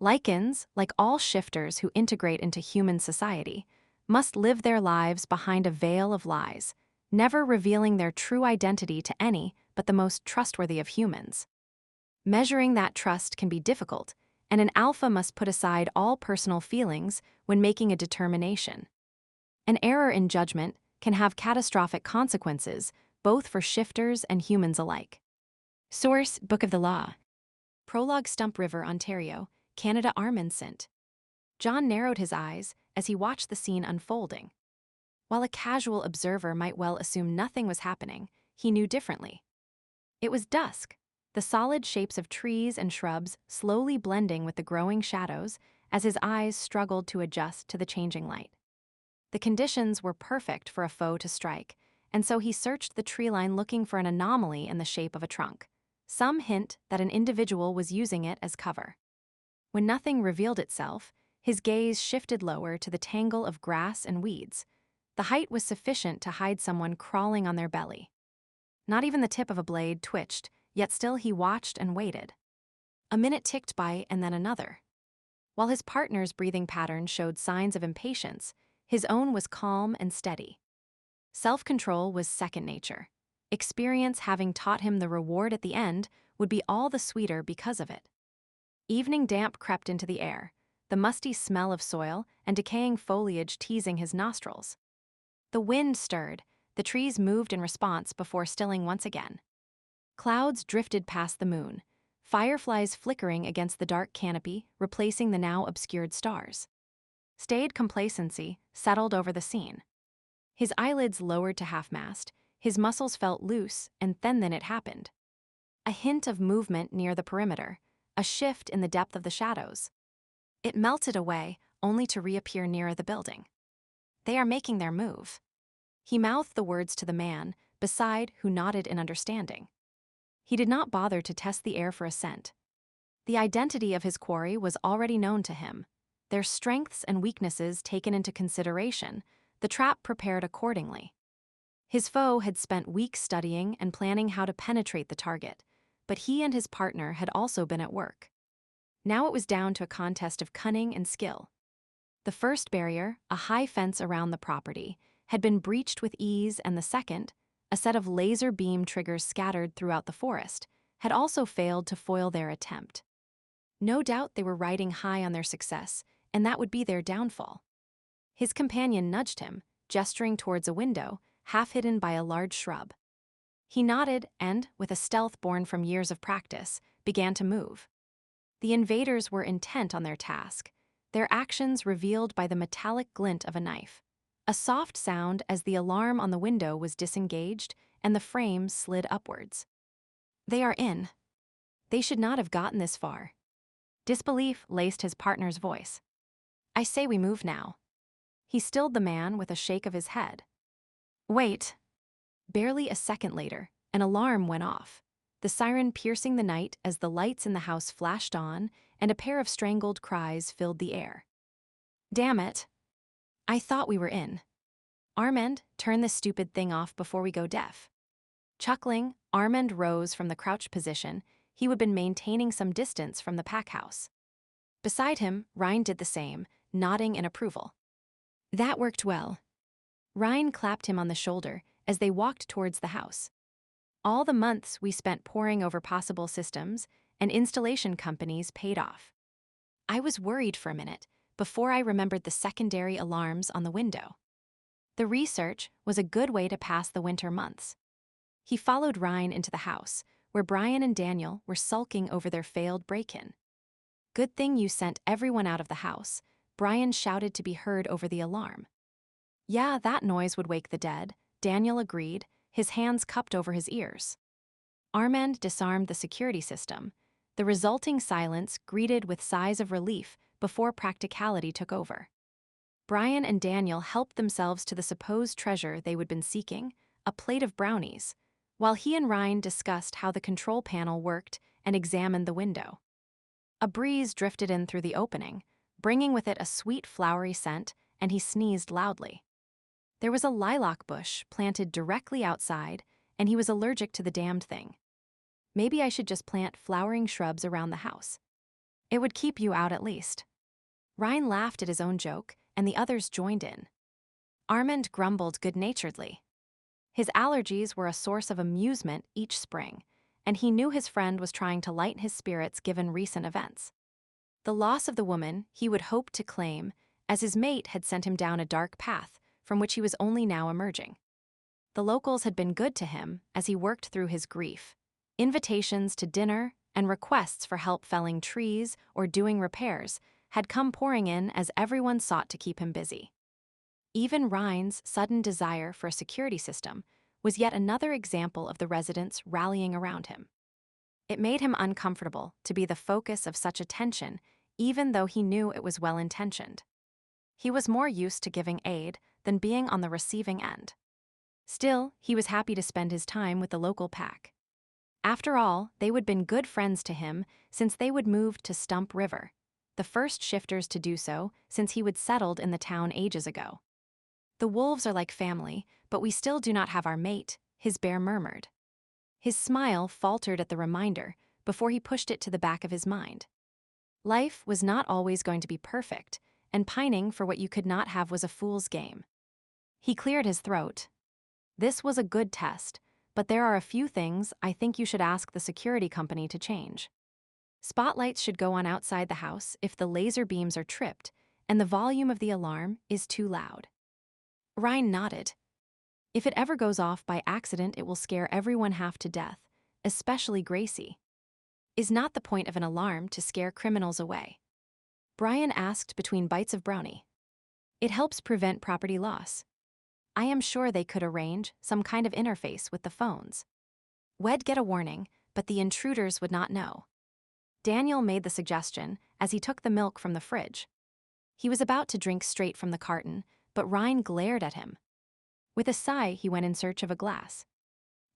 Lycans, like all shifters who integrate into human society, must live their lives behind a veil of lies, never revealing their true identity to any but the most trustworthy of humans. Measuring that trust can be difficult, and an alpha must put aside all personal feelings when making a determination. An error in judgment can have catastrophic consequences, both for shifters and humans alike. Source: Book of the Law. Prologue: Stump River, Ontario, Canada. Armand. John narrowed his eyes as he watched the scene unfolding. While a casual observer might well assume nothing was happening, he knew differently. It was dusk, the solid shapes of trees and shrubs slowly blending with the growing shadows as his eyes struggled to adjust to the changing light. The conditions were perfect for a foe to strike, and so he searched the tree line looking for an anomaly in the shape of a trunk, some hint that an individual was using it as cover. When nothing revealed itself, his gaze shifted lower to the tangle of grass and weeds. The height was sufficient to hide someone crawling on their belly. Not even the tip of a blade twitched, yet still he watched and waited. A minute ticked by and then another. While his partner's breathing pattern showed signs of impatience, his own was calm and steady. Self-control was second nature. Experience having taught him the reward at the end would be all the sweeter because of it. Evening damp crept into the air, the musty smell of soil and decaying foliage teasing his nostrils. The wind stirred, the trees moved in response before stilling once again. Clouds drifted past the moon, fireflies flickering against the dark canopy, replacing the now obscured stars. Staid complacency settled over the scene. His eyelids lowered to half-mast, his muscles felt loose, and then it happened. A hint of movement near the perimeter, a shift in the depth of the shadows. It melted away, only to reappear nearer the building. They are making their move. He mouthed the words to the man beside, who nodded in understanding. He did not bother to test the air for a scent. The identity of his quarry was already known to him. Their strengths and weaknesses taken into consideration, the trap prepared accordingly. His foe had spent weeks studying and planning how to penetrate the target, but he and his partner had also been at work. Now it was down to a contest of cunning and skill. The first barrier, a high fence around the property, had been breached with ease, and the second, a set of laser beam triggers scattered throughout the forest, had also failed to foil their attempt. No doubt they were riding high on their success, and that would be their downfall. His companion nudged him, gesturing towards a window, half hidden by a large shrub. He nodded and, with a stealth born from years of practice, began to move. The invaders were intent on their task, their actions revealed by the metallic glint of a knife. A soft sound as the alarm on the window was disengaged and the frame slid upwards. They are in. They should not have gotten this far. Disbelief laced his partner's voice. I say we move now. He stilled the man with a shake of his head. Wait. Barely a second later, an alarm went off, the siren piercing the night as the lights in the house flashed on and a pair of strangled cries filled the air. Damn it. I thought we were in. Armand, turn this stupid thing off before we go deaf. Chuckling, Armand rose from the crouched position. He had been maintaining some distance from the pack house. Beside him, Ryan did the same, nodding in approval. That worked well. Ryan clapped him on the shoulder as they walked towards the house. All the months we spent poring over possible systems and installation companies paid off. I was worried for a minute before I remembered the secondary alarms on the window. The research was a good way to pass the winter months. He followed Ryan into the house, where Brian and Daniel were sulking over their failed break-in. Good thing you sent everyone out of the house, Brian shouted to be heard over the alarm. Yeah, that noise would wake the dead, Daniel agreed, his hands cupped over his ears. Armand disarmed the security system, the resulting silence greeted with sighs of relief before practicality took over. Brian and Daniel helped themselves to the supposed treasure they would been seeking, a plate of brownies, while he and Ryan discussed how the control panel worked and examined the window. A breeze drifted in through the opening, bringing with it a sweet flowery scent, and he sneezed loudly. There was a lilac bush planted directly outside, and he was allergic to the damned thing. Maybe I should just plant flowering shrubs around the house. It would keep you out at least. Ryan laughed at his own joke, and the others joined in. Armand grumbled good-naturedly. His allergies were a source of amusement each spring, and he knew his friend was trying to lighten his spirits given recent events. The loss of the woman he would hope to claim, as his mate had sent him down a dark path from which he was only now emerging. The locals had been good to him as he worked through his grief. Invitations to dinner and requests for help felling trees or doing repairs had come pouring in as everyone sought to keep him busy. Even Ryan's sudden desire for a security system was yet another example of the residents rallying around him. It made him uncomfortable to be the focus of such attention, even though he knew it was well-intentioned. He was more used to giving aid than being on the receiving end. Still, he was happy to spend his time with the local pack. After all, they would been good friends to him since they would moved to Stump River, the first shifters to do so since he would settled in the town ages ago. The wolves are like family, but we still do not have our mate, his bear murmured. His smile faltered at the reminder before he pushed it to the back of his mind. Life was not always going to be perfect, and pining for what you could not have was a fool's game. He cleared his throat. This was a good test, but there are a few things I think you should ask the security company to change. Spotlights should go on outside the house if the laser beams are tripped and the volume of the alarm is too loud. Ryan nodded. If it ever goes off by accident, it will scare everyone half to death, especially Gracie. Is not the point of an alarm to scare criminals away? Brian asked between bites of brownie. It helps prevent property loss. I am sure they could arrange some kind of interface with the phones. We'd get a warning, but the intruders would not know. Daniel made the suggestion as he took the milk from the fridge. He was about to drink straight from the carton, but Ryan glared at him. With a sigh, he went in search of a glass.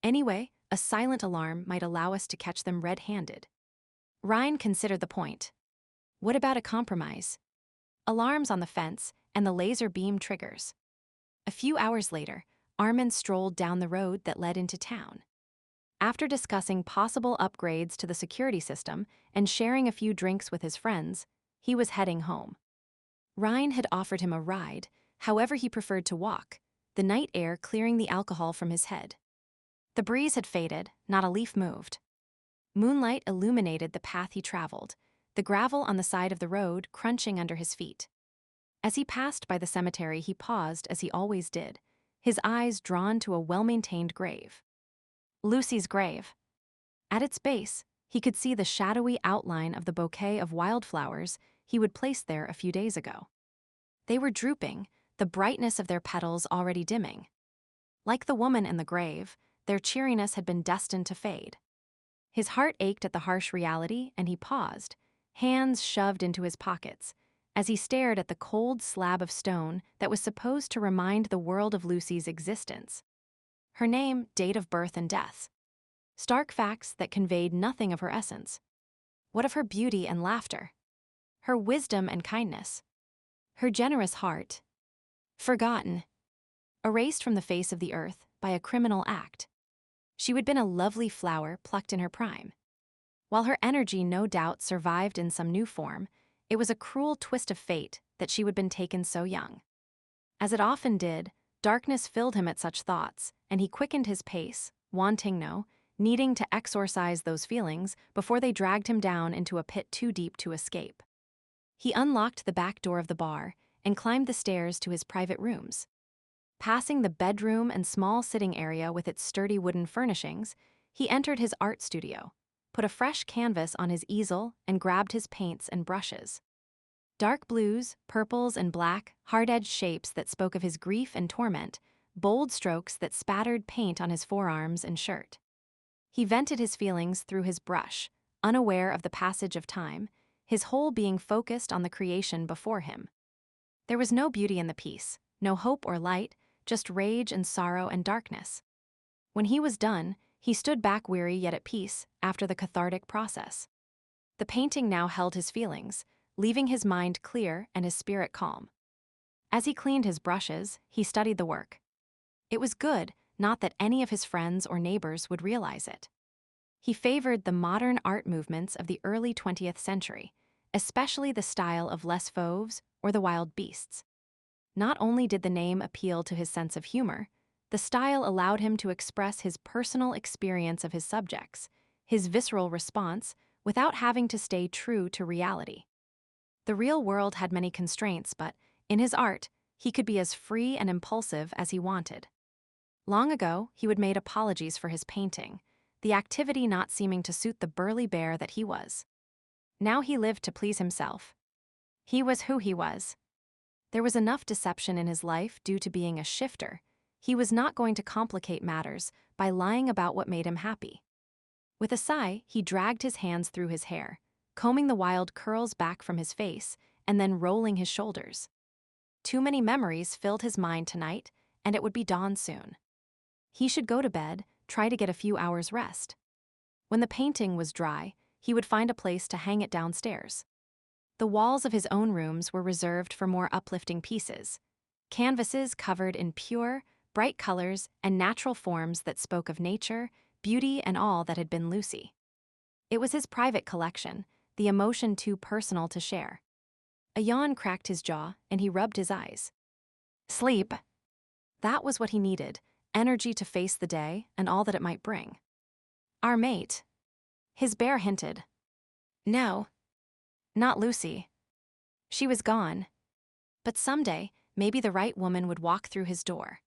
Anyway, a silent alarm might allow us to catch them red-handed. Ryan considered the point. What about a compromise? Alarms on the fence and the laser beam triggers. A few hours later, Armand strolled down the road that led into town. After discussing possible upgrades to the security system and sharing a few drinks with his friends, he was heading home. Ryan had offered him a ride, however he preferred to walk, the night air clearing the alcohol from his head. The breeze had faded, not a leaf moved. Moonlight illuminated the path he traveled, the gravel on the side of the road crunching under his feet. As he passed by the cemetery, he paused as he always did, his eyes drawn to a well-maintained grave. Lucy's grave. At its base, he could see the shadowy outline of the bouquet of wildflowers he would place there a few days ago. They were drooping, the brightness of their petals already dimming. Like the woman in the grave, their cheeriness had been destined to fade. His heart ached at the harsh reality, and he paused, hands shoved into his pockets, as he stared at the cold slab of stone that was supposed to remind the world of Lucy's existence. Her name, date of birth and death. Stark facts that conveyed nothing of her essence. What of her beauty and laughter? Her wisdom and kindness? Her generous heart? Forgotten. Erased from the face of the earth by a criminal act. She would have been a lovely flower plucked in her prime. While her energy no doubt survived in some new form, it was a cruel twist of fate that she would have been taken so young. As it often did, darkness filled him at such thoughts, and he quickened his pace, needing to exorcise those feelings before they dragged him down into a pit too deep to escape. He unlocked the back door of the bar and climbed the stairs to his private rooms. Passing the bedroom and small sitting area with its sturdy wooden furnishings, he entered his art studio, put a fresh canvas on his easel, and grabbed his paints and brushes. Dark blues, purples, and black, hard-edged shapes that spoke of his grief and torment, bold strokes that spattered paint on his forearms and shirt. He vented his feelings through his brush, unaware of the passage of time, his whole being focused on the creation before him. There was no beauty in the piece, no hope or light, just rage and sorrow and darkness. When he was done, he stood back weary yet at peace after the cathartic process. The painting now held his feelings, leaving his mind clear and his spirit calm. As he cleaned his brushes, he studied the work. It was good, not that any of his friends or neighbors would realize it. He favored the modern art movements of the early 20th century, especially the style of Les Fauves or the wild beasts. Not only did the name appeal to his sense of humor, the style allowed him to express his personal experience of his subjects, his visceral response, without having to stay true to reality. The real world had many constraints, but in his art, he could be as free and impulsive as he wanted. Long ago, he would made apologies for his painting, the activity not seeming to suit the burly bear that he was. Now he lived to please himself. He was who he was. There was enough deception in his life due to being a shifter. He was not going to complicate matters by lying about what made him happy. With a sigh, he dragged his hands through his hair, combing the wild curls back from his face and then rolling his shoulders. Too many memories filled his mind tonight, and it would be dawn soon. He should go to bed, try to get a few hours rest. When the painting was dry, he would find a place to hang it downstairs. The walls of his own rooms were reserved for more uplifting pieces, canvases covered in pure, bright colors and natural forms that spoke of nature, beauty, and all that had been Lucy. It was his private collection, the emotion too personal to share. A yawn cracked his jaw, and he rubbed his eyes. Sleep. That was what he needed, energy to face the day and all that it might bring. Our mate. His bear hinted. No. Not Lucy. She was gone. But someday, maybe the right woman would walk through his door.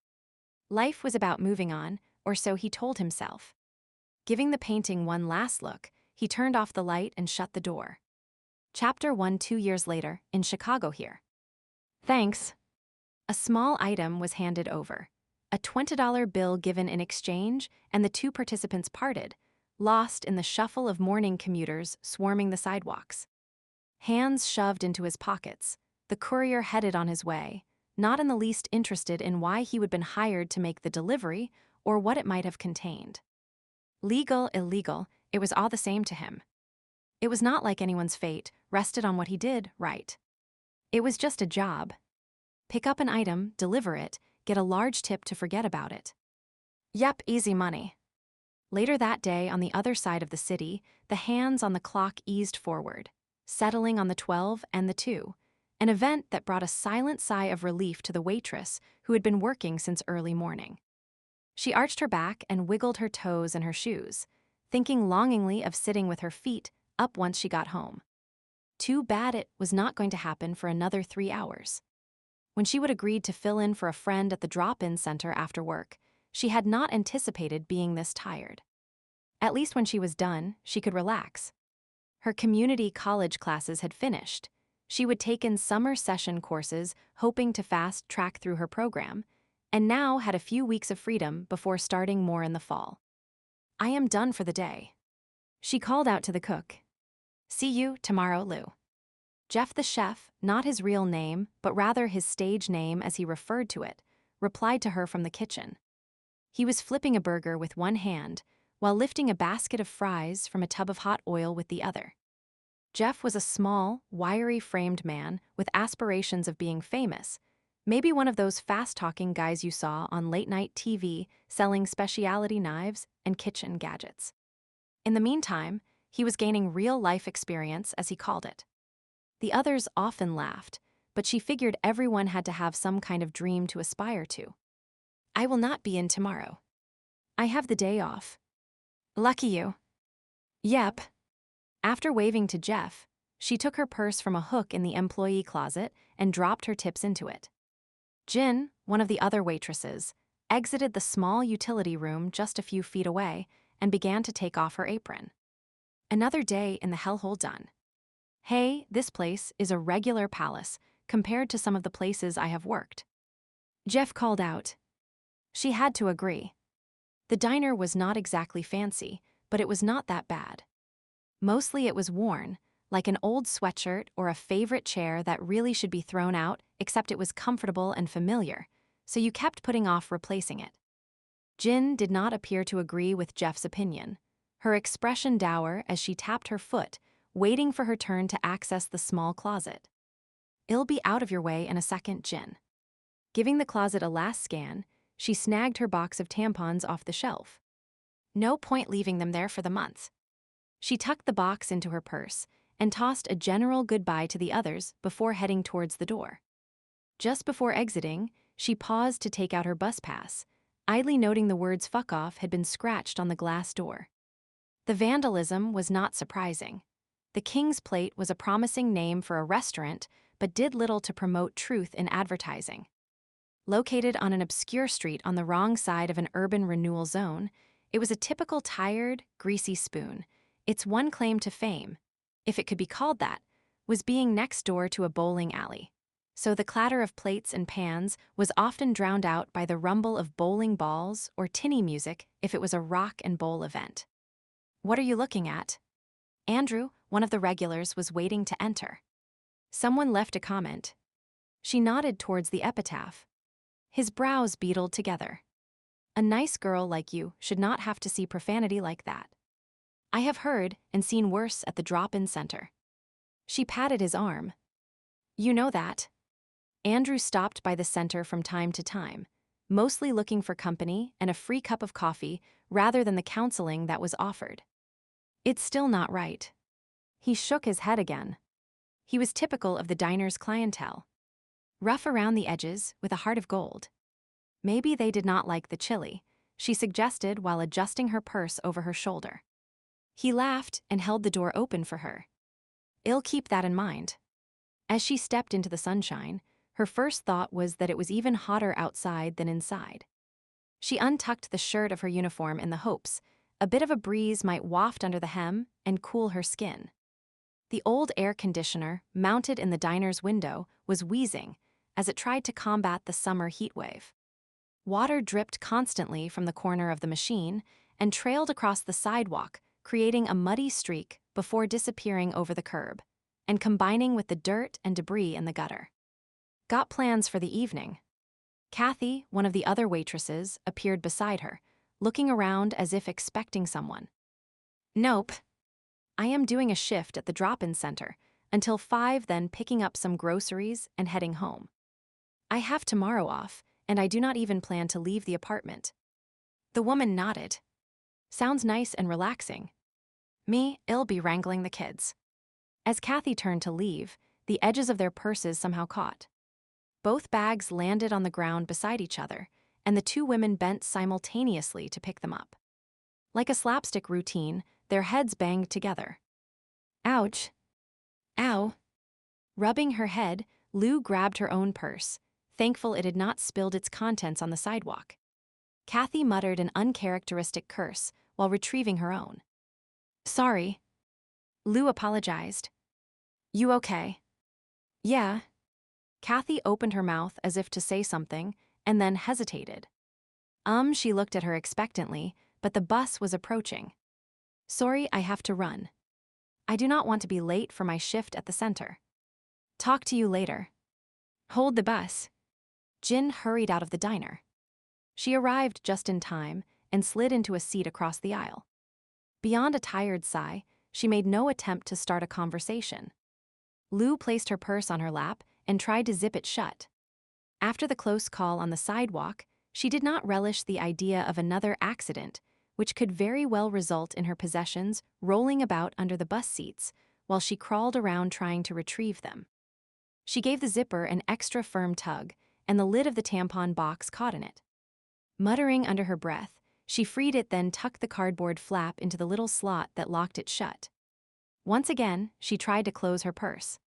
Life was about moving on, or so he told himself. Giving the painting one last look, he turned off the light and shut the door. Chapter 1 2 years later, in Chicago here. Thanks. A small item was handed over. A $20 bill given in exchange, and the two participants parted, lost in the shuffle of morning commuters swarming the sidewalks. Hands shoved into his pockets, the courier headed on his way, not in the least interested in why he would been hired to make the delivery or what it might have contained. Legal, illegal, it was all the same to him. It was not like anyone's fate rested on what he did right. It was just a job. Pick up an item, deliver it, get a large tip to forget about it. Yep, easy money. Later that day, on the other side of the city, the hands on the clock eased forward, settling on the 12 and the 2, an event that brought a silent sigh of relief to the waitress who had been working since early morning. She arched her back and wiggled her toes in her shoes, thinking longingly of sitting with her feet up once she got home. Too bad it was not going to happen for another 3 hours. When she would agreed to fill in for a friend at the drop-in center after work, she had not anticipated being this tired. At least when she was done, she could relax. Her community college classes had finished. She would take in summer session courses, hoping to fast-track through her program, and now had a few weeks of freedom before starting more in the fall. I am done for the day. She called out to the cook. See you tomorrow, Lou. Jeff the chef, not his real name, but rather his stage name as he referred to it, replied to her from the kitchen. He was flipping a burger with one hand, while lifting a basket of fries from a tub of hot oil with the other. Jeff was a small, wiry-framed man with aspirations of being famous, maybe one of those fast-talking guys you saw on late-night TV selling specialty knives and kitchen gadgets. In the meantime, he was gaining real-life experience, as he called it. The others often laughed, but she figured everyone had to have some kind of dream to aspire to. I will not be in tomorrow. I have the day off. Lucky you. Yep. After waving to Jeff, she took her purse from a hook in the employee closet and dropped her tips into it. Jin, one of the other waitresses, exited the small utility room just a few feet away and began to take off her apron. Another day in the hellhole done. Hey, this place is a regular palace compared to some of the places I have worked. Jeff called out. She had to agree. The diner was not exactly fancy, but it was not that bad. Mostly it was worn, like an old sweatshirt or a favorite chair that really should be thrown out, except it was comfortable and familiar, so you kept putting off replacing it. Jin did not appear to agree with Jeff's opinion, her expression dour as she tapped her foot, waiting for her turn to access the small closet. It'll be out of your way in a second, Jin. Giving the closet a last scan, she snagged her box of tampons off the shelf. No point leaving them there for the month. She tucked the box into her purse and tossed a general goodbye to the others before heading towards the door. Just before exiting, she paused to take out her bus pass, idly noting the words "fuck off" had been scratched on the glass door. The vandalism was not surprising. The King's Plate was a promising name for a restaurant, but did little to promote truth in advertising. Located on an obscure street on the wrong side of an urban renewal zone, it was a typical tired, greasy spoon. Its one claim to fame, if it could be called that, was being next door to a bowling alley. So the clatter of plates and pans was often drowned out by the rumble of bowling balls or tinny music if it was a rock and bowl event. "What are you looking at?" Andrew, one of the regulars, was waiting to enter. Someone left a comment. She nodded towards the epitaph. His brows beetled together. "A nice girl like you should not have to see profanity like that. I have heard and seen worse at the drop-in center." She patted his arm. "You know that." Andrew stopped by the center from time to time, mostly looking for company and a free cup of coffee rather than the counseling that was offered. "It's still not right." He shook his head again. He was typical of the diner's clientele. Rough around the edges, with a heart of gold. Maybe they did not like the chili, she suggested while adjusting her purse over her shoulder. He laughed and held the door open for her. "I'll keep that in mind." As she stepped into the sunshine, her first thought was that it was even hotter outside than inside. She untucked the shirt of her uniform in the hopes a bit of a breeze might waft under the hem and cool her skin. The old air conditioner, mounted in the diner's window, was wheezing as it tried to combat the summer heatwave. Water dripped constantly from the corner of the machine and trailed across the sidewalk, creating a muddy streak before disappearing over the curb and combining with the dirt and debris in the gutter. "Got plans for the evening?" Kathy, one of the other waitresses, appeared beside her, looking around as if expecting someone. "Nope. I am doing a shift at the drop-in center until 5, then picking up some groceries and heading home. I have tomorrow off, and I do not even plan to leave the apartment." The woman nodded. "Sounds nice and relaxing. Me, I'll be wrangling the kids." As Kathy turned to leave, the edges of their purses somehow caught. Both bags landed on the ground beside each other, and the two women bent simultaneously to pick them up. Like a slapstick routine, their heads banged together. "Ouch. Ow." Rubbing her head, Lou grabbed her own purse, thankful it had not spilled its contents on the sidewalk. Kathy muttered an uncharacteristic curse while retrieving her own. "Sorry." Lou apologized. "You okay?" "Yeah." Kathy opened her mouth as if to say something, and then hesitated. She looked at her expectantly, but the bus was approaching. "Sorry, I have to run. I do not want to be late for my shift at the center. Talk to you later." "Hold the bus." Jin hurried out of the diner. She arrived just in time and slid into a seat across the aisle. Beyond a tired sigh, she made no attempt to start a conversation. Lou placed her purse on her lap and tried to zip it shut. After the close call on the sidewalk, she did not relish the idea of another accident, which could very well result in her possessions rolling about under the bus seats while she crawled around trying to retrieve them. She gave the zipper an extra firm tug, and the lid of the tampon box caught in it. Muttering under her breath, she freed it, then tucked the cardboard flap into the little slot that locked it shut. Once again, she tried to close her purse.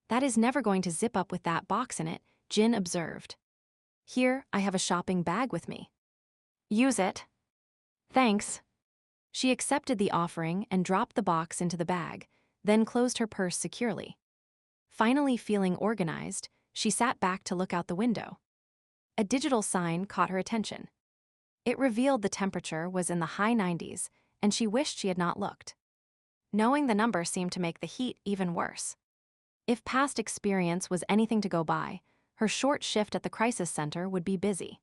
"That is never going to zip up with that box in it," Jin observed. "Here, I have a shopping bag with me." "Use it." "Thanks." She accepted the offering and dropped the box into the bag, then closed her purse securely. Finally feeling organized, she sat back to look out the window. A digital sign caught her attention. It revealed the temperature was in the high 90s, and she wished she had not looked. Knowing the number seemed to make the heat even worse. If past experience was anything to go by, her short shift at the crisis center would be busy.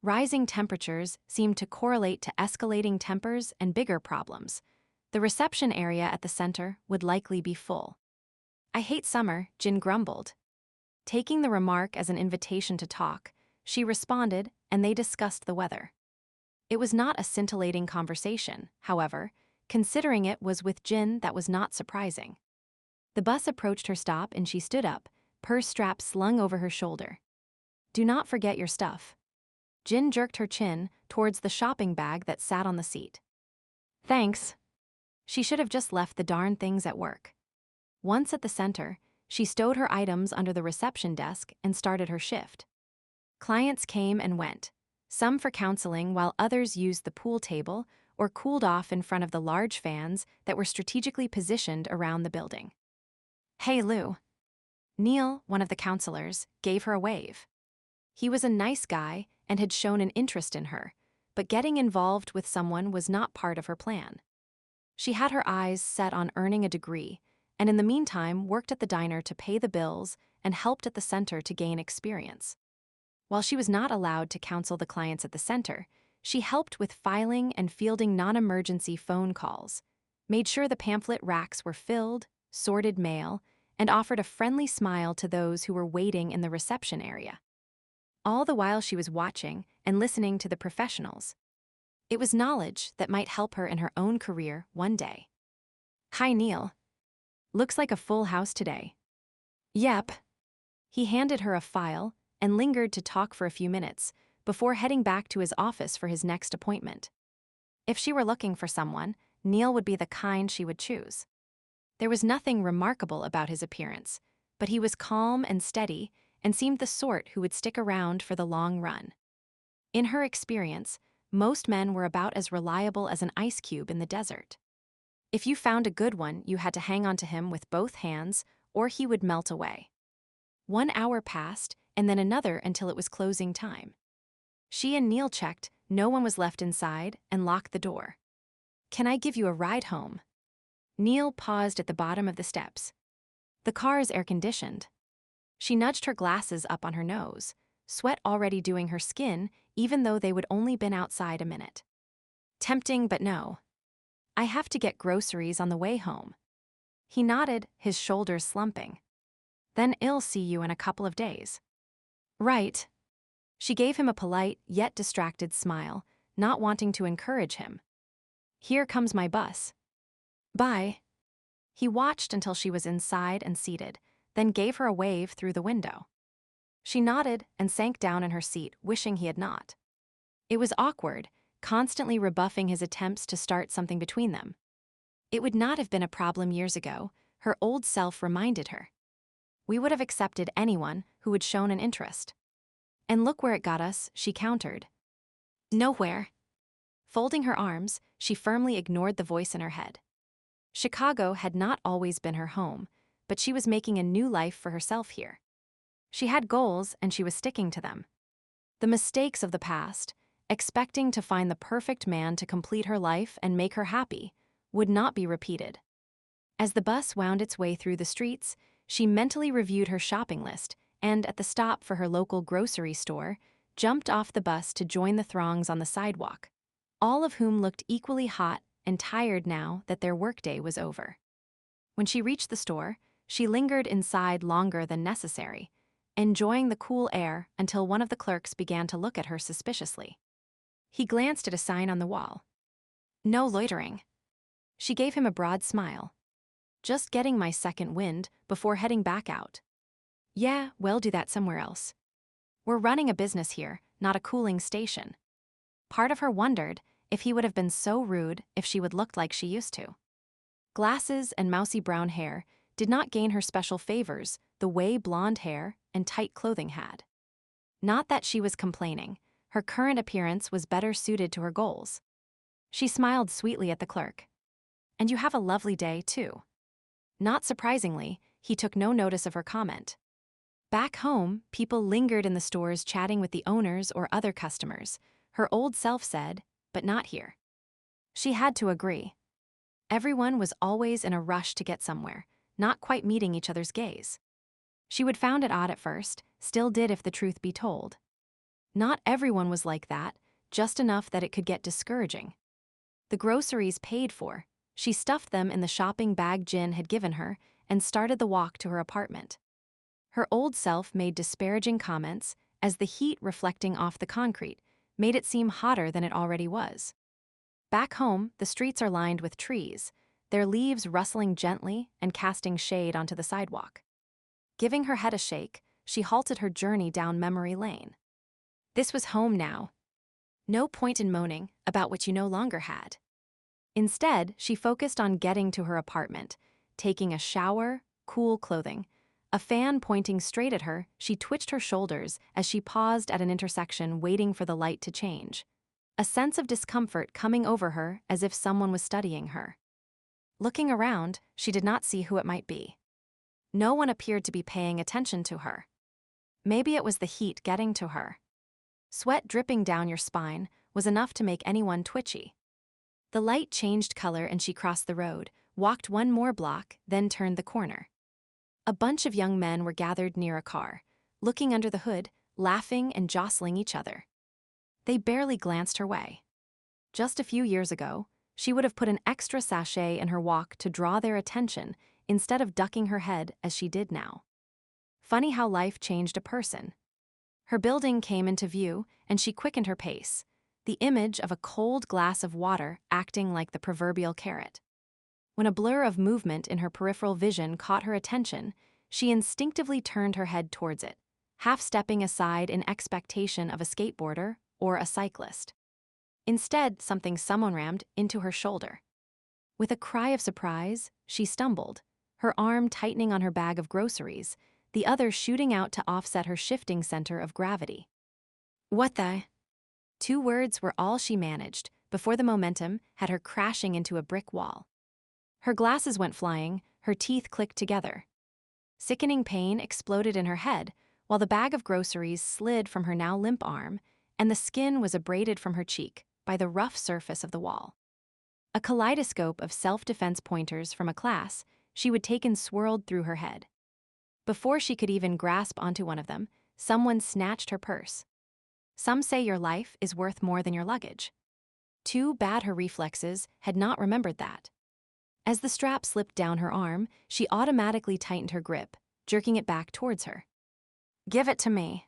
Rising temperatures seemed to correlate to escalating tempers and bigger problems. The reception area at the center would likely be full. "I hate summer," Jin grumbled. Taking the remark as an invitation to talk, she responded, and they discussed the weather. It was not a scintillating conversation, however. Considering it was with Jin, that was not surprising. The bus approached her stop and she stood up, purse strap slung over her shoulder. "Do not forget your stuff." Jin jerked her chin towards the shopping bag that sat on the seat. "Thanks." She should have just left the darn things at work. Once at the center, she stowed her items under the reception desk and started her shift. Clients came and went, some for counseling while others used the pool table or cooled off in front of the large fans that were strategically positioned around the building. "Hey, Lou." Neil, one of the counselors, gave her a wave. He was a nice guy and had shown an interest in her, but getting involved with someone was not part of her plan. She had her eyes set on earning a degree, and in the meantime worked at the diner to pay the bills and helped at the center to gain experience. While she was not allowed to counsel the clients at the center, she helped with filing and fielding non-emergency phone calls, made sure the pamphlet racks were filled, sorted mail, and offered a friendly smile to those who were waiting in the reception area. All the while she was watching and listening to the professionals. It was knowledge that might help her in her own career one day. "Hi, Neil. Looks like a full house today." "Yep." He handed her a file and lingered to talk for a few minutes before heading back to his office for his next appointment. If she were looking for someone, Neil would be the kind she would choose. There was nothing remarkable about his appearance, but he was calm and steady and seemed the sort who would stick around for the long run. In her experience, most men were about as reliable as an ice cube in the desert. If you found a good one, you had to hang on to him with both hands, or he would melt away. 1 hour passed, and then another until it was closing time. She and Neil checked no one was left inside and locked the door. "Can I give you a ride home?" Neil paused at the bottom of the steps. "The car is air-conditioned." She nudged her glasses up on her nose, sweat already doing her skin even though they would only been outside a minute. Tempting, but no. "I have to get groceries on the way home." He nodded, his shoulders slumping. "Then I'll see you in a couple of days." "Right." She gave him a polite yet distracted smile, not wanting to encourage him. "Here comes my bus." "Bye." He watched until she was inside and seated, then gave her a wave through the window. She nodded and sank down in her seat, wishing he had not. It was awkward, constantly rebuffing his attempts to start something between them. It would not have been a problem years ago, her old self reminded her. We would have accepted anyone who had shown an interest. And look where it got us, she countered. Nowhere. Folding her arms, she firmly ignored the voice in her head. Chicago had not always been her home, but she was making a new life for herself here. She had goals and she was sticking to them. The mistakes of the past, expecting to find the perfect man to complete her life and make her happy, would not be repeated. As the bus wound its way through the streets, she mentally reviewed her shopping list and, at the stop for her local grocery store, jumped off the bus to join the throngs on the sidewalk, all of whom looked equally hot and tired now that their workday was over. When she reached the store, she lingered inside longer than necessary, enjoying the cool air until one of the clerks began to look at her suspiciously. He glanced at a sign on the wall. "No loitering." She gave him a broad smile. "Just getting my second wind before heading back out." "Yeah, we'll do that somewhere else. We're running a business here, not a cooling station." Part of her wondered if he would have been so rude if she would looked like she used to. Glasses and mousy brown hair did not gain her special favors the way blonde hair and tight clothing had. Not that she was complaining, her current appearance was better suited to her goals. She smiled sweetly at the clerk. "And you have a lovely day, too." Not surprisingly, he took no notice of her comment. Back home, people lingered in the stores chatting with the owners or other customers, her old self said, but not here. She had to agree. Everyone was always in a rush to get somewhere, not quite meeting each other's gaze. She would found it odd at first, still did if the truth be told. Not everyone was like that, just enough that it could get discouraging. The groceries paid for, she stuffed them in the shopping bag Jin had given her and started the walk to her apartment. Her old self made disparaging comments as the heat reflecting off the concrete made it seem hotter than it already was. Back home, the streets are lined with trees, their leaves rustling gently and casting shade onto the sidewalk. Giving her head a shake, she halted her journey down memory lane. This was home now. No point in moaning about what you no longer had. Instead, she focused on getting to her apartment, taking a shower, cool clothing. A fan pointing straight at her, she twitched her shoulders as she paused at an intersection waiting for the light to change. A sense of discomfort coming over her as if someone was studying her. Looking around, she did not see who it might be. No one appeared to be paying attention to her. Maybe it was the heat getting to her. Sweat dripping down your spine was enough to make anyone twitchy. The light changed color and she crossed the road, walked one more block, then turned the corner. A bunch of young men were gathered near a car, looking under the hood, laughing and jostling each other. They barely glanced her way. Just a few years ago, she would have put an extra sachet in her walk to draw their attention instead of ducking her head as she did now. Funny how life changed a person. Her building came into view, and she quickened her pace, the image of a cold glass of water acting like the proverbial carrot. When a blur of movement in her peripheral vision caught her attention, she instinctively turned her head towards it, half-stepping aside in expectation of a skateboarder or a cyclist. Instead, someone rammed into her shoulder. With a cry of surprise, she stumbled, her arm tightening on her bag of groceries, the other shooting out to offset her shifting center of gravity. "What the?" 2 words were all she managed before the momentum had her crashing into a brick wall. Her glasses went flying, her teeth clicked together. Sickening pain exploded in her head, while the bag of groceries slid from her now limp arm, and the skin was abraded from her cheek by the rough surface of the wall. A kaleidoscope of self-defense pointers from a class she would taken swirled through her head. Before she could even grasp onto one of them, someone snatched her purse. Some say your life is worth more than your luggage. Too bad her reflexes had not remembered that. As the strap slipped down her arm, she automatically tightened her grip, jerking it back towards her. "Give it to me."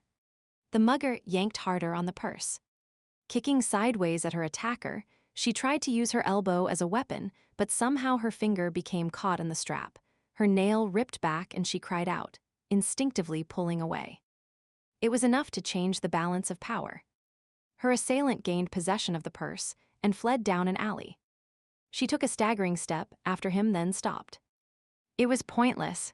The mugger yanked harder on the purse. Kicking sideways at her attacker, she tried to use her elbow as a weapon, but somehow her finger became caught in the strap. Her nail ripped back and she cried out, instinctively pulling away. It was enough to change the balance of power. Her assailant gained possession of the purse and fled down an alley. She took a staggering step after him, then stopped. It was pointless.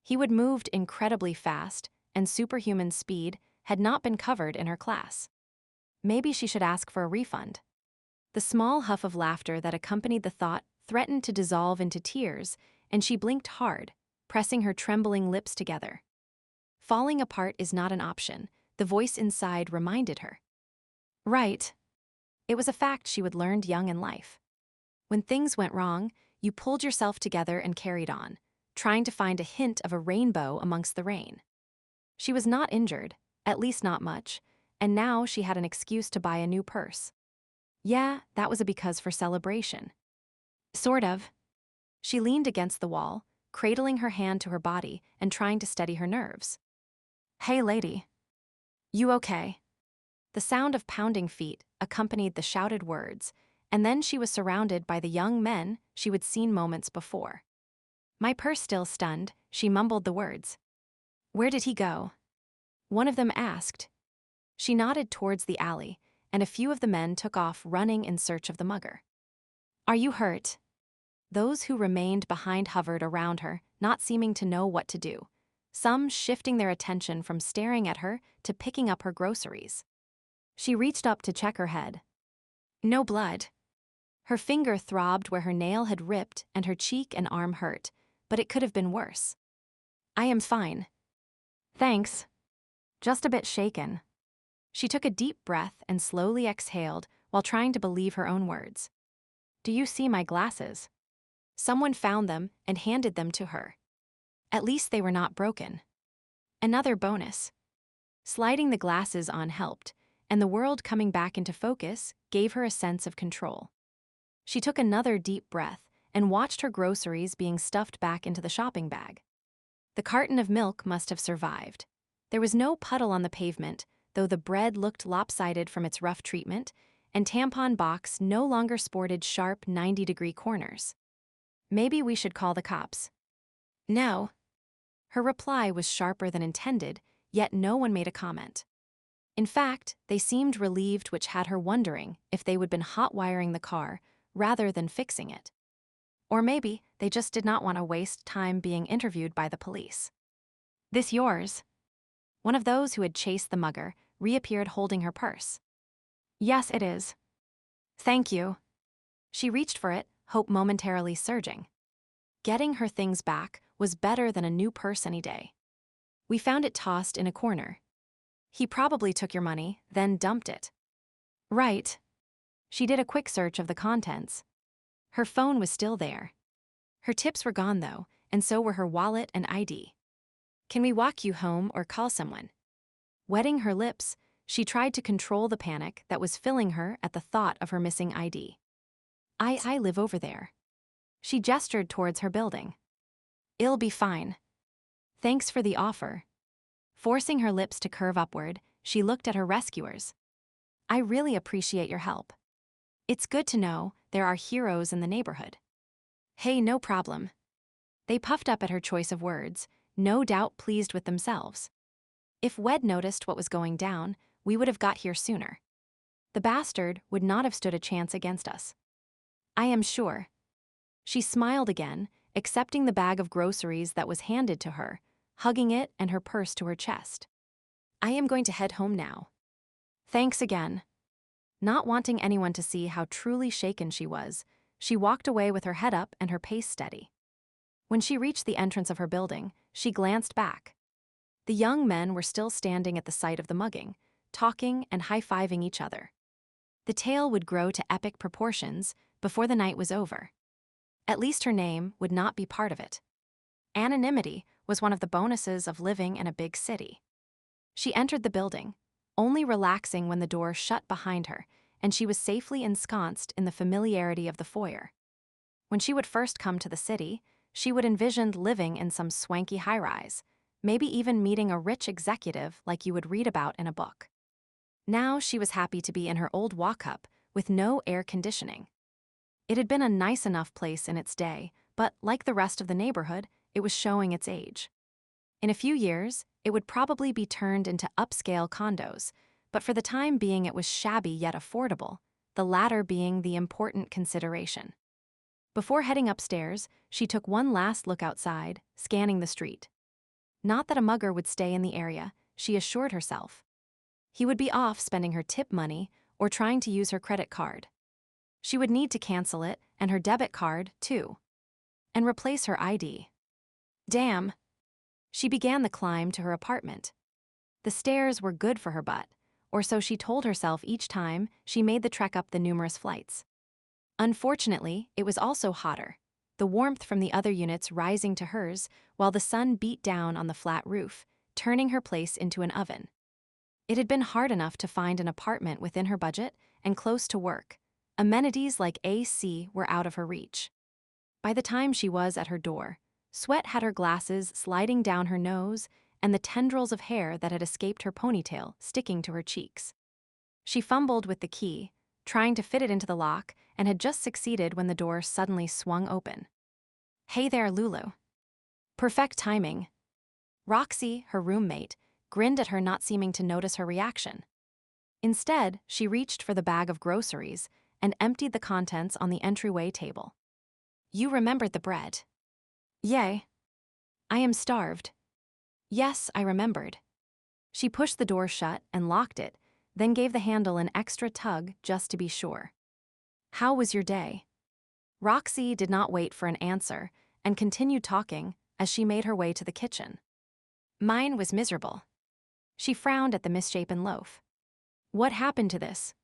He would moved incredibly fast, and superhuman speed had not been covered in her class. Maybe she should ask for a refund. The small huff of laughter that accompanied the thought threatened to dissolve into tears, and she blinked hard, pressing her trembling lips together. Falling apart is not an option, the voice inside reminded her. Right. It was a fact she would learned young in life. When things went wrong, you pulled yourself together and carried on, trying to find a hint of a rainbow amongst the rain. She was not injured, at least not much, and now she had an excuse to buy a new purse. Yeah, that was a because for celebration. Sort of. She leaned against the wall, cradling her hand to her body and trying to steady her nerves. "Hey, lady. You okay?" The sound of pounding feet accompanied the shouted words, and then she was surrounded by the young men she would seen moments before. My purse still stunned, she mumbled the words. "Where did he go?" One of them asked. She nodded towards the alley, and a few of the men took off running in search of the mugger. "Are you hurt?" Those who remained behind hovered around her, not seeming to know what to do, some shifting their attention from staring at her to picking up her groceries. She reached up to check her head. No blood. Her finger throbbed where her nail had ripped and her cheek and arm hurt, but it could have been worse. "I am fine." "Thanks." Just a bit shaken. She took a deep breath and slowly exhaled while trying to believe her own words. "Do you see my glasses?" Someone found them and handed them to her. At least they were not broken. Another bonus. Sliding the glasses on helped, and the world coming back into focus gave her a sense of control. She took another deep breath and watched her groceries being stuffed back into the shopping bag. The carton of milk must have survived. There was no puddle on the pavement, though the bread looked lopsided from its rough treatment, and tampon box no longer sported sharp 90-degree corners. Maybe we should call the cops. No. Her reply was sharper than intended, yet no one made a comment. In fact, they seemed relieved, which had her wondering if they would been hot-wiring the car rather than fixing it. Or maybe they just did not want to waste time being interviewed by the police. This yours? One of those who had chased the mugger reappeared holding her purse. Yes, it is. Thank you. She reached for it, hope momentarily surging. Getting her things back was better than a new purse any day. We found it tossed in a corner. He probably took your money, then dumped it. Right. She did a quick search of the contents. Her phone was still there. Her tips were gone, though, and so were her wallet and ID. Can we walk you home or call someone? Wetting her lips, she tried to control the panic that was filling her at the thought of her missing ID. I live over there. She gestured towards her building. It'll be fine. Thanks for the offer. Forcing her lips to curve upward, she looked at her rescuers. I really appreciate your help. It's good to know there are heroes in the neighborhood. Hey, no problem. They puffed up at her choice of words, no doubt pleased with themselves. If Wed noticed what was going down, we would have got here sooner. The bastard would not have stood a chance against us. I am sure. She smiled again, accepting the bag of groceries that was handed to her, hugging it and her purse to her chest. I am going to head home now. Thanks again. Not wanting anyone to see how truly shaken she was, she walked away with her head up and her pace steady. When she reached the entrance of her building, she glanced back. The young men were still standing at the site of the mugging, talking and high-fiving each other. The tale would grow to epic proportions before the night was over. At least her name would not be part of it. Anonymity was one of the bonuses of living in a big city. She entered the building, only relaxing when the door shut behind her, and she was safely ensconced in the familiarity of the foyer. When she would first come to the city, she would envision living in some swanky high-rise, maybe even meeting a rich executive like you would read about in a book. Now she was happy to be in her old walk-up with no air conditioning. It had been a nice enough place in its day, but like the rest of the neighborhood, it was showing its age. In a few years, it would probably be turned into upscale condos, but for the time being it was shabby yet affordable, the latter being the important consideration. Before heading upstairs, she took one last look outside, scanning the street. Not that a mugger would stay in the area, she assured herself. He would be off spending her tip money or trying to use her credit card. She would need to cancel it and her debit card, too. And replace her ID. Damn. She began the climb to her apartment. The stairs were good for her butt, or so she told herself each time she made the trek up the numerous flights. Unfortunately, it was also hotter, the warmth from the other units rising to hers while the sun beat down on the flat roof, turning her place into an oven. It had been hard enough to find an apartment within her budget and close to work. Amenities like AC were out of her reach. By the time she was at her door, sweat had her glasses sliding down her nose and the tendrils of hair that had escaped her ponytail sticking to her cheeks. She fumbled with the key, trying to fit it into the lock, and had just succeeded when the door suddenly swung open. Hey there, Lulu. Perfect timing. Roxy, her roommate, grinned at her, not seeming to notice her reaction. Instead, she reached for the bag of groceries and emptied the contents on the entryway table. You remembered the bread. Yay. I am starved. Yes, I remembered. She pushed the door shut and locked it, then gave the handle an extra tug just to be sure. How was your day? Roxy did not wait for an answer and continued talking as she made her way to the kitchen. Mine was miserable. She frowned at the misshapen loaf. What happened to this?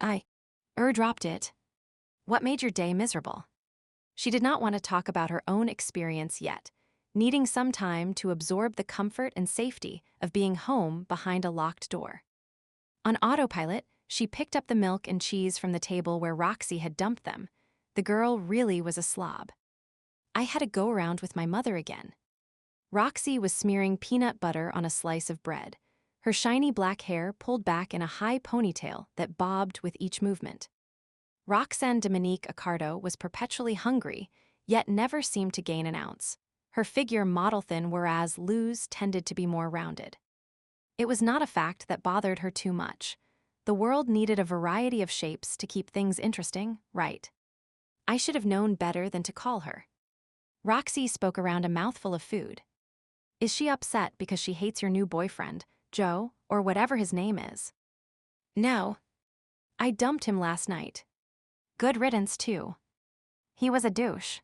I dropped it. What made your day miserable? She did not want to talk about her own experience yet, needing some time to absorb the comfort and safety of being home behind a locked door. On autopilot, she picked up the milk and cheese from the table where Roxy had dumped them. The girl really was a slob. I had a go-around with my mother again. Roxy was smearing peanut butter on a slice of bread, her shiny black hair pulled back in a high ponytail that bobbed with each movement. Roxanne Dominique Accardo was perpetually hungry, yet never seemed to gain an ounce. Her figure model thin, whereas Lou's tended to be more rounded. It was not a fact that bothered her too much. The world needed a variety of shapes to keep things interesting, right? I should have known better than to call her. Roxy spoke around a mouthful of food. Is she upset because she hates your new boyfriend, Joe, or whatever his name is? No. I dumped him last night. Good riddance, too. He was a douche.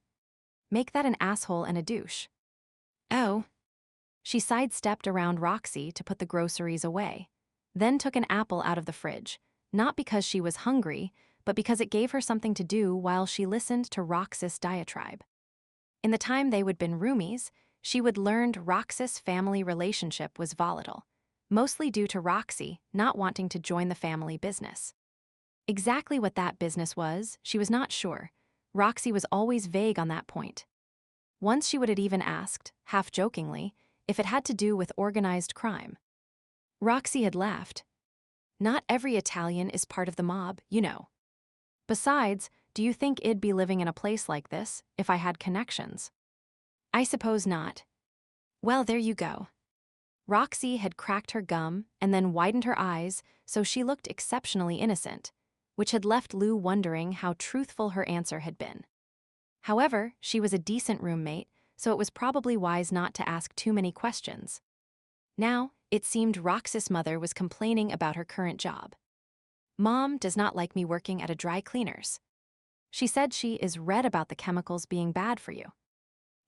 Make that an asshole and a douche. Oh. She sidestepped around Roxy to put the groceries away, then took an apple out of the fridge, not because she was hungry, but because it gave her something to do while she listened to Roxy's diatribe. In the time they would been roomies, she would learned Roxy's family relationship was volatile, mostly due to Roxy not wanting to join the family business. Exactly what that business was, she was not sure. Roxy was always vague on that point. Once she would have even asked, half-jokingly, if it had to do with organized crime. Roxy had laughed. Not every Italian is part of the mob, you know. Besides, do you think I'd be living in a place like this if I had connections? I suppose not. Well, there you go. Roxy had cracked her gum and then widened her eyes so she looked exceptionally innocent, which had left Lou wondering how truthful her answer had been. However, she was a decent roommate, so it was probably wise not to ask too many questions. Now, it seemed Roxy's mother was complaining about her current job. Mom does not like me working at a dry cleaner's. She said she is read about the chemicals being bad for you.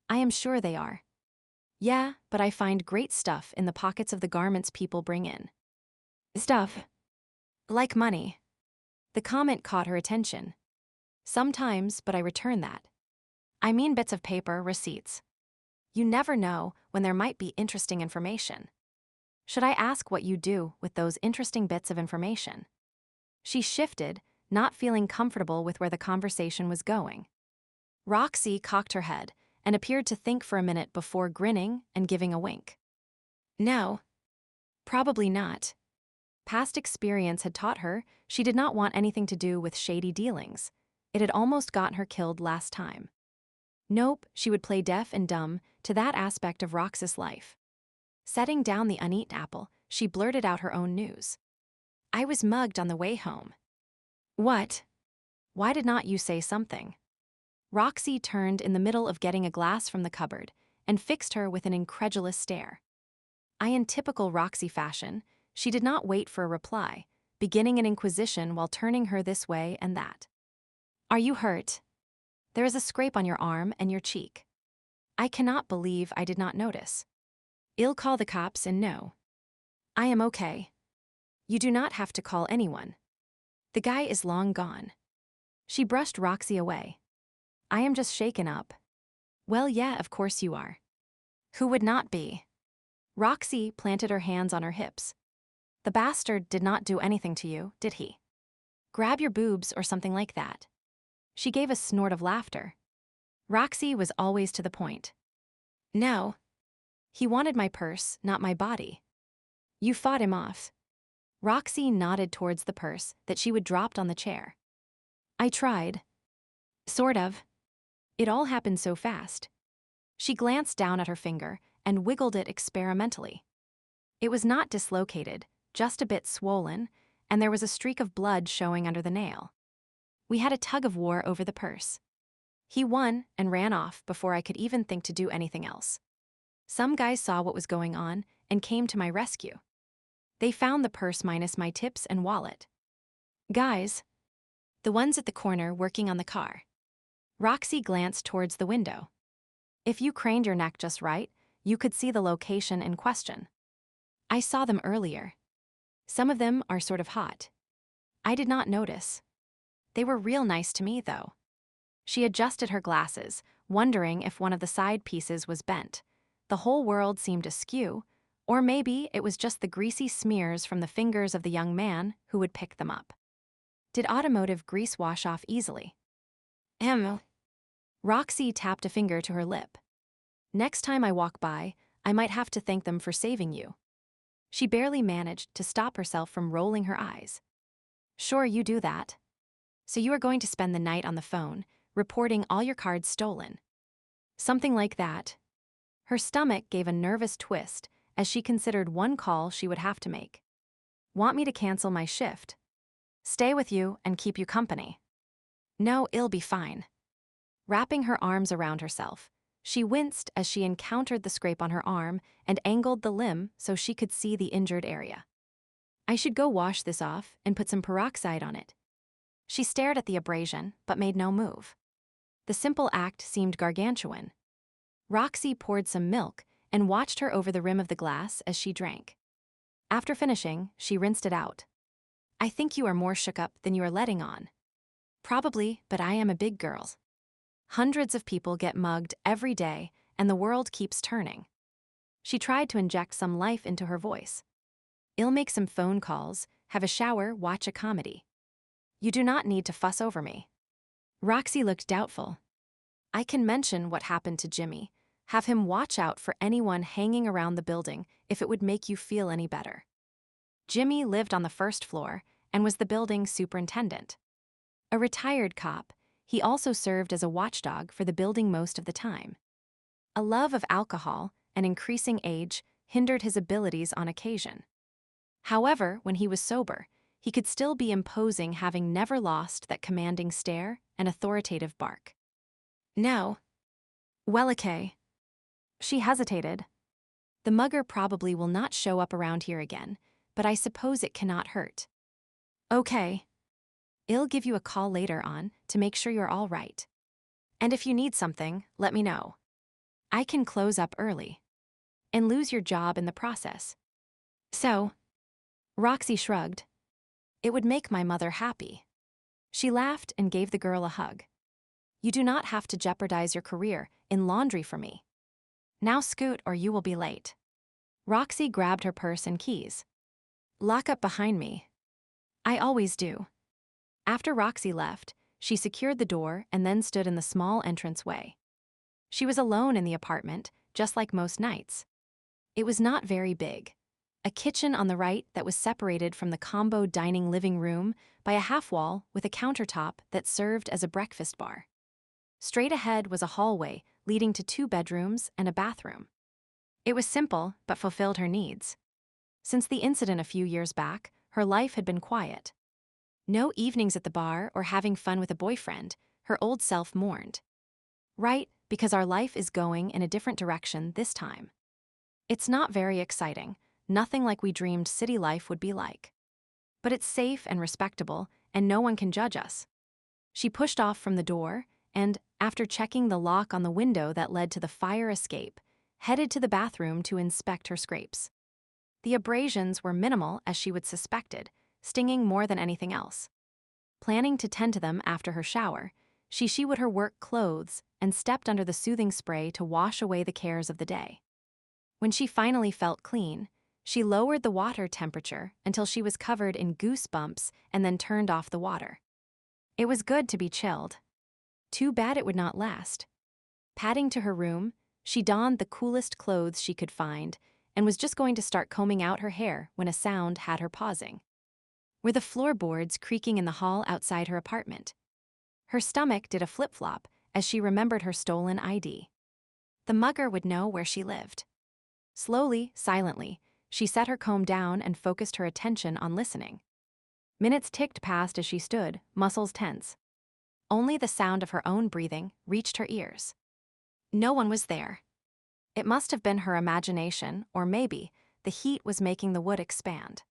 I am sure they are. Yeah, but I find great stuff in the pockets of the garments people bring in. Stuff. Like money. The comment caught her attention. Sometimes, but I return that. I mean bits of paper, receipts. You never know when there might be interesting information. Should I ask what you do with those interesting bits of information? She shifted, not feeling comfortable with where the conversation was going. Roxy cocked her head and appeared to think for a minute before grinning and giving a wink. No. Probably not. Past experience had taught her she did not want anything to do with shady dealings. It had almost gotten her killed last time. Nope, she would play deaf and dumb to that aspect of Roxy's life. Setting down the uneaten apple, she blurted out her own news. I was mugged on the way home. What? Why did not you say something? Roxy turned in the middle of getting a glass from the cupboard and fixed her with an incredulous stare. In typical Roxy fashion, she did not wait for a reply, beginning an inquisition while turning her this way and that. Are you hurt? There is a scrape on your arm and your cheek. I cannot believe I did not notice. I'll call the cops and no. I am okay. You do not have to call anyone. The guy is long gone. She brushed Roxy away. I am just shaken up. Well, yeah, of course you are. Who would not be? Roxy planted her hands on her hips. The bastard did not do anything to you, did he? Grab your boobs or something like that. She gave a snort of laughter. Roxy was always to the point. No. He wanted my purse, not my body. You fought him off. Roxy nodded towards the purse that she would dropped on the chair. I tried. Sort of. It all happened so fast. She glanced down at her finger and wiggled it experimentally. It was not dislocated, just a bit swollen, and there was a streak of blood showing under the nail. We had a tug-of-war over the purse. He won and ran off before I could even think to do anything else. Some guys saw what was going on and came to my rescue. They found the purse minus my tips and wallet. Guys. The ones at the corner working on the car. Roxy glanced towards the window. If you craned your neck just right, you could see the location in question. I saw them earlier. Some of them are sort of hot. I did not notice. They were real nice to me, though. She adjusted her glasses, wondering if one of the side pieces was bent. The whole world seemed askew, or maybe it was just the greasy smears from the fingers of the young man who would pick them up. Did automotive grease wash off easily? Roxy tapped a finger to her lip. Next time I walk by, I might have to thank them for saving you. She barely managed to stop herself from rolling her eyes. Sure, you do that. So you are going to spend the night on the phone, reporting all your cards stolen. Something like that. Her stomach gave a nervous twist as she considered one call she would have to make. Want me to cancel my shift? Stay with you and keep you company. No, it'll be fine. Wrapping her arms around herself, she winced as she encountered the scrape on her arm and angled the limb so she could see the injured area. I should go wash this off and put some peroxide on it. She stared at the abrasion but made no move. The simple act seemed gargantuan. Roxy poured some milk and watched her over the rim of the glass as she drank. After finishing, she rinsed it out. I think you are more shook up than you are letting on. Probably, but I am a big girl. Hundreds of people get mugged every day, and the world keeps turning. She tried to inject some life into her voice. I'll make some phone calls, have a shower, watch a comedy. You do not need to fuss over me. Roxy looked doubtful. I can mention what happened to Jimmy. Have him watch out for anyone hanging around the building if it would make you feel any better. Jimmy lived on the first floor and was the building superintendent. A retired cop, he also served as a watchdog for the building most of the time. A love of alcohol and increasing age hindered his abilities on occasion. However, when he was sober, he could still be imposing, having never lost that commanding stare and authoritative bark. No. Well, okay. She hesitated. The mugger probably will not show up around here again, but I suppose it cannot hurt. Okay. I'll give you a call later on to make sure you're all right. And if you need something, let me know. I can close up early. And lose your job in the process. So, Roxy shrugged. It would make my mother happy. She laughed and gave the girl a hug. You do not have to jeopardize your career in laundry for me. Now scoot or you will be late. Roxy grabbed her purse and keys. Lock up behind me. I always do. After Roxy left, she secured the door and then stood in the small entranceway. She was alone in the apartment, just like most nights. It was not very big. A kitchen on the right that was separated from the combo dining living room by a half wall with a countertop that served as a breakfast bar. Straight ahead was a hallway leading to 2 bedrooms and a bathroom. It was simple but fulfilled her needs. Since the incident a few years back, her life had been quiet. No evenings at the bar or having fun with a boyfriend, her old self mourned. Right, because our life is going in a different direction this time. It's not very exciting, nothing like we dreamed city life would be like. But it's safe and respectable, and no one can judge us. She pushed off from the door and, after checking the lock on the window that led to the fire escape, headed to the bathroom to inspect her scrapes. The abrasions were minimal as she would suspected, stinging more than anything else. Planning to tend to them after her shower, she shewood her work clothes and stepped under the soothing spray to wash away the cares of the day. When she finally felt clean, she lowered the water temperature until she was covered in goosebumps and then turned off the water. It was good to be chilled. Too bad it would not last. Padding to her room, she donned the coolest clothes she could find and was just going to start combing out her hair when a sound had her pausing. Were the floorboards creaking in the hall outside her apartment? Her stomach did a flip-flop as she remembered her stolen ID. The mugger would know where she lived. Slowly, silently, she set her comb down and focused her attention on listening. Minutes ticked past as she stood, muscles tense. Only the sound of her own breathing reached her ears. No one was there. It must have been her imagination, or maybe the heat was making the wood expand.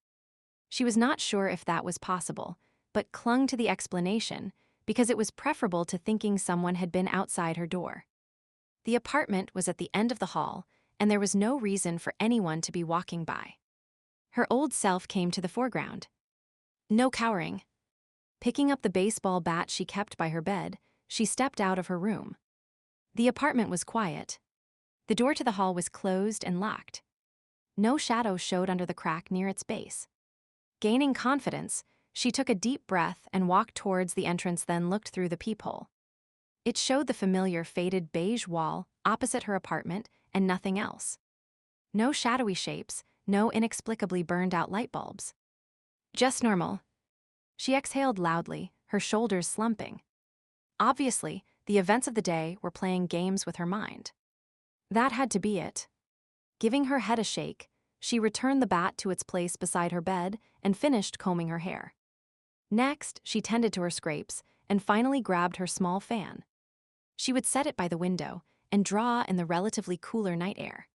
She was not sure if that was possible, but clung to the explanation because it was preferable to thinking someone had been outside her door. The apartment was at the end of the hall, and there was no reason for anyone to be walking by. Her old self came to the foreground. No cowering. Picking up the baseball bat she kept by her bed, she stepped out of her room. The apartment was quiet. The door to the hall was closed and locked. No shadow showed under the crack near its base. Gaining confidence, she took a deep breath and walked towards the entrance, then looked through the peephole. It showed the familiar faded beige wall opposite her apartment and nothing else. No shadowy shapes, no inexplicably burned-out light bulbs. Just normal. She exhaled loudly, her shoulders slumping. Obviously, The events of the day were playing games with her mind. That had to be it. Giving her head a shake, she returned the bat to its place beside her bed and finished combing her hair. Next, she tended to her scrapes and finally grabbed her small fan. She would set it by the window and draw in the relatively cooler night air.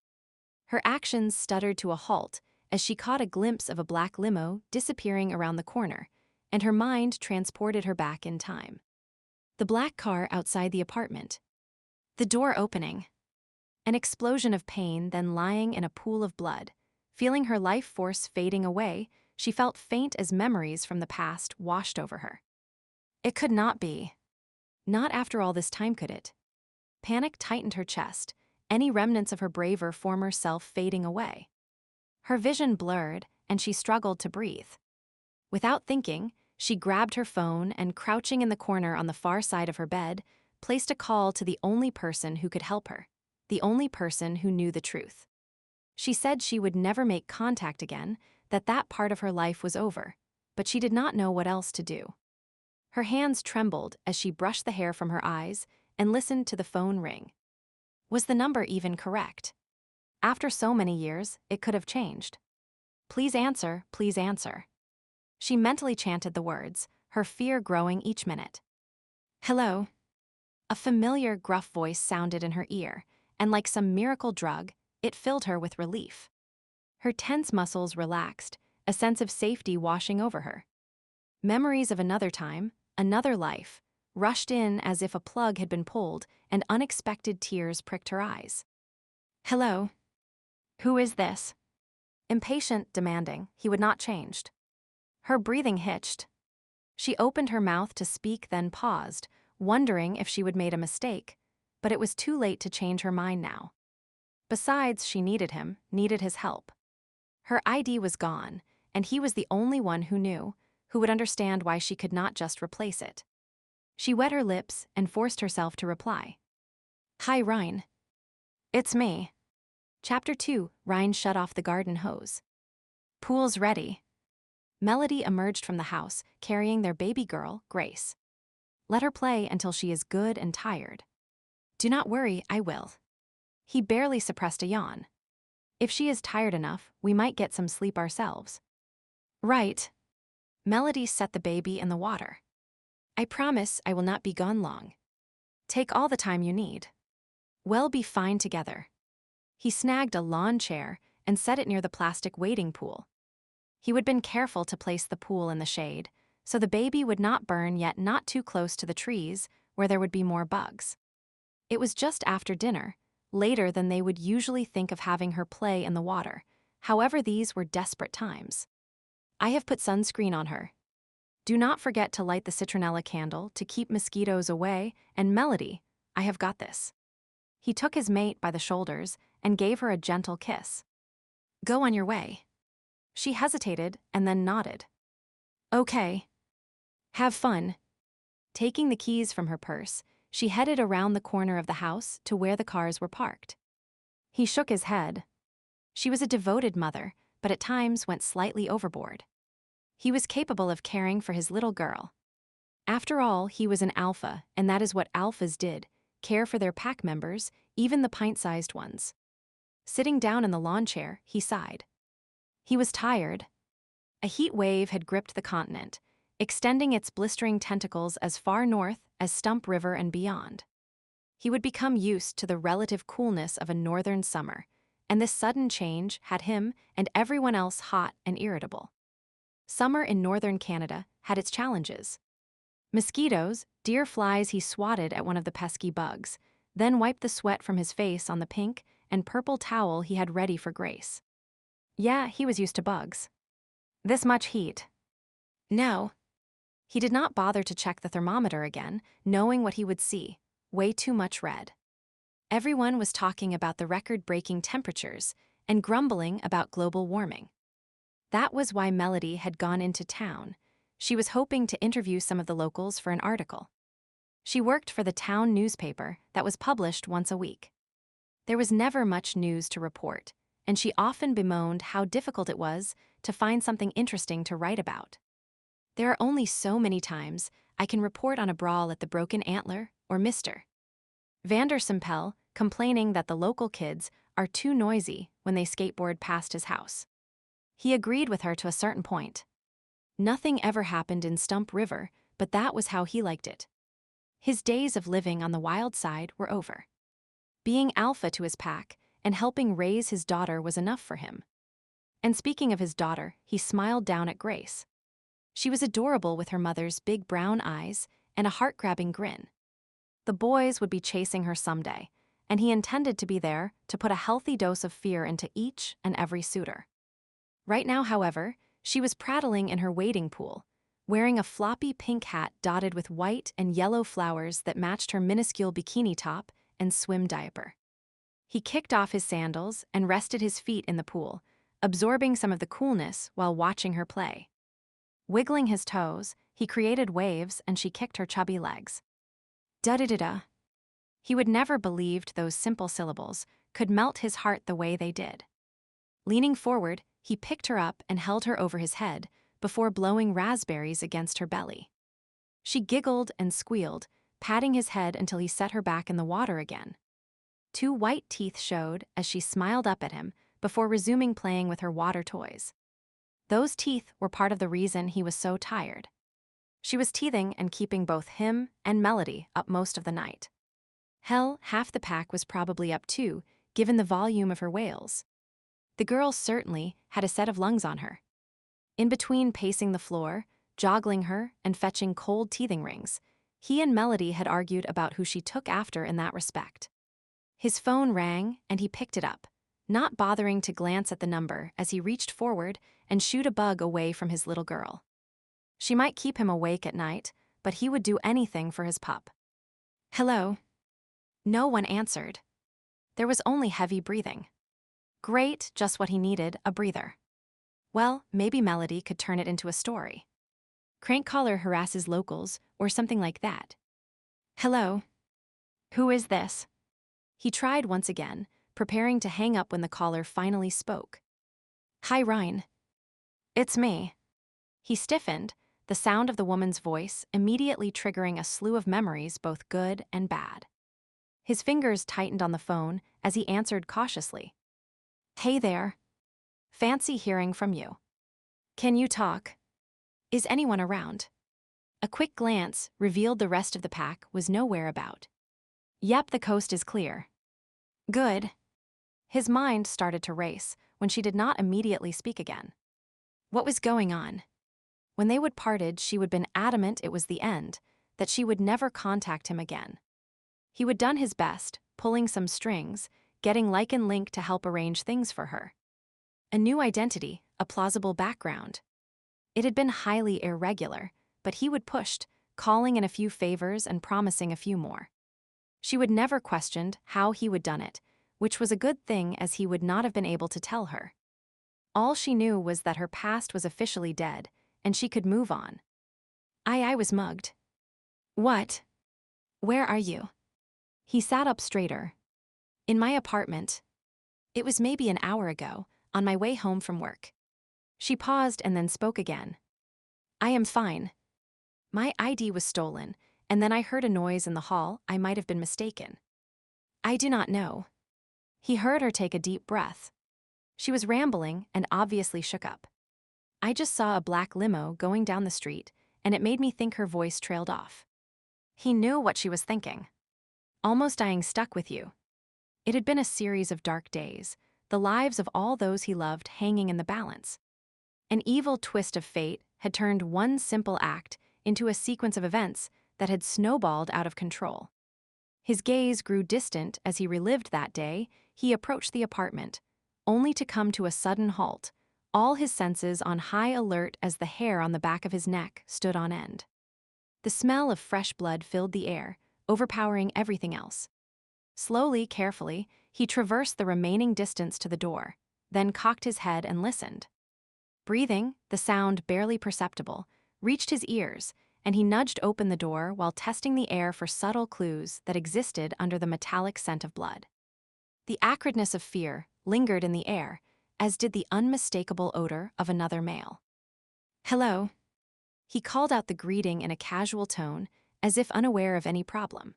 Her actions stuttered to a halt as she caught a glimpse of a black limo disappearing around the corner, and her mind transported her back in time. The black car outside the apartment. The door opening. An explosion of pain, then lying in a pool of blood. Feeling her life force fading away, she felt faint as memories from the past washed over her. It could not be. Not after all this time could it. Panic tightened her chest, any remnants of her braver former self fading away. Her vision blurred, and she struggled to breathe. Without thinking, she grabbed her phone and, crouching in the corner on the far side of her bed, placed a call to the only person who could help her, the only person who knew the truth. She said she would never make contact again, that part of her life was over, but she did not know what else to do. Her hands trembled as she brushed the hair from her eyes and listened to the phone ring. Was the number even correct? After so many years, it could have changed. Please answer, please answer. She mentally chanted the words, her fear growing each minute. Hello? A familiar, gruff voice sounded in her ear, and like some miracle drug, it filled her with relief. Her tense muscles relaxed, a sense of safety washing over her. Memories of another time, another life, rushed in as if a plug had been pulled, and unexpected tears pricked her eyes. Hello? Who is this? Impatient, demanding, he would not change. Her breathing hitched. She opened her mouth to speak, then paused, wondering if she would made a mistake, but it was too late to change her mind now. Besides, she needed him, needed his help. Her ID was gone, and he was the only one who knew, who would understand why she could not just replace it. She wet her lips and forced herself to reply. Hi, Ryan. It's me. Chapter 2, Ryan shut off the garden hose. Pool's ready. Melody emerged from the house, carrying their baby girl, Grace. Let her play until she is good and tired. Do not worry, I will. He barely suppressed a yawn. If she is tired enough, we might get some sleep ourselves. Right. Melody set the baby in the water. I promise I will not be gone long. Take all the time you need. We'll be fine together. He snagged a lawn chair and set it near the plastic wading pool. He would have been careful to place the pool in the shade, so the baby would not burn yet not too close to the trees where there would be more bugs. It was just after dinner, later than they would usually think of having her play in the water. However, these were desperate times. I have put sunscreen on her. Do not forget to light the citronella candle to keep mosquitoes away, and Melody, I have got this. He took his mate by the shoulders and gave her a gentle kiss. Go on your way. She hesitated and then nodded. Okay. Have fun. Taking the keys from her purse, she headed around the corner of the house to where the cars were parked. He shook his head. She was a devoted mother, but at times went slightly overboard. He was capable of caring for his little girl. After all, he was an alpha, and that is what alphas did, care for their pack members, even the pint-sized ones. Sitting down in the lawn chair, he sighed. He was tired. A heat wave had gripped the continent, extending its blistering tentacles as far north as Stump River and beyond. He would become used to the relative coolness of a northern summer, and this sudden change had him and everyone else hot and irritable. Summer in northern Canada had its challenges. Mosquitoes, deer flies he swatted at one of the pesky bugs, then wiped the sweat from his face on the pink and purple towel he had ready for Grace. Yeah, he was used to bugs. This much heat. No. He did not bother to check the thermometer again, knowing what he would see. Way too much red. Everyone was talking about the record-breaking temperatures and grumbling about global warming. That was why Melody had gone into town. She was hoping to interview some of the locals for an article. She worked for the town newspaper that was published once a week. There was never much news to report, and she often bemoaned how difficult it was to find something interesting to write about. There are only so many times I can report on a brawl at the Broken Antler, or Mr. Vandersimpel, complaining that the local kids are too noisy when they skateboard past his house. He agreed with her to a certain point. Nothing ever happened in Stump River, but that was how he liked it. His days of living on the wild side were over. Being alpha to his pack and helping raise his daughter was enough for him. And speaking of his daughter, he smiled down at Grace. She was adorable with her mother's big brown eyes and a heart-grabbing grin. The boys would be chasing her someday, and he intended to be there to put a healthy dose of fear into each and every suitor. Right now, however, she was prattling in her wading pool, wearing a floppy pink hat dotted with white and yellow flowers that matched her minuscule bikini top and swim diaper. He kicked off his sandals and rested his feet in the pool, absorbing some of the coolness while watching her play. Wiggling his toes, he created waves and she kicked her chubby legs. Da-da-da-da. He would never believed those simple syllables could melt his heart the way they did. Leaning forward, he picked her up and held her over his head before blowing raspberries against her belly. She giggled and squealed, patting his head until he set her back in the water again. 2 white teeth showed as she smiled up at him before resuming playing with her water toys. Those teeth were part of the reason he was so tired. She was teething and keeping both him and Melody up most of the night. Hell, half the pack was probably up too, given the volume of her wails. The girl certainly had a set of lungs on her. In between pacing the floor, joggling her, and fetching cold teething rings, he and Melody had argued about who she took after in that respect. His phone rang, and he picked it up, not bothering to glance at the number as he reached forward and shooed a bug away from his little girl. She might keep him awake at night, but he would do anything for his pup. Hello? No one answered. There was only heavy breathing. Great, just what he needed, a breather. Well, maybe Melody could turn it into a story. Crank caller harasses locals, or something like that. Hello? Who is this? He tried once again, preparing to hang up when the caller finally spoke. Hi, Ryan. It's me. He stiffened, the sound of the woman's voice immediately triggering a slew of memories, both good and bad. His fingers tightened on the phone as he answered cautiously. Hey there. Fancy hearing from you. Can you talk? Is anyone around? A quick glance revealed the rest of the pack was nowhere about. Yep, the coast is clear. Good. His mind started to race when she did not immediately speak again. What was going on? When they would parted, she would been adamant it was the end, that she would never contact him again. He would done his best, pulling some strings, getting Lycan Link to help arrange things for her. A new identity, a plausible background. It had been highly irregular, but he would pushed, calling in a few favors and promising a few more. She would never questioned how he would done it, which was a good thing as he would not have been able to tell her. All she knew was that her past was officially dead, and she could move on. I was mugged. What? Where are you? He sat up straighter. In my apartment. It was maybe an hour ago, on my way home from work. She paused and then spoke again. I am fine. My ID was stolen, and then I heard a noise in the hall. I might have been mistaken. I do not know. He heard her take a deep breath. She was rambling and obviously shook up. I just saw a black limo going down the street, and it made me think her voice trailed off. He knew what she was thinking. Almost dying stuck with you. It had been a series of dark days, the lives of all those he loved hanging in the balance. An evil twist of fate had turned one simple act into a sequence of events that had snowballed out of control. His gaze grew distant as he relived that day. He approached the apartment, only to come to a sudden halt, all his senses on high alert as the hair on the back of his neck stood on end. The smell of fresh blood filled the air, overpowering everything else. Slowly, carefully, he traversed the remaining distance to the door, then cocked his head and listened. Breathing, the sound barely perceptible, reached his ears, and he nudged open the door while testing the air for subtle clues that existed under the metallic scent of blood. The acridness of fear lingered in the air, as did the unmistakable odor of another male. Hello. He called out the greeting in a casual tone, as if unaware of any problem.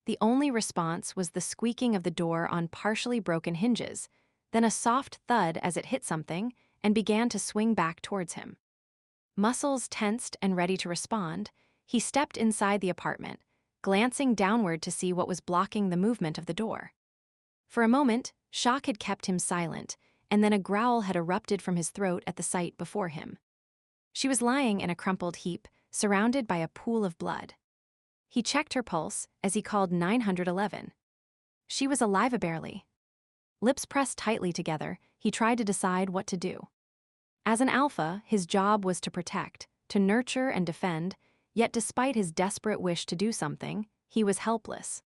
The only response was the squeaking of the door on partially broken hinges, then a soft thud as it hit something and began to swing back towards him. Muscles tensed and ready to respond, he stepped inside the apartment, glancing downward to see what was blocking the movement of the door. For a moment, shock had kept him silent, and then a growl had erupted from his throat at the sight before him. She was lying in a crumpled heap, surrounded by a pool of blood. He checked her pulse as he called 911. She was alive barely. Lips pressed tightly together, he tried to decide what to do. As an alpha, his job was to protect, to nurture and defend, yet despite his desperate wish to do something, he was helpless.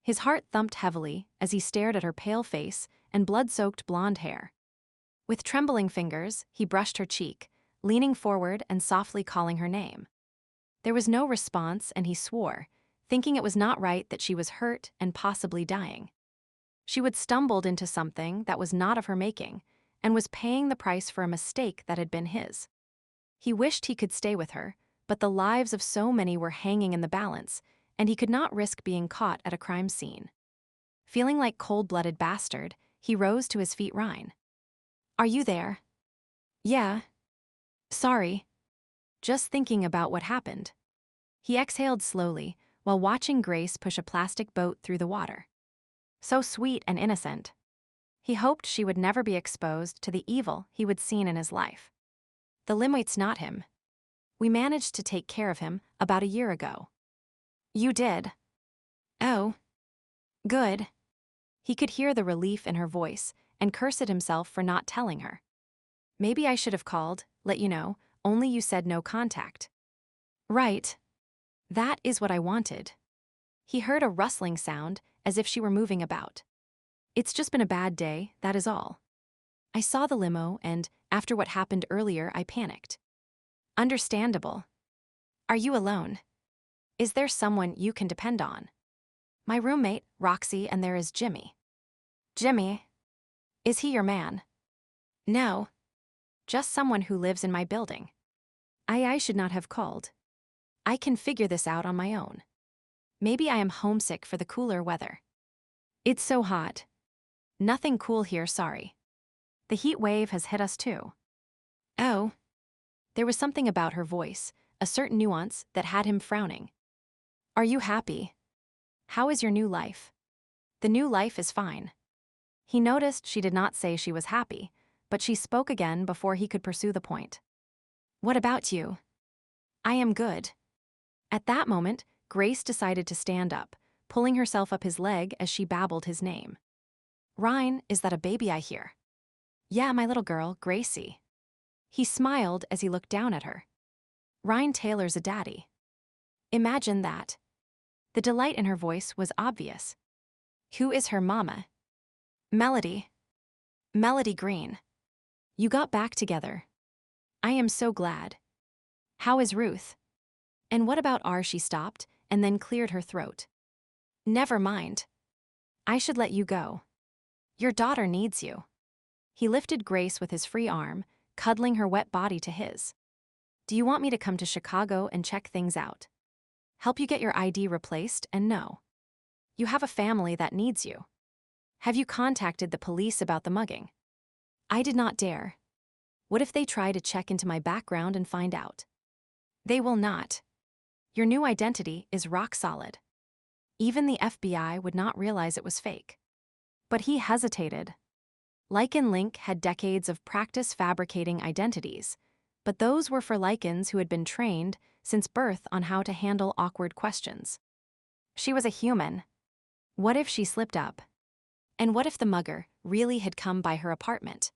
His heart thumped heavily as he stared at her pale face and blood-soaked blonde hair. With trembling fingers, he brushed her cheek, leaning forward and softly calling her name. There was no response, and he swore, thinking it was not right that she was hurt and possibly dying. She had stumbled into something that was not of her making, and was paying the price for a mistake that had been his. He wished he could stay with her, but the lives of so many were hanging in the balance, and he could not risk being caught at a crime scene. Feeling like cold-blooded bastard, he rose to his feet. Ryan. Are you there? Yeah. Sorry. Just thinking about what happened. He exhaled slowly, while watching Grace push a plastic boat through the water. So sweet and innocent. He hoped she would never be exposed to the evil he would seen in his life. The limo's not him. We managed to take care of him about a year ago. You did? Oh. Good. He could hear the relief in her voice and cursed at himself for not telling her. Maybe I should have called, let you know, only you said no contact. Right. That is what I wanted. He heard a rustling sound, as if she were moving about. It's just been a bad day, that is all. I saw the limo and, after what happened earlier, I panicked. Understandable. Are you alone? Is there someone you can depend on? My roommate, Roxy, and there is Jimmy. Jimmy? Is he your man? No. Just someone who lives in my building. I should not have called. I can figure this out on my own. Maybe I am homesick for the cooler weather. It's so hot. Nothing cool here, sorry. The heat wave has hit us too. Oh. There was something about her voice, a certain nuance that had him frowning. Are you happy? How is your new life? The new life is fine. He noticed she did not say she was happy, but she spoke again before he could pursue the point. What about you? I am good. At that moment, Grace decided to stand up, pulling herself up his leg as she babbled his name. Ryan, is that a baby I hear? Yeah, my little girl, Gracie. He smiled as he looked down at her. Ryan Taylor's a daddy. Imagine that. The delight in her voice was obvious. Who is her mama? Melody. Melody Green. You got back together. I am so glad. How is Ruth? And what about R? She stopped and then cleared her throat. Never mind. I should let you go. Your daughter needs you. He lifted Grace with his free arm, cuddling her wet body to his. Do you want me to come to Chicago and check things out? Help you get your ID replaced and no. You have a family that needs you. Have you contacted the police about the mugging? I did not dare. What if they try to check into my background and find out? They will not. Your new identity is rock solid. Even the FBI would not realize it was fake. But he hesitated. Lycan Link had decades of practice fabricating identities, but those were for Lycans who had been trained since birth on how to handle awkward questions. She was a human. What if she slipped up? And what if the mugger really had come by her apartment?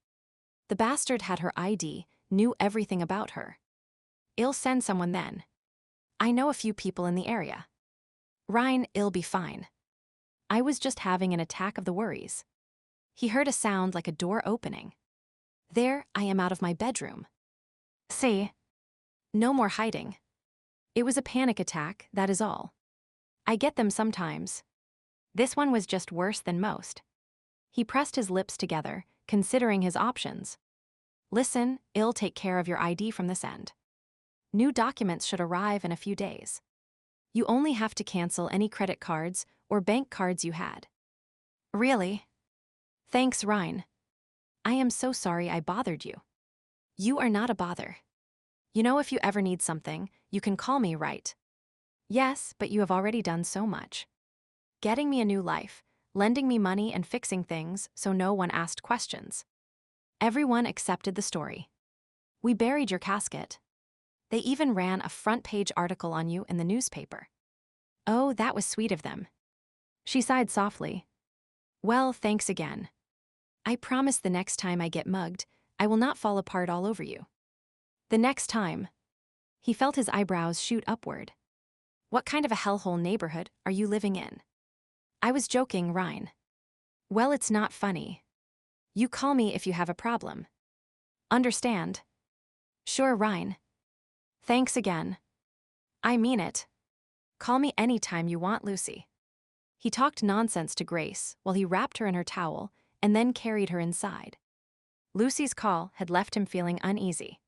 The bastard had her ID, knew everything about her. I'll send someone then. I know a few people in the area. Ryan, it'll be fine. I was just having an attack of the worries. He heard a sound like a door opening. There, I am out of my bedroom. See? No more hiding. It was a panic attack, that is all. I get them sometimes. This one was just worse than most. He pressed his lips together, considering his options. Listen, I'll take care of your ID from this end. New documents should arrive in a few days. You only have to cancel any credit cards or bank cards you had. Really? Thanks, Ryan. I am so sorry I bothered you. You are not a bother. You know, if you ever need something, you can call me, right? Yes, but you have already done so much. Getting me a new life, lending me money and fixing things so no one asked questions. Everyone accepted the story. We buried your casket. They even ran a front-page article on you in the newspaper. Oh, that was sweet of them. She sighed softly. Well, thanks again. I promise the next time I get mugged, I will not fall apart all over you. The next time. He felt his eyebrows shoot upward. What kind of a hellhole neighborhood are you living in? I was joking, Ryan. Well, it's not funny. You call me if you have a problem. Understand? Sure, Ryan. Thanks again. I mean it. Call me anytime you want, Lucy. He talked nonsense to Grace while he wrapped her in her towel and then carried her inside. Lucy's call had left him feeling uneasy.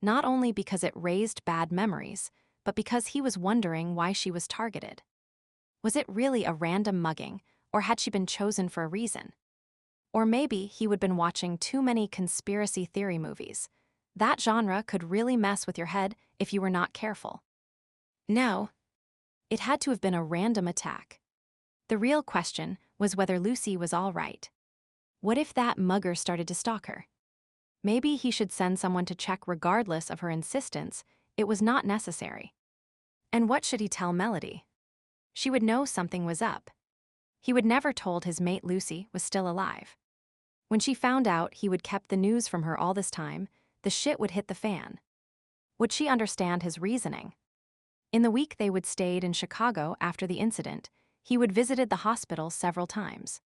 Not only because it raised bad memories, but because he was wondering why she was targeted. Was it really a random mugging, or had she been chosen for a reason? Or maybe he would been watching too many conspiracy theory movies. That genre could really mess with your head if you were not careful. No. It had to have been a random attack. The real question was whether Lucy was all right. What if that mugger started to stalk her? Maybe he should send someone to check regardless of her insistence. It was not necessary. And what should he tell Melody? She would know something was up. He would never told his mate Lucy was still alive. When she found out he would kept the news from her all this time, the shit would hit the fan. Would she understand his reasoning? In the week they would stayed in Chicago after the incident, he would visited the hospital several times.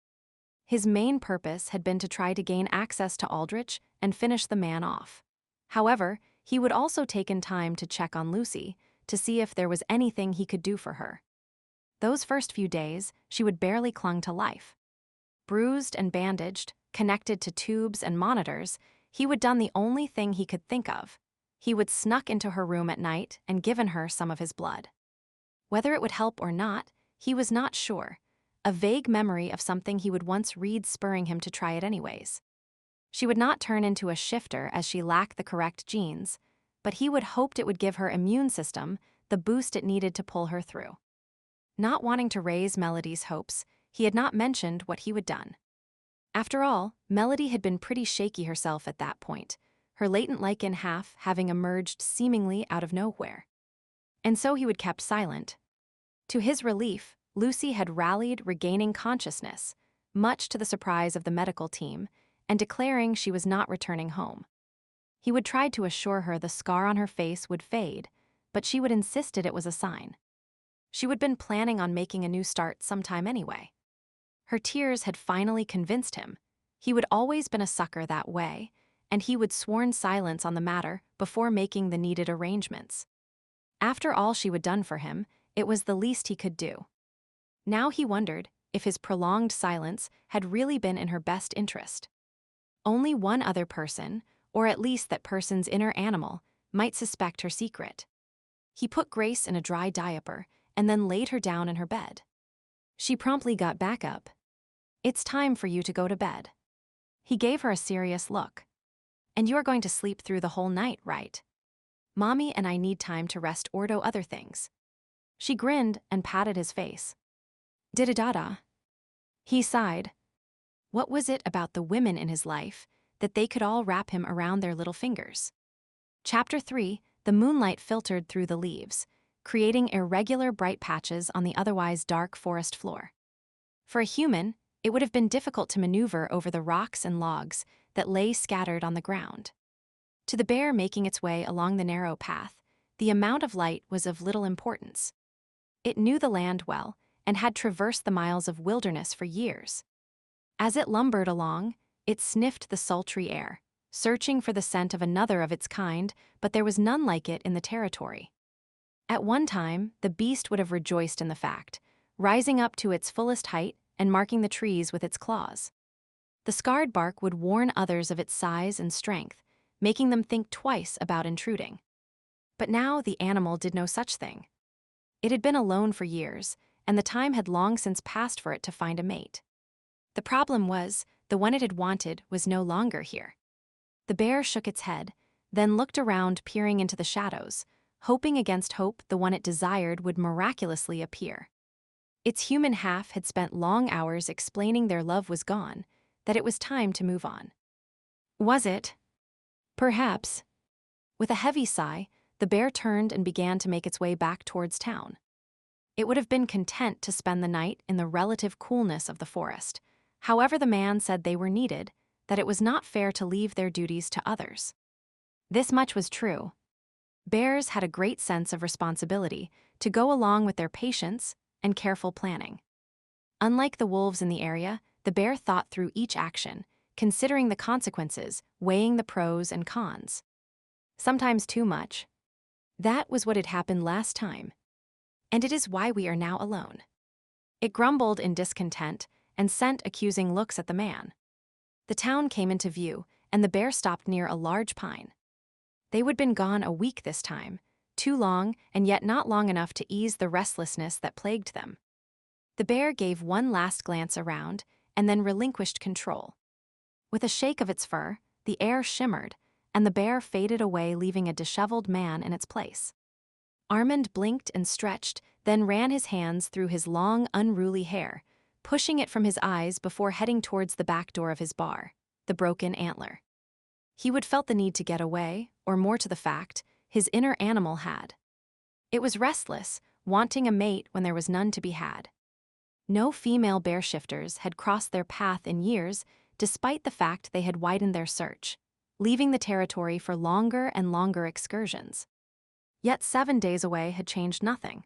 His main purpose had been to try to gain access to Aldrich and finish the man off. However, he would also taken time to check on Lucy to see if there was anything he could do for her. Those first few days, she would barely clung to life. Bruised and bandaged, connected to tubes and monitors, he would done the only thing he could think of. He would snuck into her room at night and given her some of his blood. Whether it would help or not, he was not sure. A vague memory of something he would once read spurring him to try it anyways. She would not turn into a shifter as she lacked the correct genes, but he would hoped it would give her immune system the boost it needed to pull her through. Not wanting to raise Melody's hopes, he had not mentioned what he would done. After all, Melody had been pretty shaky herself at that point, her latent Lycan half having emerged seemingly out of nowhere. And so he would kept silent. To his relief, Lucy had rallied, regaining consciousness, much to the surprise of the medical team, and declaring she was not returning home. He would try to assure her the scar on her face would fade, but she would insisted it was a sign. She would been planning on making a new start sometime anyway. Her tears had finally convinced him. He would always been a sucker that way, and he would sworn silence on the matter before making the needed arrangements. After all she would done for him, it was the least he could do. Now he wondered if his prolonged silence had really been in her best interest. Only one other person, or at least that person's inner animal, might suspect her secret. He put Grace in a dry diaper and then laid her down in her bed. She promptly got back up. It's time for you to go to bed. He gave her a serious look. And you're going to sleep through the whole night, right? Mommy and I need time to rest or do other things. She grinned and patted his face. Dida-da-da. He sighed. What was it about the women in his life that they could all wrap him around their little fingers? Chapter 3, the moonlight filtered through the leaves, creating irregular bright patches on the otherwise dark forest floor. For a human, it would have been difficult to maneuver over the rocks and logs that lay scattered on the ground. To the bear making its way along the narrow path, the amount of light was of little importance. It knew the land well and had traversed the miles of wilderness for years. As it lumbered along, it sniffed the sultry air, searching for the scent of another of its kind, but there was none like it in the territory. At one time, the beast would have rejoiced in the fact, rising up to its fullest height and marking the trees with its claws. The scarred bark would warn others of its size and strength, making them think twice about intruding. But now the animal did no such thing. It had been alone for years, and the time had long since passed for it to find a mate. The problem was, the one it had wanted was no longer here. The bear shook its head, then looked around, peering into the shadows, hoping against hope the one it desired would miraculously appear. Its human half had spent long hours explaining their love was gone, that it was time to move on. Was it? Perhaps. With a heavy sigh, the bear turned and began to make its way back towards town. It would have been content to spend the night in the relative coolness of the forest. However, the man said they were needed, that it was not fair to leave their duties to others. This much was true. Bears had a great sense of responsibility to go along with their patience and careful planning. Unlike the wolves in the area, the bear thought through each action, considering the consequences, weighing the pros and cons. Sometimes too much. That was what had happened last time. And it is why we are now alone. It grumbled in discontent and sent accusing looks at the man. The town came into view, and the bear stopped near a large pine. They would have been gone a week this time, too long and yet not long enough to ease the restlessness that plagued them. The bear gave one last glance around and then relinquished control. With a shake of its fur, the air shimmered, and the bear faded away, leaving a disheveled man in its place. Armand blinked and stretched, then ran his hands through his long, unruly hair, pushing it from his eyes before heading towards the back door of his bar, the Broken Antler. He would felt the need to get away, or more to the fact, his inner animal had. It was restless, wanting a mate when there was none to be had. No female bear shifters had crossed their path in years, despite the fact they had widened their search, leaving the territory for longer and longer excursions. Yet 7 days away had changed nothing.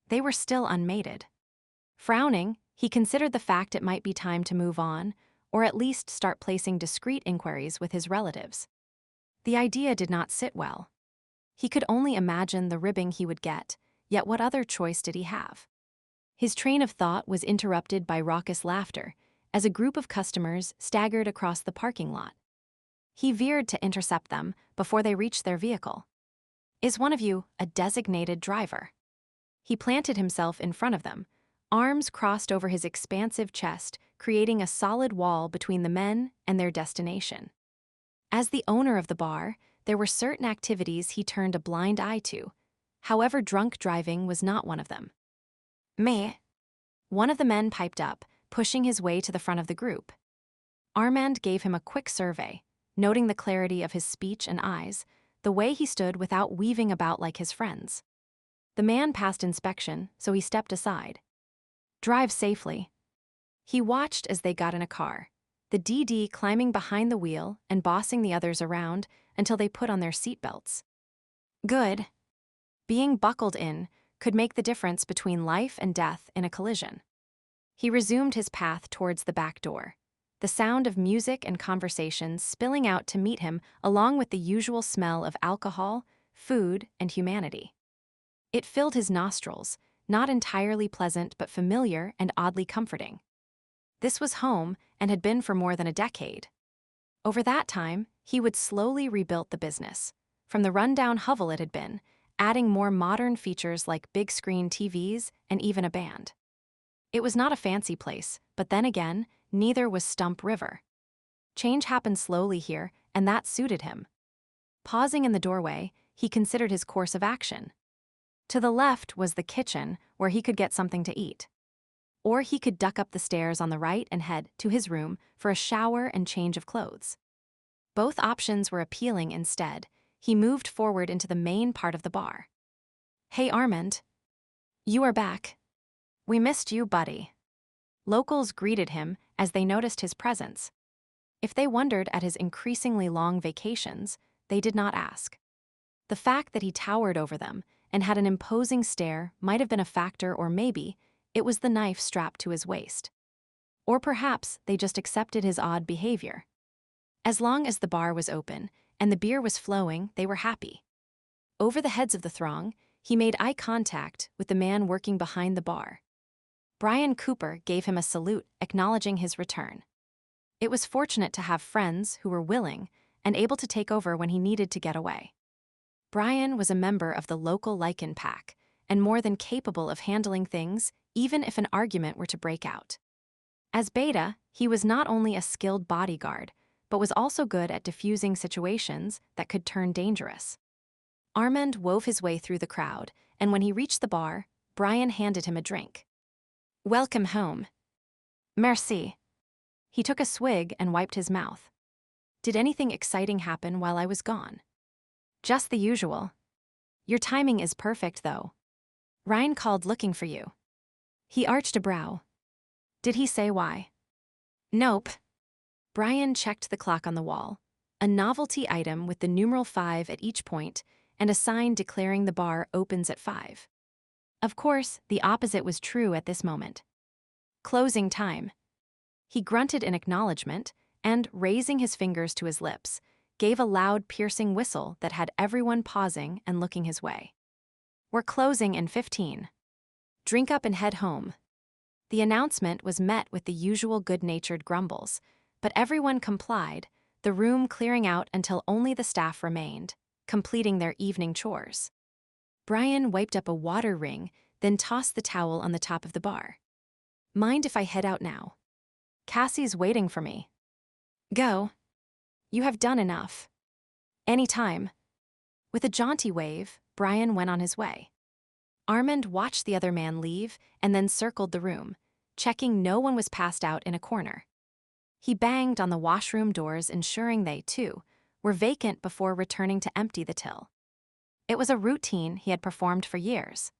They were still unmated. Frowning, he considered the fact it might be time to move on, or at least start placing discreet inquiries with his relatives. The idea did not sit well. He could only imagine the ribbing he would get, yet what other choice did he have? His train of thought was interrupted by raucous laughter as a group of customers staggered across the parking lot. He veered to intercept them before they reached their vehicle. "Is one of you a designated driver?" He planted himself in front of them, arms crossed over his expansive chest, creating a solid wall between the men and their destination. As the owner of the bar, there were certain activities he turned a blind eye to. However, drunk driving was not one of them. "Me?" One of the men piped up, pushing his way to the front of the group. Armand gave him a quick survey, noting the clarity of his speech and eyes, the way he stood without weaving about like his friends. The man passed inspection, so he stepped aside. "Drive safely." He watched as they got in a car, the DD climbing behind the wheel and bossing the others around until they put on their seatbelts. Good. Being buckled in could make the difference between life and death in a collision. He resumed his path towards the back door, the sound of music and conversation spilling out to meet him along with the usual smell of alcohol, food, and humanity. It filled his nostrils, not entirely pleasant but familiar and oddly comforting. This was home and had been for more than a decade. Over that time, he would slowly rebuild the business, from the rundown hovel it had been, adding more modern features like big-screen TVs and even a band. It was not a fancy place, but then again, neither was Stump River. Change happened slowly here, and that suited him. Pausing in the doorway, he considered his course of action. To the left was the kitchen, where he could get something to eat. Or he could duck up the stairs on the right and head to his room for a shower and change of clothes. Both options were appealing. Instead, he moved forward into the main part of the bar. "Hey Armand. You are back. We missed you, buddy." Locals greeted him as they noticed his presence. If they wondered at his increasingly long vacations, they did not ask. The fact that he towered over them and had an imposing stare might have been a factor, or maybe it was the knife strapped to his waist. Or perhaps they just accepted his odd behavior. As long as the bar was open and the beer was flowing, they were happy. Over the heads of the throng, he made eye contact with the man working behind the bar. Brian Cooper gave him a salute, acknowledging his return. It was fortunate to have friends who were willing and able to take over when he needed to get away. Brian was a member of the local Lycan pack, and more than capable of handling things, even if an argument were to break out. As Beta, he was not only a skilled bodyguard, but was also good at diffusing situations that could turn dangerous. Armand wove his way through the crowd, and when he reached the bar, Brian handed him a drink. "Welcome home." "Merci." He took a swig and wiped his mouth. "Did anything exciting happen while I was gone?" "Just the usual." "Your timing is perfect, though. Ryan called looking for you." He arched a brow. "Did he say why?" "Nope." Brian checked the clock on the wall, a novelty item with the numeral 5 at each point and a sign declaring the bar opens at 5. Of course, the opposite was true at this moment. "Closing time." He grunted in acknowledgement and, raising his fingers to his lips, gave a loud, piercing whistle that had everyone pausing and looking his way. "We're closing in 15. Drink up and head home." The announcement was met with the usual good-natured grumbles, but everyone complied, the room clearing out until only the staff remained, completing their evening chores. Brian wiped up a water ring, then tossed the towel on the top of the bar. "Mind if I head out now? Cassie's waiting for me." "Go. You have done enough." "Any time." With a jaunty wave, Brian went on his way. Armand watched the other man leave and then circled the room, checking no one was passed out in a corner. He banged on the washroom doors, ensuring they, too, were vacant before returning to empty the till. It was a routine he had performed for years.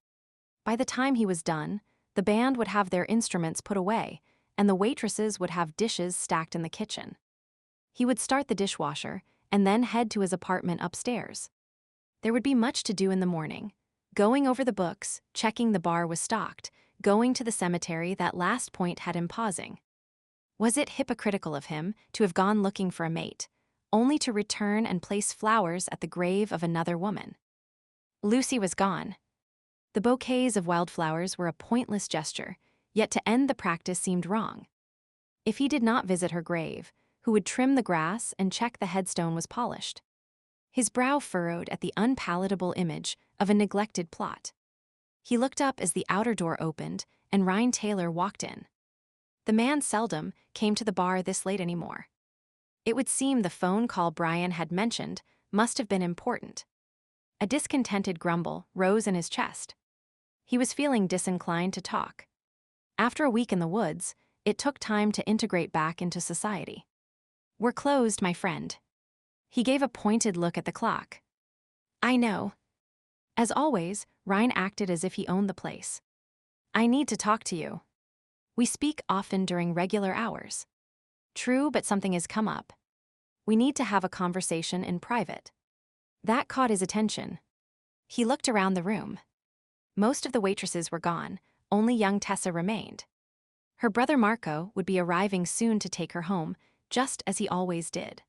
By the time he was done, the band would have their instruments put away, and the waitresses would have dishes stacked in the kitchen. He would start the dishwasher and then head to his apartment upstairs. There would be much to do in the morning, going over the books, checking the bar was stocked, going to the cemetery. That last point had him pausing. Was it hypocritical of him to have gone looking for a mate, only to return and place flowers at the grave of another woman? Lucy was gone. The bouquets of wildflowers were a pointless gesture, yet to end the practice seemed wrong. If he did not visit her grave, who would trim the grass and check the headstone was polished? His brow furrowed at the unpalatable image of a neglected plot. He looked up as the outer door opened and Ryan Taylor walked in. The man seldom came to the bar this late anymore. It would seem the phone call Brian had mentioned must have been important. A discontented grumble rose in his chest. He was feeling disinclined to talk. After a week in the woods, it took time to integrate back into society. "We're closed, my friend." He gave a pointed look at the clock. "I know." As always, Ryan acted as if he owned the place. "I need to talk to you. We speak often during regular hours." "True, but something has come up. We need to have a conversation in private." That caught his attention. He looked around the room. Most of the waitresses were gone, only young Tessa remained. Her brother Marco would be arriving soon to take her home, just as he always did.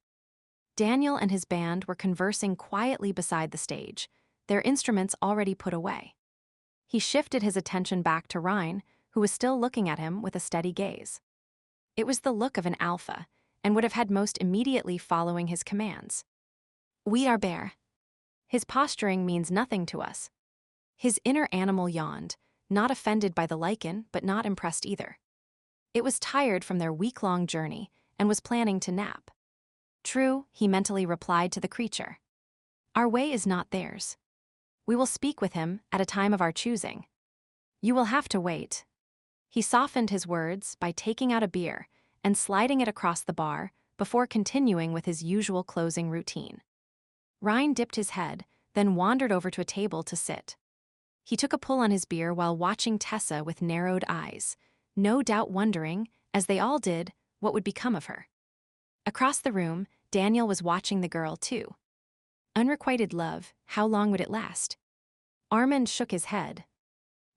Daniel and his band were conversing quietly beside the stage, their instruments already put away. He shifted his attention back to Ryan, who was still looking at him with a steady gaze. It was the look of an alpha, and would have had most immediately following his commands. "We are bear." His posturing means nothing to us. His inner animal yawned, not offended by the lichen, but not impressed either. It was tired from their week-long journey and was planning to nap. "True," he mentally replied to the creature. "Our way is not theirs. We will speak with him at a time of our choosing. You will have to wait." He softened his words by taking out a beer and sliding it across the bar before continuing with his usual closing routine. Ryan dipped his head, then wandered over to a table to sit. He took a pull on his beer while watching Tessa with narrowed eyes, no doubt wondering, as they all did, what would become of her. Across the room, Daniel was watching the girl too. Unrequited love, how long would it last? Armand shook his head.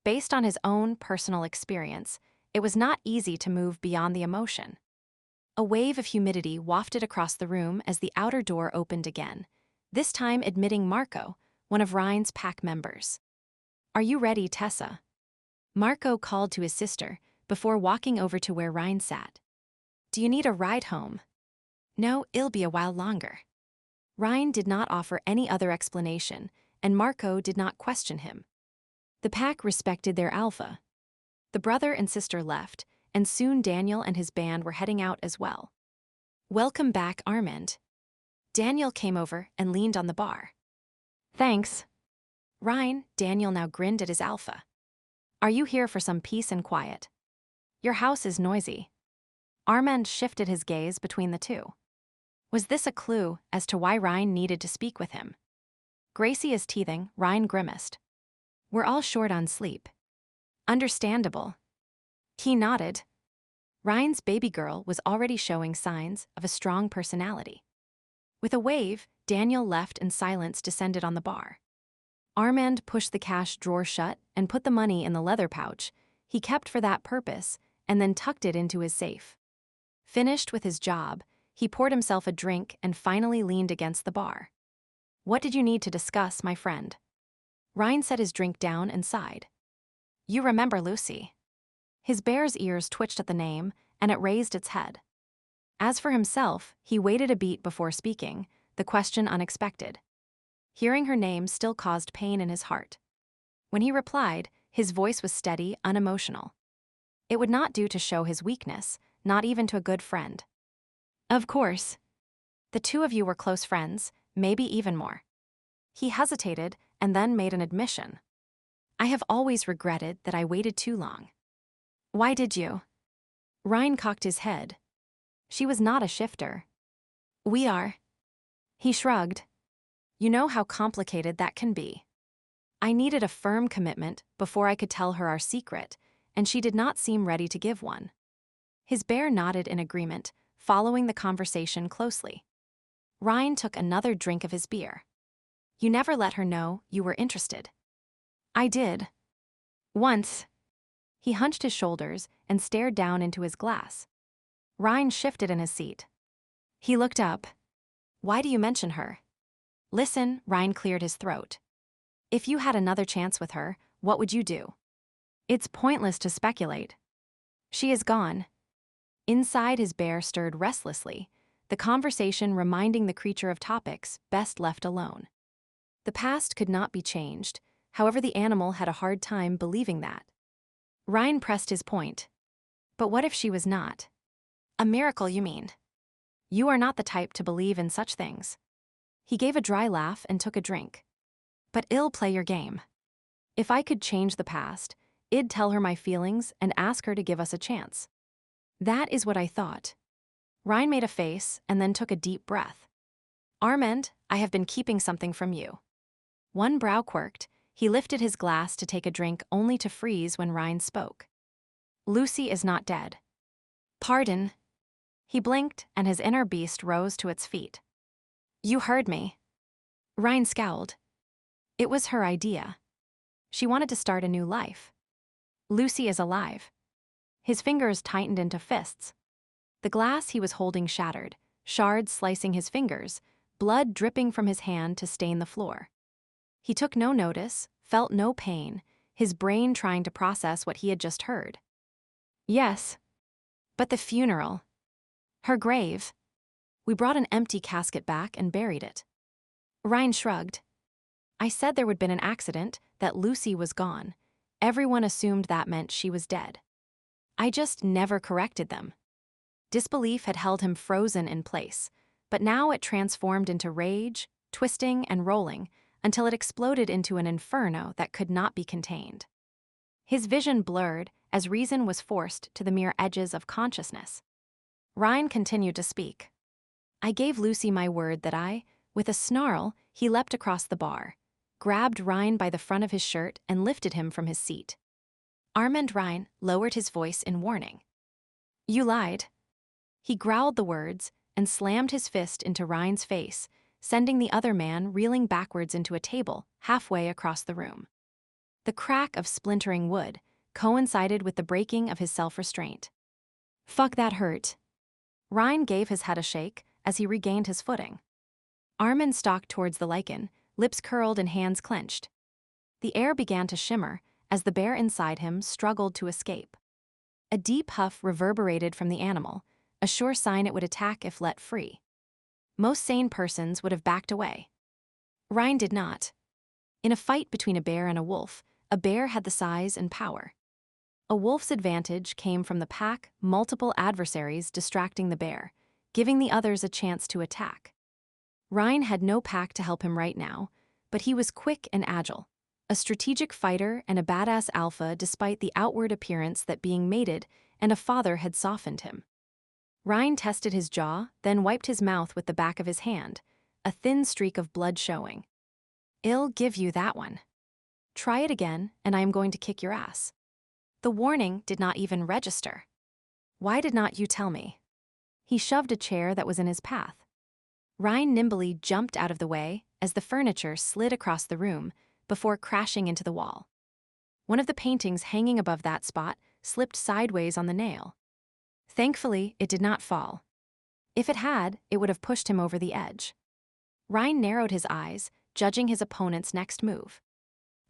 Based on his own personal experience, it was not easy to move beyond the emotion. A wave of humidity wafted across the room as the outer door opened again, this time admitting Marco, one of Ryan's pack members. "Are you ready, Tessa?" Marco called to his sister before walking over to where Ryan sat. "Do you need a ride home?" "No, it'll be a while longer." Ryan did not offer any other explanation, and Marco did not question him. The pack respected their alpha. The brother and sister left, and soon Daniel and his band were heading out as well. "Welcome back, Armand." Daniel came over and leaned on the bar. "Thanks." Daniel now grinned at his alpha. "Are you here for some peace and quiet? Your house is noisy." Armand shifted his gaze between the two. Was this a clue as to why Ryan needed to speak with him? "Gracie is teething," Ryan grimaced. "We're all short on sleep." "Understandable." He nodded. Ryan's baby girl was already showing signs of a strong personality. With a wave, Daniel left and silence descended on the bar. Armand pushed the cash drawer shut and put the money in the leather pouch he kept for that purpose and then tucked it into his safe. Finished with his job, he poured himself a drink and finally leaned against the bar. "What did you need to discuss, my friend?" Ryan set his drink down and sighed. "You remember Lucy?" His bear's ears twitched at the name, and it raised its head. As for himself, he waited a beat before speaking, the question unexpected. Hearing her name still caused pain in his heart. When he replied, his voice was steady, unemotional. It would not do to show his weakness, not even to a good friend. "Of course. The two of you were close friends, maybe even more." He hesitated and then made an admission. "I have always regretted that I waited too long." "Why did you?" Ryan cocked his head. "She was not a shifter." "We are." He shrugged. "You know how complicated that can be. I needed a firm commitment before I could tell her our secret, and she did not seem ready to give one." His bear nodded in agreement, following the conversation closely. Ryan took another drink of his beer. "You never let her know you were interested." "I did. Once." He hunched his shoulders and stared down into his glass. Ryan shifted in his seat. He looked up. "Why do you mention her?" "Listen," Ryan cleared his throat. "If you had another chance with her, what would you do?" "It's pointless to speculate." "She is gone." Inside, his bear stirred restlessly, the conversation reminding the creature of topics best left alone. The past could not be changed, however the animal had a hard time believing that. Ryan pressed his point. "But what if she was not?" "A miracle, you mean?" "You are not the type to believe in such things." He gave a dry laugh and took a drink. "But I'll play your game. If I could change the past, I'd tell her my feelings and ask her to give us a chance." "That is what I thought." Ryan made a face and then took a deep breath. "Armand, I have been keeping something from you." One brow quirked, he lifted his glass to take a drink only to freeze when Ryan spoke. "Lucy is not dead." "Pardon?" He blinked and his inner beast rose to its feet. "You heard me." Ryan scowled. It was her idea. She wanted to start a new life. "Lucy is alive." His fingers tightened into fists. The glass he was holding shattered, shards slicing his fingers, blood dripping from his hand to stain the floor. He took no notice, felt no pain, his brain trying to process what he had just heard. "Yes. But the funeral. Her grave. We brought an empty casket back and buried it." Ryan shrugged. "I said there would been an accident, that Lucy was gone. Everyone assumed that meant she was dead. I just never corrected them." Disbelief had held him frozen in place, but now it transformed into rage, twisting and rolling, until it exploded into an inferno that could not be contained. His vision blurred as reason was forced to the mere edges of consciousness. Ryan continued to speak. "I gave Lucy my word that with a snarl, he leapt across the bar, grabbed Ryan by the front of his shirt and lifted him from his seat. Ryan lowered his voice in warning. "You lied." He growled the words and slammed his fist into Ryan's face, sending the other man reeling backwards into a table halfway across the room. The crack of splintering wood coincided with the breaking of his self-restraint. "Fuck, that hurt." Ryan gave his head a shake as he regained his footing. Armand stalked towards the Lycan, lips curled and hands clenched. The air began to shimmer as the bear inside him struggled to escape. A deep huff reverberated from the animal, a sure sign it would attack if let free. Most sane persons would have backed away. Ryan did not. In a fight between a bear and a bear had the size and power. A wolf's advantage came from the pack, multiple adversaries distracting the bear, giving the others a chance to attack. Ryan had no pack to help him right now, but he was quick and agile, a strategic fighter and a badass alpha despite the outward appearance that being mated and a father had softened him. Ryan tested his jaw, then wiped his mouth with the back of his hand, a thin streak of blood showing. "I'll give you that one. Try it again, and I am going to kick your ass." The warning did not even register. "Why did not you tell me?" He shoved a chair that was in his path. Ryan nimbly jumped out of the way as the furniture slid across the room before crashing into the wall. One of the paintings hanging above that spot slipped sideways on the nail. Thankfully, it did not fall. If it had, it would have pushed him over the edge. Ryan narrowed his eyes, judging his opponent's next move.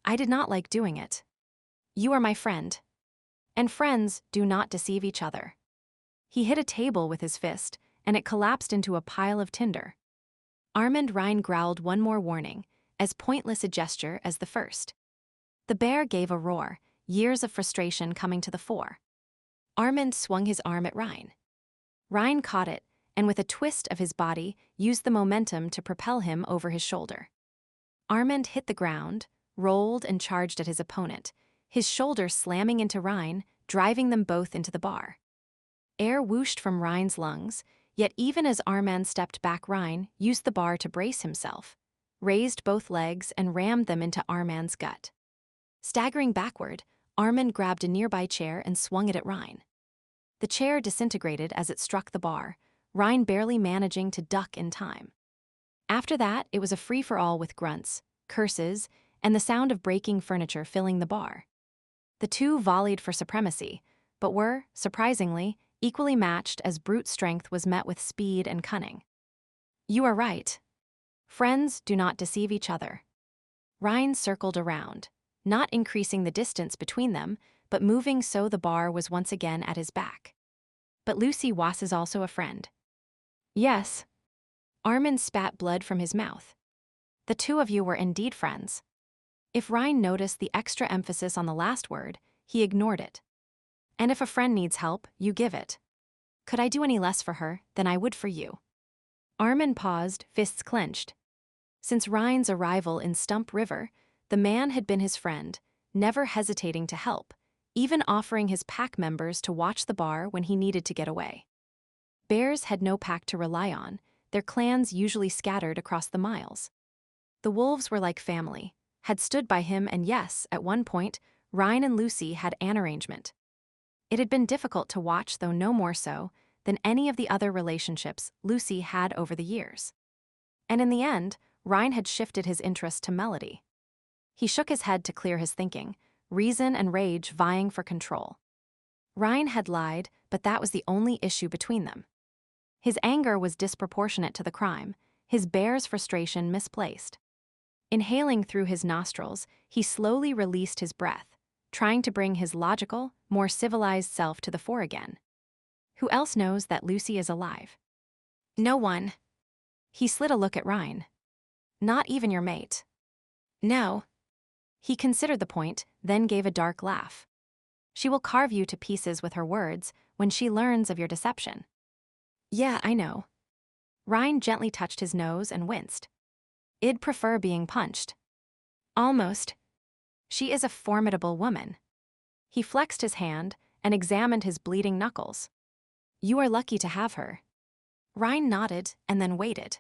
"I did not like doing it. You are my friend. And friends do not deceive each other." He hit a table with his fist, and it collapsed into a pile of tinder. Armand Ryan growled one more warning, as pointless a gesture as the first. The bear gave a roar, years of frustration coming to the fore. Armand swung his arm at Ryan. Ryan caught it, and with a twist of his body, used the momentum to propel him over his shoulder. Armand hit the ground, rolled and charged at his opponent, his shoulder slamming into Ryan, driving them both into the bar. Air whooshed from Ryan's lungs, yet even as Armand stepped back, Ryan used the bar to brace himself, raised both legs and rammed them into Armand's gut. Staggering backward, Armand grabbed a nearby chair and swung it at Ryan. The chair disintegrated as it struck the bar, Ryan barely managing to duck in time. After that, it was a free-for-all with grunts, curses, and the sound of breaking furniture filling the bar. The two volleyed for supremacy, but were, surprisingly, equally matched as brute strength was met with speed and cunning. "You are right. Friends do not deceive each other." Ryan circled around, not increasing the distance between them, but moving so the bar was once again at his back. "But Lucy Was is also a friend." "Yes." Armand spat blood from his mouth. "The two of you were indeed friends." If Ryan noticed the extra emphasis on the last word, he ignored it. "And if a friend needs help, you give it. Could I do any less for her than I would for you?" Armand paused, fists clenched. Since Ryan's arrival in Stump River, the man had been his friend, never hesitating to help, even offering his pack members to watch the bar when he needed to get away. Bears had no pack to rely on, their clans usually scattered across the miles. The wolves were like family, had stood by him, and yes, at one point, Ryan and Lucy had an arrangement. It had been difficult to watch, though no more so than any of the other relationships Lucy had over the years. And in the end, Ryan had shifted his interest to Melody. He shook his head to clear his thinking, reason and rage vying for control. Ryan had lied, but that was the only issue between them. His anger was disproportionate to the crime, his bear's frustration misplaced. Inhaling through his nostrils, he slowly released his breath, trying to bring his logical, more civilized self to the fore again. Who else knows that Lucy is alive? No one. He slid a look at Ryan. Not even your mate. No. He considered the point, then gave a dark laugh. She will carve you to pieces with her words when she learns of your deception. Yeah, I know. Ryan gently touched his nose and winced. I'd prefer being punched. Almost. She is a formidable woman. He flexed his hand and examined his bleeding knuckles. You are lucky to have her. Ryan nodded and then waited.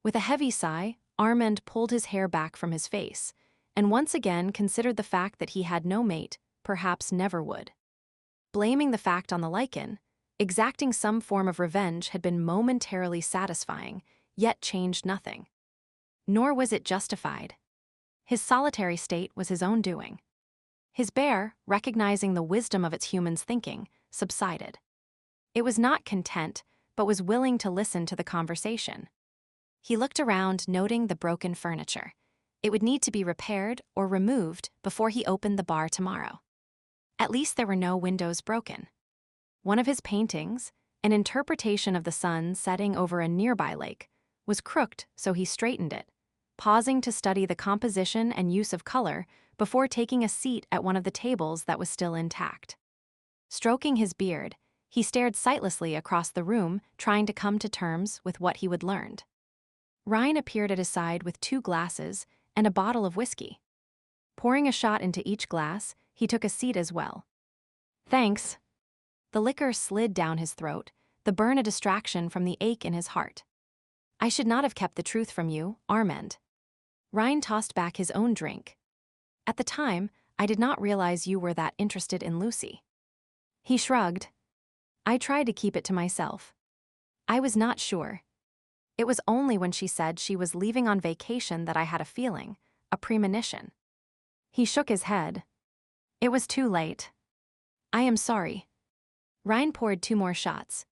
With a heavy sigh, Armand pulled his hair back from his face and once again considered the fact that he had no mate, perhaps never would. Blaming the fact on the Lycan, exacting some form of revenge had been momentarily satisfying, yet changed nothing. Nor was it justified. His solitary state was his own doing. His bear, recognizing the wisdom of its humans' thinking, subsided. It was not content, but was willing to listen to the conversation. He looked around, noting the broken furniture. It would need to be repaired or removed before he opened the bar tomorrow. At least there were no windows broken. One of his paintings, an interpretation of the sun setting over a nearby lake, was crooked, so he straightened it, pausing to study the composition and use of color before taking a seat at one of the tables that was still intact. Stroking his beard, he stared sightlessly across the room, trying to come to terms with what he would learned. Ryan appeared at his side with 2 glasses and a bottle of whiskey. Pouring a shot into each glass, he took a seat as well. "Thanks." The liquor slid down his throat, the burn a distraction from the ache in his heart. "I should not have kept the truth from you, Armand." Ryan tossed back his own drink. "At the time, I did not realize you were that interested in Lucy." He shrugged. "I tried to keep it to myself. I was not sure. It was only when she said she was leaving on vacation that I had a feeling, a premonition." He shook his head. "It was too late. I am sorry." Ryan poured 2 more shots.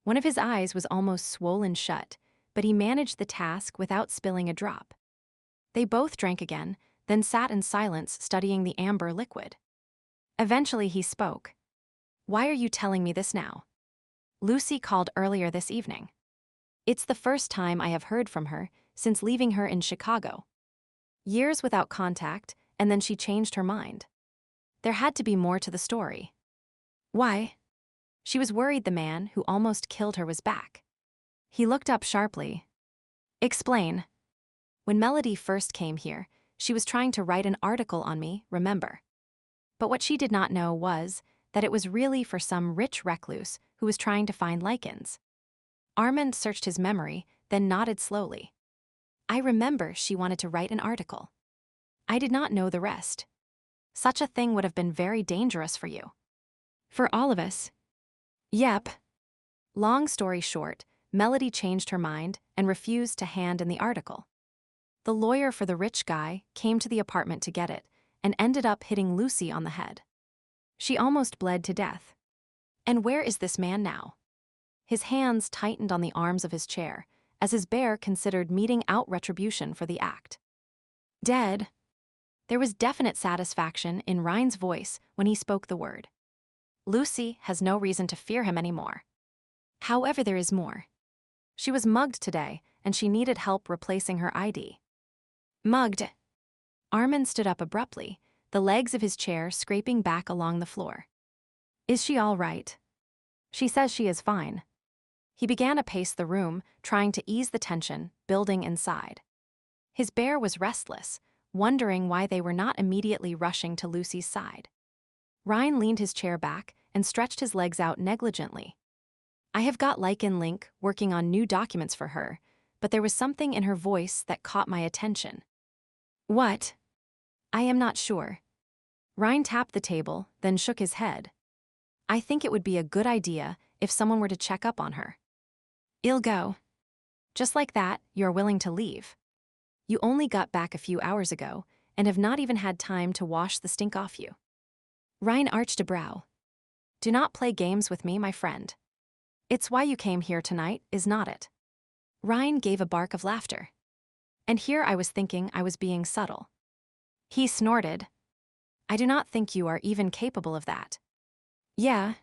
One of his eyes was almost swollen shut, but he managed the task without spilling a drop. They both drank again, then sat in silence studying the amber liquid. Eventually he spoke. "Why are you telling me this now?" "Lucy called earlier this evening. It's the first time I have heard from her since leaving her in Chicago. Years without contact, and then she changed her mind. There had to be more to the story." "Why?" "She was worried the man who almost killed her was back." He looked up sharply. "Explain." "When Melody first came here, she was trying to write an article on me, remember? But what she did not know was that it was really for some rich recluse who was trying to find Lycans." Armand searched his memory, then nodded slowly. "I remember she wanted to write an article. I did not know the rest. Such a thing would have been very dangerous for you." "For all of us." "Yep." Long story short, Melody changed her mind and refused to hand in the article. The lawyer for the rich guy came to the apartment to get it and ended up hitting Lucy on the head. She almost bled to death. And where is this man now? His hands tightened on the arms of his chair, as his bear considered meting out retribution for the act. "Dead." There was definite satisfaction in Ryan's voice when he spoke the word. "Lucy has no reason to fear him anymore. However, there is more. She was mugged today, and she needed help replacing her ID." "Mugged?" Armand stood up abruptly, the legs of his chair scraping back along the floor. "Is she all right?" "She says she is fine." He began to pace the room, trying to ease the tension building inside. His bear was restless, wondering why they were not immediately rushing to Lucy's side. Ryan leaned his chair back and stretched his legs out negligently. "I have got Lycan Link working on new documents for her, but there was something in her voice that caught my attention." "What?" "I am not sure." Ryan tapped the table, then shook his head. "I think it would be a good idea if someone were to check up on her." "I'll go." "Just like that, you're willing to leave. You only got back a few hours ago and have not even had time to wash the stink off you." Ryan arched a brow. "Do not play games with me, my friend. It's why you came here tonight, is not it?" Ryan gave a bark of laughter. "And here I was thinking I was being subtle." He snorted. "I do not think you are even capable of that." "Yeah.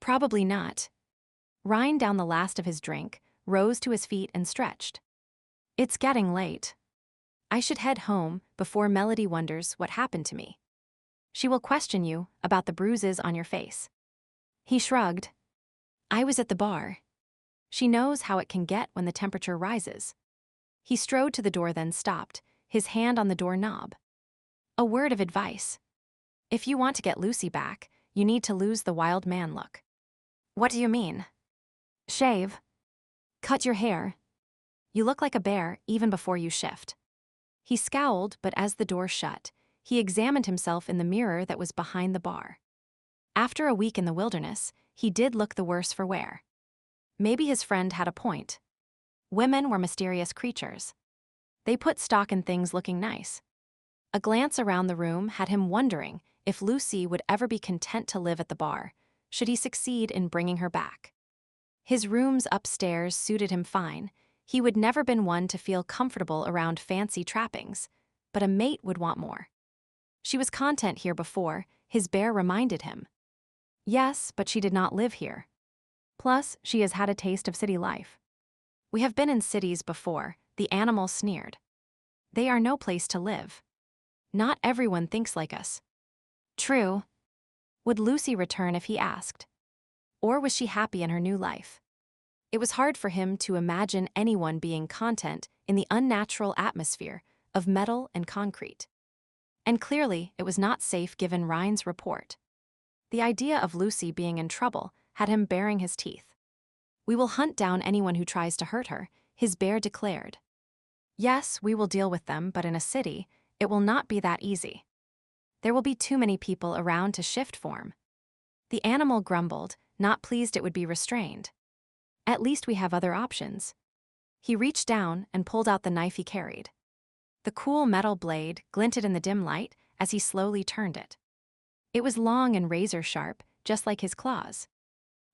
Probably not." Ryan downed the last of his drink, rose to his feet and stretched. "It's getting late. I should head home before Melody wonders what happened to me. She will question you about the bruises on your face." He shrugged. "I was at the bar. She knows how it can get when the temperature rises." He strode to the door then stopped, his hand on the door knob. "A word of advice. If you want to get Lucy back, you need to lose the wild man look." "What do you mean?" "Shave. Cut your hair. You look like a bear even before you shift." He scowled, but as the door shut, he examined himself in the mirror that was behind the bar. After a week in the wilderness, he did look the worse for wear. Maybe his friend had a point. Women were mysterious creatures. They put stock in things looking nice. A glance around the room had him wondering if Lucy would ever be content to live at the bar, should he succeed in bringing her back. His rooms upstairs suited him fine. He would never been one to feel comfortable around fancy trappings, but a mate would want more. She was content here before, his bear reminded him. Yes, but she did not live here. Plus, she has had a taste of city life. We have been in cities before, the animal sneered. They are no place to live. Not everyone thinks like us. True. Would Lucy return if he asked? Or was she happy in her new life? It was hard for him to imagine anyone being content in the unnatural atmosphere of metal and concrete. And clearly, it was not safe given Ryan's report. The idea of Lucy being in trouble had him baring his teeth. We will hunt down anyone who tries to hurt her, his bear declared. Yes, we will deal with them, but in a city, it will not be that easy. There will be too many people around to shift form. The animal grumbled, not pleased it would be restrained. At least we have other options. He reached down and pulled out the knife he carried. The cool metal blade glinted in the dim light as he slowly turned it. It was long and razor-sharp, just like his claws.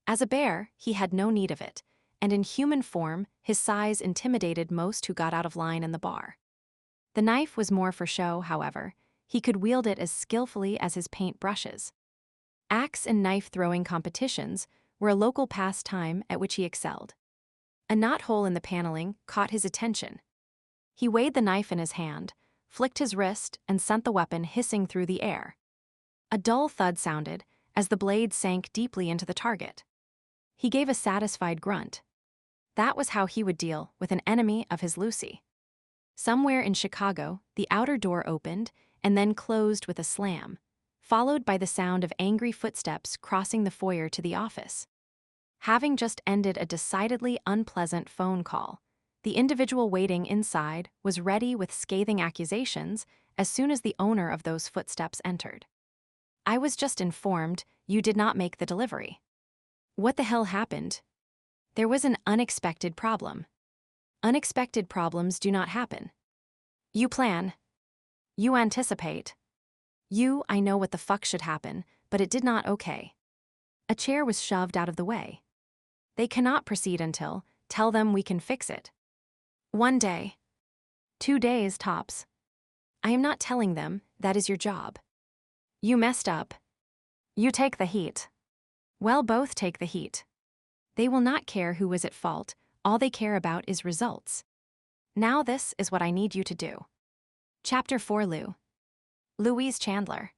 As a bear, he had no need of it, and in human form, his size intimidated most who got out of line in the bar. The knife was more for show, however. He could wield it as skillfully as his paint brushes. Axe and knife-throwing competitions were a local pastime at which he excelled. A knothole in the paneling caught his attention. He weighed the knife in his hand, flicked his wrist, and sent the weapon hissing through the air. A dull thud sounded as the blade sank deeply into the target. He gave a satisfied grunt. That was how he would deal with an enemy of his Lucy. Somewhere in Chicago, the outer door opened and then closed with a slam, followed by the sound of angry footsteps crossing the foyer to the office. Having just ended a decidedly unpleasant phone call, the individual waiting inside was ready with scathing accusations as soon as the owner of those footsteps entered. I was just informed you did not make the delivery. What the hell happened? There was an unexpected problem. Unexpected problems do not happen. You plan. You anticipate. I know what the fuck should happen, but it did not okay. A chair was shoved out of the way. They cannot proceed until, tell them we can fix it. 1 day. 2 days tops. I am not telling them that is your job. You messed up. You take the heat. Well, both take the heat. They will not care who was at fault, all they care about is results. Now this is what I need you to do. Chapter 4 Louise Chandler.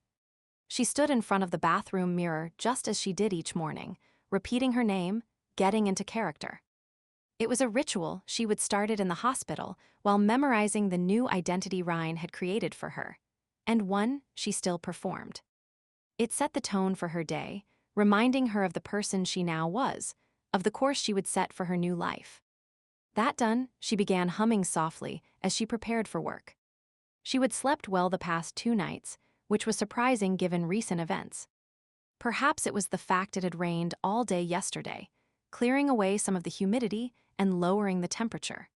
She stood in front of the bathroom mirror just as she did each morning, repeating her name, getting into character. It was a ritual she would started in the hospital while memorizing the new identity Ryan had created for her, and one she still performed. It set the tone for her day, reminding her of the person she now was, of the course she would set for her new life. That done, she began humming softly as she prepared for work. She would slept well the past 2 nights, which was surprising given recent events. Perhaps it was the fact it had rained all day yesterday, clearing away some of the humidity and lowering the temperature.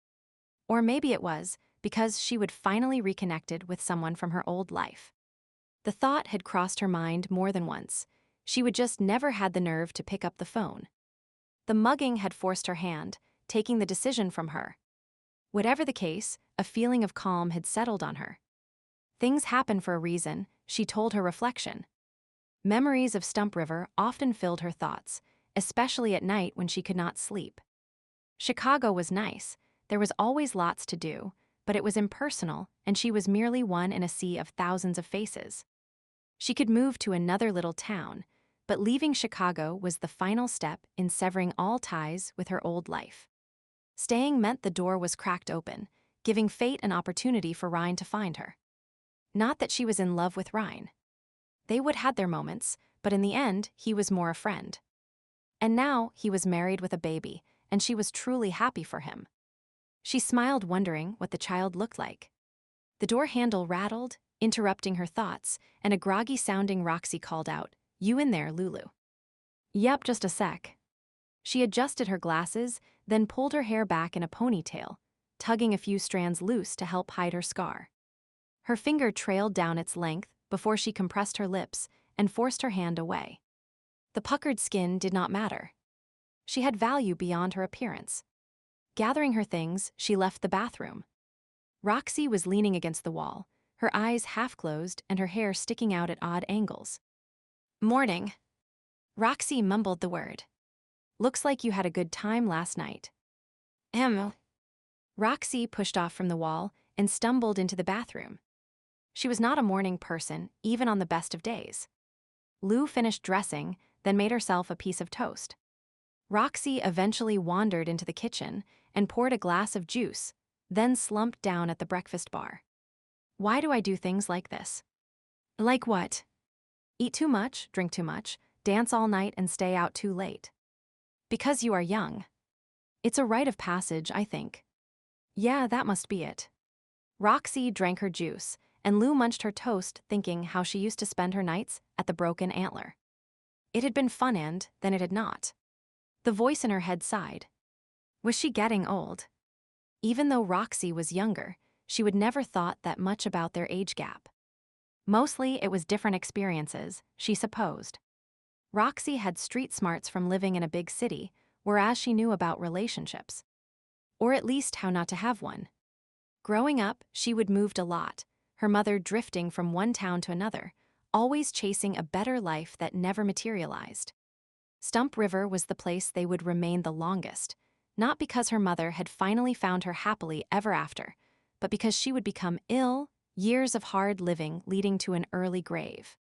Or maybe it was because she would finally reconnected with someone from her old life. The thought had crossed her mind more than once. She would just never had the nerve to pick up the phone. The mugging had forced her hand, taking the decision from her. Whatever the case, a feeling of calm had settled on her. Things happen for a reason, she told her reflection. Memories of Stump River often filled her thoughts, especially at night when she could not sleep. Chicago was nice, there was always lots to do, but it was impersonal and she was merely one in a sea of thousands of faces. She could move to another little town, but leaving Chicago was the final step in severing all ties with her old life. Staying meant the door was cracked open, giving fate an opportunity for Ryan to find her. Not that she was in love with Ryan. They would had their moments, but in the end, he was more a friend. And now he was married with a baby, and she was truly happy for him. She smiled, wondering what the child looked like. The door handle rattled, interrupting her thoughts, and a groggy-sounding Roxy called out, "You in there, Lulu?" "Yep, just a sec." She adjusted her glasses, then pulled her hair back in a ponytail, tugging a few strands loose to help hide her scar. Her finger trailed down its length before she compressed her lips and forced her hand away. The puckered skin did not matter. She had value beyond her appearance. Gathering her things, she left the bathroom. Roxy was leaning against the wall, her eyes half-closed and her hair sticking out at odd angles. "Morning." Roxy mumbled the word. "Looks like you had a good time last night." Ahem. Roxy pushed off from the wall and stumbled into the bathroom. She was not a morning person, even on the best of days. Lou finished dressing, then made herself a piece of toast. Roxy eventually wandered into the kitchen and poured a glass of juice, then slumped down at the breakfast bar. Why do I do things like this? Like what? Eat too much, drink too much, dance all night and stay out too late. Because you are young. It's a rite of passage, I think. Yeah, that must be it. Roxy drank her juice, and Lou munched her toast, thinking how she used to spend her nights at the Broken Antler. It had been fun and then it had not. The voice in her head sighed. Was she getting old? Even though Roxy was younger, she would never thought that much about their age gap. Mostly it was different experiences, she supposed. Roxy had street smarts from living in a big city, whereas she knew about relationships. Or at least how not to have one. Growing up, she would moved a lot, her mother drifting from one town to another, always chasing a better life that never materialized. Stump River was the place they would remain the longest, not because her mother had finally found her happily ever after, but because she would become ill, years of hard living leading to an early grave.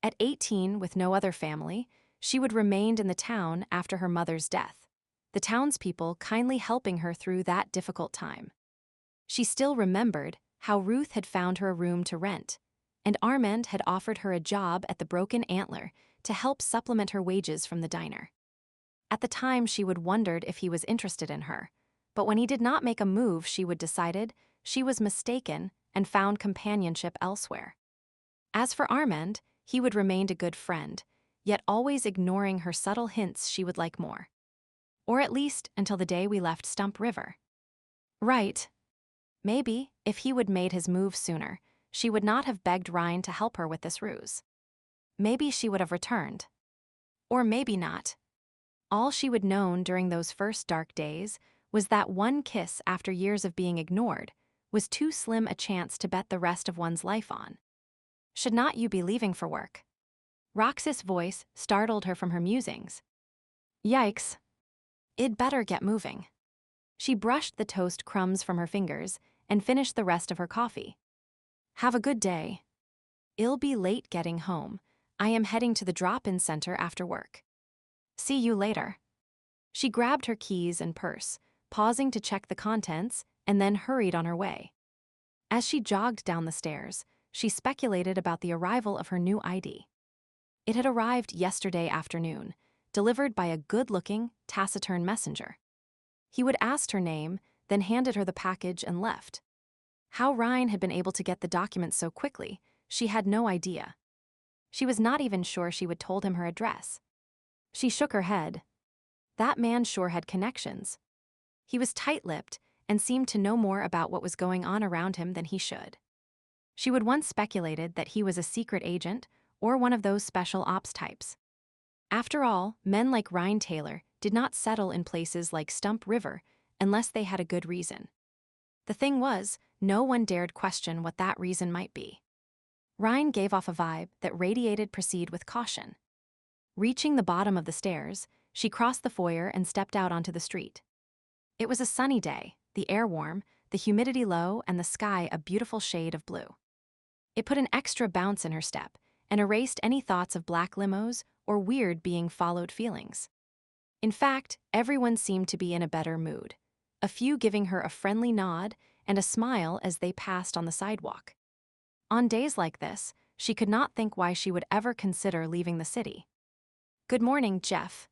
At 18, with no other family, she would remain in the town after her mother's death, the townspeople kindly helping her through that difficult time. She still remembered how Ruth had found her a room to rent, and Armand had offered her a job at the Broken Antler to help supplement her wages from the diner. At the time, she would wondered if he was interested in her, but when he did not make a move, she would decided she was mistaken and found companionship elsewhere. As for Armand, he would remain a good friend, yet always ignoring her subtle hints she would like more. Or at least until the day we left Stump River. Right. Maybe, if he would made his move sooner, she would not have begged Ryan to help her with this ruse. Maybe she would have returned. Or maybe not. All she would known during those first dark days was that one kiss after years of being ignored was too slim a chance to bet the rest of one's life on. Should not you be leaving for work? Roxy's voice startled her from her musings. Yikes. I'd better get moving. She brushed the toast crumbs from her fingers and finished the rest of her coffee. Have a good day. I'll be late getting home. I am heading to the drop-in center after work. See you later. She grabbed her keys and purse, pausing to check the contents, and then hurried on her way. As she jogged down the stairs, she speculated about the arrival of her new ID. It had arrived yesterday afternoon, delivered by a good-looking, taciturn messenger. He would asked her name, then handed her the package and left. How Ryan had been able to get the document so quickly, she had no idea. She was not even sure she would told him her address. She shook her head. That man sure had connections. He was tight-lipped and seemed to know more about what was going on around him than he should. She would once speculated that he was a secret agent or one of those special ops types. After all, men like Ryan Taylor did not settle in places like Stump River unless they had a good reason. The thing was, no one dared question what that reason might be. Ryan gave off a vibe that radiated proceed with caution. Reaching the bottom of the stairs, she crossed the foyer and stepped out onto the street. It was a sunny day, the air warm, the humidity low, and the sky a beautiful shade of blue. It put an extra bounce in her step and erased any thoughts of black limos or weird being followed feelings. In fact, everyone seemed to be in a better mood, a few giving her a friendly nod and a smile as they passed on the sidewalk. On days like this, she could not think why she would ever consider leaving the city. Good morning, Jeff.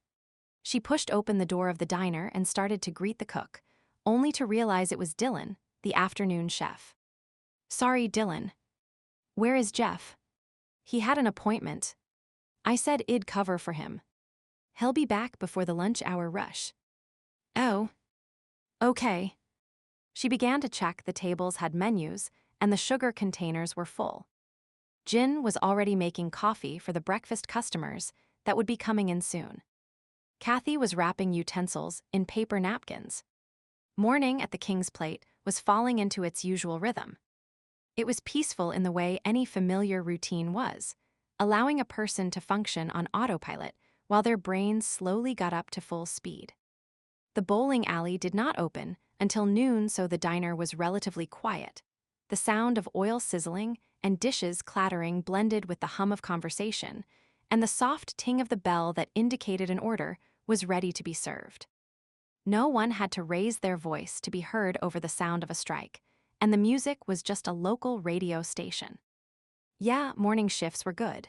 She pushed open the door of the diner and started to greet the cook, only to realize it was Dylan, the afternoon chef. Sorry, Dylan. Where is Jeff? He had an appointment. I said I'd cover for him. He'll be back before the lunch hour rush. Oh. Okay. She began to check the tables had menus, and the sugar containers were full. Jin was already making coffee for the breakfast customers that would be coming in soon. Kathy was wrapping utensils in paper napkins. Morning at the King's Plate was falling into its usual rhythm. It was peaceful in the way any familiar routine was, allowing a person to function on autopilot while their brains slowly got up to full speed. The bowling alley did not open until noon, so the diner was relatively quiet. The sound of oil sizzling and dishes clattering blended with the hum of conversation, and the soft ting of the bell that indicated an order was ready to be served. No one had to raise their voice to be heard over the sound of a strike, and the music was just a local radio station. Yeah, morning shifts were good.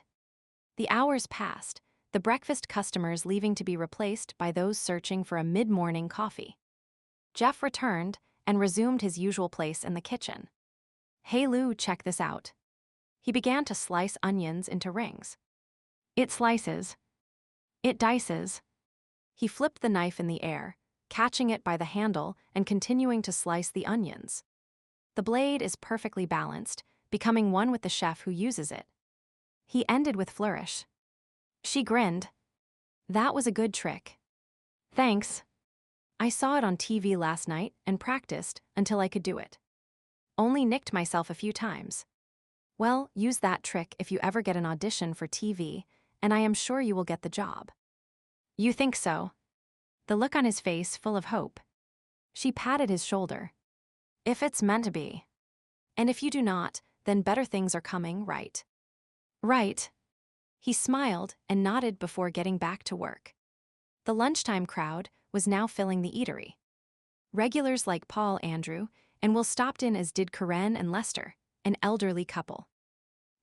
The hours passed, the breakfast customers leaving to be replaced by those searching for a mid-morning coffee. Jeff returned and resumed his usual place in the kitchen. "Hey Lou, check this out." He began to slice onions into rings. "It slices. It dices." He flipped the knife in the air, catching it by the handle and continuing to slice the onions. The blade is perfectly balanced, becoming one with the chef who uses it. He ended with flourish. She grinned. "That was a good trick." "Thanks. I saw it on TV last night and practiced until I could do it. Only nicked myself a few times." "Well, use that trick if you ever get an audition for TV, and I am sure you will get the job." "You think so?" The look on his face full of hope. She patted his shoulder. "If it's meant to be. And if you do not, then better things are coming, right?" "Right." He smiled and nodded before getting back to work. The lunchtime crowd was now filling the eatery. Regulars like Paul, Andrew, and Will stopped in, as did Karen and Lester, an elderly couple.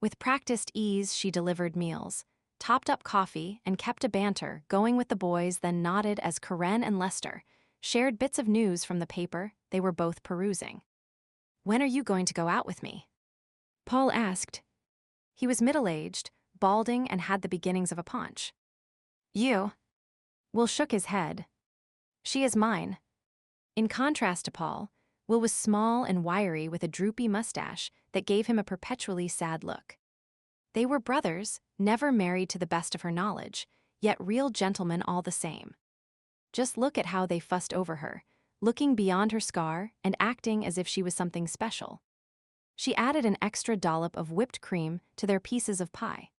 With practiced ease, she delivered meals, topped up coffee, and kept a banter going with the boys, then nodded as Karen and Lester shared bits of news from the paper they were both perusing. "When are you going to go out with me?" Paul asked. He was middle-aged, balding, and had the beginnings of a paunch. "You?" Will shook his head. "She is mine." In contrast to Paul, Will was small and wiry with a droopy mustache that gave him a perpetually sad look. They were brothers, never married to the best of her knowledge, yet real gentlemen all the same. Just look at how they fussed over her, looking beyond her scar and acting as if she was something special. She added an extra dollop of whipped cream to their pieces of pie.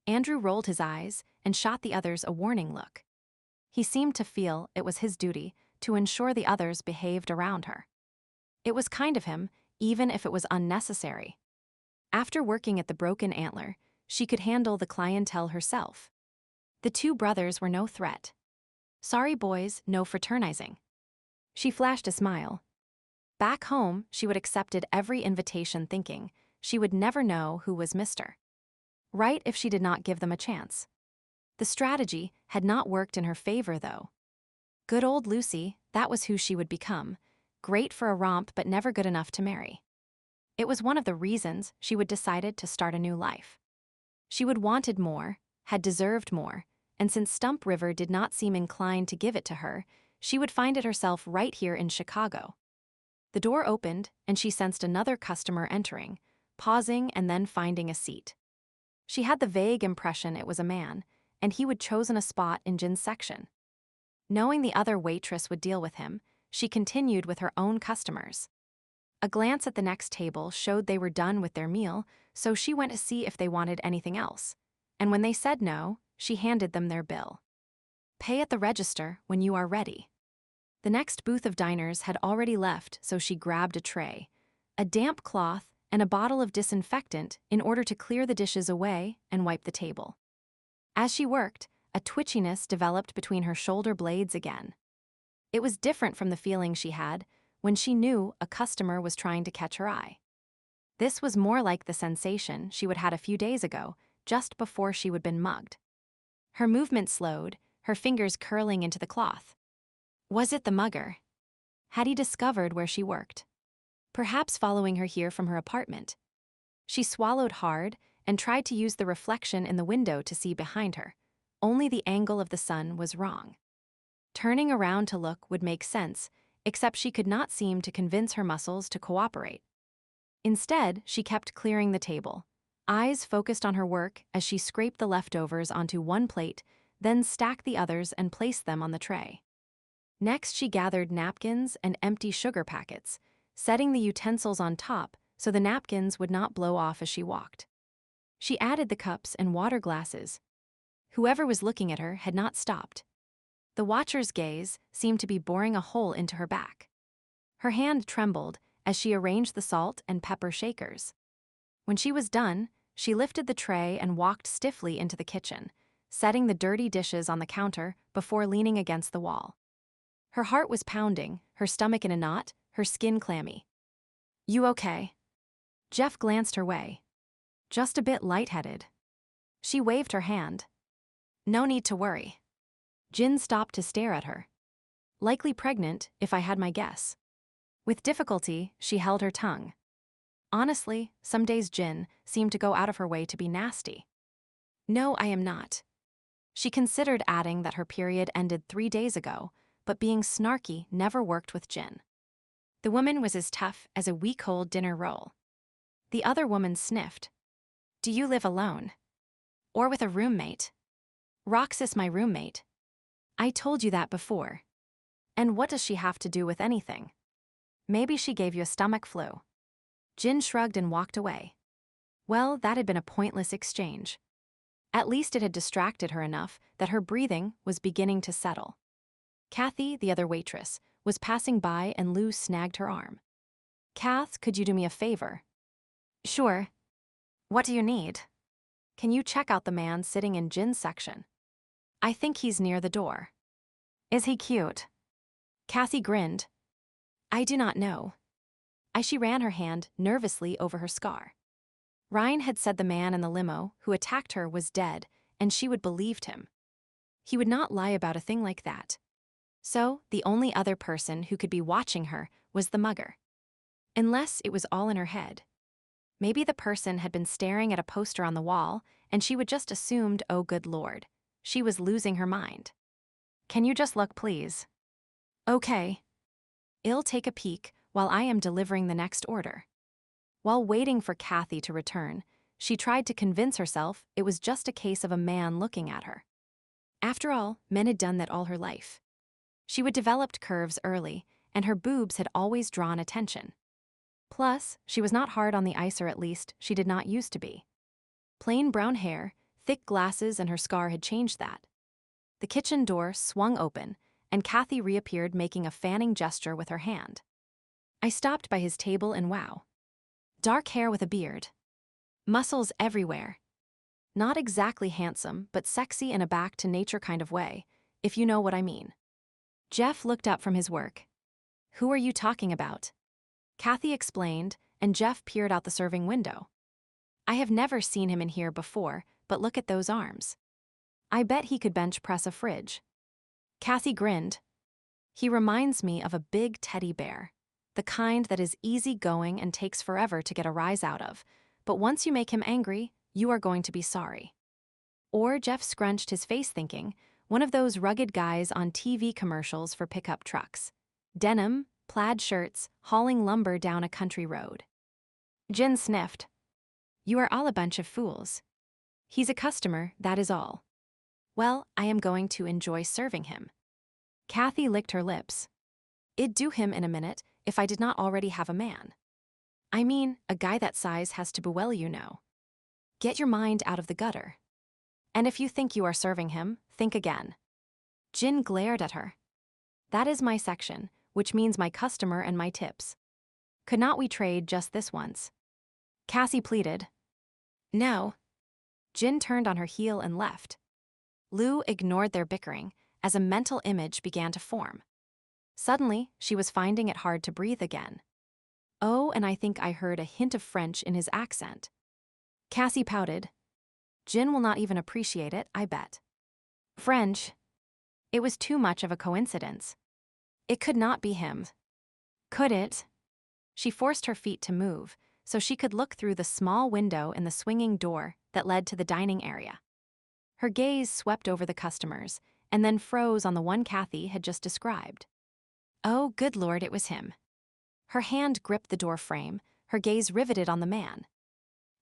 Andrew rolled his eyes and shot the others a warning look. He seemed to feel it was his duty to ensure the others behaved around her. It was kind of him, even if it was unnecessary. After working at the Broken Antler, she could handle the clientele herself. The two brothers were no threat. Sorry boys, no fraternizing. She flashed a smile. Back home, she would accepted every invitation, thinking she would never know who was Mr. Right if she did not give them a chance. The strategy had not worked in her favor, though. Good old Lucy, that was who she would become, great for a romp but never good enough to marry. It was one of the reasons she would decided to start a new life. She would wanted more, had deserved more, and since Stump River did not seem inclined to give it to her, she would find it herself right here in Chicago. The door opened, and she sensed another customer entering, pausing and then finding a seat. She had the vague impression it was a man, and he would chosen a spot in Jin's section. Knowing the other waitress would deal with him, she continued with her own customers. A glance at the next table showed they were done with their meal, so she went to see if they wanted anything else, and when they said no, she handed them their bill. "Pay at the register when you are ready." The next booth of diners had already left, so she grabbed a tray, a damp cloth, and a bottle of disinfectant in order to clear the dishes away and wipe the table. As she worked, a twitchiness developed between her shoulder blades again. It was different from the feeling she had when she knew a customer was trying to catch her eye. This was more like the sensation she would had a few days ago, just before she would been mugged. Her movement slowed, her fingers curling into the cloth. Was it the mugger? Had he discovered where she worked? Perhaps following her here from her apartment. She swallowed hard and tried to use the reflection in the window to see behind her. Only the angle of the sun was wrong. Turning around to look would make sense, except she could not seem to convince her muscles to cooperate. Instead, she kept clearing the table, eyes focused on her work as she scraped the leftovers onto one plate, then stacked the others and placed them on the tray. Next, she gathered napkins and empty sugar packets, setting the utensils on top so the napkins would not blow off as she walked. She added the cups and water glasses. Whoever was looking at her had not stopped. The watcher's gaze seemed to be boring a hole into her back. Her hand trembled as she arranged the salt and pepper shakers. When she was done, she lifted the tray and walked stiffly into the kitchen, setting the dirty dishes on the counter before leaning against the wall. Her heart was pounding, her stomach in a knot, her skin clammy. "You okay?" Jeff glanced her way. "Just a bit lightheaded." She waved her hand. "No need to worry." Jin stopped to stare at her. "Likely pregnant, if I had my guess." With difficulty, she held her tongue. Honestly, some days Jin seemed to go out of her way to be nasty. "No, I am not." She considered adding that her period ended 3 days ago, but being snarky never worked with Jin. The woman was as tough as a week-old dinner roll. The other woman sniffed. "Do you live alone? Or with a roommate?" "Roxas, my roommate." "I told you that before." "And what does she have to do with anything?" "Maybe she gave you a stomach flu." Jin shrugged and walked away. Well, that had been a pointless exchange. At least it had distracted her enough that her breathing was beginning to settle. Kathy, the other waitress, was passing by and Lou snagged her arm. "Kath, could you do me a favor?" "Sure. What do you need?" "Can you check out the man sitting in Jin's section?" "I think he's near the door." "Is he cute?" Cassie grinned. "I do not know." She ran her hand nervously over her scar. Ryan had said the man in the limo who attacked her was dead, and she would believed him. He would not lie about a thing like that. So, the only other person who could be watching her was the mugger. Unless it was all in her head. Maybe the person had been staring at a poster on the wall, and she would just assumed, oh good lord, she was losing her mind. "Can you just look, please?" "Okay." "I'll take a peek while I am delivering the next order." While waiting for Kathy to return, she tried to convince herself it was just a case of a man looking at her. After all, men had done that all her life. She would developed curves early, and her boobs had always drawn attention. Plus, she was not hard on the ice, or at least she did not used to be. Plain brown hair, thick glasses, and her scar had changed that. The kitchen door swung open, and Kathy reappeared making a fanning gesture with her hand. I stopped by his table and wow. Dark hair with a beard. Muscles everywhere. Not exactly handsome, but sexy in a back-to-nature kind of way, if you know what I mean. Jeff looked up from his work. "Who are you talking about?" Kathy explained, and Jeff peered out the serving window. "I have never seen him in here before, but look at those arms. I bet he could bench press a fridge." Cassie grinned. "He reminds me of a big teddy bear. The kind that is easygoing and takes forever to get a rise out of, but once you make him angry, you are going to be sorry." Or Jeff scrunched his face thinking, one of those rugged guys on TV commercials for pickup trucks. Denim, plaid shirts, hauling lumber down a country road. Jin sniffed. "You are all a bunch of fools. He's a customer, that is all." "Well, I am going to enjoy serving him." Kathy licked her lips. "It'd do him in a minute if I did not already have a man. I mean, a guy that size has to bewell, you know. Get your mind out of the gutter. And if you think you are serving him, think again." Jin glared at her. "That is my section, which means my customer and my tips. Could not we trade just this once?" Cassie pleaded. "No." Jin turned on her heel and left. Lou ignored their bickering as a mental image began to form. Suddenly, she was finding it hard to breathe again. Oh, and I think I heard a hint of French in his accent. Cassie pouted. "Jin will not even appreciate it, I bet." "French?" It was too much of a coincidence. It could not be him. Could it? She forced her feet to move so she could look through the small window in the swinging door that led to the dining area. Her gaze swept over the customers and then froze on the one Kathy had just described. Oh, good lord, it was him. Her hand gripped the door frame, her gaze riveted on the man.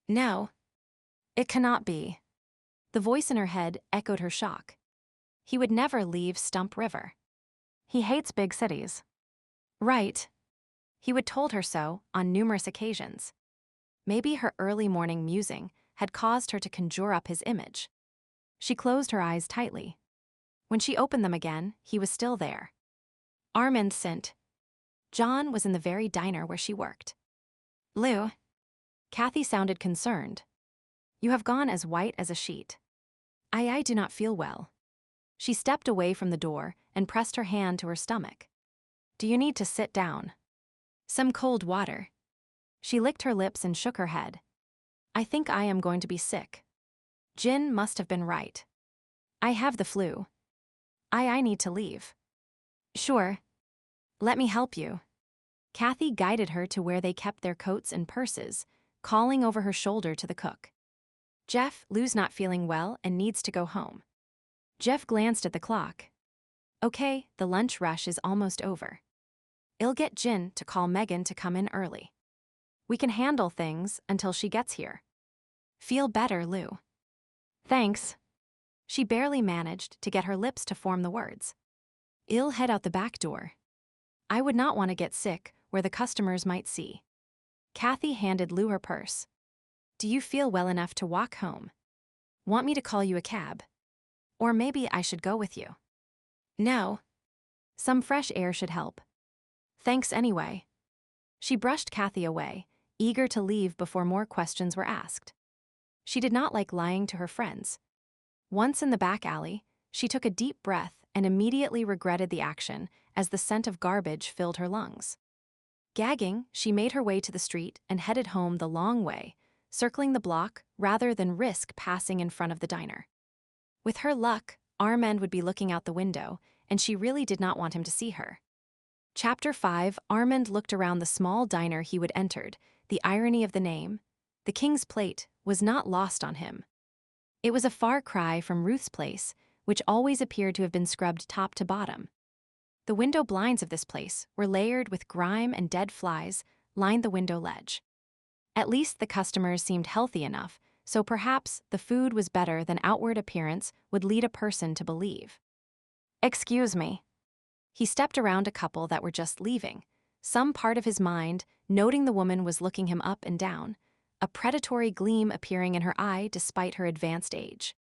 "No. It cannot be." The voice in her head echoed her shock. He would never leave Stump River. He hates big cities. Right. He would told her so on numerous occasions. Maybe her early morning musing had caused her to conjure up his image. She closed her eyes tightly. When she opened them again, he was still there. Armand sint. John was in the very diner where she worked. Lou. Kathy sounded concerned. You have gone as white as a sheet. I do not feel well. She stepped away from the door and pressed her hand to her stomach. Do you need to sit down? Some cold water. She licked her lips and shook her head. I think I am going to be sick. Jin must have been right. I have the flu. I need to leave. Sure. Let me help you. Kathy guided her to where they kept their coats and purses, calling over her shoulder to the cook. Jeff, Lou's not feeling well and needs to go home. Jeff glanced at the clock. Okay, the lunch rush is almost over. I'll get Jin to call Megan to come in early. We can handle things until she gets here. Feel better, Lou. Thanks. She barely managed to get her lips to form the words. I'll head out the back door. I would not want to get sick where the customers might see. Kathy handed Lou her purse. Do you feel well enough to walk home? Want me to call you a cab? Or maybe I should go with you. No. Some fresh air should help. Thanks anyway. She brushed Kathy away, eager to leave before more questions were asked. She did not like lying to her friends. Once in the back alley, she took a deep breath and immediately regretted the action as the scent of garbage filled her lungs. Gagging, she made her way to the street and headed home the long way, circling the block rather than risk passing in front of the diner. With her luck, Armand would be looking out the window, and she really did not want him to see her. Chapter 5. Armand looked around the small diner he would entered. The irony of the name, the King's Plate, was not lost on him. It was a far cry from Ruth's place, which always appeared to have been scrubbed top to bottom. The window blinds of this place were layered with grime and dead flies, lined the window ledge. At least the customers seemed healthy enough, so perhaps the food was better than outward appearance would lead a person to believe. Excuse me. He stepped around a couple that were just leaving, some part of his mind noting the woman was looking him up and down, a predatory gleam appearing in her eye despite her advanced age.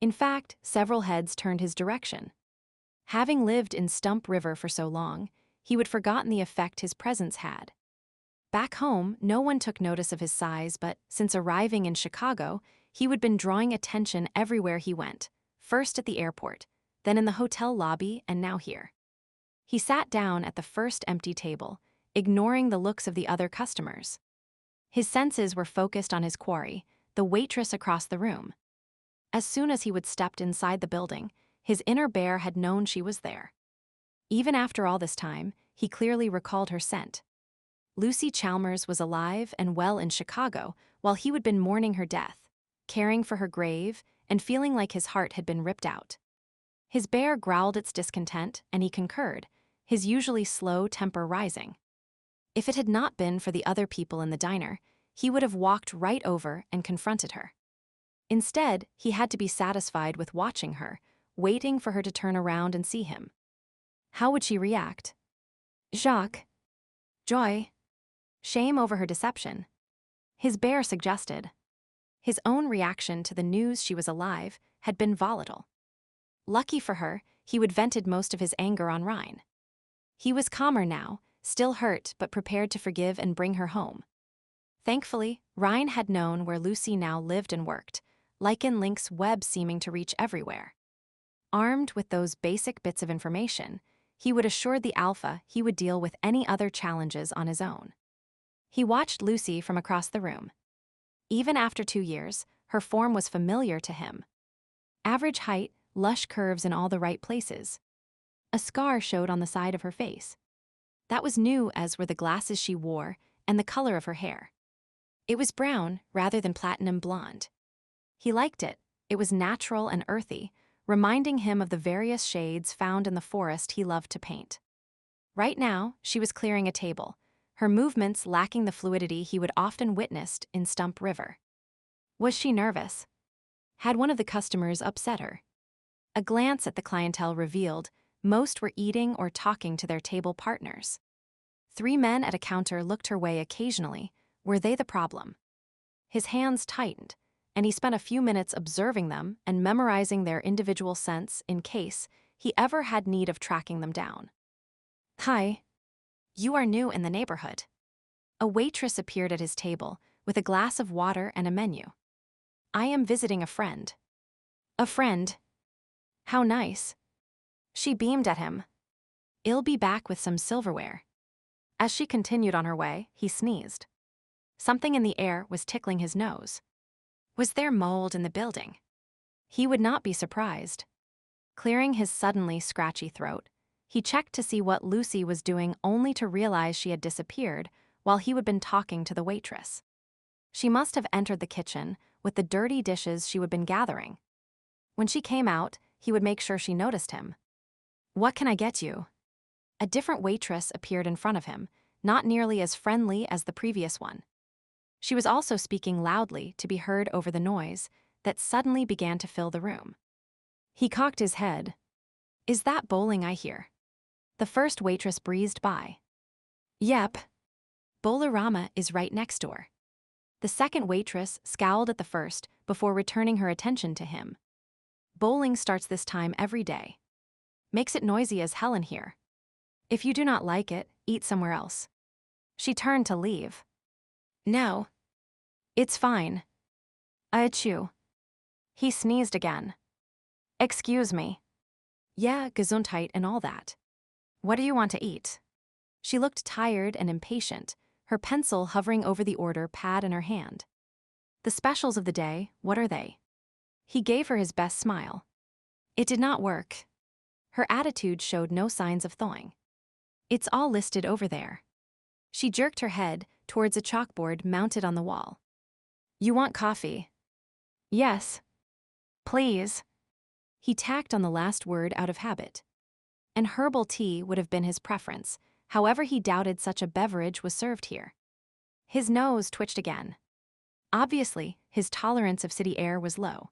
In fact, several heads turned his direction. Having lived in Stump River for so long, he would forgotten the effect his presence had. Back home, no one took notice of his size, but since arriving in Chicago, he would been drawing attention everywhere he went, first at the airport, then in the hotel lobby, and now here. He sat down at the first empty table, ignoring the looks of the other customers. His senses were focused on his quarry, the waitress across the room. As soon as he would stepped inside the building, his inner bear had known she was there. Even after all this time, he clearly recalled her scent. Lucy Chalmers was alive and well in Chicago while he would been mourning her death, caring for her grave, and feeling like his heart had been ripped out. His bear growled its discontent, and he concurred, his usually slow temper rising. If it had not been for the other people in the diner, he would have walked right over and confronted her. Instead, he had to be satisfied with watching her, waiting for her to turn around and see him. How would she react? Jacques. Joy. Shame over her deception. His bear suggested. His own reaction to the news she was alive had been volatile. Lucky for her, he would vented most of his anger on Ryan. He was calmer now, still hurt but prepared to forgive and bring her home. Thankfully, Ryan had known where Lucy now lived and worked, Lycan Link's web seeming to reach everywhere. Armed with those basic bits of information, he would assure the Alpha he would deal with any other challenges on his own. He watched Lucy from across the room. Even after 2 years, her form was familiar to him. Average height, lush curves in all the right places. A scar showed on the side of her face. That was new, as were the glasses she wore and the color of her hair. It was brown rather than platinum blonde. He liked it. It was natural and earthy, reminding him of the various shades found in the forest he loved to paint. Right now, she was clearing a table, her movements lacking the fluidity he would often witnessed in Stump River. Was she nervous? Had one of the customers upset her? A glance at the clientele revealed most were eating or talking to their table partners. 3 men at a counter looked her way occasionally. Were they the problem? His hands tightened, and he spent a few minutes observing them and memorizing their individual scents in case he ever had need of tracking them down. "Hi. You are new in the neighborhood." A waitress appeared at his table with a glass of water and a menu. "I am visiting a friend." "A friend? How nice." She beamed at him. "I'll be back with some silverware." As she continued on her way, he sneezed. Something in the air was tickling his nose. Was there mold in the building? He would not be surprised. Clearing his suddenly scratchy throat, he checked to see what Lucy was doing only to realize she had disappeared while he had been talking to the waitress. She must have entered the kitchen with the dirty dishes she had been gathering. When she came out, he would make sure she noticed him. "What can I get you?" A different waitress appeared in front of him, not nearly as friendly as the previous one. She was also speaking loudly to be heard over the noise that suddenly began to fill the room. He cocked his head. "Is that bowling I hear?" The first waitress breezed by. "Yep. Bowlerama is right next door." The second waitress scowled at the first before returning her attention to him. "Bowling starts this time every day. Makes it noisy as hell in here. If you do not like it, eat somewhere else." She turned to leave. "No. It's fine. Achoo." He sneezed again. "Excuse me." "Yeah, Gesundheit and all that. What do you want to eat?" She looked tired and impatient, her pencil hovering over the order pad in her hand. "The specials of the day, what are they?" He gave her his best smile. It did not work. Her attitude showed no signs of thawing. "It's all listed over there." She jerked her head towards a chalkboard mounted on the wall. "You want coffee?" "Yes. Please." He tacked on the last word out of habit. An herbal tea would have been his preference, however he doubted such a beverage was served here. His nose twitched again. Obviously, his tolerance of city air was low.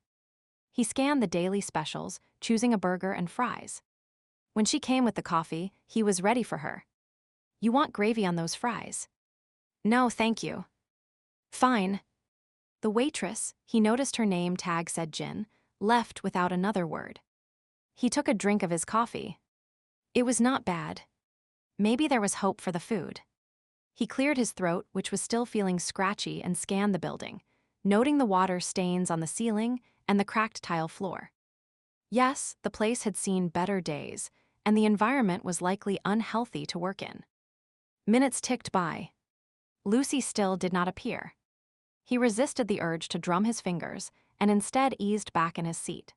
He scanned the daily specials, choosing a burger and fries. When she came with the coffee, he was ready for her. "You want gravy on those fries?" "No, thank you." "Fine." The waitress, he noticed her name tag said Jin, left without another word. He took a drink of his coffee. It was not bad. Maybe there was hope for the food. He cleared his throat, which was still feeling scratchy, and scanned the building, noting the water stains on the ceiling and the cracked tile floor. Yes, the place had seen better days, and the environment was likely unhealthy to work in. Minutes ticked by. Lucy still did not appear. He resisted the urge to drum his fingers and instead eased back in his seat.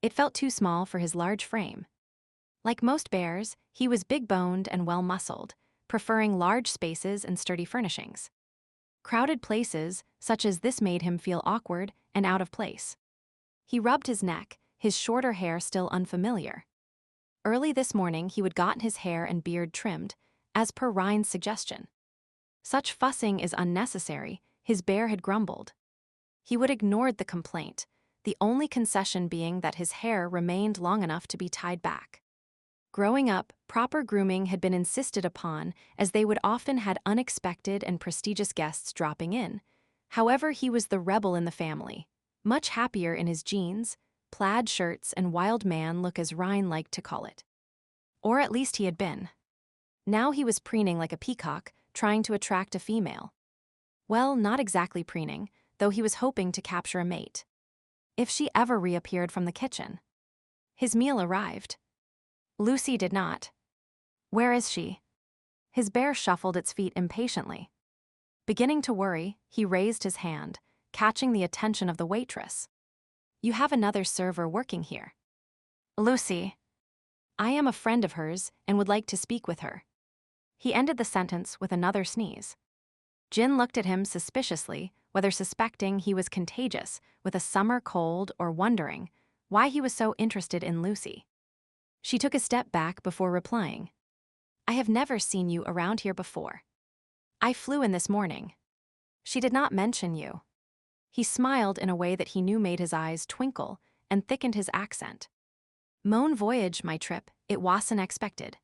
It felt too small for his large frame. Like most bears, he was big-boned and well-muscled, preferring large spaces and sturdy furnishings. Crowded places, such as this, made him feel awkward and out of place. He rubbed his neck, his shorter hair still unfamiliar. Early this morning he had gotten his hair and beard trimmed, as per Ryan's suggestion. "Such fussing is unnecessary," his bear had grumbled. He would ignored the complaint, the only concession being that his hair remained long enough to be tied back. Growing up, proper grooming had been insisted upon, as they would often had unexpected and prestigious guests dropping in. However, he was the rebel in the family, much happier in his jeans, plaid shirts and wild man look, as Ryan liked to call it. Or at least he had been. Now he was preening like a peacock, trying to attract a female. Well, not exactly preening, though he was hoping to capture a mate. If she ever reappeared from the kitchen. His meal arrived. Lucy did not. "Where is she?" His bear shuffled its feet impatiently. Beginning to worry, he raised his hand, catching the attention of the waitress. "You have another server working here." "Lucy. I am a friend of hers and would like to speak with her." He ended the sentence with another sneeze. Jin looked at him suspiciously, whether suspecting he was contagious with a summer cold or wondering why he was so interested in Lucy. She took a step back before replying. "I have never seen you around here before. I flew in this morning." She did not mention you. He smiled in a way that he knew made his eyes twinkle and thickened his accent. "Mon voyage, my trip, it wasn't expected."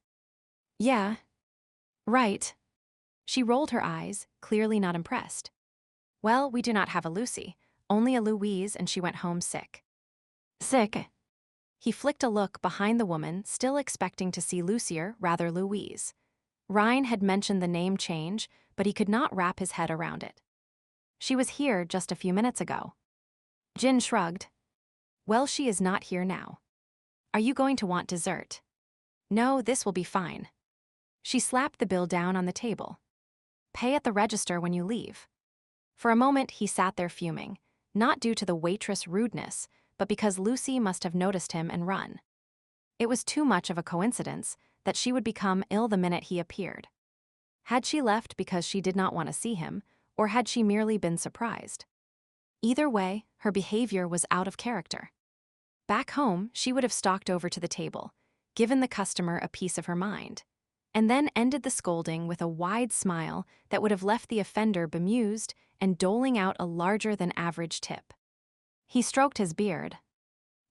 "Yeah. Right." She rolled her eyes, clearly not impressed. "Well, we do not have a Lucy. only a Louise, and she went home sick. Sick. He flicked a look behind the woman, still expecting to see Lucier, rather Louise. Ryan had mentioned the name change, but he could not wrap his head around it. She was here just a few minutes ago. Jin shrugged. Well, she is not here now. Are you going to want dessert? No, this will be fine. She slapped the bill down on the table. Pay at the register when you leave. For a moment, he sat there fuming, not due to the waitress' rudeness, but because Lucy must have noticed him and run. It was too much of a coincidence that she would become ill the minute he appeared. Had she left because she did not want to see him, or had she merely been surprised? Either way, her behavior was out of character. Back home, she would have stalked over to the table, given the customer a piece of her mind, and then ended the scolding with a wide smile that would have left the offender bemused and doling out a larger-than-average tip. He stroked his beard.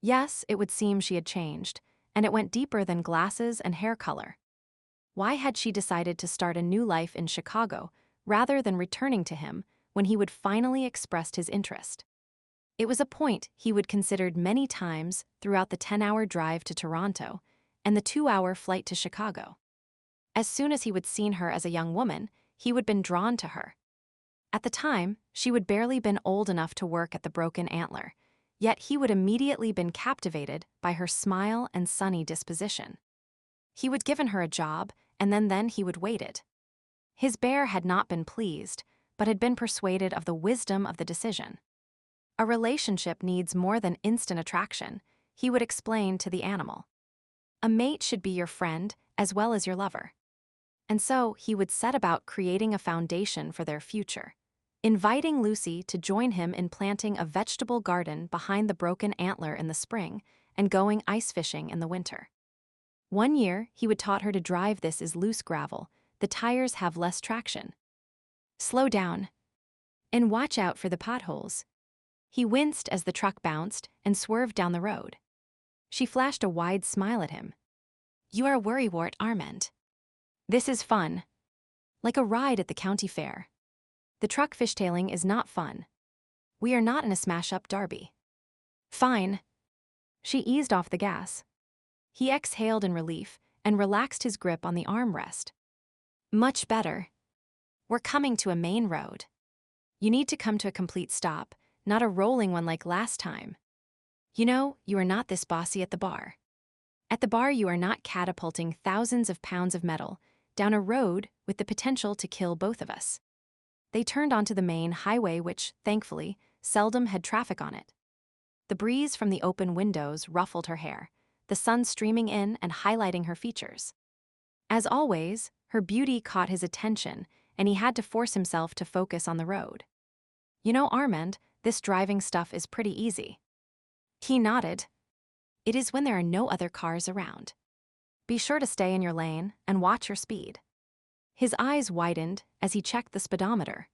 Yes, it would seem she had changed, and it went deeper than glasses and hair color. Why had she decided to start a new life in Chicago rather than returning to him when he would finally expressed his interest? It was a point he would considered many times throughout the 10-hour drive to Toronto and the 2-hour flight to Chicago. As soon as he would seen her as a young woman, he would been drawn to her. At the time, she would barely been old enough to work at the Broken Antler, yet he would immediately been captivated by her smile and sunny disposition. He would given her a job, and then he would waited. His bear had not been pleased, but had been persuaded of the wisdom of the decision. A relationship needs more than instant attraction, he would explain to the animal. A mate should be your friend as well as your lover. And so he would set about creating a foundation for their future, inviting Lucy to join him in planting a vegetable garden behind the Broken Antler in the spring and going ice fishing in the winter. One year, he would taught her to drive this is loose gravel, the tires have less traction. Slow down. And watch out for the potholes. He winced as the truck bounced and swerved down the road. She flashed a wide smile at him. You are a worrywart, Armand. This is fun. Like a ride at the county fair. The truck fishtailing is not fun. We are not in a smash-up derby. Fine. She eased off the gas. He exhaled in relief and relaxed his grip on the armrest. Much better. We're coming to a main road. You need to come to a complete stop, not a rolling one like last time. You know, you are not this bossy at the bar. At the bar, you are not catapulting thousands of pounds of metal down a road with the potential to kill both of us. They turned onto the main highway which, thankfully, seldom had traffic on it. The breeze from the open windows ruffled her hair, the sun streaming in and highlighting her features. As always, her beauty caught his attention, and he had to force himself to focus on the road. You know, Armand, this driving stuff is pretty easy. He nodded. It is when there are no other cars around. Be sure to stay in your lane and watch your speed. His eyes widened as he checked the speedometer.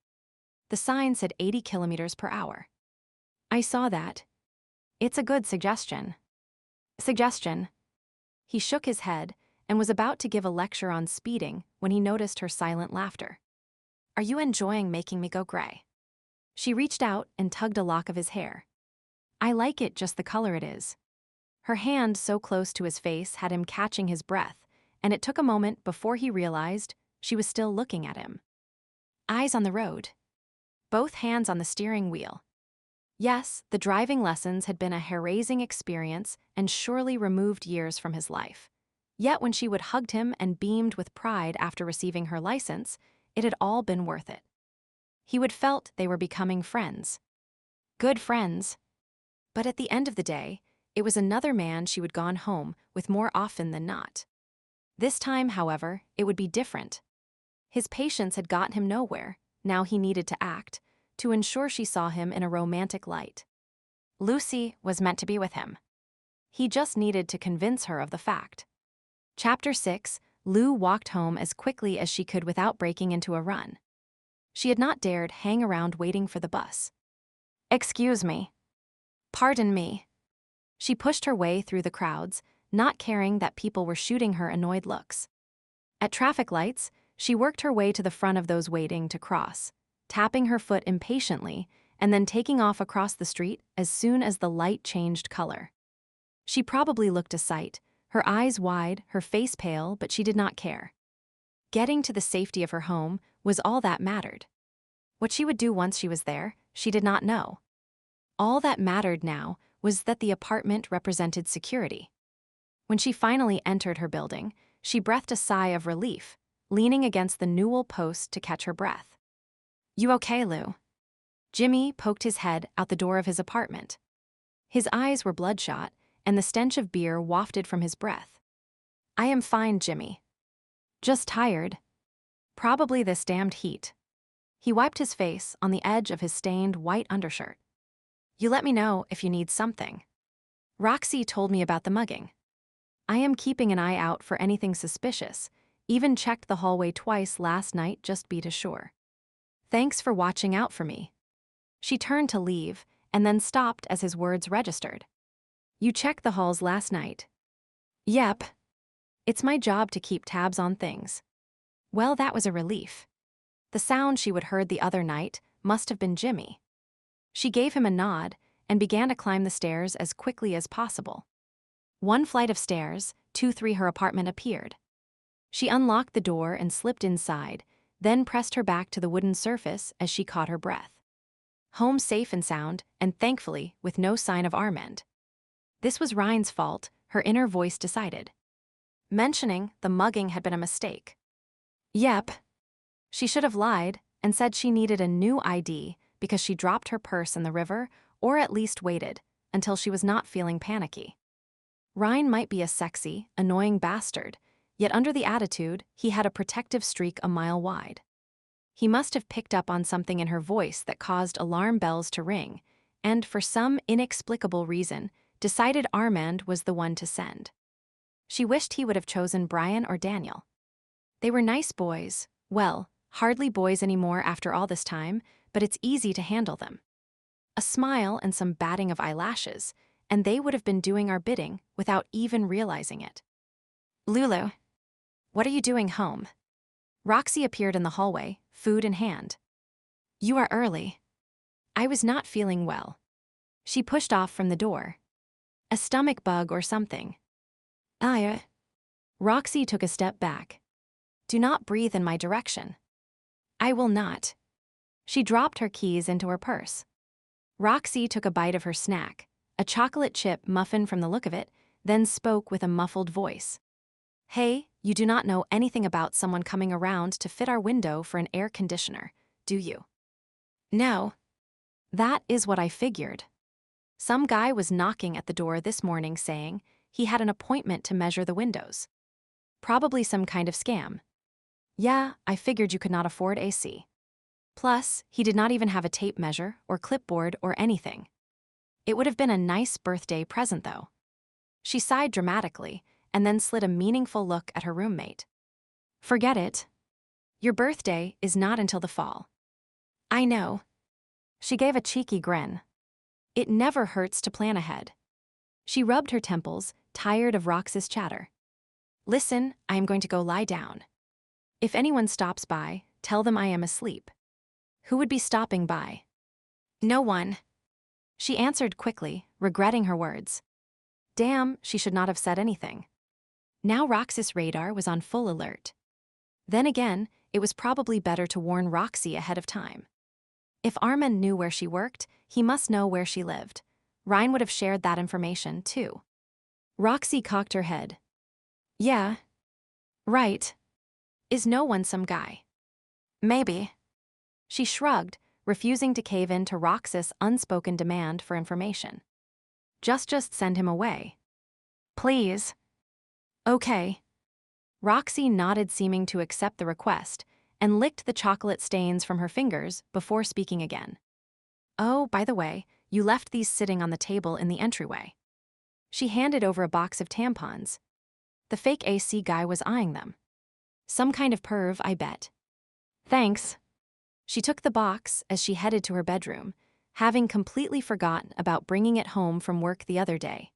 The sign said 80 kilometers per hour. I saw that. It's a good suggestion. Suggestion. He shook his head and was about to give a lecture on speeding when he noticed her silent laughter. Are you enjoying making me go gray? She reached out and tugged a lock of his hair. I like it just the color it is. Her hand so close to his face had him catching his breath, and it took a moment before he realized she was still looking at him. Eyes on the road. Both hands on the steering wheel. Yes, the driving lessons had been a hair-raising experience and surely removed years from his life. Yet when she would hugged him and beamed with pride after receiving her license, it had all been worth it. He would felt they were becoming friends. Good friends. But at the end of the day, it was another man she would gone home with more often than not. This time, however, it would be different. His patience had gotten him nowhere, now he needed to act, to ensure she saw him in a romantic light. Lucy was meant to be with him. He just needed to convince her of the fact. Chapter 6, Lou walked home as quickly as she could without breaking into a run. She had not dared hang around waiting for the bus. Excuse me. Pardon me. She pushed her way through the crowds, not caring that people were shooting her annoyed looks. At traffic lights, she worked her way to the front of those waiting to cross, tapping her foot impatiently and then taking off across the street as soon as the light changed color. She probably looked a sight, her eyes wide, her face pale, but she did not care. Getting to the safety of her home was all that mattered. What she would do once she was there, she did not know. All that mattered now was that the apartment represented security. When she finally entered her building, she breathed a sigh of relief, leaning against the newel post to catch her breath. "You okay, Lou?" Jimmy poked his head out the door of his apartment. His eyes were bloodshot, and the stench of beer wafted from his breath. "I am fine, Jimmy. Just tired. Probably this damned heat." He wiped his face on the edge of his stained white undershirt. "You let me know if you need something. Roxy told me about the mugging. I am keeping an eye out for anything suspicious, even checked the hallway twice last night just to be sure. Thanks for watching out for me." She turned to leave, and then stopped as his words registered. "You checked the halls last night?" "Yep. It's my job to keep tabs on things." Well, that was a relief. The sound she would heard the other night must have been Jimmy. She gave him a nod and began to climb the stairs as quickly as possible. One flight of stairs, 2-3 her apartment appeared. She unlocked the door and slipped inside, then pressed her back to the wooden surface as she caught her breath. Home safe and sound, and thankfully with no sign of Armand. This was Ryan's fault, her inner voice decided. Mentioning the mugging had been a mistake. Yep. She should have lied and said she needed a new ID because she dropped her purse in the river, or at least waited until she was not feeling panicky. Ryan might be a sexy, annoying bastard, yet under the attitude, he had a protective streak a mile wide. He must have picked up on something in her voice that caused alarm bells to ring, and for some inexplicable reason, decided Armand was the one to send. She wished he would have chosen Brian or Daniel. They were nice boys, well, hardly boys anymore after all this time, but it's easy to handle them. A smile and some batting of eyelashes, and they would have been doing our bidding without even realizing it. "Lulu, what are you doing home?" Roxy appeared in the hallway, food in hand. "You are early." "I was not feeling well." She pushed off from the door. "A stomach bug or something." Roxy took a step back. "Do not breathe in my direction." "I will not." She dropped her keys into her purse. Roxy took a bite of her snack, a chocolate chip muffin from the look of it, then spoke with a muffled voice. "Hey, you do not know anything about someone coming around to fit our window for an air conditioner, do you?" "No." "That is what I figured. Some guy was knocking at the door this morning saying he had an appointment to measure the windows. Probably some kind of scam." "Yeah, I figured you could not afford AC. Plus, he did not even have a tape measure or clipboard or anything. It would have been a nice birthday present, though." She sighed dramatically and then slid a meaningful look at her roommate. "Forget it. Your birthday is not until the fall." "I know." She gave a cheeky grin. "It never hurts to plan ahead." She rubbed her temples, tired of Rox's chatter. "Listen, I am going to go lie down. If anyone stops by, tell them I am asleep." "Who would be stopping by?" "No one." She answered quickly, regretting her words. Damn, she should not have said anything. Now Rox's radar was on full alert. Then again, it was probably better to warn Roxy ahead of time. If Armand knew where she worked, he must know where she lived. Ryan would have shared that information, too. Roxy cocked her head. "Yeah. Right. Is no one some guy?" "Maybe." She shrugged, refusing to cave in to Rox's unspoken demand for information. Just send him away." "Please." "Okay." Roxy nodded, seeming to accept the request, and licked the chocolate stains from her fingers before speaking again. "Oh, by the way, you left these sitting on the table in the entryway." She handed over a box of tampons. The fake AC guy was eyeing them. "Some kind of perv, I bet." "Thanks." She took the box as she headed to her bedroom, having completely forgotten about bringing it home from work the other day.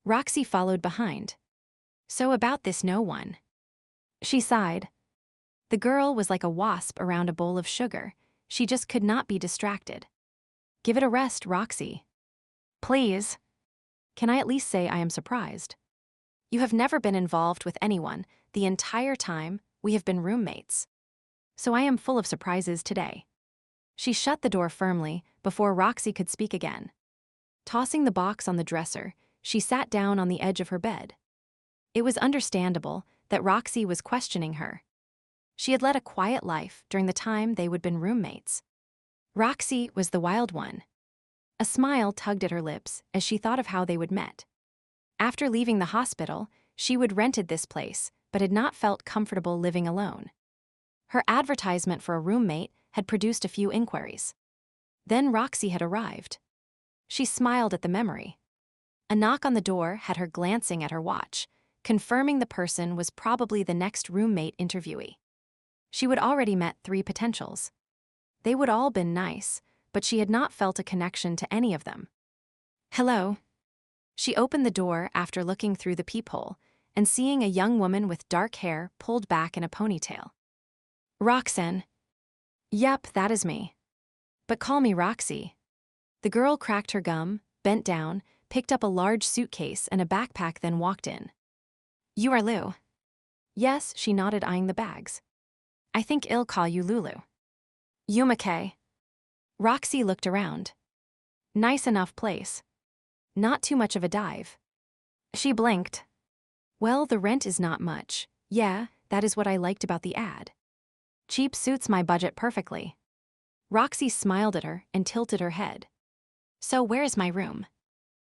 Roxy followed behind. "So about this no one." She sighed. The girl was like a wasp around a bowl of sugar. She just could not be distracted. Give it a rest, Roxy. Please. Can I at least say I am surprised? You have never been involved with anyone the entire time we have been roommates. So I am full of surprises today. She shut the door firmly before Roxy could speak again. Tossing the box on the dresser, she sat down on the edge of her bed. It was understandable that Roxy was questioning her. She had led a quiet life during the time they would been roommates. Roxy was the wild one. A smile tugged at her lips as she thought of how they would met. After leaving the hospital, she would rented this place, but had not felt comfortable living alone. Her advertisement for a roommate had produced a few inquiries. Then Roxy had arrived. She smiled at the memory. A knock on the door had her glancing at her watch, confirming the person was probably the next roommate interviewee. She would already met 3 potentials. They would all been nice, but she had not felt a connection to any of them. Hello. She opened the door after looking through the peephole and seeing a young woman with dark hair pulled back in a ponytail. Roxanne. Yep, that is me. But call me Roxy. The girl cracked her gum, bent down, picked up a large suitcase and a backpack, then walked in. You are Lou. Yes, she nodded, eyeing the bags. I think I'll call you Lulu. You McKay. Roxy looked around. Nice enough place. Not too much of a dive. She blinked. Well, the rent is not much. Yeah, that is what I liked about the ad. Cheap suits my budget perfectly. Roxy smiled at her and tilted her head. So where is my room?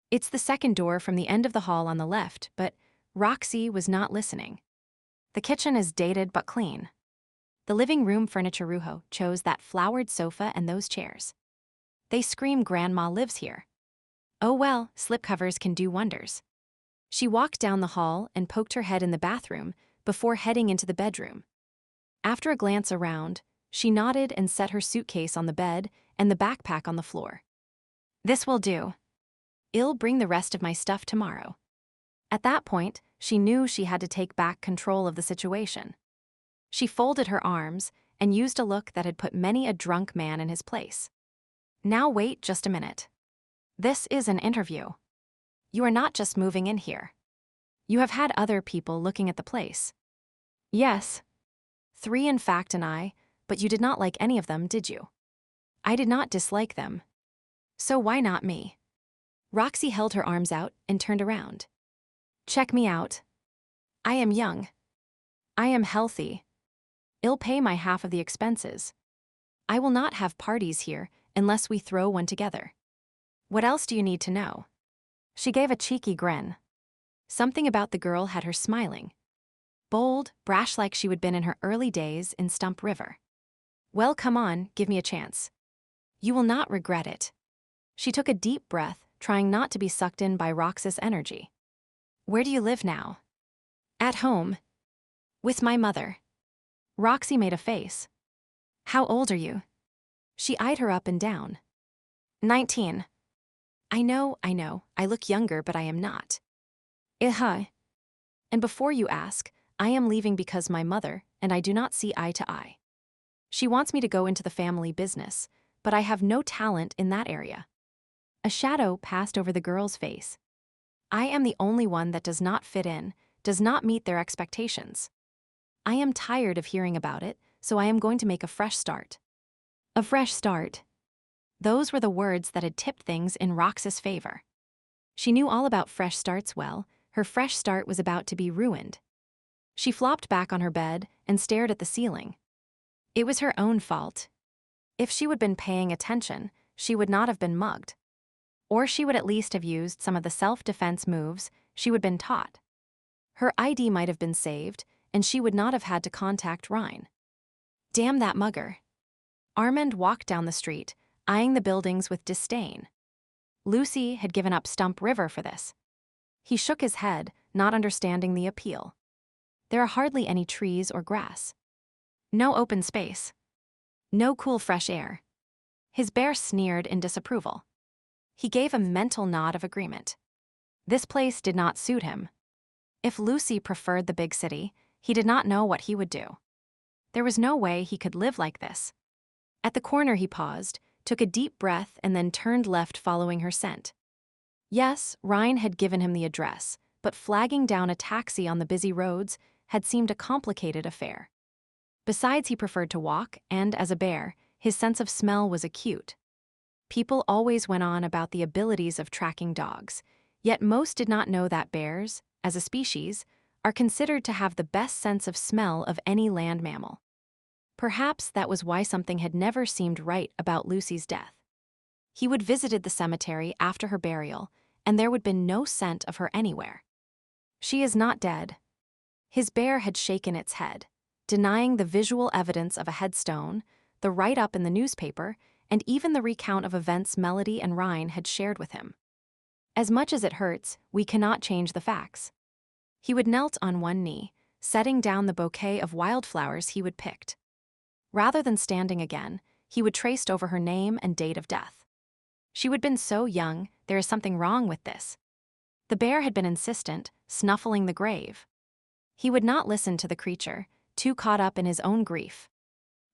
It's the second door from the end of the hall on the left, but Roxy was not listening. The kitchen is dated but clean. The living room furniture Ruho chose that flowered sofa and those chairs. They scream grandma lives here. Oh well, slipcovers can do wonders. She walked down the hall and poked her head in the bathroom before heading into the bedroom. After a glance around, she nodded and set her suitcase on the bed and the backpack on the floor. This will do. I'll bring the rest of my stuff tomorrow. At that point, she knew she had to take back control of the situation. She folded her arms and used a look that had put many a drunk man in his place. Now wait just a minute. This is an interview. You are not just moving in here. You have had other people looking at the place. Yes. 3 in fact and I, but you did not like any of them, did you? I did not dislike them. So why not me? Roxy held her arms out and turned around. Check me out. I am young. I am healthy. I'll pay my half of the expenses. I will not have parties here unless we throw one together. What else do you need to know? She gave a cheeky grin. Something about the girl had her smiling. Bold, brash like she would been in her early days in Stump River. Well, come on, give me a chance. You will not regret it. She took a deep breath, trying not to be sucked in by Rox's energy. Where do you live now? At home. With my mother. Roxy made a face. How old are you? She eyed her up and down. 19. I know, I look younger but I am not. And before you ask, I am leaving because my mother and I do not see eye to eye. She wants me to go into the family business, but I have no talent in that area. A shadow passed over the girl's face. I am the only one that does not fit in, does not meet their expectations. I am tired of hearing about it, so I am going to make a fresh start. A fresh start. Those were the words that had tipped things in Rox's favor. She knew all about fresh starts well. Her fresh start was about to be ruined. She flopped back on her bed and stared at the ceiling. It was her own fault. If she would been paying attention, she would not have been mugged. Or she would at least have used some of the self-defense moves she would been taught. Her ID might have been saved, and she would not have had to contact Ryan. Damn that mugger. Armand walked down the street, eyeing the buildings with disdain. Lucy had given up Stump River for this. He shook his head, not understanding the appeal. There are hardly any trees or grass. No open space. No cool fresh air. His bear sneered in disapproval. He gave a mental nod of agreement. This place did not suit him. If Lucy preferred the big city, he did not know what he would do. There was no way he could live like this. At the corner he paused, took a deep breath, and then turned left following her scent. Yes, Ryan had given him the address, but flagging down a taxi on the busy roads had seemed a complicated affair. Besides, he preferred to walk, and as a bear, his sense of smell was acute. People always went on about the abilities of tracking dogs, yet most did not know that bears, as a species, are considered to have the best sense of smell of any land mammal. Perhaps that was why something had never seemed right about Lucy's death. He would visited the cemetery after her burial, and there would be no scent of her anywhere. She is not dead. His bear had shaken its head, denying the visual evidence of a headstone, the write-up in the newspaper, and even the recount of events Melody and Ryan had shared with him. As much as it hurts, we cannot change the facts. He would knelt on one knee, setting down the bouquet of wildflowers he would picked. Rather than standing again, he would traced over her name and date of death. She would been so young, there is something wrong with this. The bear had been insistent, snuffling the grave. He would not listen to the creature, too caught up in his own grief.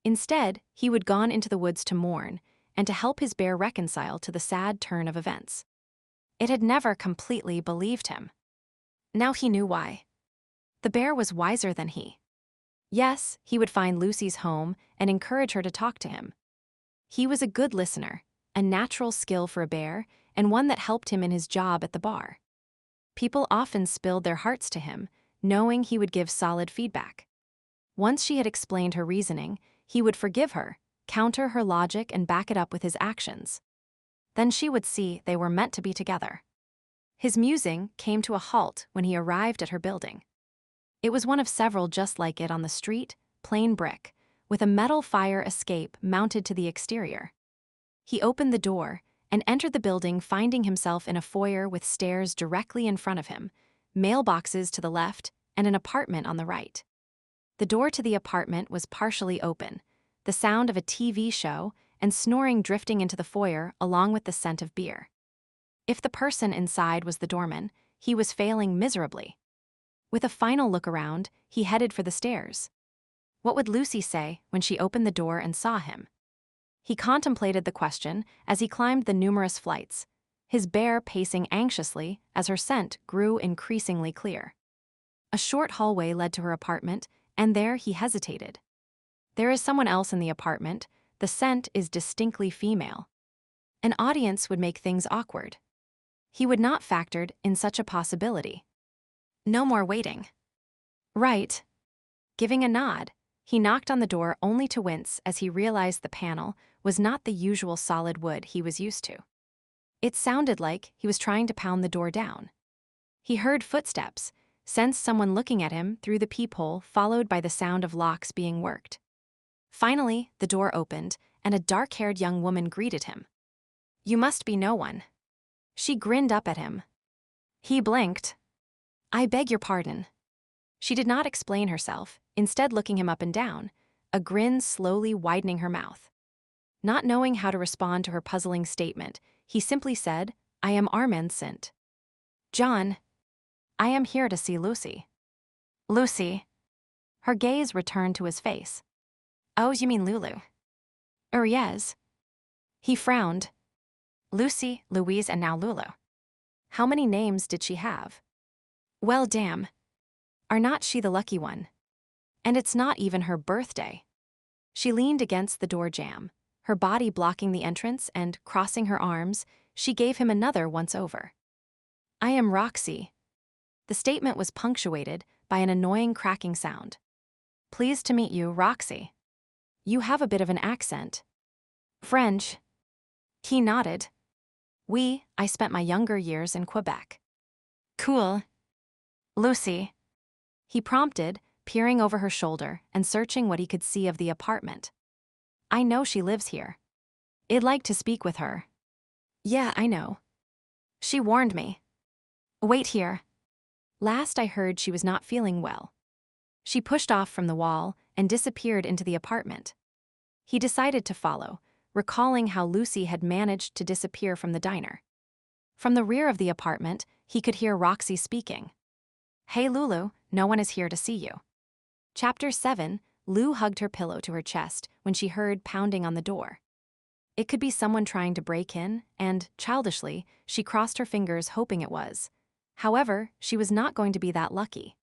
Instead, he would gone into the woods to mourn, and to help his bear reconcile to the sad turn of events. It had never completely believed him. Now he knew why. The bear was wiser than he. Yes, he would find Lucy's home and encourage her to talk to him. He was a good listener, a natural skill for a bear, and one that helped him in his job at the bar. People often spilled their hearts to him, knowing he would give solid feedback. Once she had explained her reasoning, he would forgive her, counter her logic, and back it up with his actions. Then she would see they were meant to be together. His musing came to a halt when he arrived at her building. It was one of several just like it on the street, plain brick, with a metal fire escape mounted to the exterior. He opened the door and entered the building, finding himself in a foyer with stairs directly in front of him, mailboxes to the left, and an apartment on the right. The door to the apartment was partially open, the sound of a TV show and snoring drifting into the foyer along with the scent of beer. If the person inside was the doorman, he was failing miserably. With a final look around, he headed for the stairs. What would Lucy say when she opened the door and saw him? He contemplated the question as he climbed the numerous flights, his bear pacing anxiously as her scent grew increasingly clear. A short hallway led to her apartment, and there he hesitated. There is someone else in the apartment. The scent is distinctly female. An audience would make things awkward. He would not factored in such a possibility. No more waiting. Right. Giving a nod, he knocked on the door only to wince as he realized the panel was not the usual solid wood he was used to. It sounded like he was trying to pound the door down. He heard footsteps, sensed someone looking at him through the peephole, followed by the sound of locks being worked. Finally, the door opened, and a dark-haired young woman greeted him. "You must be no one." She grinned up at him. He blinked. "I beg your pardon." She did not explain herself, instead looking him up and down, a grin slowly widening her mouth. Not knowing how to respond to her puzzling statement, he simply said, "I am Armand Sint." "John, I am here to see Lucy." "Lucy?" Her gaze returned to his face. "Oh, you mean Lulu?" Yes." He frowned. Lucy, Louise, and now Lulu. How many names did she have? Well, damn. Are not she the lucky one? And it's not even her birthday. She leaned against the door jamb, her body blocking the entrance, and, crossing her arms, she gave him another once-over. "I am Roxy." The statement was punctuated by an annoying cracking sound. "Pleased to meet you, Roxy. You have a bit of an accent." "French." He nodded. I spent my younger years in Quebec." "Cool." "Lucy?" He prompted, peering over her shoulder and searching what he could see of the apartment. "I know she lives here. I'd like to speak with her." "Yeah, I know. She warned me." "Wait here." Last I heard she was not feeling well. She pushed off from the wall and disappeared into the apartment. He decided to follow, recalling how Lucy had managed to disappear from the diner. From the rear of the apartment, he could hear Roxy speaking. "Hey Lulu, no one is here to see you." Chapter 7, Lou hugged her pillow to her chest when she heard pounding on the door. It could be someone trying to break in, and, childishly, she crossed her fingers hoping it was. However, she was not going to be that lucky.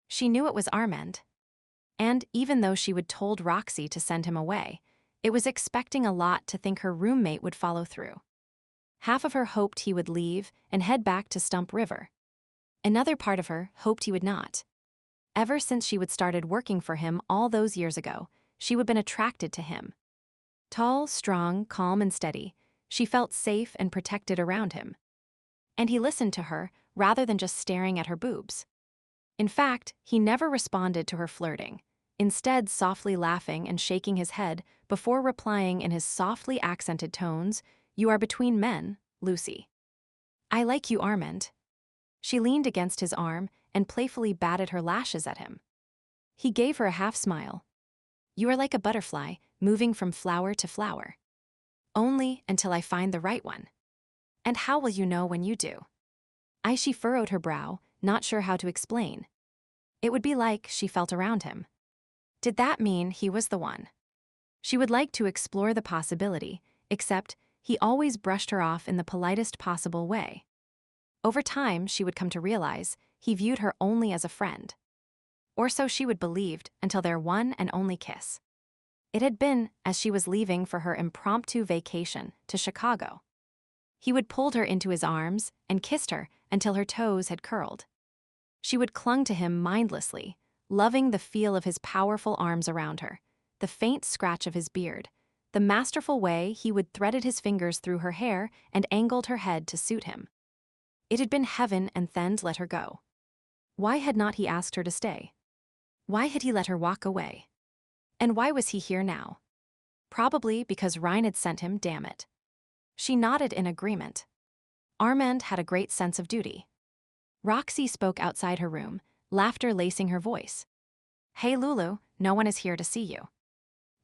She knew it was Armand. And even though she would told Roxy to send him away, it was expecting a lot to think her roommate would follow through. Half of her hoped he would leave and head back to Stump River. Another part of her hoped he would not. Ever since she would started working for him all those years ago, she would been attracted to him. Tall, strong, calm and steady, she felt safe and protected around him. And he listened to her rather than just staring at her boobs. In fact, he never responded to her flirting, instead softly laughing and shaking his head before replying in his softly accented tones, "You are between men, Lucy." "I like you, Armand." She leaned against his arm and playfully batted her lashes at him. He gave her a half smile. "You are like a butterfly, moving from flower to flower. Only until I find the right one. And how will you know when you do?" She furrowed her brow, not sure how to explain. It would be like she felt around him. Did that mean he was the one? She would like to explore the possibility, except he always brushed her off in the politest possible way. Over time, she would come to realize he viewed her only as a friend. Or so she would believed until their one and only kiss. It had been as she was leaving for her impromptu vacation to Chicago. He would pulled her into his arms and kissed her until her toes had curled. She would clung to him mindlessly, loving the feel of his powerful arms around her, the faint scratch of his beard, the masterful way he would threaded his fingers through her hair and angled her head to suit him. It had been heaven and Thend let her go. Why had not he asked her to stay? Why had he let her walk away? And why was he here now? Probably because Ryan had sent him, damn it. She nodded in agreement. Armand had a great sense of duty. Roxy spoke outside her room, laughter lacing her voice. "Hey Lulu, no one is here to see you.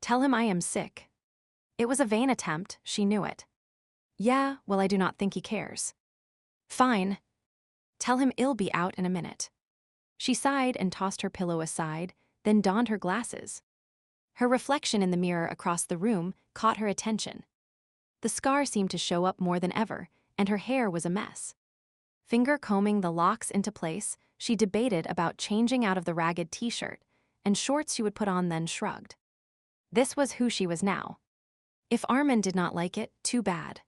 Tell him I am sick." It was a vain attempt, she knew it. "Yeah, well, I do not think he cares." "Fine. Tell him I'll be out in a minute." She sighed and tossed her pillow aside, then donned her glasses. Her reflection in the mirror across the room caught her attention. The scar seemed to show up more than ever, and her hair was a mess. Finger combing the locks into place, she debated about changing out of the ragged t-shirt and shorts she would put on, then shrugged. This was who she was now. If Armand did not like it, too bad.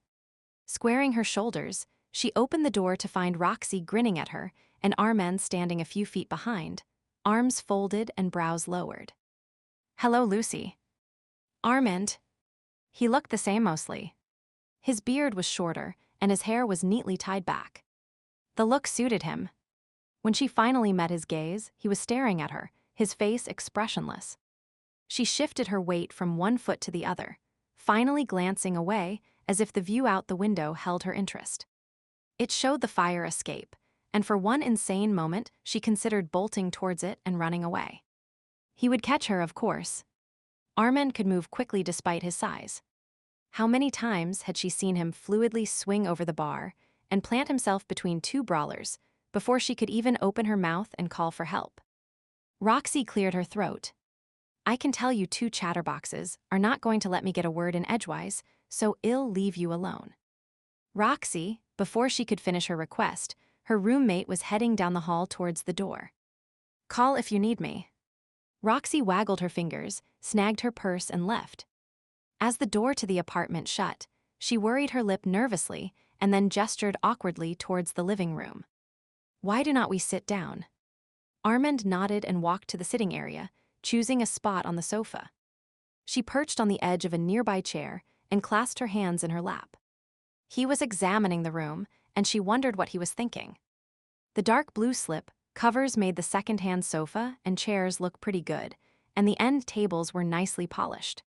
Squaring her shoulders, she opened the door to find Roxy grinning at her and Armand standing a few feet behind, arms folded and brows lowered. "Hello, Lucy." "Armand." He looked the same mostly. His beard was shorter and his hair was neatly tied back. The look suited him. When she finally met his gaze, he was staring at her, his face expressionless. She shifted her weight from one foot to the other, finally glancing away as if the view out the window held her interest. It showed the fire escape, and for one insane moment she considered bolting towards it and running away. He would catch her, of course. Armand could move quickly despite his size. How many times had she seen him fluidly swing over the bar and plant himself between two brawlers before she could even open her mouth and call for help? Roxy cleared her throat. "I can tell you two chatterboxes are not going to let me get a word in edgewise, so I'll leave you alone." Roxy, before she could finish her request, her roommate was heading down the hall towards the door. "Call if you need me." Roxy waggled her fingers, snagged her purse and left. As the door to the apartment shut, she worried her lip nervously and then gestured awkwardly towards the living room. "Why do not we sit down?" Armand nodded and walked to the sitting area, choosing a spot on the sofa. She perched on the edge of a nearby chair and clasped her hands in her lap. He was examining the room, and she wondered what he was thinking. The dark blue slip covers made the second-hand sofa and chairs look pretty good, and the end tables were nicely polished.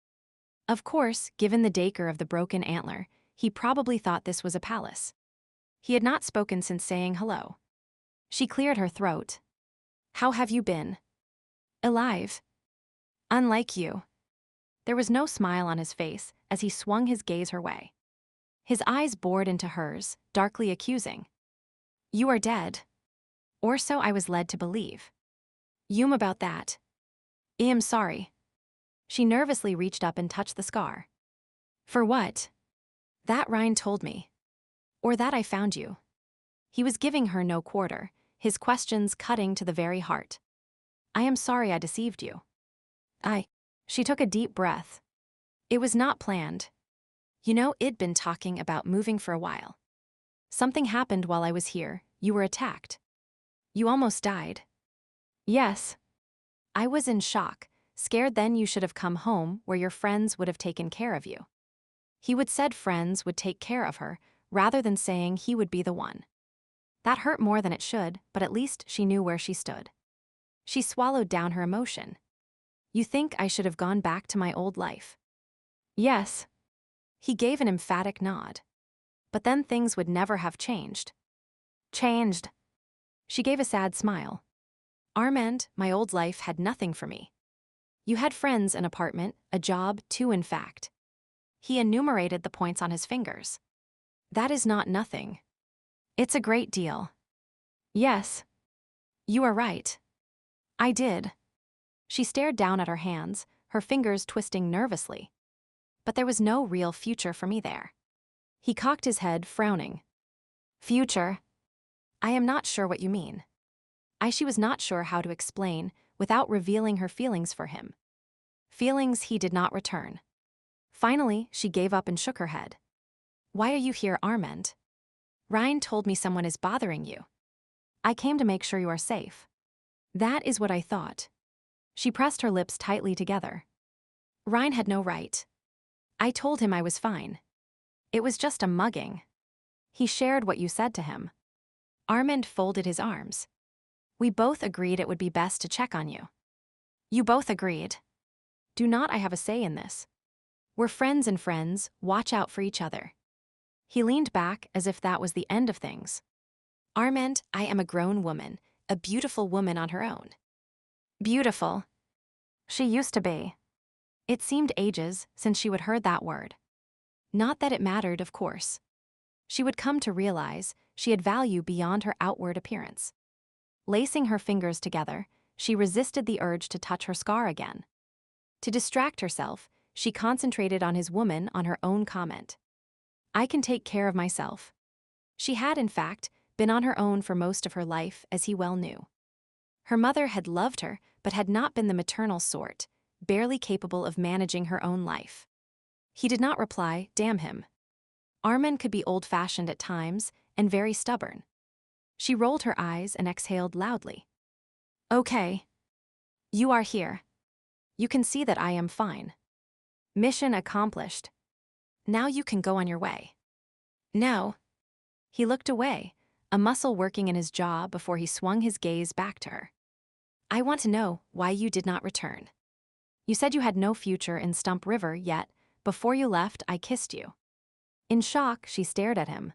Of course, given the decor of the broken antler, he probably thought this was a palace. He had not spoken since saying hello. She cleared her throat. "How have you been?" "Alive." "Unlike you." There was no smile on his face as he swung his gaze her way. His eyes bored into hers, darkly accusing. "You are dead." Or so I was led to believe. "You'm about that." "I am sorry." She nervously reached up and touched the scar. For what? That Ryan told me. Or that I found you. He was giving her no quarter, his questions cutting to the very heart. I am sorry I deceived you. She took a deep breath. It was not planned. You know, I'd been talking about moving for a while. Something happened while I was here. You were attacked. You almost died. Yes. I was in shock, scared then you should have come home where your friends would have taken care of you. He would said friends would take care of her, rather than saying he would be the one. That hurt more than it should, but at least she knew where she stood. She swallowed down her emotion. You think I should have gone back to my old life? Yes. He gave an emphatic nod. But then things would never have changed. Changed. She gave a sad smile. Armand, my old life had nothing for me. You had friends, an apartment, a job, too, in fact. He enumerated the points on his fingers. That is not nothing. It's a great deal. Yes. You are right. I did. She stared down at her hands, her fingers twisting nervously. But there was no real future for me there. He cocked his head, frowning. Future? I am not sure what you mean. She was not sure how to explain without revealing her feelings for him. Feelings he did not return. Finally, she gave up and shook her head. Why are you here, Armand? Ryan told me someone is bothering you. I came to make sure you are safe. That is what I thought. She pressed her lips tightly together. Ryan had no right. I told him I was fine. It was just a mugging. He shared what you said to him. Armand folded his arms. We both agreed it would be best to check on you. You both agreed. Do not I have a say in this? We're friends and friends, watch out for each other. He leaned back as if that was the end of things. Armand, I am a grown woman, a beautiful woman on her own. Beautiful. She used to be. It seemed ages since she would heard that word. Not that it mattered, of course. She would come to realize she had value beyond her outward appearance. Lacing her fingers together, she resisted the urge to touch her scar again. To distract herself, she concentrated on his woman on her own comment. I can take care of myself. She had, in fact, been on her own for most of her life, as he well knew. Her mother had loved her, but had not been the maternal sort, barely capable of managing her own life. He did not reply, damn him. Armand could be old-fashioned at times and very stubborn. She rolled her eyes and exhaled loudly. Okay. You are here. You can see that I am fine. Mission accomplished. Now you can go on your way. No. He looked away, a muscle working in his jaw before he swung his gaze back to her. I want to know why you did not return. You said you had no future in Stump River, yet, before you left, I kissed you. In shock, she stared at him.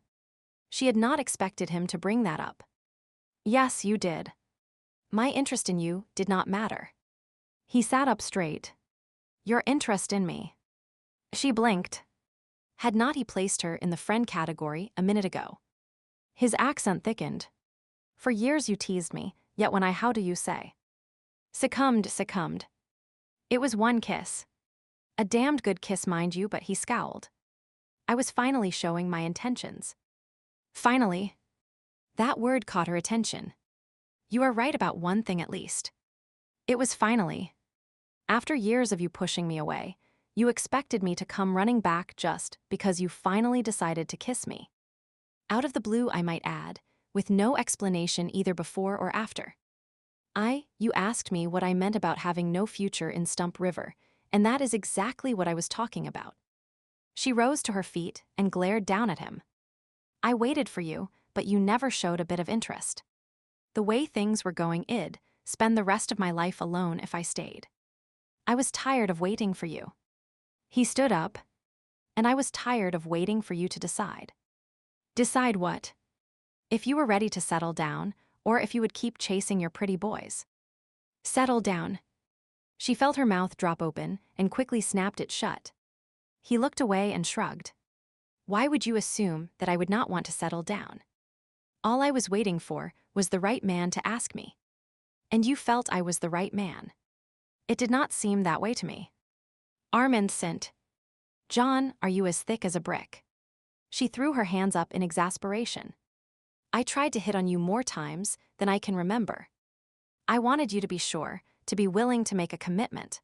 She had not expected him to bring that up. Yes, you did. My interest in you did not matter. He sat up straight. Your interest in me. She blinked. Had not he placed her in the friend category a minute ago? His accent thickened. For years you teased me, yet when how do you say? Succumbed. It was one kiss. A damned good kiss, mind you, but he scowled. I was finally showing my intentions. Finally. That word caught her attention. You are right about one thing at least. It was finally. After years of you pushing me away, you expected me to come running back just because you finally decided to kiss me. Out of the blue, I might add, with no explanation either before or after. You asked me what I meant about having no future in Stump River, and that is exactly what I was talking about. She rose to her feet and glared down at him. I waited for you, but you never showed a bit of interest. The way things were going, I'd spend the rest of my life alone if I stayed. I was tired of waiting for you. He stood up, and I was tired of waiting for you to decide. Decide what? If you were ready to settle down, or if you would keep chasing your pretty boys. Settle down. She felt her mouth drop open and quickly snapped it shut. He looked away and shrugged. Why would you assume that I would not want to settle down? All I was waiting for was the right man to ask me. And you felt I was the right man. It did not seem that way to me. Armand sent. John, are you as thick as a brick? She threw her hands up in exasperation. I tried to hit on you more times than I can remember. I wanted you to be sure, to be willing to make a commitment.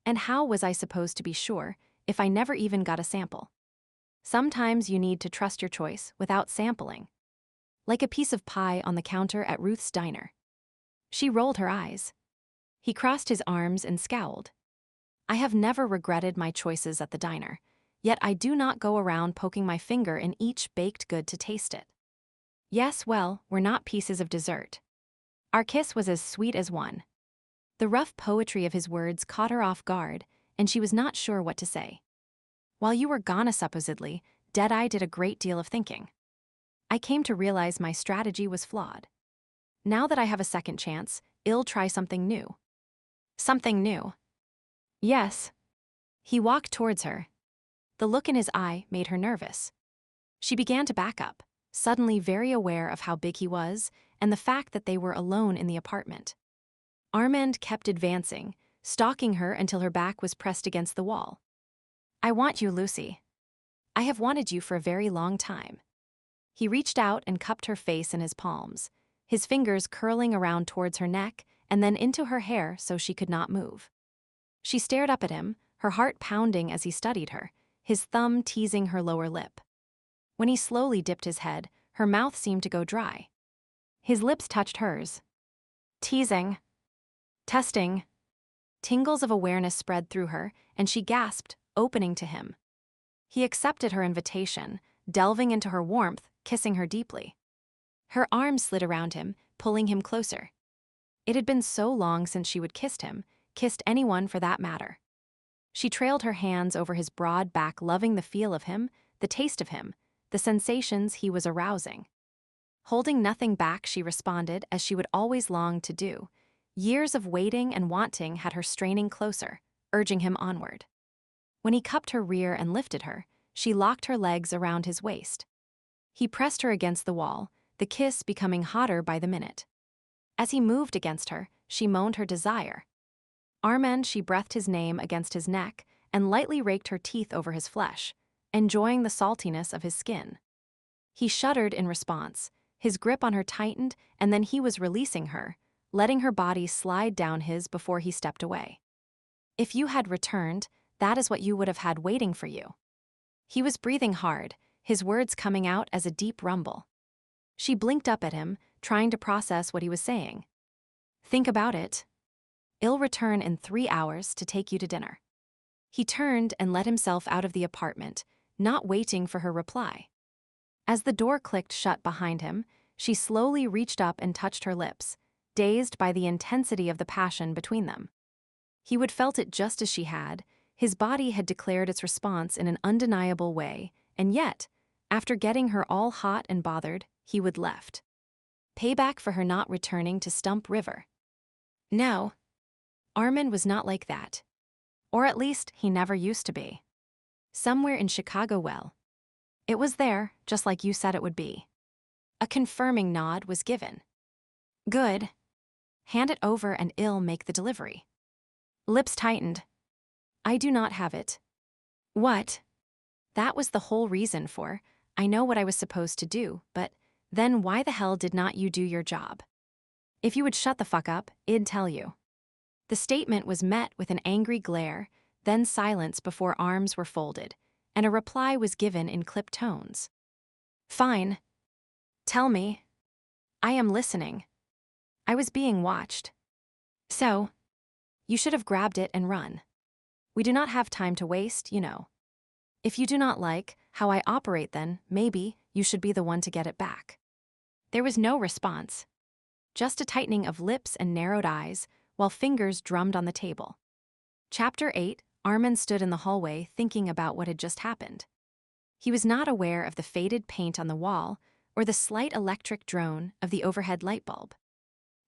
And how was I supposed to be sure if I never even got a sample? Sometimes you need to trust your choice without sampling. Like a piece of pie on the counter at Ruth's diner. She rolled her eyes. He crossed his arms and scowled. I have never regretted my choices at the diner, yet I do not go around poking my finger in each baked good to taste it. Yes, well, we're not pieces of dessert. Our kiss was as sweet as one. The rough poetry of his words caught her off guard, and she was not sure what to say. While you were gone supposedly, Deadeye did a great deal of thinking. I came to realize my strategy was flawed. Now that I have a second chance, I'll try something new. Something new. Yes. He walked towards her. The look in his eye made her nervous. She began to back up, suddenly very aware of how big he was and the fact that they were alone in the apartment. Armand kept advancing, stalking her until her back was pressed against the wall. I want you, Lucy. I have wanted you for a very long time. He reached out and cupped her face in his palms, his fingers curling around towards her neck and then into her hair so she could not move. She stared up at him, her heart pounding as he studied her, his thumb teasing her lower lip. When he slowly dipped his head, her mouth seemed to go dry. His lips touched hers. Teasing. Testing. Tingles of awareness spread through her, and she gasped, opening to him. He accepted her invitation, delving into her warmth, kissing her deeply. Her arms slid around him, pulling him closer. It had been so long since she would kissed him, kissed anyone for that matter. She trailed her hands over his broad back, loving the feel of him, the taste of him, the sensations he was arousing. Holding nothing back, she responded as she would always long to do. Years of waiting and wanting had her straining closer, urging him onward. When he cupped her rear and lifted her, she locked her legs around his waist. He pressed her against the wall, the kiss becoming hotter by the minute. As he moved against her, she moaned her desire. Armand, she breathed his name against his neck and lightly raked her teeth over his flesh, enjoying the saltiness of his skin. He shuddered in response, his grip on her tightened, and then he was releasing her, letting her body slide down his before he stepped away. If you had returned, that is what you would have had waiting for you. He was breathing hard, his words coming out as a deep rumble. She blinked up at him, trying to process what he was saying. Think about it. I'll return in 3 hours to take you to dinner. He turned and let himself out of the apartment, not waiting for her reply. As the door clicked shut behind him, she slowly reached up and touched her lips, dazed by the intensity of the passion between them. He would felt it just as she had. His body had declared its response in an undeniable way, and yet, after getting her all hot and bothered, he would left. Payback for her not returning to Stump River. No. Armand was not like that. Or at least, he never used to be. Somewhere in Chicago, well. It was there, just like you said it would be. A confirming nod was given. Good. Hand it over and I'll make the delivery. Lips tightened. I do not have it. What? That was the whole reason for, I know what I was supposed to do, but then why the hell did not you do your job? If you would shut the fuck up, I'd tell you. The statement was met with an angry glare, then silence before arms were folded, and a reply was given in clipped tones. Fine. Tell me. I am listening. I was being watched. So, you should have grabbed it and run. We do not have time to waste, you know. If you do not like how I operate, then maybe you should be the one to get it back. There was no response. Just a tightening of lips and narrowed eyes, while fingers drummed on the table. Chapter 8, Armand stood in the hallway thinking about what had just happened. He was not aware of the faded paint on the wall or the slight electric drone of the overhead light bulb.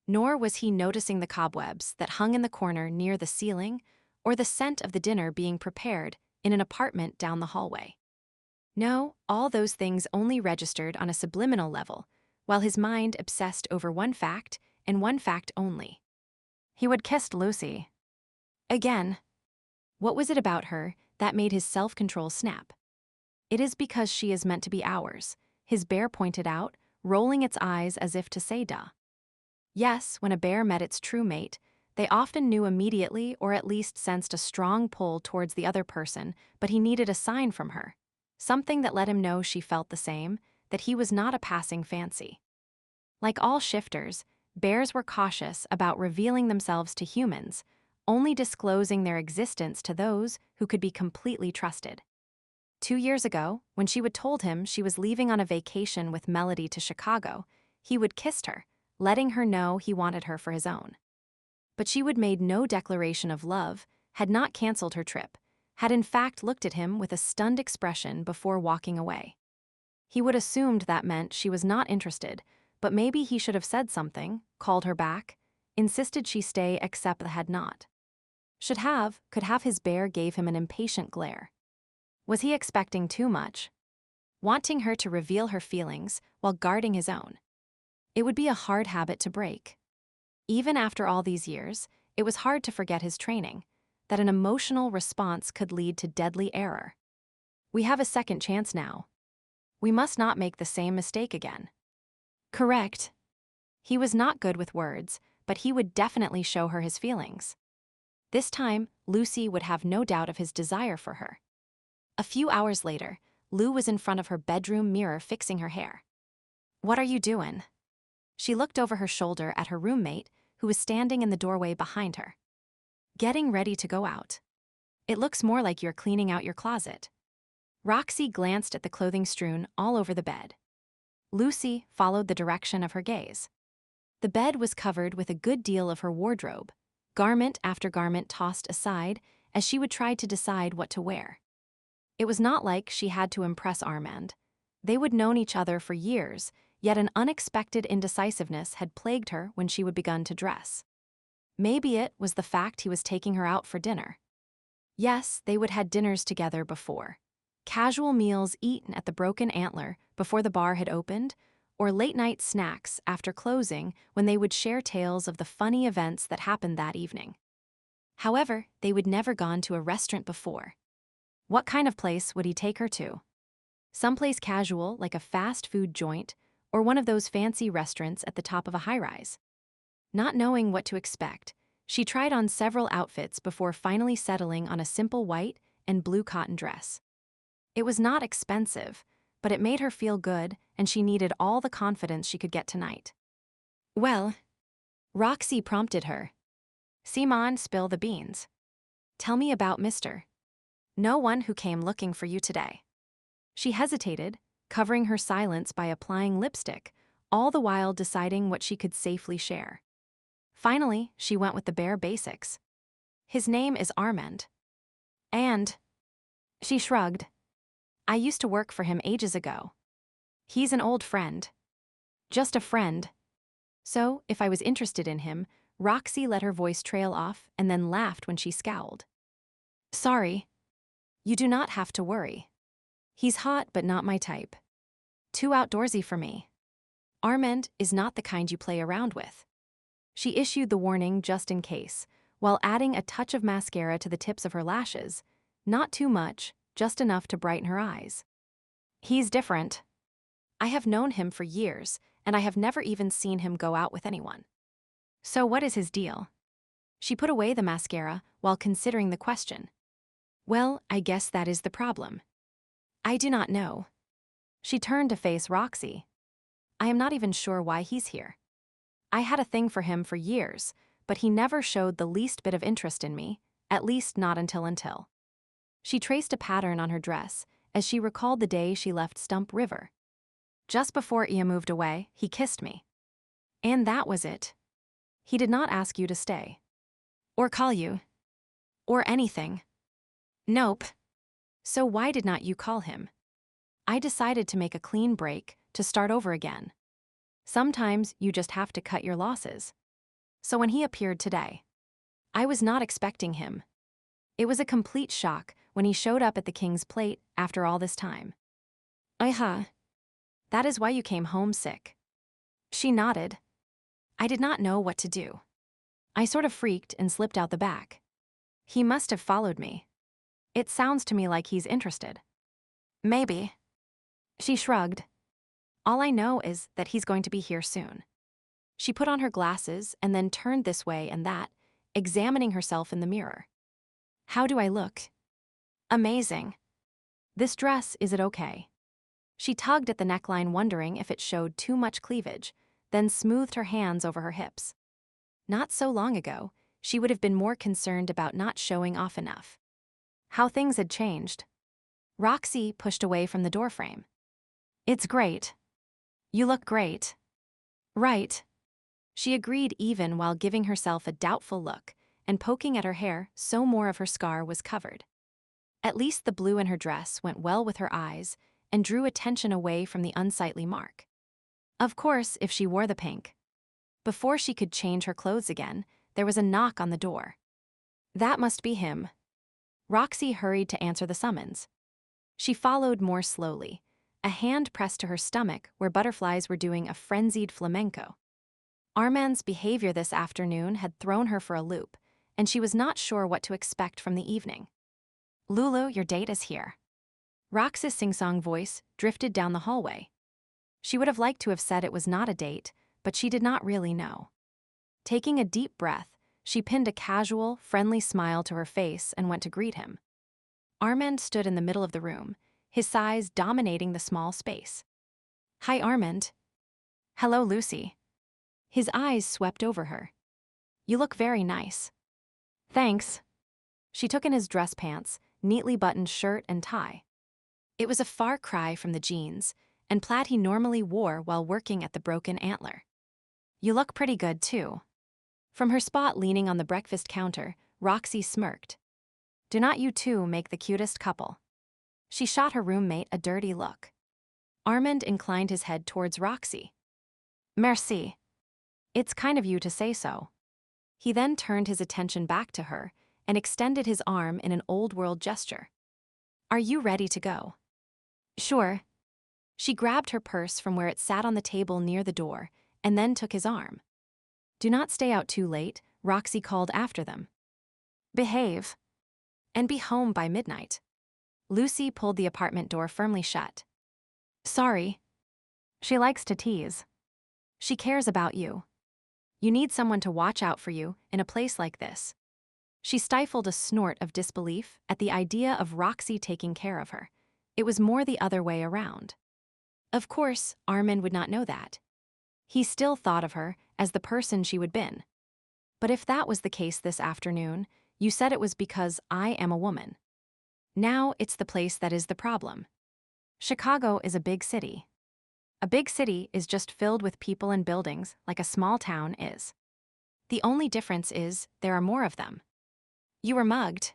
Nor was he noticing the cobwebs that hung in the corner near the ceiling or the scent of the dinner being prepared in an apartment down the hallway. No, all those things only registered on a subliminal level, while his mind obsessed over one fact and one fact only. He would kissed Lucy. Again. What was it about her That made his self-control snap. "It is because she is meant to be ours," his bear pointed out, rolling its eyes as if to say duh. Yes, when a bear met its true mate, they often knew immediately or at least sensed a strong pull towards the other person, but he needed a sign from her. Something that let him know she felt the same, that he was not a passing fancy. Like all shifters, bears were cautious about revealing themselves to humans, only disclosing their existence to those who could be completely trusted. 2 years ago, when she would told him she was leaving on a vacation with Melody to Chicago, he would kissed her, letting her know he wanted her for his own. But she would made no declaration of love, had not canceled her trip, had in fact looked at him with a stunned expression before walking away. He would assumed that meant she was not interested, but maybe he should have said something, called her back, insisted she stay except had not. Could have his bear gave him an impatient glare. Was he expecting too much? Wanting her to reveal her feelings while guarding his own. It would be a hard habit to break. Even after all these years, it was hard to forget his training, that an emotional response could lead to deadly error. We have a second chance now. We must not make the same mistake again. Correct. He was not good with words, but he would definitely show her his feelings. This time, Lucy would have no doubt of his desire for her. A few hours later, Lou was in front of her bedroom mirror fixing her hair. "What are you doing?" She looked over her shoulder at her roommate, who was standing in the doorway behind her. "Getting ready to go out. It looks more like you're cleaning out your closet." Roxy glanced at the clothing strewn all over the bed. Lucy followed the direction of her gaze. The bed was covered with a good deal of her wardrobe, garment after garment tossed aside as she would try to decide what to wear. It was not like she had to impress Armand. They would known each other for years, yet an unexpected indecisiveness had plagued her when she would begun to dress. Maybe it was the fact he was taking her out for dinner. Yes, they would had dinners together before. Casual meals eaten at the Broken Antler before the bar had opened, or late-night snacks after closing when they would share tales of the funny events that happened that evening. However, they would never gone to a restaurant before. What kind of place would he take her to? Someplace casual like a fast food joint or one of those fancy restaurants at the top of a high-rise. Not knowing what to expect, she tried on several outfits before finally settling on a simple white and blue cotton dress. It was not expensive, but it made her feel good and she needed all the confidence she could get tonight. "Well," Roxy prompted her. "Simon, spill the beans. Tell me about Mr. No one who came looking for you today." She hesitated, covering her silence by applying lipstick, all the while deciding what she could safely share. Finally, she went with the bare basics. "His name is Armand. And..." She shrugged. "I used to work for him ages ago. He's an old friend. Just a friend." So, if I was interested in him, Roxy let her voice trail off and then laughed when she scowled. "Sorry. You do not have to worry. He's hot but not my type. Too outdoorsy for me. Armand is not the kind you play around with." She issued the warning just in case, while adding a touch of mascara to the tips of her lashes, not too much, just enough to brighten her eyes. "He's different. I have known him for years, and I have never even seen him go out with anyone." "So what is his deal?" She put away the mascara while considering the question. "Well, I guess that is the problem. I do not know." She turned to face Roxy. "I am not even sure why he's here. I had a thing for him for years, but he never showed the least bit of interest in me, at least not until. She traced a pattern on her dress as she recalled the day she left Stump River. "Just before Ia moved away, he kissed me. And that was it. He did not ask you to stay. Or call you. Or anything." "Nope. So why did not you call him?" "I decided to make a clean break, to start over again. Sometimes you just have to cut your losses." So when he appeared today, I was not expecting him. It was a complete shock when he showed up at the King's Plate after all this time. That is why you came home sick." She nodded. "I did not know what to do. I sort of freaked and slipped out the back. He must have followed me. It sounds to me like he's interested. Maybe. She shrugged. All I know is that he's going to be here soon. She put on her glasses and then turned this way and that, examining herself in the mirror. How do I look? Amazing. This dress, is it okay? She tugged at the neckline, wondering if it showed too much cleavage, then smoothed her hands over her hips. Not so long ago, she would have been more concerned about not showing off enough. How things had changed. Roxy pushed away from the doorframe. It's great. You look great. Right. She agreed, even while giving herself a doubtful look and poking at her hair so more of her scar was covered. At least the blue in her dress went well with her eyes and drew attention away from the unsightly mark. Of course, if she wore the pink. Before she could change her clothes again, there was a knock on the door. That must be him. Roxy hurried to answer the summons. She followed more slowly, a hand pressed to her stomach where butterflies were doing a frenzied flamenco. Armand's behavior this afternoon had thrown her for a loop, and she was not sure what to expect from the evening. Lulu, your date is here. Roxy's sing-song voice drifted down the hallway. She would have liked to have said it was not a date, but she did not really know. Taking a deep breath, she pinned a casual, friendly smile to her face and went to greet him. Armand stood in the middle of the room, his size dominating the small space. Hi, Armand. Hello, Lucy. His eyes swept over her. You look very nice. Thanks. She took in his dress pants, neatly buttoned shirt and tie. It was a far cry from the jeans and plaid he normally wore while working at the Broken Antler. You look pretty good, too. From her spot leaning on the breakfast counter, Roxy smirked. Do not you two make the cutest couple? She shot her roommate a dirty look. Armand inclined his head towards Roxy. Merci. It's kind of you to say so. He then turned his attention back to her and extended his arm in an old-world gesture. Are you ready to go? Sure. She grabbed her purse from where it sat on the table near the door and then took his arm. Do not stay out too late, Roxy called after them. Behave. And be home by midnight. Lucy pulled the apartment door firmly shut. Sorry. She likes to tease. She cares about you. You need someone to watch out for you in a place like this. She stifled a snort of disbelief at the idea of Roxy taking care of her. It was more the other way around. Of course, Armand would not know that. He still thought of her as the person she would been. But if that was the case this afternoon, you said it was because I am a woman. Now it's the place that is the problem. Chicago is a big city. A big city is just filled with people and buildings like a small town is. The only difference is there are more of them. You were mugged.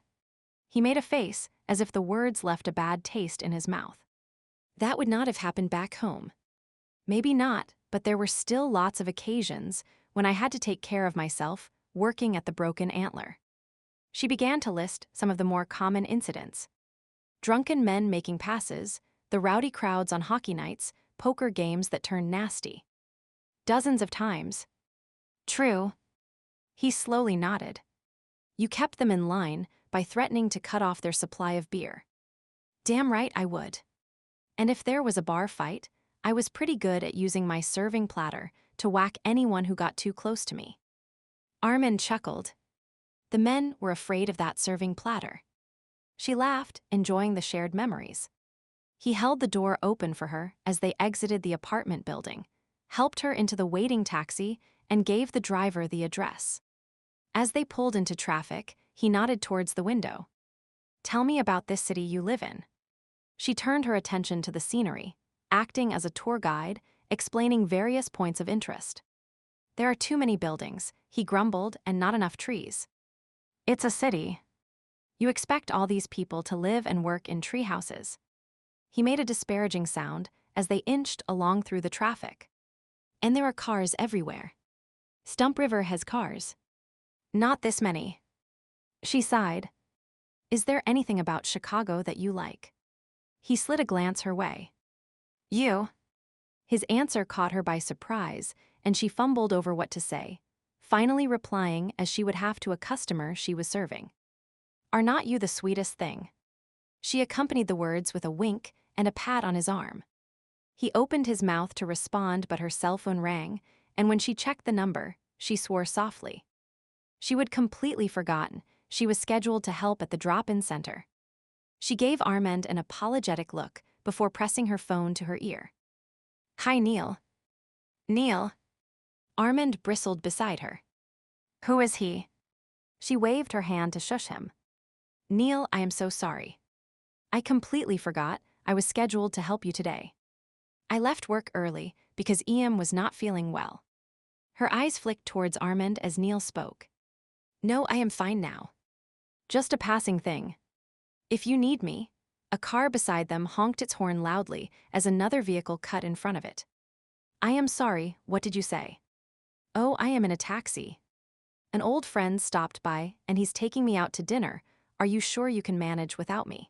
He made a face as if the words left a bad taste in his mouth. That would not have happened back home. Maybe not, but there were still lots of occasions when I had to take care of myself working at the Broken Antler. She began to list some of the more common incidents. Drunken men making passes, the rowdy crowds on hockey nights, poker games that turned nasty. Dozens of times. True. He slowly nodded. You kept them in line by threatening to cut off their supply of beer. Damn right I would. And if there was a bar fight, I was pretty good at using my serving platter to whack anyone who got too close to me. Armand chuckled. The men were afraid of that serving platter. She laughed, enjoying the shared memories. He held the door open for her as they exited the apartment building, helped her into the waiting taxi, and gave the driver the address. As they pulled into traffic, he nodded towards the window. Tell me about this city you live in. She turned her attention to the scenery, acting as a tour guide, explaining various points of interest. There are too many buildings, he grumbled, and not enough trees. It's a city. You expect all these people to live and work in tree houses. He made a disparaging sound as they inched along through the traffic. And there are cars everywhere. Stump River has cars. Not this many. She sighed. Is there anything about Chicago that you like? He slid a glance her way. You. His answer caught her by surprise, and she fumbled over what to say, finally replying as she would have to a customer she was serving. Are not you the sweetest thing? She accompanied the words with a wink and a pat on his arm. He opened his mouth to respond, but her cell phone rang, and when she checked the number, she swore softly. She would completely forgotten she was scheduled to help at the drop-in center. She gave Armand an apologetic look before pressing her phone to her ear. "Hi, Neil." "Neil?" Armand bristled beside her. "Who is he?" She waved her hand to shush him. "Neil, I am so sorry. I completely forgot I was scheduled to help you today. I left work early because Em was not feeling well." Her eyes flicked towards Armand as Neil spoke. "No, I am fine now. Just a passing thing. If you need me." A car beside them honked its horn loudly as another vehicle cut in front of it. "I am sorry, what did you say?" "Oh, I am in a taxi. An old friend stopped by and he's taking me out to dinner. Are you sure you can manage without me?"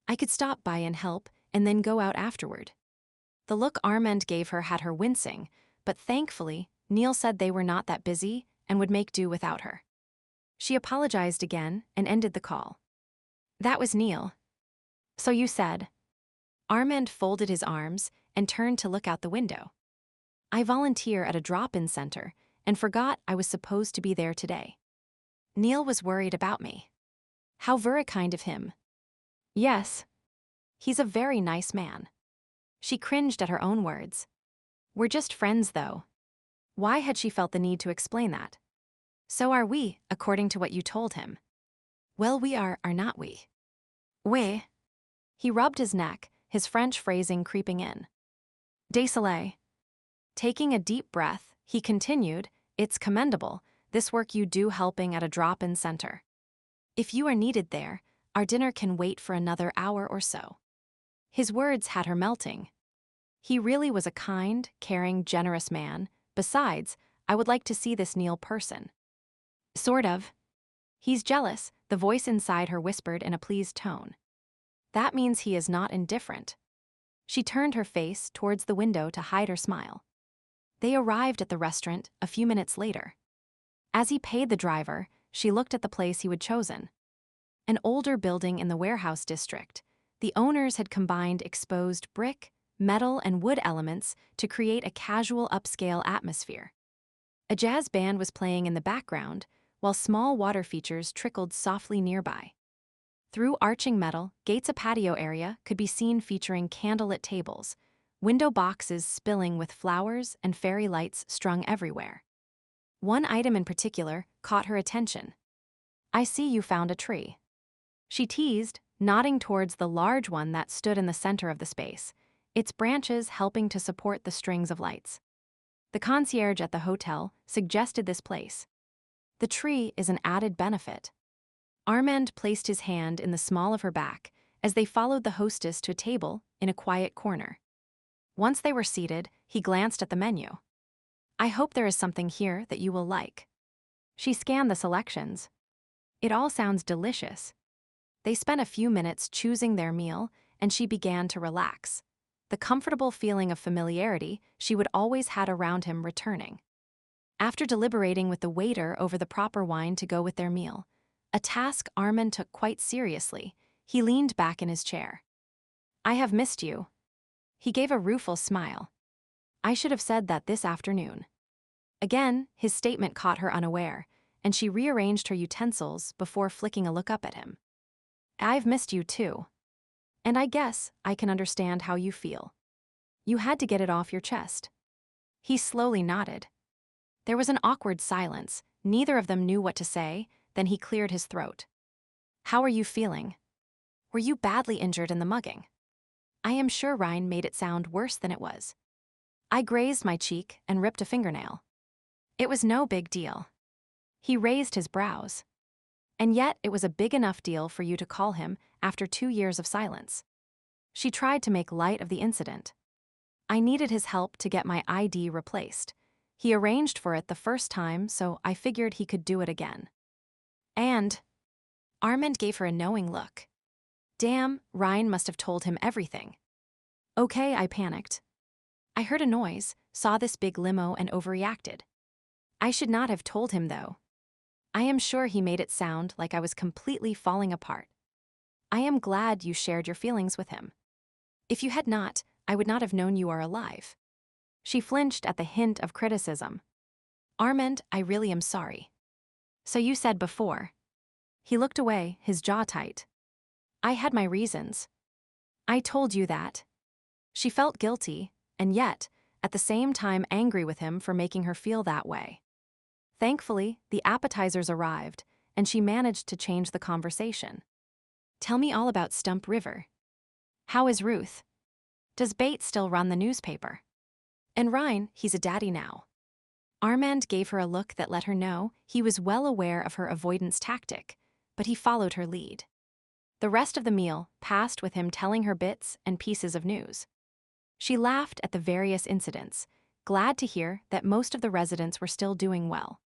"I could stop by and help and then go out afterward." The look Armand gave her had her wincing, but thankfully, Neil said they were not that busy and would make do without her. She apologized again and ended the call. "That was Neil." "So you said." Armand folded his arms and turned to look out the window. "I volunteer at a drop-in center and forgot I was supposed to be there today. Neil was worried about me." "How very kind of him." "Yes. He's a very nice man." She cringed at her own words. "We're just friends, though." Why had she felt the need to explain that? "So are we, according to what you told him." "Well, we are not we?" "We." He rubbed his neck, his French phrasing creeping in. "Désolé." Taking a deep breath, he continued, "It's commendable, this work you do helping at a drop-in center. If you are needed there, our dinner can wait for another hour or so." His words had her melting. He really was a kind, caring, generous man. Besides, I would like to see this Neil person. "Sort of." "He's jealous," the voice inside her whispered in a pleased tone. "That means he is not indifferent." She turned her face towards the window to hide her smile. They arrived at the restaurant a few minutes later. As he paid the driver, she looked at the place he had chosen. An older building in the warehouse district. The owners had combined exposed brick, metal, and wood elements to create a casual upscale atmosphere. A jazz band was playing in the background, while small water features trickled softly nearby. Through arching metal gates, a patio area could be seen featuring candlelit tables, window boxes spilling with flowers and fairy lights strung everywhere. One item in particular caught her attention. "I see you found a tree," she teased, nodding towards the large one that stood in the center of the space, its branches helping to support the strings of lights. The concierge at the hotel suggested this place. "The tree is an added benefit." Armand placed his hand in the small of her back as they followed the hostess to a table in a quiet corner. Once they were seated, he glanced at the menu. "I hope there is something here that you will like." She scanned the selections. "It all sounds delicious." They spent a few minutes choosing their meal, and she began to relax. The comfortable feeling of familiarity she would always had around him returning. After deliberating with the waiter over the proper wine to go with their meal, a task Armand took quite seriously, he leaned back in his chair. "I have missed you." He gave a rueful smile. "I should have said that this afternoon." Again, his statement caught her unaware, and she rearranged her utensils before flicking a look up at him. "I've missed you too. And I guess I can understand how you feel. You had to get it off your chest." He slowly nodded. There was an awkward silence. Neither of them knew what to say. Then he cleared his throat. "How are you feeling? Were you badly injured in the mugging?" "I am sure Ryan made it sound worse than it was. I grazed my cheek and ripped a fingernail. It was no big deal." He raised his brows. "And yet it was a big enough deal for you to call him after 2 years of silence." She tried to make light of the incident. "I needed his help to get my ID replaced. He arranged for it the first time, so I figured he could do it again." "And?" Armand gave her a knowing look. Damn, Ryan must have told him everything. "Okay," I panicked. "I heard a noise, saw this big limo and overreacted. I should not have told him though. I am sure he made it sound like I was completely falling apart." I am glad you shared your feelings with him. If you had not, I would not have known you are alive. She flinched at the hint of criticism. Armand, I really am sorry. So you said before. He looked away, his jaw tight. I had my reasons. I told you that. She felt guilty, and yet, at the same time angry with him for making her feel that way. Thankfully, the appetizers arrived, and she managed to change the conversation. Tell me all about Stump River. How is Ruth? Does Bates still run the newspaper? And Ryan, he's a daddy now. Armand gave her a look that let her know he was well aware of her avoidance tactic, but he followed her lead. The rest of the meal passed with him telling her bits and pieces of news. She laughed at the various incidents, glad to hear that most of the residents were still doing well.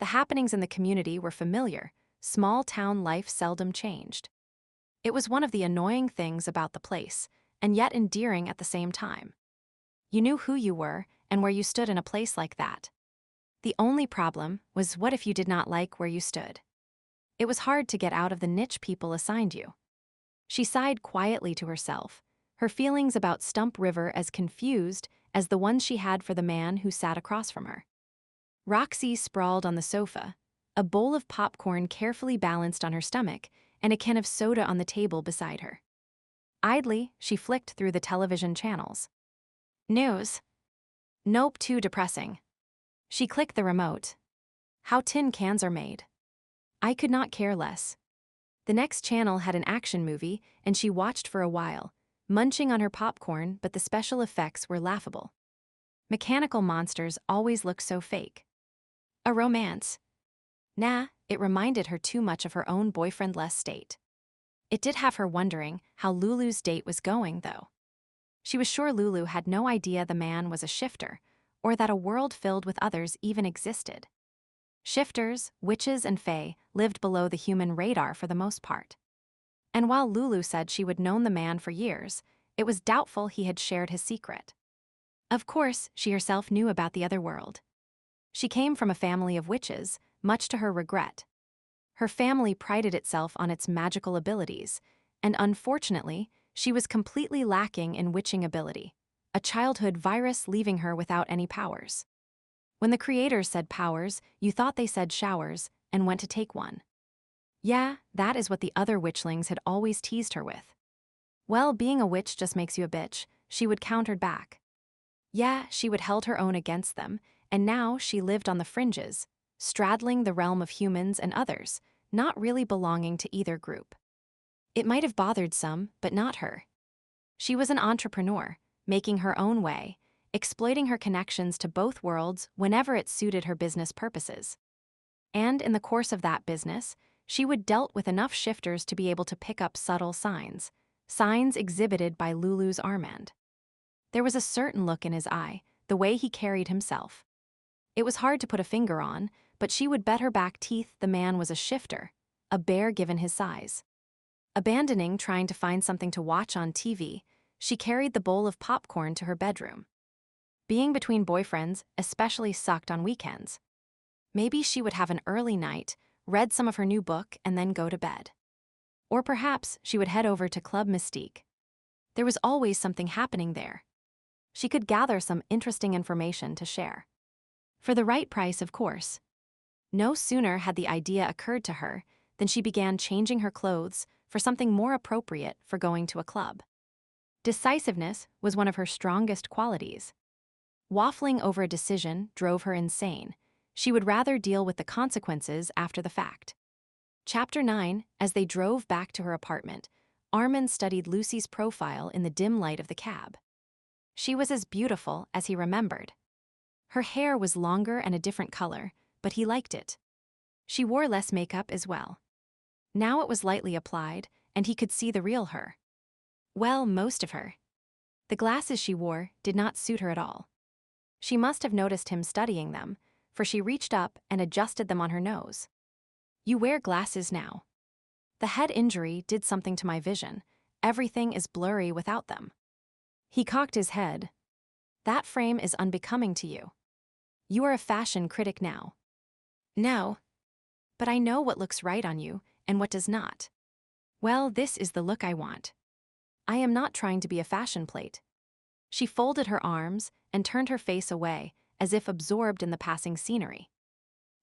The happenings in the community were familiar, small-town life seldom changed. It was one of the annoying things about the place, and yet endearing at the same time. You knew who you were and where you stood in a place like that. The only problem was what if you did not like where you stood? It was hard to get out of the niche people assigned you. She sighed quietly to herself, her feelings about Stump River as confused as the ones she had for the man who sat across from her. Roxy sprawled on the sofa, a bowl of popcorn carefully balanced on her stomach and a can of soda on the table beside her. Idly, she flicked through the television channels. News. Nope, too depressing. She clicked the remote. How tin cans are made. I could not care less. The next channel had an action movie, and she watched for a while, munching on her popcorn, but the special effects were laughable. Mechanical monsters always look so fake. A romance. Nah, it reminded her too much of her own boyfriend-less state. It did have her wondering how Lulu's date was going, though. She was sure Lulu had no idea the man was a shifter, or that a world filled with others even existed. Shifters, witches, and fae lived below the human radar for the most part. And while Lulu said she would known the man for years, it was doubtful he had shared his secret. Of course, she herself knew about the other world. She came from a family of witches, much to her regret. Her family prided itself on its magical abilities, and unfortunately, she was completely lacking in witching ability, a childhood virus leaving her without any powers. When the creators said powers, you thought they said showers, and went to take one. Yeah, that is what the other witchlings had always teased her with. Well, being a witch just makes you a bitch, she would counter back. Yeah, she would held her own against them, and now she lived on the fringes, straddling the realm of humans and others, not really belonging to either group. It might have bothered some, but not her. She was an entrepreneur, making her own way, exploiting her connections to both worlds whenever it suited her business purposes. And in the course of that business, she would dealt with enough shifters to be able to pick up subtle signs exhibited by Lulu's Armand. There was a certain look in his eye, the way he carried himself. It was hard to put a finger on, but she would bet her back teeth the man was a shifter, a bear given his size. Abandoning trying to find something to watch on TV, she carried the bowl of popcorn to her bedroom. Being between boyfriends especially sucked on weekends. Maybe she would have an early night, read some of her new book, and then go to bed. Or perhaps she would head over to Club Mystique. There was always something happening there. She could gather some interesting information to share. For the right price, of course. No sooner had the idea occurred to her than she began changing her clothes for something more appropriate for going to a club. Decisiveness was one of her strongest qualities. Waffling over a decision drove her insane. She would rather deal with the consequences after the fact. Chapter 9, as they drove back to her apartment, Armand studied Lucy's profile in the dim light of the cab. She was as beautiful as he remembered. Her hair was longer and a different color, but he liked it. She wore less makeup as well. Now it was lightly applied, and he could see the real her. Well, most of her. The glasses she wore did not suit her at all. She must have noticed him studying them, for she reached up and adjusted them on her nose. You wear glasses now. The head injury did something to my vision. Everything is blurry without them. He cocked his head. That frame is unbecoming to you. You are a fashion critic now. No. But I know what looks right on you and what does not. Well, this is the look I want. I am not trying to be a fashion plate. She folded her arms and turned her face away, as if absorbed in the passing scenery.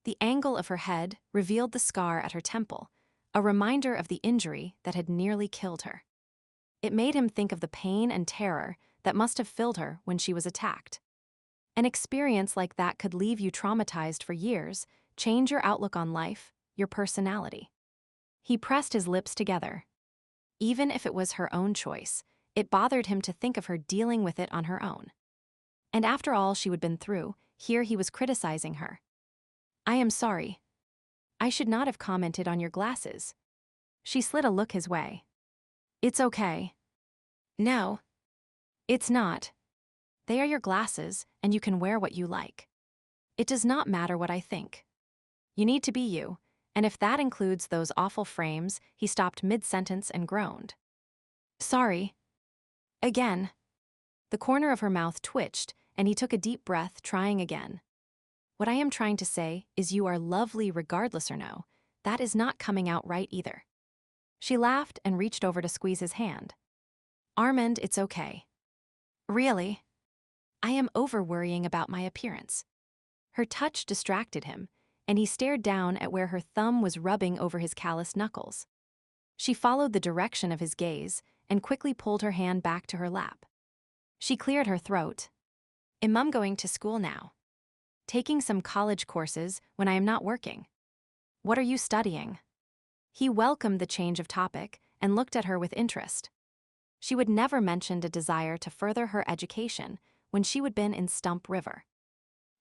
The angle of her head revealed the scar at her temple, a reminder of the injury that had nearly killed her. It made him think of the pain and terror that must have filled her when she was attacked. An experience like that could leave you traumatized for years, change your outlook on life, your personality. He pressed his lips together. Even if it was her own choice, it bothered him to think of her dealing with it on her own. And after all she had been through, here he was criticizing her. I am sorry. I should not have commented on your glasses. She slid a look his way. It's okay. No. It's not. They are your glasses, and you can wear what you like. It does not matter what I think. You need to be you, and if that includes those awful frames, he stopped mid-sentence and groaned. Sorry. Again. The corner of her mouth twitched, and he took a deep breath, trying again. What I am trying to say is you are lovely regardless or no. That is not coming out right either. She laughed and reached over to squeeze his hand. Armand, it's okay. Really? I am over-worrying about my appearance. Her touch distracted him, and he stared down at where her thumb was rubbing over his calloused knuckles. She followed the direction of his gaze and quickly pulled her hand back to her lap. She cleared her throat. Am I going to school now? Taking some college courses when I am not working. What are you studying? He welcomed the change of topic and looked at her with interest. She would never mentioned a desire to further her education when she would been in Stump River.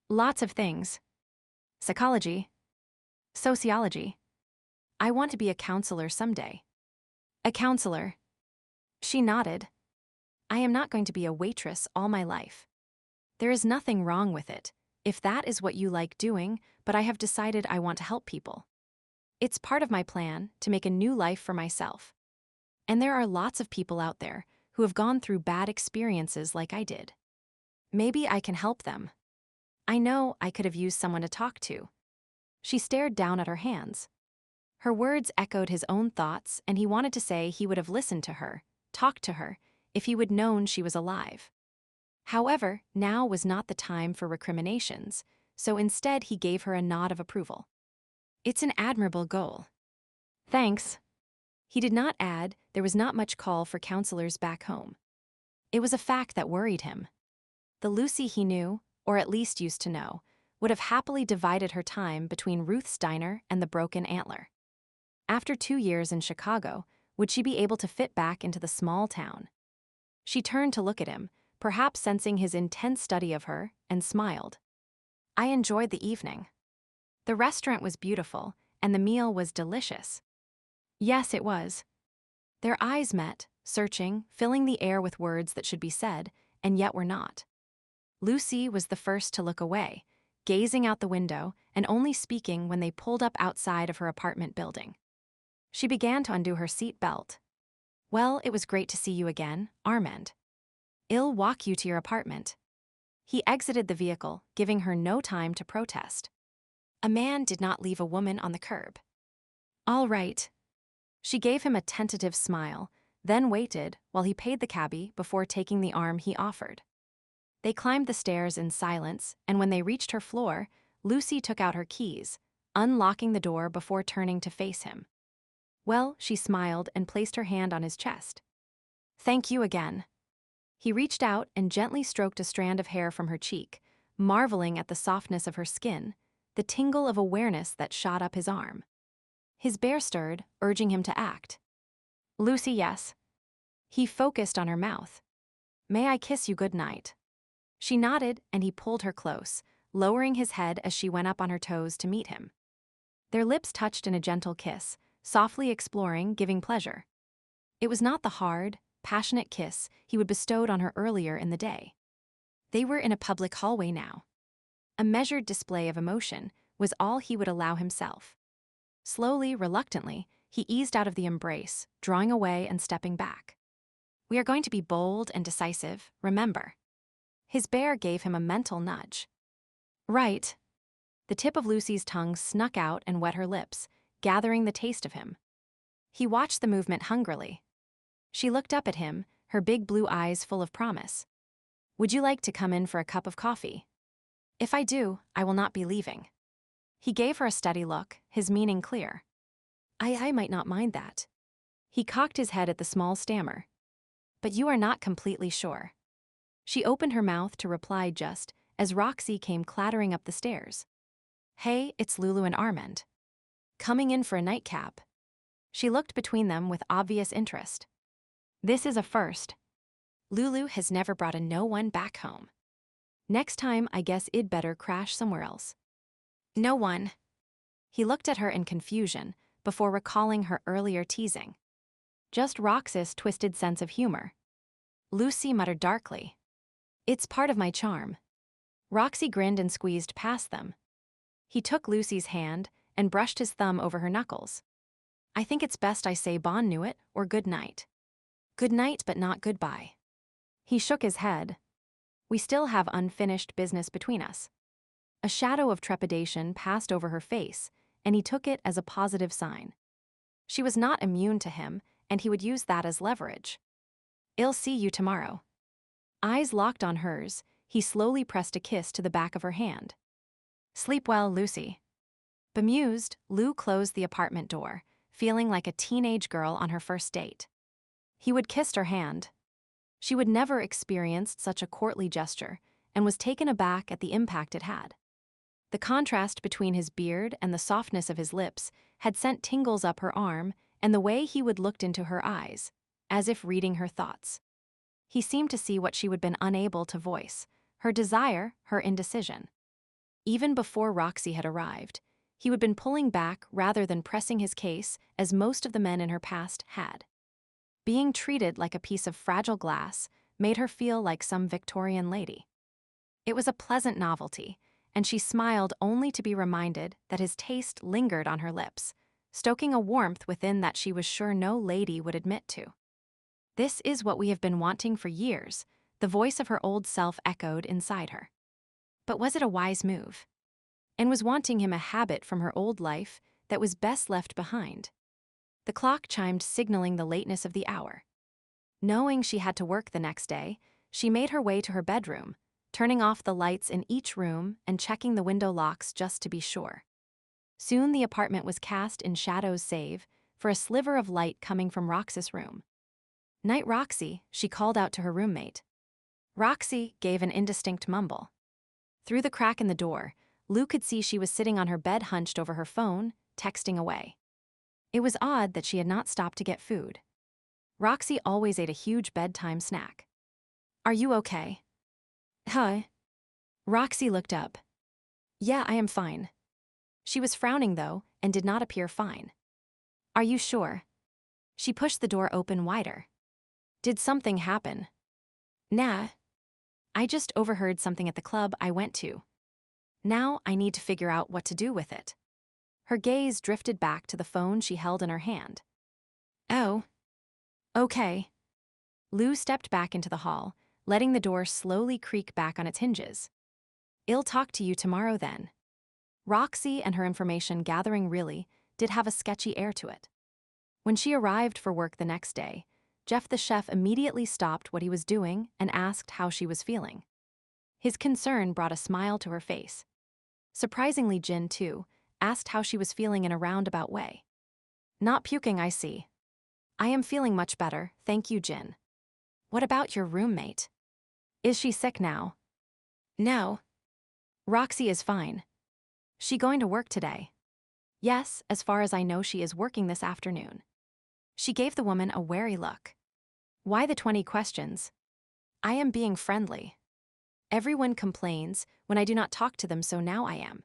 Lots of things. Psychology. Sociology. I want to be a counselor someday. A counselor. She nodded. I am not going to be a waitress all my life. There is nothing wrong with it, if that is what you like doing, but I have decided I want to help people. It's part of my plan to make a new life for myself. And there are lots of people out there who have gone through bad experiences like I did. Maybe I can help them. I know I could have used someone to talk to. She stared down at her hands. Her words echoed his own thoughts, and he wanted to say he would have listened to her, talked to her, if he would known she was alive. However, now was not the time for recriminations, so instead he gave her a nod of approval. It's an admirable goal. Thanks. He did not add there was not much call for counselors back home. It was a fact that worried him. The Lucy he knew, or at least used to know, would have happily divided her time between Ruth's diner and the Broken Antler. After 2 years in Chicago, would she be able to fit back into the small town? She turned to look at him, perhaps sensing his intense study of her, and smiled. I enjoyed the evening. The restaurant was beautiful, and the meal was delicious. Yes, it was. Their eyes met, searching, filling the air with words that should be said, and yet were not. Lucy was the first to look away, gazing out the window and only speaking when they pulled up outside of her apartment building. She began to undo her seat belt. Well, it was great to see you again, Armand. I'll walk you to your apartment. He exited the vehicle, giving her no time to protest. A man did not leave a woman on the curb. All right. She gave him a tentative smile, then waited while he paid the cabbie before taking the arm he offered. They climbed the stairs in silence, and when they reached her floor, Lucy took out her keys, unlocking the door before turning to face him. Well, she smiled and placed her hand on his chest. Thank you again. He reached out and gently stroked a strand of hair from her cheek, marveling at the softness of her skin, the tingle of awareness that shot up his arm. His bear stirred, urging him to act. Lucy, yes. He focused on her mouth. May I kiss you good night? She nodded, and he pulled her close, lowering his head as she went up on her toes to meet him. Their lips touched in a gentle kiss, softly exploring, giving pleasure. It was not the hard, passionate kiss he would bestowed on her earlier in the day. They were in a public hallway now. A measured display of emotion was all he would allow himself. Slowly, reluctantly, he eased out of the embrace, drawing away and stepping back. We are going to be bold and decisive, remember. His bear gave him a mental nudge. Right. The tip of Lucy's tongue snuck out and wet her lips, gathering the taste of him. He watched the movement hungrily. She looked up at him, her big blue eyes full of promise. Would you like to come in for a cup of coffee? If I do, I will not be leaving. He gave her a steady look, his meaning clear. I might not mind that. He cocked his head at the small stammer. But you are not completely sure. She opened her mouth to reply just as Roxy came clattering up the stairs. Hey, it's Lulu and Armand. Coming in for a nightcap. She looked between them with obvious interest. This is a first. Lulu has never brought a no one back home. Next time, I guess I'd better crash somewhere else. No one. He looked at her in confusion before recalling her earlier teasing. Just Roxy's twisted sense of humor. Lucy muttered darkly. It's part of my charm. Roxy grinned and squeezed past them. He took Lucy's hand and brushed his thumb over her knuckles. I think it's best I say bon nuit or good night. Good night but not goodbye. He shook his head. We still have unfinished business between us. A shadow of trepidation passed over her face, and he took it as a positive sign. She was not immune to him, and he would use that as leverage. I'll see you tomorrow. Eyes locked on hers, he slowly pressed a kiss to the back of her hand. Sleep well, Lucy. Bemused, Lou closed the apartment door, feeling like a teenage girl on her first date. He would kiss her hand. She would never experienced such a courtly gesture, and was taken aback at the impact it had. The contrast between his beard and the softness of his lips had sent tingles up her arm, and the way he would looked into her eyes, as if reading her thoughts. He seemed to see what she would been unable to voice, her desire, her indecision. Even before Roxy had arrived, he would been pulling back rather than pressing his case as most of the men in her past had. Being treated like a piece of fragile glass made her feel like some Victorian lady. It was a pleasant novelty, and she smiled only to be reminded that his taste lingered on her lips, stoking a warmth within that she was sure no lady would admit to. This is what we have been wanting for years, the voice of her old self echoed inside her. But was it a wise move? And was wanting him a habit from her old life that was best left behind? The clock chimed, signaling the lateness of the hour. Knowing she had to work the next day, she made her way to her bedroom, turning off the lights in each room and checking the window locks just to be sure. Soon the apartment was cast in shadows save for a sliver of light coming from Roxy's room. Night, Roxy, she called out to her roommate. Roxy gave an indistinct mumble. Through the crack in the door, Lou could see she was sitting on her bed hunched over her phone, texting away. It was odd that she had not stopped to get food. Roxy always ate a huge bedtime snack. Are you okay? Huh? Roxy looked up. Yeah, I am fine. She was frowning, though, and did not appear fine. Are you sure? She pushed the door open wider. Did something happen? Nah. I just overheard something at the club I went to. Now I need to figure out what to do with it. Her gaze drifted back to the phone she held in her hand. Oh. Okay. Lou stepped back into the hall, letting the door slowly creak back on its hinges. I'll talk to you tomorrow then. Roxy and her information gathering really did have a sketchy air to it. When she arrived for work the next day, Jeff the chef immediately stopped what he was doing and asked how she was feeling. His concern brought a smile to her face. Surprisingly, Jin, too, asked how she was feeling in a roundabout way. Not puking, I see. I am feeling much better, thank you, Jin. What about your roommate? Is she sick now? No. Roxy is fine. She going to work today? Yes, as far as I know she is working this afternoon. She gave the woman a wary look. Why the 20 questions? I am being friendly. Everyone complains when I do not talk to them, so now I am.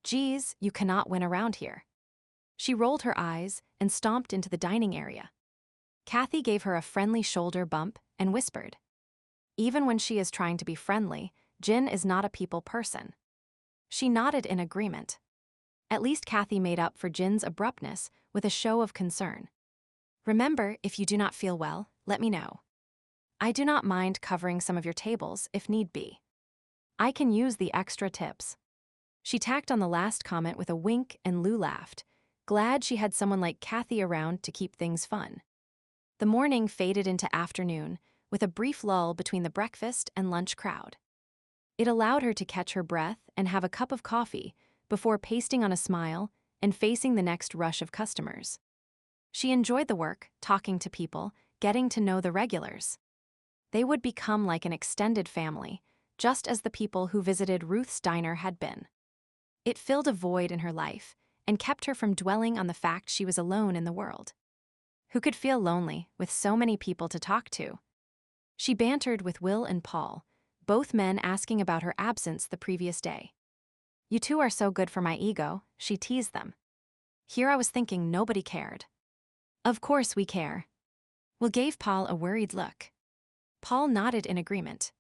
Geez, you cannot win around here. She rolled her eyes and stomped into the dining area. Kathy gave her a friendly shoulder bump and whispered. Even when she is trying to be friendly, Jin is not a people person. She nodded in agreement. At least Kathy made up for Jin's abruptness with a show of concern. Remember, if you do not feel well, let me know. I do not mind covering some of your tables if need be. I can use the extra tips. She tacked on the last comment with a wink, and Lou laughed, glad she had someone like Cassie around to keep things fun. The morning faded into afternoon, with a brief lull between the breakfast and lunch crowd. It allowed her to catch her breath and have a cup of coffee before pasting on a smile and facing the next rush of customers. She enjoyed the work, talking to people, getting to know the regulars. They would become like an extended family, just as the people who visited Ruth's diner had been. It filled a void in her life and kept her from dwelling on the fact she was alone in the world. Who could feel lonely with so many people to talk to? She bantered with Will and Paul, both men asking about her absence the previous day. "You two are so good for my ego," she teased them. Here I was thinking nobody cared. "Of course we care." Will gave Paul a worried look. Paul nodded in agreement.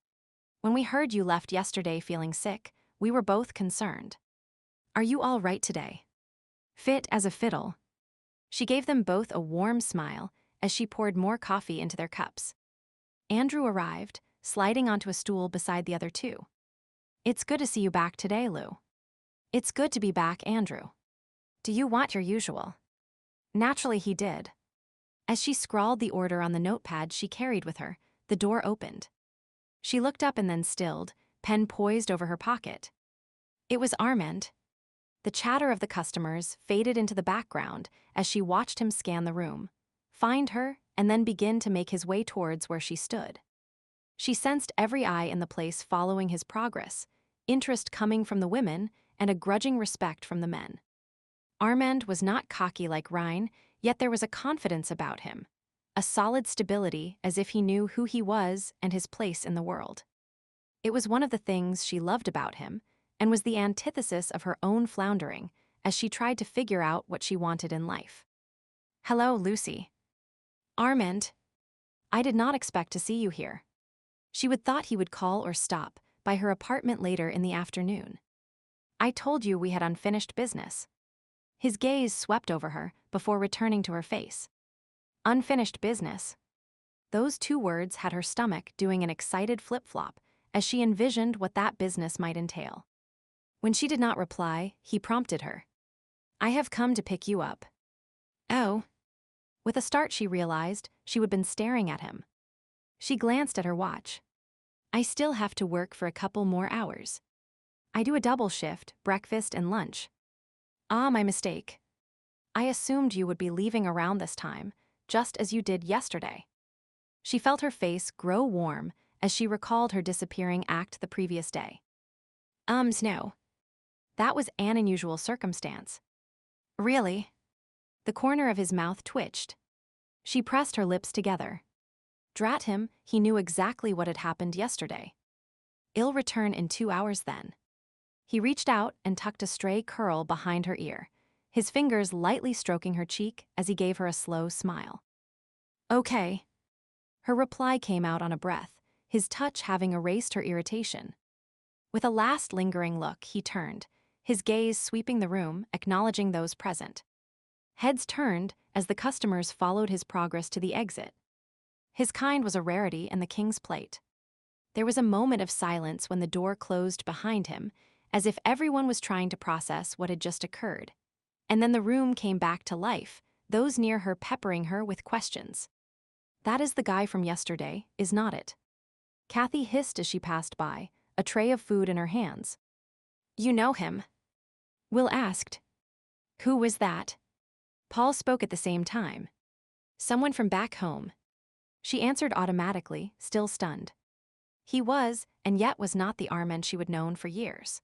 "When we heard you left yesterday feeling sick, we were both concerned. Are you all right today?" "Fit as a fiddle." She gave them both a warm smile as she poured more coffee into their cups. Andrew arrived, sliding onto a stool beside the other two. "It's good to see you back today, Lou." "It's good to be back, Andrew. Do you want your usual?" Naturally he did. As she scrawled the order on the notepad she carried with her, the door opened. She looked up and then stilled, pen poised over her pocket. It was Armand. The chatter of the customers faded into the background as she watched him scan the room, find her, and then begin to make his way towards where she stood. She sensed every eye in the place following his progress, interest coming from the women and a grudging respect from the men. Armand was not cocky like Ryan, yet there was a confidence about him, a solid stability as if he knew who he was and his place in the world. It was one of the things she loved about him, and was the antithesis of her own floundering as she tried to figure out what she wanted in life. "Hello, Lucy." "Armand. I did not expect to see you here." She would thought he would call or stop by her apartment later in the afternoon. "I told you we had unfinished business." His gaze swept over her before returning to her face. Unfinished business. Those two words had her stomach doing an excited flip-flop as she envisioned what that business might entail. When she did not reply, he prompted her. "I have come to pick you up." "Oh." With a start she realized she would been staring at him. She glanced at her watch. "I still have to work for a couple more hours. I do a double shift, breakfast and lunch." "Ah, my mistake. I assumed you would be leaving around this time, just as you did yesterday." She felt her face grow warm as she recalled her disappearing act the previous day. No. That was an unusual circumstance." "Really?" The corner of his mouth twitched. She pressed her lips together. Drat him, he knew exactly what had happened yesterday. "I'll return in 2 hours then." He reached out and tucked a stray curl behind her ear, his fingers lightly stroking her cheek as he gave her a slow smile. "Okay." Her reply came out on a breath, his touch having erased her irritation. With a last lingering look, he turned, his gaze sweeping the room, acknowledging those present. Heads turned as the customers followed his progress to the exit. His kind was a rarity and the king's plate. There was a moment of silence when the door closed behind him, as if everyone was trying to process what had just occurred. And then the room came back to life, those near her peppering her with questions. "That is the guy from yesterday, is not it?" Cassie hissed as she passed by, a tray of food in her hands. "You know him?" Will asked. "Who was that?" Paul spoke at the same time. "Someone from back home." She answered automatically, still stunned. He was, and yet was not the Armand she would known for years.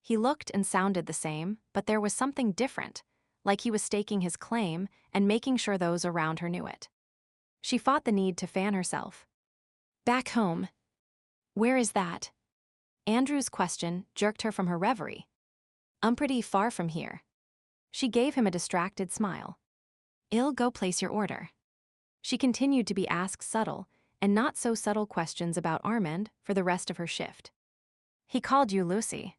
He looked and sounded the same, but there was something different, like he was staking his claim and making sure those around her knew it. She fought the need to fan herself. "Back home. Where is that?" Andrew's question jerked her from her reverie. Pretty far from here." She gave him a distracted smile. "I'll go place your order." She continued to be asked subtle and not so subtle questions about Armand for the rest of her shift. "He called you Lucy."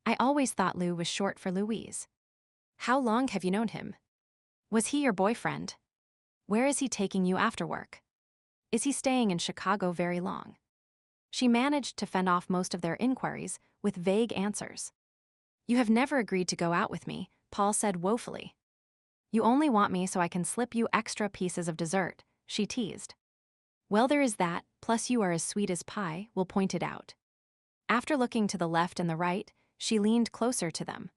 "I always thought Lou was short for Louise." "How long have you known him?" "Was he your boyfriend?" "Where is he taking you after work?" "Is he staying in Chicago very long?" She managed to fend off most of their inquiries with vague answers. "You have never agreed to go out with me," Paul said woefully. You only want me so I can slip you extra pieces of dessert, she teased. Well, there is that, plus you are as sweet as pie, Will pointed out. After looking to the left and the right, she leaned closer to them.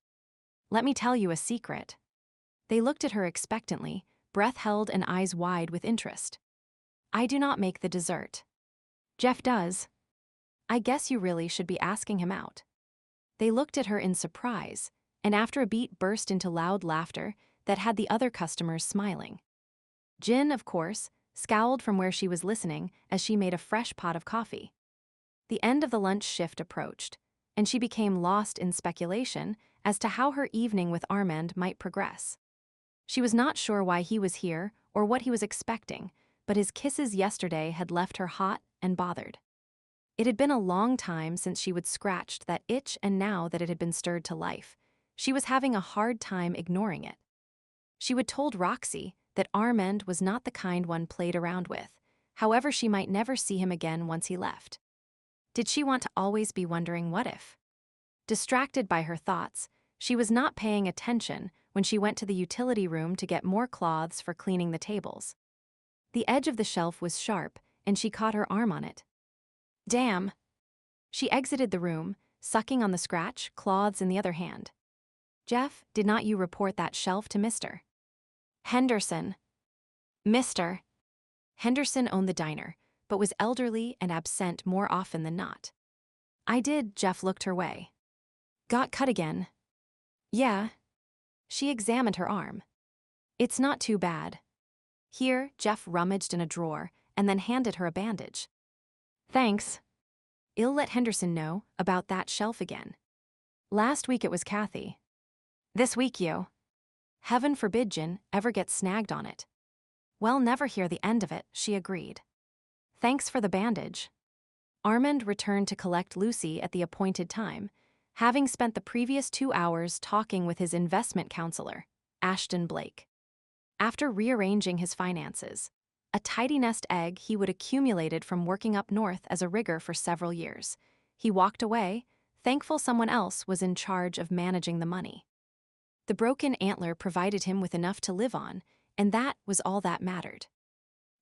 Let me tell you a secret. They looked at her expectantly, breath held and eyes wide with interest. I do not make the dessert. Jeff does. I guess you really should be asking him out. They looked at her in surprise, and after a beat burst into loud laughter that had the other customers smiling. Jin, of course, scowled from where she was listening as she made a fresh pot of coffee. The end of the lunch shift approached, and she became lost in speculation as to how her evening with Armand might progress. She was not sure why he was here or what he was expecting, but his kisses yesterday had left her hot and bothered. It had been a long time since she would scratched that itch, and now that it had been stirred to life, she was having a hard time ignoring it. She would told Roxy that Armand was not the kind one played around with, however she might never see him again once he left. Did she want to always be wondering what if? Distracted by her thoughts, she was not paying attention when she went to the utility room to get more cloths for cleaning the tables. The edge of the shelf was sharp, and she caught her arm on it. Damn! She exited the room, sucking on the scratch, cloths in the other hand. Jeff, did not you report that shelf to Mr. Henderson? Mr. Henderson owned the diner, but was elderly and absent more often than not. I did. Jeff looked her way. Got cut again? Yeah. She examined her arm. It's not too bad. Here, Jeff rummaged in a drawer and then handed her a bandage. Thanks. I'll let Henderson know about that shelf again. Last week it was Kathy. This week you. Heaven forbid Jin ever gets snagged on it. Well, never hear the end of it, she agreed. Thanks for the bandage. Armand returned to collect Lucy at the appointed time, having spent the previous 2 hours talking with his investment counselor, Ashton Blake. After rearranging his finances, a tidy nest egg he would accumulated from working up north as a rigger for several years, he walked away, thankful someone else was in charge of managing the money. The broken antler provided him with enough to live on, and that was all that mattered.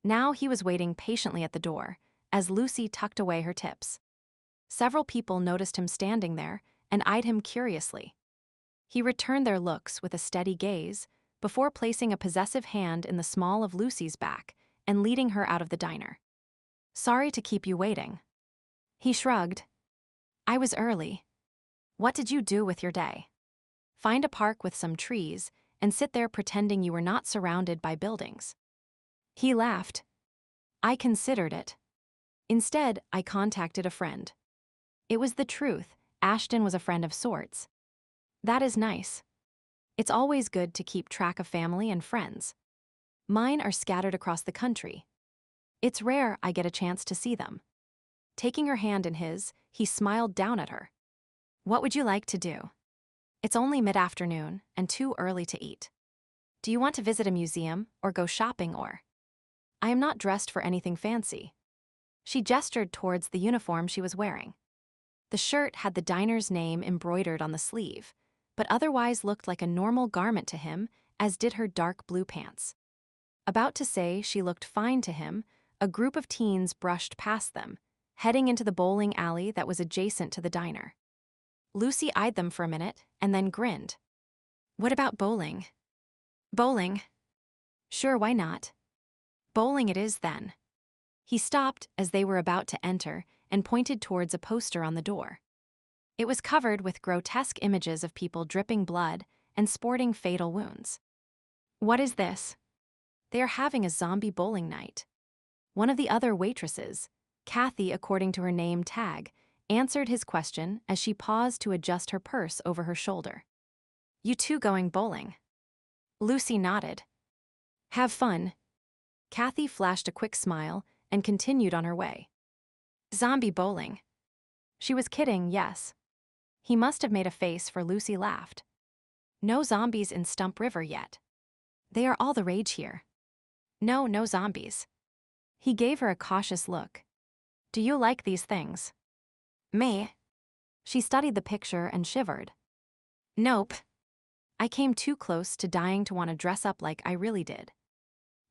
Now he was waiting patiently at the door, as Lucy tucked away her tips. Several people noticed him standing there and eyed him curiously. He returned their looks with a steady gaze, before placing a possessive hand in the small of Lucy's back and leading her out of the diner. Sorry to keep you waiting. He shrugged. I was early. What did you do with your day? Find a park with some trees and sit there pretending you were not surrounded by buildings. He laughed. I considered it. Instead, I contacted a friend. It was the truth. Ashton was a friend of sorts. That is nice. It's always good to keep track of family and friends. Mine are scattered across the country. It's rare I get a chance to see them. Taking her hand in his, he smiled down at her. What would you like to do? It's only mid-afternoon and too early to eat. Do you want to visit a museum or go shopping or? I am not dressed for anything fancy. She gestured towards the uniform she was wearing. The shirt had the diner's name embroidered on the sleeve, but otherwise looked like a normal garment to him, as did her dark blue pants. About to say she looked fine to him, a group of teens brushed past them, heading into the bowling alley that was adjacent to the diner. Lucy eyed them for a minute and then grinned. What about bowling? Bowling? Sure, why not? Bowling it is then. He stopped as they were about to enter and pointed towards a poster on the door. It was covered with grotesque images of people dripping blood and sporting fatal wounds. What is this? They are having a zombie bowling night. One of the other waitresses, Kathy according to her name tag, answered his question as she paused to adjust her purse over her shoulder. You two going bowling? Lucy nodded. Have fun. Kathy flashed a quick smile and continued on her way. Zombie bowling. She was kidding, yes. He must have made a face, for Lucy laughed. No zombies in Stump River yet. They are all the rage here. No, no zombies. He gave her a cautious look. Do you like these things? Me? She studied the picture and shivered. Nope. I came too close to dying to want to dress up like I really did.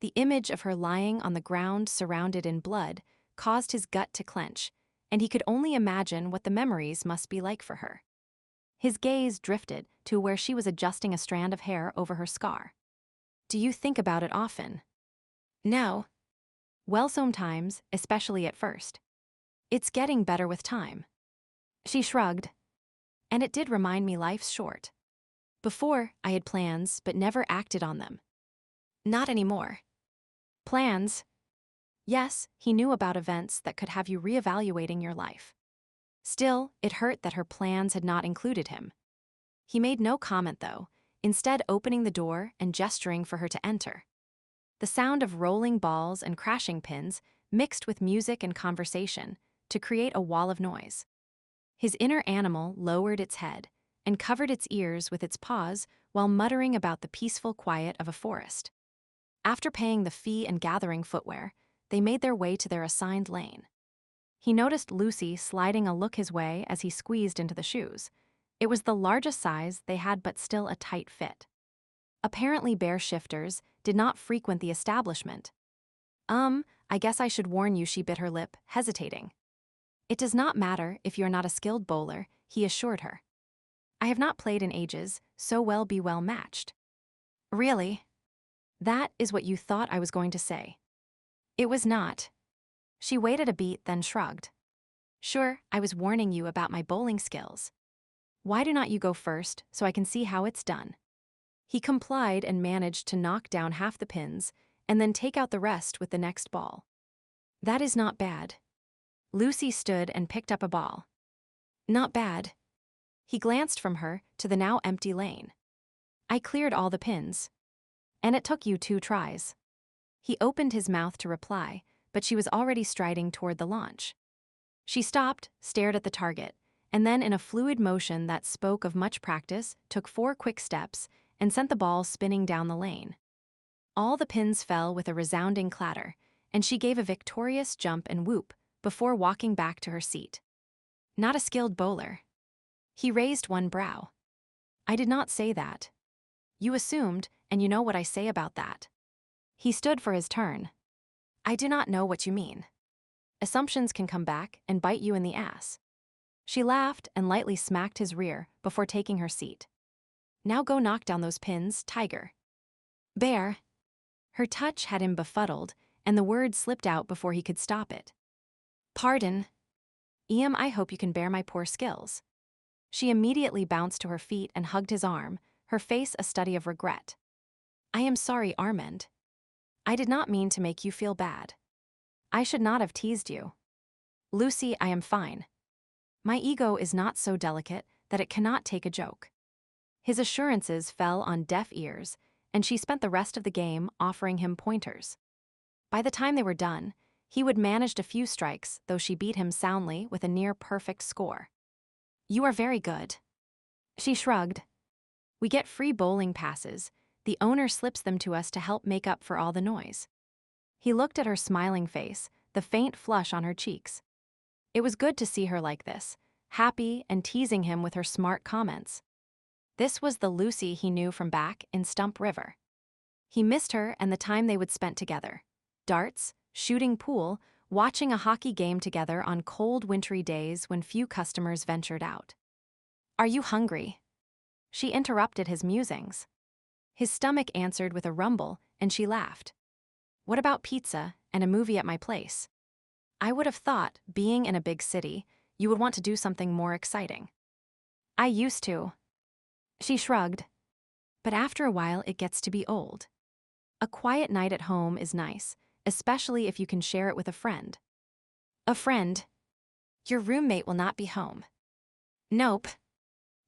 The image of her lying on the ground surrounded in blood caused his gut to clench, and he could only imagine what the memories must be like for her. His gaze drifted to where she was adjusting a strand of hair over her scar. Do you think about it often? No. Well, sometimes, especially at first. It's getting better with time. She shrugged. And it did remind me life's short. Before, I had plans but never acted on them. Not anymore. Plans? Yes, he knew about events that could have you reevaluating your life. Still, it hurt that her plans had not included him. He made no comment, though, instead opening the door and gesturing for her to enter. The sound of rolling balls and crashing pins mixed with music and conversation to create a wall of noise. His inner animal lowered its head and covered its ears with its paws while muttering about the peaceful quiet of a forest. After paying the fee and gathering footwear, they made their way to their assigned lane. He noticed Lucy sliding a look his way as he squeezed into the shoes. It was the largest size they had, but still a tight fit. Apparently bear shifters did not frequent the establishment. I guess I should warn you, she bit her lip, hesitating. It does not matter if you're not a skilled bowler, he assured her. I have not played in ages, so well be well matched. Really? That is what you thought I was going to say. It was not. She waited a beat, then shrugged. Sure, I was warning you about my bowling skills. Why do not you go first so I can see how it's done? He complied and managed to knock down half the pins and then take out the rest with the next ball. That is not bad. Lucy stood and picked up a ball. Not bad. He glanced from her to the now empty lane. I cleared all the pins. And it took you 2 tries. He opened his mouth to reply, but she was already striding toward the launch. She stopped, stared at the target, and then in a fluid motion that spoke of much practice, took 4 quick steps and sent the ball spinning down the lane. All the pins fell with a resounding clatter, and she gave a victorious jump and whoop before walking back to her seat. Not a skilled bowler. He raised one brow. I did not say that. You assumed, and you know what I say about that. He stood for his turn. I do not know what you mean. Assumptions can come back and bite you in the ass. She laughed and lightly smacked his rear before taking her seat. Now go knock down those pins, tiger. Bear. Her touch had him befuddled, and the word slipped out before he could stop it. Pardon. I hope you can bear my poor skills. She immediately bounced to her feet and hugged his arm, her face a study of regret. I am sorry, Armand. I did not mean to make you feel bad. I should not have teased you. Lucy, I am fine. My ego is not so delicate that it cannot take a joke. His assurances fell on deaf ears, and she spent the rest of the game offering him pointers. By the time they were done, he would managed a few strikes, though she beat him soundly with a near-perfect score. You are very good. She shrugged. We get free bowling passes. The owner slips them to us to help make up for all the noise. He looked at her smiling face, the faint flush on her cheeks. It was good to see her like this, happy and teasing him with her smart comments. This was the Lucy he knew from back in Stump River. He missed her and the time they would spent together. Darts, shooting pool, watching a hockey game together on cold wintry days when few customers ventured out. Are you hungry? She interrupted his musings. His stomach answered with a rumble, and she laughed. What about pizza and a movie at my place? I would have thought, being in a big city, you would want to do something more exciting. I used to. She shrugged. But after a while it gets to be old. A quiet night at home is nice, especially if you can share it with a friend. A friend? Your roommate will not be home. Nope.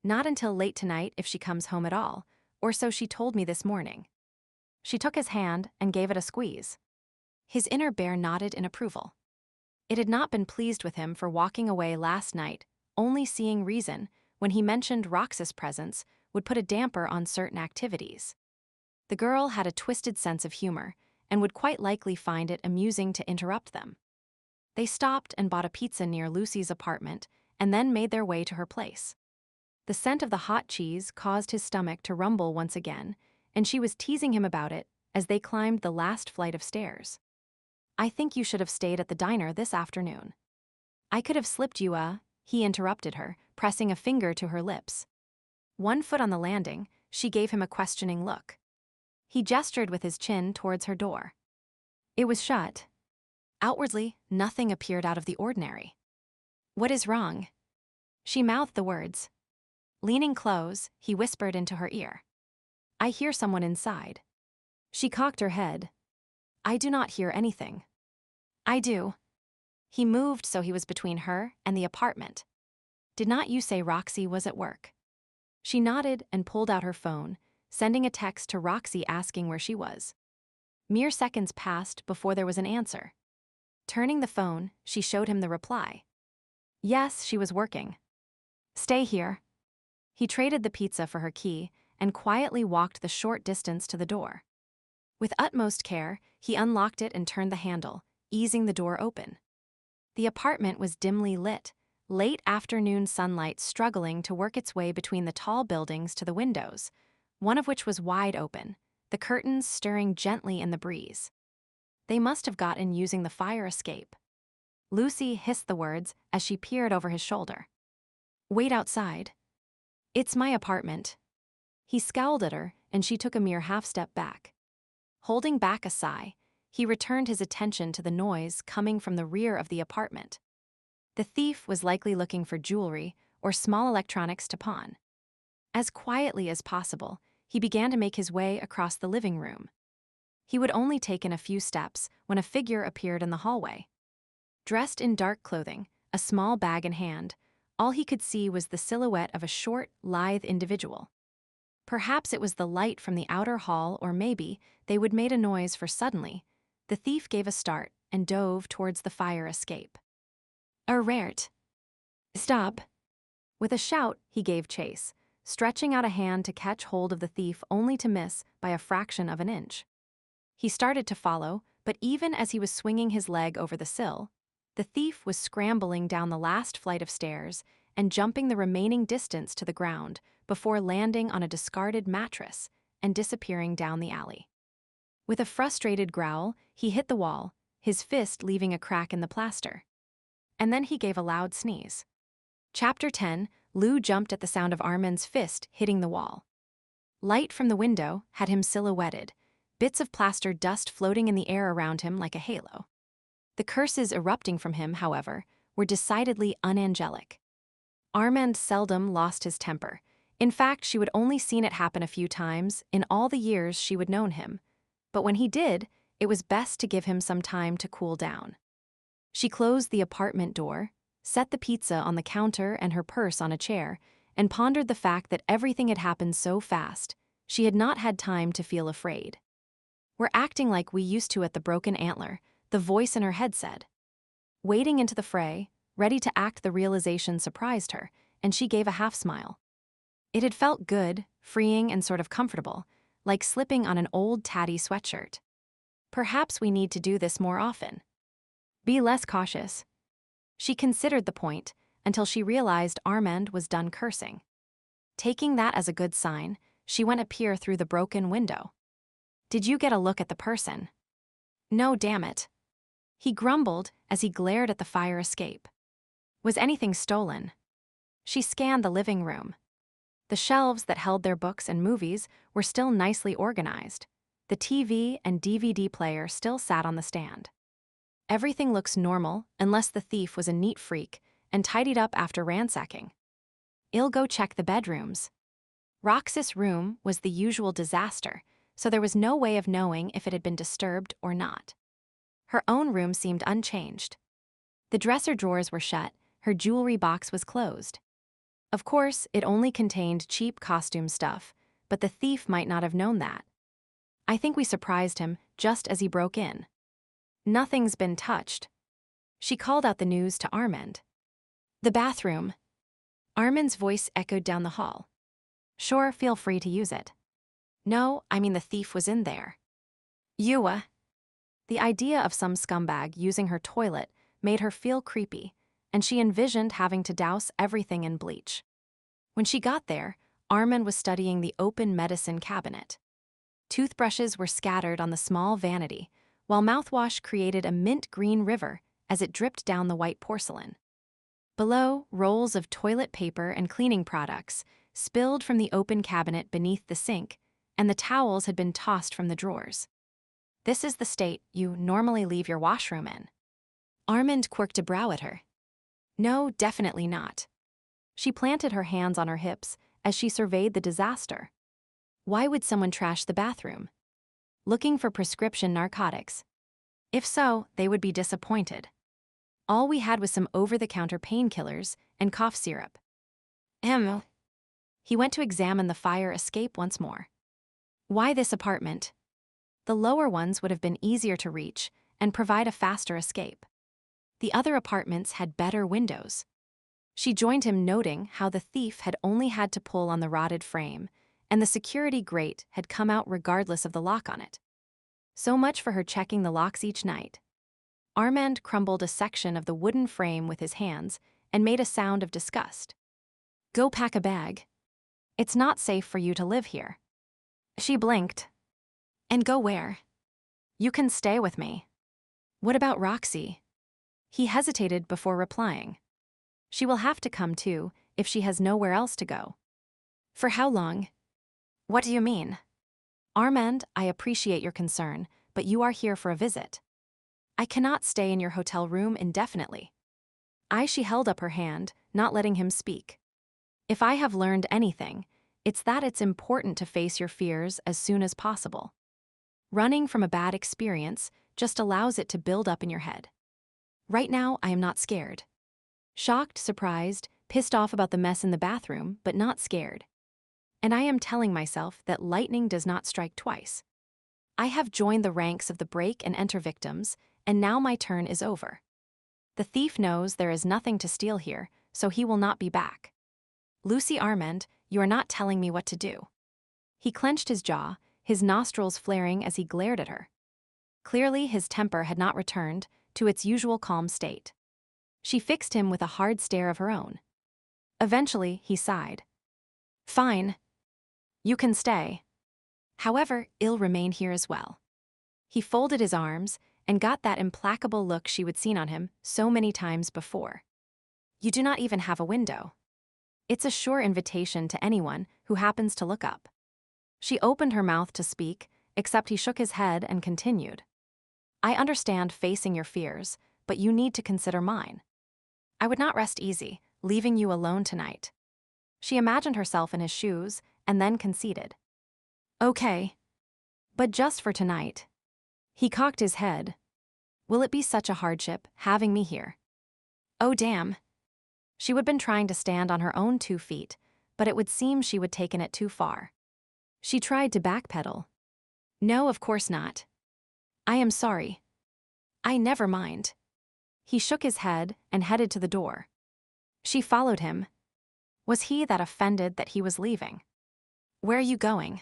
Not until late tonight if she comes home at all, or so she told me this morning. She took his hand and gave it a squeeze. His inner bear nodded in approval. It had not been pleased with him for walking away last night, only seeing reason when he mentioned Roxas' presence would put a damper on certain activities. The girl had a twisted sense of humor and would quite likely find it amusing to interrupt them. They stopped and bought a pizza near Lucy's apartment and then made their way to her place. The scent of the hot cheese caused his stomach to rumble once again, and she was teasing him about it as they climbed the last flight of stairs. "I think you should have stayed at the diner this afternoon." "I could have slipped you he interrupted her, pressing a finger to her lips. 1 foot on the landing, she gave him a questioning look. He gestured with his chin towards her door. It was shut. Outwardly, nothing appeared out of the ordinary. "What is wrong?" She mouthed the words. Leaning close, he whispered into her ear. "I hear someone inside." She cocked her head. "I do not hear anything." "I do." He moved so he was between her and the apartment. "Did not you say Roxy was at work?" She nodded and pulled out her phone, sending a text to Roxy asking where she was. Mere seconds passed before there was an answer. Turning the phone, she showed him the reply. Yes, she was working. "Stay here." He traded the pizza for her key and quietly walked the short distance to the door. With utmost care, he unlocked it and turned the handle, easing the door open. The apartment was dimly lit, late afternoon sunlight struggling to work its way between the tall buildings to the windows, one of which was wide open, the curtains stirring gently in the breeze. They must have got in using the fire escape. Lucy hissed the words as she peered over his shoulder. "Wait outside." "It's my apartment." He scowled at her, and she took a mere half-step back. Holding back a sigh, he returned his attention to the noise coming from the rear of the apartment. The thief was likely looking for jewelry or small electronics to pawn. As quietly as possible, he began to make his way across the living room. He would only taken a few steps when a figure appeared in the hallway. Dressed in dark clothing, a small bag in hand, all he could see was the silhouette of a short, lithe individual. Perhaps it was the light from the outer hall, or maybe they would made a noise, for suddenly, the thief gave a start and dove towards the fire escape. "Rart! Stop!" With a shout, he gave chase, stretching out a hand to catch hold of the thief only to miss by a fraction of an inch. He started to follow, but even as he was swinging his leg over the sill, the thief was scrambling down the last flight of stairs and jumping the remaining distance to the ground before landing on a discarded mattress and disappearing down the alley. With a frustrated growl, he hit the wall, his fist leaving a crack in the plaster. And then he gave a loud sneeze. Chapter 10, Lou jumped at the sound of Armand's fist hitting the wall. Light from the window had him silhouetted, bits of plaster dust floating in the air around him like a halo. The curses erupting from him, however, were decidedly unangelic. Armand seldom lost his temper. In fact, she would only seen it happen a few times in all the years she would known him. But when he did, it was best to give him some time to cool down. She closed the apartment door, set the pizza on the counter and her purse on a chair, and pondered the fact that everything had happened so fast, she had not had time to feel afraid. "We're acting like we used to at the Broken Antler," the voice in her head said. Wading into the fray, ready to act, the realization surprised her, and she gave a half-smile. It had felt good, freeing, and sort of comfortable, like slipping on an old tatty sweatshirt. Perhaps we need to do this more often. Be less cautious. She considered the point until she realized Armand was done cursing. Taking that as a good sign, she went a peer through the broken window. "Did you get a look at the person?" "No, damn it," he grumbled as he glared at the fire escape. "Was anything stolen?" She scanned the living room. The shelves that held their books and movies were still nicely organized. The TV and DVD player still sat on the stand. Everything looks normal unless the thief was a neat freak and tidied up after ransacking. "I'll go check the bedrooms." Roxas' room was the usual disaster, so there was no way of knowing if it had been disturbed or not. Her own room seemed unchanged. The dresser drawers were shut, her jewelry box was closed. Of course, it only contained cheap costume stuff, but the thief might not have known that. "I think we surprised him just as he broke in." "Nothing's been touched." She called out the news to Armand. "The bathroom." Armand's voice echoed down the hall. "Sure, feel free to use it." "No, I mean the thief was in there." "You, The idea of some scumbag using her toilet made her feel creepy, and she envisioned having to douse everything in bleach. When she got there, Armand was studying the open medicine cabinet. Toothbrushes were scattered on the small vanity, while mouthwash created a mint-green river as it dripped down the white porcelain. Below, rolls of toilet paper and cleaning products spilled from the open cabinet beneath the sink, and the towels had been tossed from the drawers. "This is the state you normally leave your washroom in." Armand quirked a brow at her. "No, definitely not." She planted her hands on her hips as she surveyed the disaster. Why would someone trash the bathroom? Looking for prescription narcotics? If so, they would be disappointed. All we had was some over-the-counter painkillers and cough syrup. He went to examine the fire escape once more. Why this apartment? The lower ones would have been easier to reach and provide a faster escape. The other apartments had better windows. She joined him, noting how the thief had only had to pull on the rotted frame, and the security grate had come out regardless of the lock on it. So much for her checking the locks each night. Armand crumbled a section of the wooden frame with his hands and made a sound of disgust. "Go pack a bag. It's not safe for you to live here." She blinked. "And go where?" "You can stay with me." "What about Roxy?" He hesitated before replying. "She will have to come too, if she has nowhere else to go." "For how long?" "What do you mean?" "Armand, I appreciate your concern, but you are here for a visit. I cannot stay in your hotel room indefinitely." She held up her hand, not letting him speak. "If I have learned anything, it's that it's important to face your fears as soon as possible. Running from a bad experience just allows it to build up in your head. Right now, I am not scared." Shocked, surprised, pissed off about the mess in the bathroom, but not scared. "And I am telling myself that lightning does not strike twice. I have joined the ranks of the break and enter victims, and now my turn is over. The thief knows there is nothing to steal here, so he will not be back. Lucy Armand, you are not telling me what to do." He clenched his jaw, his nostrils flaring as he glared at her. Clearly, his temper had not returned to its usual calm state. She fixed him with a hard stare of her own. Eventually, he sighed. "Fine. You can stay. However, I'll remain here as well." He folded his arms and got that implacable look she would seen on him so many times before. "You do not even have a window." It's a sure invitation to anyone who happens to look up. She opened her mouth to speak, except he shook his head and continued. "I understand facing your fears, but you need to consider mine. I would not rest easy, leaving you alone tonight." She imagined herself in his shoes and then conceded. "Okay. But just for tonight." He cocked his head. "Will it be such a hardship, having me here?" "Oh damn." She would have been trying to stand on her own 2 feet, but it would seem she would taken it too far. She tried to backpedal. "No, of course not. I am sorry." "I never mind." He shook his head and headed to the door. She followed him. Was he that offended that he was leaving? "Where are you going?"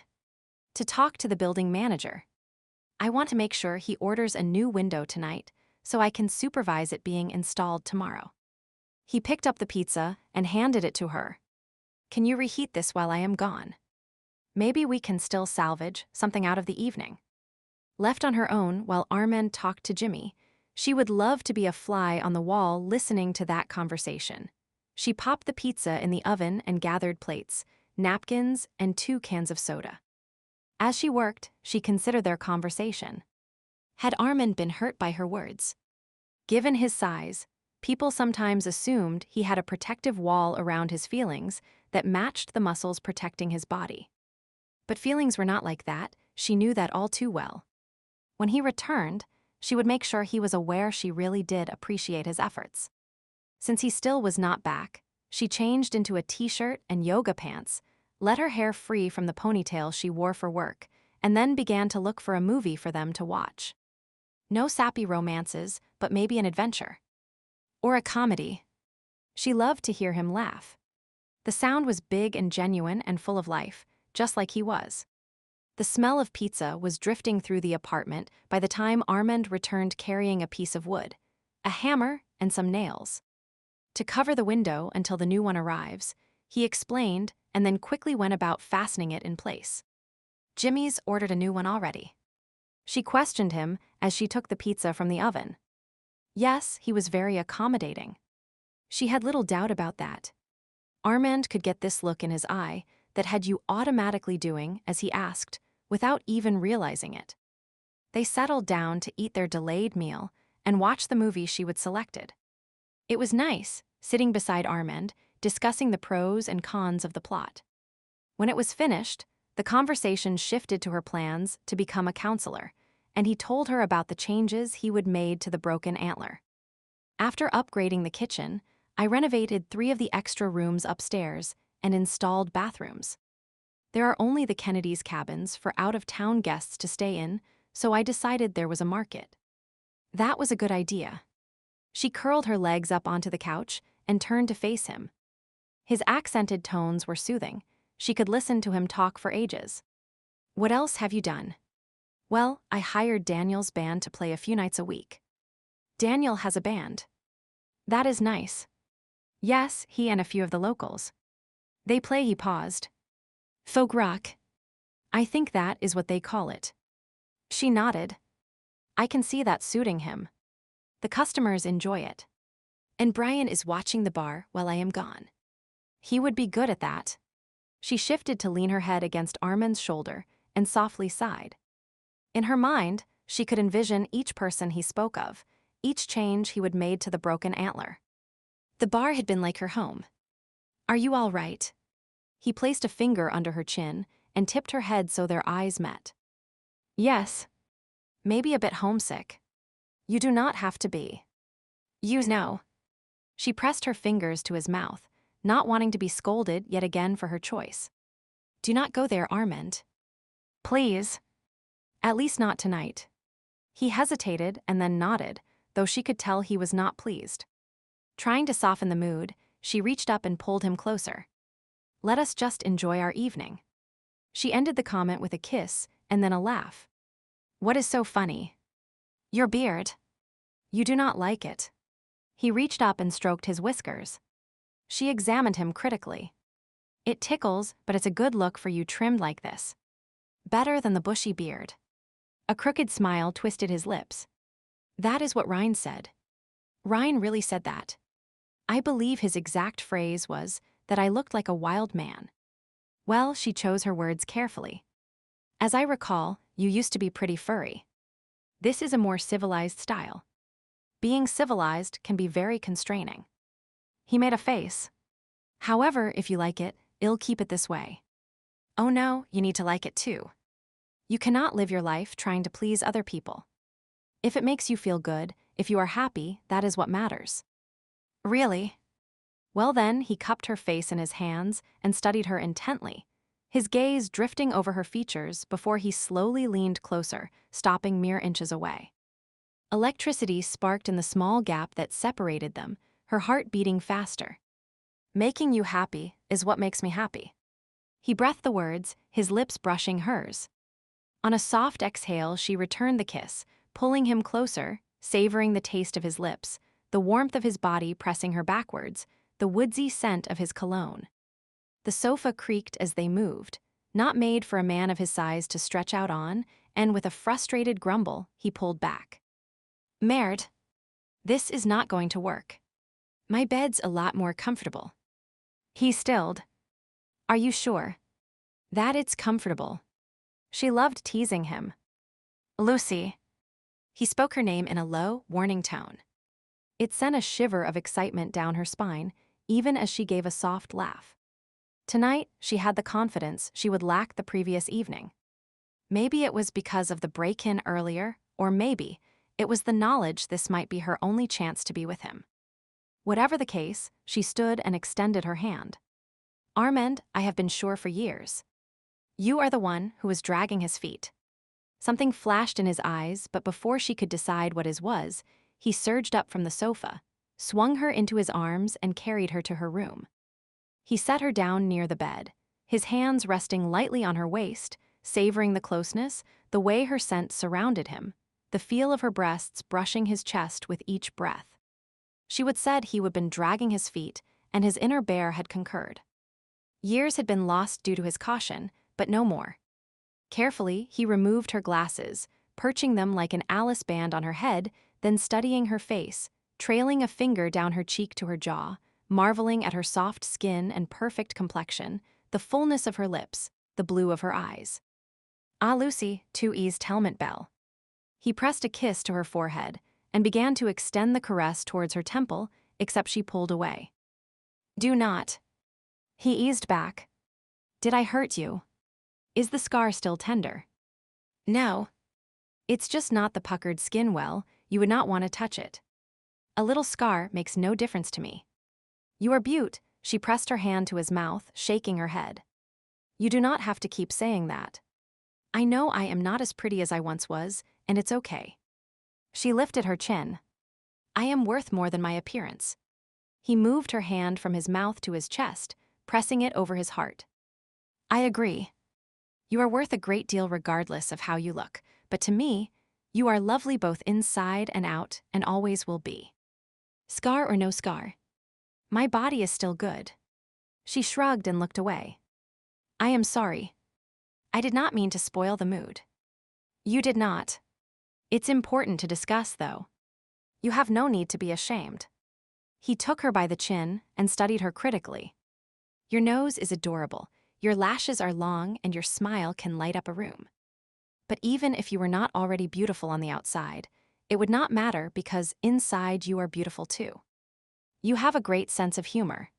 "To talk to the building manager. I want to make sure he orders a new window tonight, so I can supervise it being installed tomorrow." He picked up the pizza and handed it to her. "Can you reheat this while I am gone? Maybe we can still salvage something out of the evening." Left on her own while Armand talked to Jimmy, she would love to be a fly on the wall listening to that conversation. She popped the pizza in the oven and gathered plates, napkins, and 2 cans of soda. As she worked, she considered their conversation. Had Armand been hurt by her words? Given his size, people sometimes assumed he had a protective wall around his feelings that matched the muscles protecting his body. But feelings were not like that, she knew that all too well. When he returned, she would make sure he was aware she really did appreciate his efforts. Since he still was not back, she changed into a t-shirt and yoga pants, let her hair free from the ponytail she wore for work, and then began to look for a movie for them to watch. No sappy romances, but maybe an adventure. Or a comedy. She loved to hear him laugh. The sound was big and genuine and full of life, just like he was. The smell of pizza was drifting through the apartment by the time Armand returned carrying a piece of wood, a hammer, and some nails. To cover the window until the new one arrives, He explained and then quickly went about fastening it in place. Jimmy's ordered a new one already. She questioned him as she took the pizza from the oven. Yes, he was very accommodating. She had little doubt about that. Armand could get this look in his eye that had you automatically doing as he asked, without even realizing it. They settled down to eat their delayed meal and watch the movie she would selected. It was nice, sitting beside Armand, discussing the pros and cons of the plot. When it was finished, the conversation shifted to her plans to become a counselor, and he told her about the changes he would made to the broken antler. After upgrading the kitchen, I renovated 3 of the extra rooms upstairs and installed bathrooms. There are only the Kennedys' cabins for out-of-town guests to stay in, so I decided there was a market. That was a good idea. She curled her legs up onto the couch and turned to face him. His accented tones were soothing. She could listen to him talk for ages. What else have you done? Well, I hired Daniel's band to play a few nights a week. Daniel has a band. That is nice. Yes, he and a few of the locals. They play, he paused. Folk rock. I think that is what they call it. She nodded. I can see that suiting him. The customers enjoy it. And Brian is watching the bar while I am gone. He would be good at that. She shifted to lean her head against Armand's shoulder and softly sighed. In her mind, she could envision each person he spoke of, each change he would made to the broken antler. The bar had been like her home. Are you all right? He placed a finger under her chin and tipped her head so their eyes met. Yes. Maybe a bit homesick. You do not have to be. You know. She pressed her fingers to his mouth, not wanting to be scolded yet again for her choice. Do not go there, Armand. Please. At least not tonight. He hesitated and then nodded, though she could tell he was not pleased. Trying to soften the mood, she reached up and pulled him closer. Let us just enjoy our evening. She ended the comment with a kiss and then a laugh. What is so funny? Your beard. You do not like it. He reached up and stroked his whiskers. She examined him critically. It tickles, but it's a good look for you trimmed like this. Better than the bushy beard. A crooked smile twisted his lips. That is what Ryan said. Ryan really said that. I believe his exact phrase was that I looked like a wild man. Well, she chose her words carefully. As I recall, you used to be pretty furry. This is a more civilized style. Being civilized can be very constraining. He made a face. However, if you like it, I'll keep it this way. Oh no, you need to like it too. You cannot live your life trying to please other people. If it makes you feel good, if you are happy, that is what matters. Really? Well then, he cupped her face in his hands and studied her intently, his gaze drifting over her features before he slowly leaned closer, stopping mere inches away. Electricity sparked in the small gap that separated them, her heart beating faster. Making you happy is what makes me happy. He breathed the words, his lips brushing hers. On a soft exhale, she returned the kiss, pulling him closer, savoring the taste of his lips, the warmth of his body pressing her backwards, the woodsy scent of his cologne. The sofa creaked as they moved, not made for a man of his size to stretch out on, and with a frustrated grumble, he pulled back. Merde. This is not going to work. My bed's a lot more comfortable. He stilled. Are you sure? That it's comfortable. She loved teasing him. Lucy. He spoke her name in a low, warning tone. It sent a shiver of excitement down her spine, even as she gave a soft laugh. Tonight, she had the confidence she would lack the previous evening. Maybe it was because of the break-in earlier, or maybe it was the knowledge this might be her only chance to be with him. Whatever the case, she stood and extended her hand. Armand, I have been sure for years. You are the one who was dragging his feet. Something flashed in his eyes, but before she could decide what his was, he surged up from the sofa, swung her into his arms, and carried her to her room. He set her down near the bed, his hands resting lightly on her waist, savoring the closeness, the way her scent surrounded him, the feel of her breasts brushing his chest with each breath. She would said he would been dragging his feet, and his inner bear had concurred. Years had been lost due to his caution, but no more. Carefully, he removed her glasses, perching them like an Alice band on her head, then studying her face, trailing a finger down her cheek to her jaw, marveling at her soft skin and perfect complexion, the fullness of her lips, the blue of her eyes. "Ah, Lucy, 2E's helmet bell." He pressed a kiss to her forehead and began to extend the caress towards her temple, except she pulled away. "Do not." He eased back. "Did I hurt you? Is the scar still tender?" "No. It's just not the puckered skin well, you would not want to touch it. A little scar makes no difference to me." "You are beaut," she pressed her hand to his mouth, shaking her head. "You do not have to keep saying that. I know I am not as pretty as I once was, and it's okay." She lifted her chin. "I am worth more than my appearance." He moved her hand from his mouth to his chest, pressing it over his heart. "I agree. You are worth a great deal regardless of how you look, but to me, you are lovely both inside and out, and always will be. Scar or no scar, my body is still good." She shrugged and looked away. "I am sorry. I did not mean to spoil the mood." "You did not. It's important to discuss, though. You have no need to be ashamed." He took her by the chin and studied her critically. "Your nose is adorable, your lashes are long, and your smile can light up a room. But even if you were not already beautiful on the outside, it would not matter because inside you are beautiful too. You have a great sense of humor.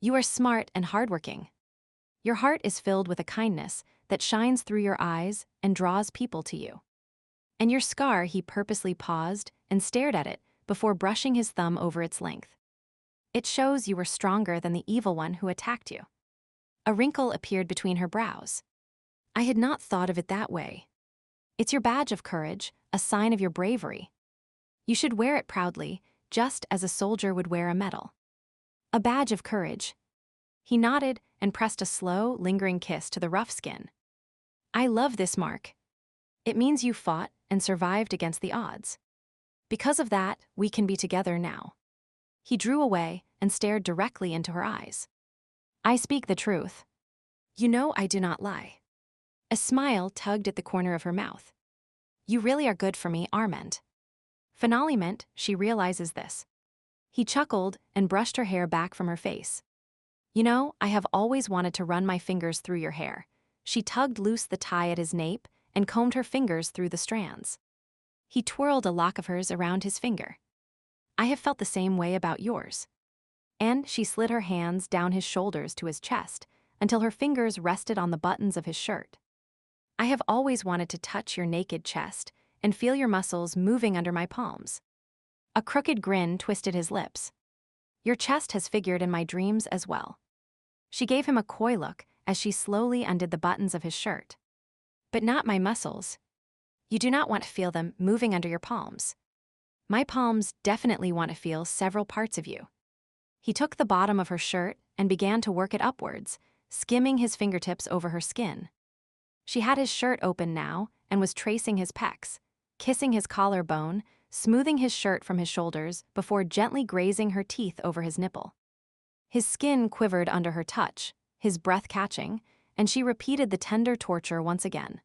You are smart and hardworking. Your heart is filled with a kindness that shines through your eyes and draws people to you. And your scar," he purposely paused and stared at it before brushing his thumb over its length. "It shows you were stronger than the evil one who attacked you." A wrinkle appeared between her brows. "I had not thought of it that way. It's your badge of courage, a sign of your bravery. You should wear it proudly, just as a soldier would wear a medal." "A badge of courage." He nodded and pressed a slow, lingering kiss to the rough skin. "I love this mark. It means you fought and survived against the odds. Because of that, we can be together now." He drew away and stared directly into her eyes. "I speak the truth. You know I do not lie." A smile tugged at the corner of her mouth. "You really are good for me, Armand." Finale meant she realizes this. He chuckled and brushed her hair back from her face. "You know, I have always wanted to run my fingers through your hair." She tugged loose the tie at his nape and combed her fingers through the strands. He twirled a lock of hers around his finger. "I have felt the same way about yours." And she slid her hands down his shoulders to his chest until her fingers rested on the buttons of his shirt. "I have always wanted to touch your naked chest and feel your muscles moving under my palms." A crooked grin twisted his lips. "Your chest has figured in my dreams as well." She gave him a coy look as she slowly undid the buttons of his shirt. "But not my muscles. You do not want to feel them moving under your palms. My palms definitely want to feel several parts of you." He took the bottom of her shirt and began to work it upwards, skimming his fingertips over her skin. She had his shirt open now and was tracing his pecs, kissing his collarbone, smoothing his shirt from his shoulders before gently grazing her teeth over his nipple. His skin quivered under her touch, his breath catching, and she repeated the tender torture once again.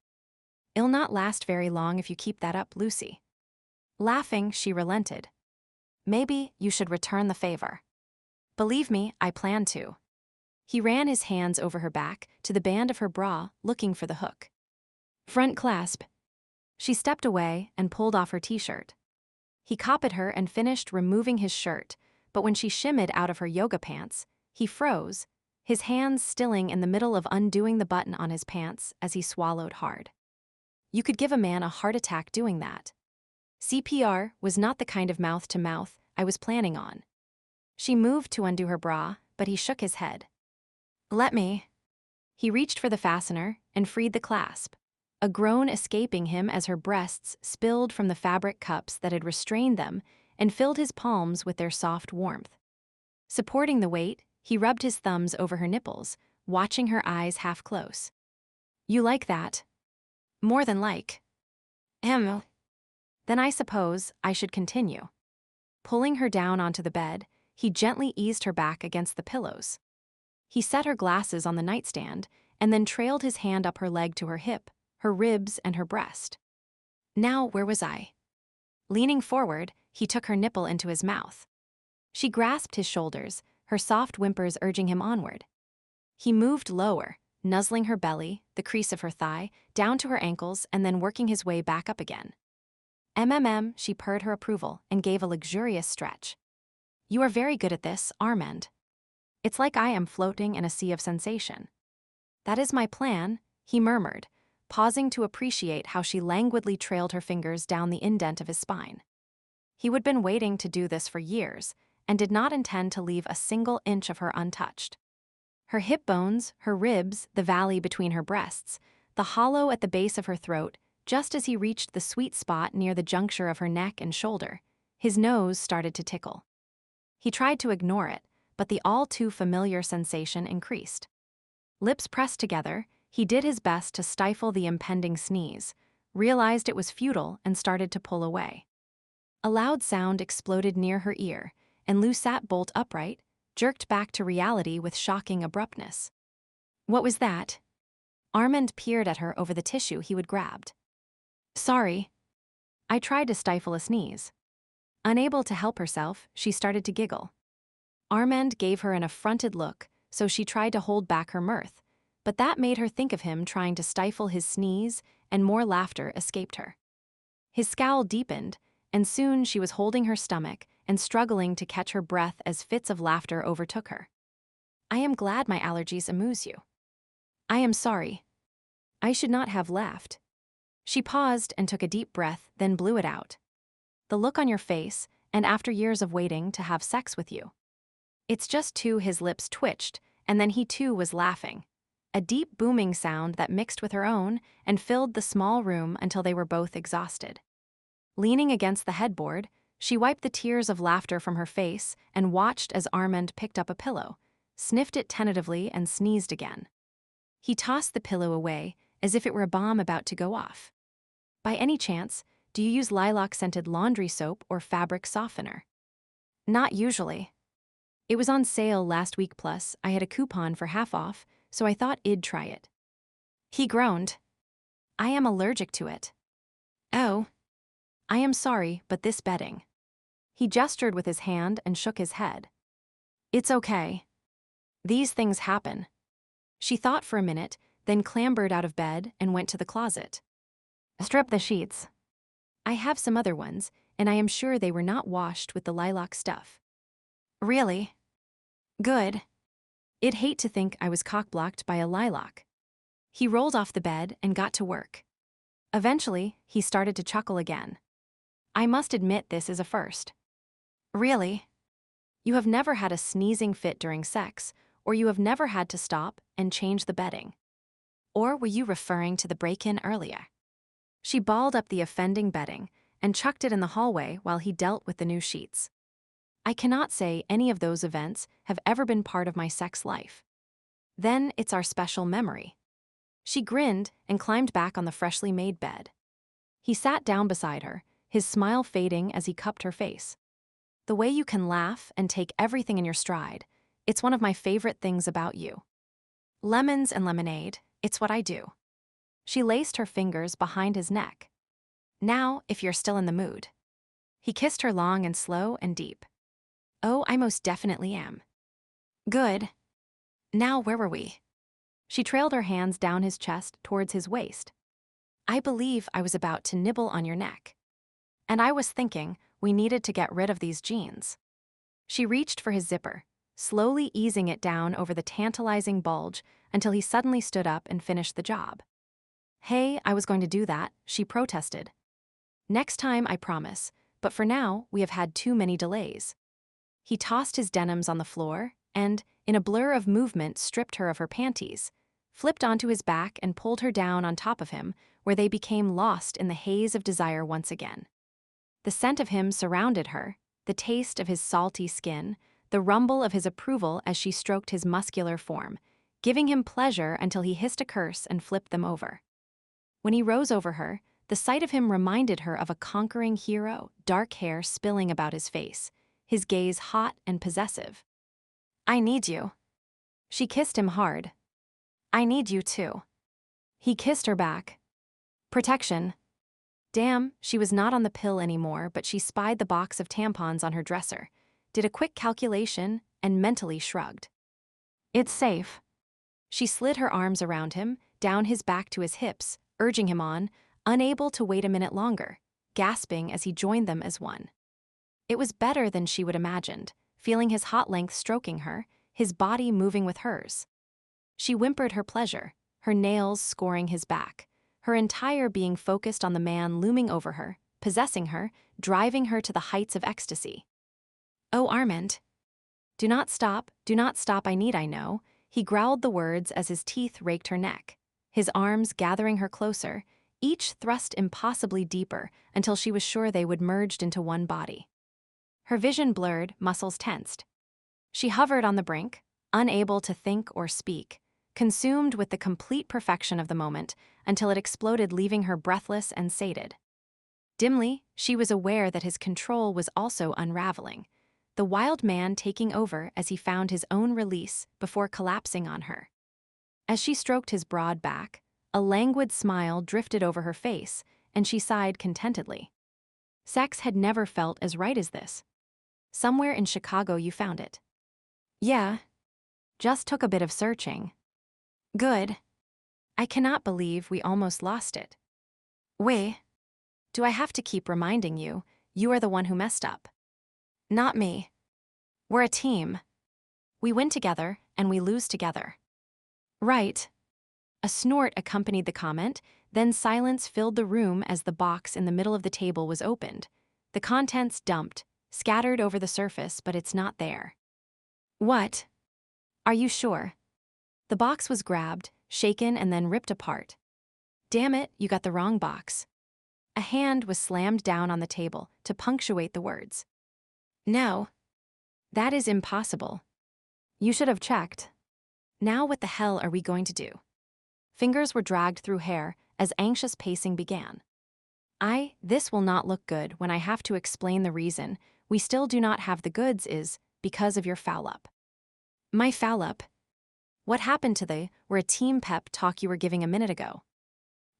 "It'll not last very long if you keep that up, Lucy." Laughing, she relented. "Maybe you should return the favor." "Believe me, I plan to." He ran his hands over her back to the band of her bra, looking for the hook. "Front clasp." She stepped away and pulled off her t-shirt. He copied her and finished removing his shirt, but when she shimmied out of her yoga pants, he froze, his hands stilling in the middle of undoing the button on his pants as he swallowed hard. You could give a man a heart attack doing that. CPR was not the kind of mouth-to-mouth I was planning on. She moved to undo her bra, but he shook his head. "Let me." He reached for the fastener and freed the clasp, a groan escaping him as her breasts spilled from the fabric cups that had restrained them and filled his palms with their soft warmth. Supporting the weight, he rubbed his thumbs over her nipples, watching her eyes half close. "You like that?" "More than like." "Then I suppose I should continue." Pulling her down onto the bed, he gently eased her back against the pillows. He set her glasses on the nightstand and then trailed his hand up her leg to her hip, her ribs, and her breast. Now, where was I? Leaning forward, he took her nipple into his mouth. She grasped his shoulders, her soft whimpers urging him onward. He moved lower, nuzzling her belly, the crease of her thigh, down to her ankles, and then working his way back up again. She purred her approval and gave a luxurious stretch. You are very good at this, Armand. It's like I am floating in a sea of sensation. That is my plan, he murmured, pausing to appreciate how she languidly trailed her fingers down the indent of his spine. He would been waiting to do this for years and did not intend to leave a single inch of her untouched. Her hip bones, her ribs, the valley between her breasts, the hollow at the base of her throat, just as he reached the sweet spot near the juncture of her neck and shoulder, his nose started to tickle. He tried to ignore it, but the all-too-familiar sensation increased. Lips pressed together, he did his best to stifle the impending sneeze, realized it was futile, and started to pull away. A loud sound exploded near her ear, and Lou sat bolt upright, jerked back to reality with shocking abruptness. What was that? Armand peered at her over the tissue he would grabbed. Sorry. I tried to stifle a sneeze. Unable to help herself, she started to giggle. Armand gave her an affronted look, so she tried to hold back her mirth, but that made her think of him trying to stifle his sneeze, and more laughter escaped her. His scowl deepened, and soon she was holding her stomach and struggling to catch her breath as fits of laughter overtook her. I am glad my allergies amuse you. I am sorry. I should not have laughed. She paused and took a deep breath, then blew it out. The look on your face, and after years of waiting to have sex with you. It's just too. His lips twitched, and then he too was laughing. A deep booming sound that mixed with her own and filled the small room until they were both exhausted. Leaning against the headboard, she wiped the tears of laughter from her face and watched as Armand picked up a pillow, sniffed it tentatively, and sneezed again. He tossed the pillow away as if it were a bomb about to go off. By any chance, do you use lilac-scented laundry soap or fabric softener? Not usually. It was on sale last week, plus I had a coupon for half off, so I thought I'd try it. He groaned. I am allergic to it. Oh. I am sorry, but this bedding. He gestured with his hand and shook his head. It's okay. These things happen. She thought for a minute, then clambered out of bed and went to the closet. Strip the sheets. I have some other ones, and I am sure they were not washed with the lilac stuff. Really? Good. I'd hate to think I was cock-blocked by a lilac. He rolled off the bed and got to work. Eventually, he started to chuckle again. I must admit this is a first. Really? You have never had a sneezing fit during sex, or you have never had to stop and change the bedding. Or were you referring to the break-in earlier? She balled up the offending bedding and chucked it in the hallway while he dealt with the new sheets. I cannot say any of those events have ever been part of my sex life. Then it's our special memory. She grinned and climbed back on the freshly made bed. He sat down beside her, his smile fading as he cupped her face. The way you can laugh and take everything in your stride, it's one of my favorite things about you. Lemons and lemonade, it's what I do. She laced her fingers behind his neck. Now, if you're still in the mood. He kissed her long and slow and deep. Oh, I most definitely am. Good. Now, where were we? She trailed her hands down his chest towards his waist. I believe I was about to nibble on your neck. And I was thinking we needed to get rid of these jeans. She reached for his zipper, slowly easing it down over the tantalizing bulge until he suddenly stood up and finished the job. Hey, I was going to do that, she protested. Next time, I promise, but for now, we have had too many delays. He tossed his denims on the floor and, in a blur of movement, stripped her of her panties, flipped onto his back and pulled her down on top of him, where they became lost in the haze of desire once again. The scent of him surrounded her, the taste of his salty skin, the rumble of his approval as she stroked his muscular form, giving him pleasure until he hissed a curse and flipped them over. When he rose over her, the sight of him reminded her of a conquering hero, dark hair spilling about his face, his gaze hot and possessive. I need you. She kissed him hard. I need you too. He kissed her back. Protection. Damn, she was not on the pill anymore, but she spied the box of tampons on her dresser, did a quick calculation, and mentally shrugged. It's safe. She slid her arms around him, down his back to his hips, urging him on, unable to wait a minute longer, gasping as he joined them as one. It was better than she would imagined, feeling his hot length stroking her, his body moving with hers. She whimpered her pleasure, her nails scoring his back, her entire being focused on the man looming over her, possessing her, driving her to the heights of ecstasy. Oh, Armand. Do not stop, I know. He growled the words as his teeth raked her neck, his arms gathering her closer, each thrust impossibly deeper until she was sure they would merge into one body. Her vision blurred, muscles tensed. She hovered on the brink, unable to think or speak, consumed with the complete perfection of the moment until it exploded, leaving her breathless and sated. Dimly, she was aware that his control was also unraveling, the wild man taking over as he found his own release before collapsing on her. As she stroked his broad back, a languid smile drifted over her face, and she sighed contentedly. Sex had never felt as right as this. Somewhere in Chicago you found it. Yeah. Just took a bit of searching. Good. I cannot believe we almost lost it. Wait. Do I have to keep reminding you, you are the one who messed up? Not me. We're a team. We win together, and we lose together. Right. A snort accompanied the comment, then silence filled the room as the box in the middle of the table was opened. The contents dumped, scattered over the surface, but it's not there. What? Are you sure? The box was grabbed, shaken, and then ripped apart. Damn it, you got the wrong box. A hand was slammed down on the table to punctuate the words. No. That is impossible. You should have checked. Now what the hell are we going to do? Fingers were dragged through hair as anxious pacing began. This will not look good when I have to explain the reason we still do not have the goods is because of your foul-up. My foul-up? What happened to we're a team pep talk you were giving a minute ago?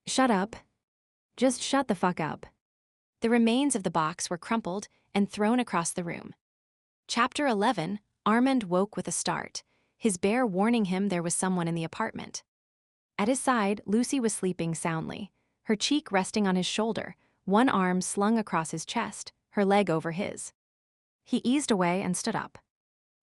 Shut up. Just shut the fuck up. The remains of the box were crumpled and thrown across the room. Chapter 11, Armand woke with a start, his bear warning him there was someone in the apartment. At his side, Lucy was sleeping soundly, her cheek resting on his shoulder, one arm slung across his chest, her leg over his. He eased away and stood up.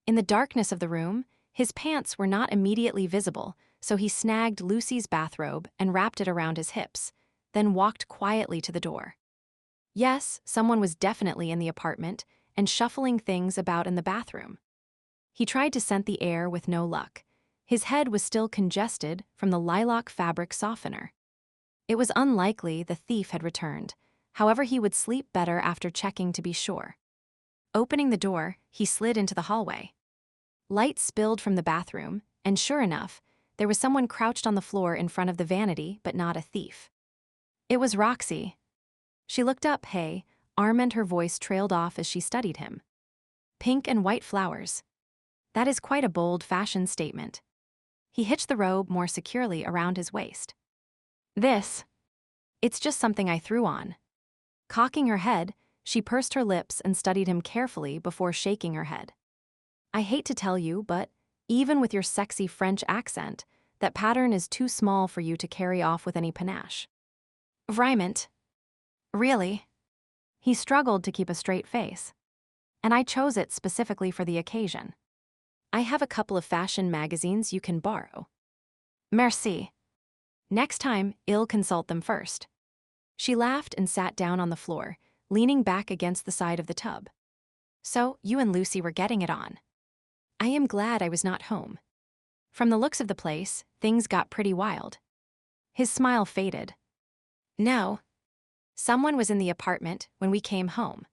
In the darkness of the room, his pants were not immediately visible, so he snagged Lucy's bathrobe and wrapped it around his hips, then walked quietly to the door. Yes, someone was definitely in the apartment and shuffling things about in the bathroom. He tried to scent the air with no luck. His head was still congested from the lilac fabric softener. It was unlikely the thief had returned. However, he would sleep better after checking to be sure. Opening the door, he slid into the hallway. Light spilled from the bathroom, and sure enough, there was someone crouched on the floor in front of the vanity, but not a thief. It was Roxy. She looked up, hey, Armand, her voice trailed off as she studied him. Pink and white flowers. That is quite a bold fashion statement. He hitched the robe more securely around his waist. It's just something I threw on. Cocking her head, she pursed her lips and studied him carefully before shaking her head. I hate to tell you, but even with your sexy French accent, that pattern is too small for you to carry off with any panache. Vriment. Really? He struggled to keep a straight face. And I chose it specifically for the occasion. I have a couple of fashion magazines you can borrow. Merci. Next time, I'll consult them first. She laughed and sat down on the floor, leaning back against the side of the tub. So, you and Lucy were getting it on. I am glad I was not home. From the looks of the place, things got pretty wild. His smile faded. No. Someone was in the apartment when we came home.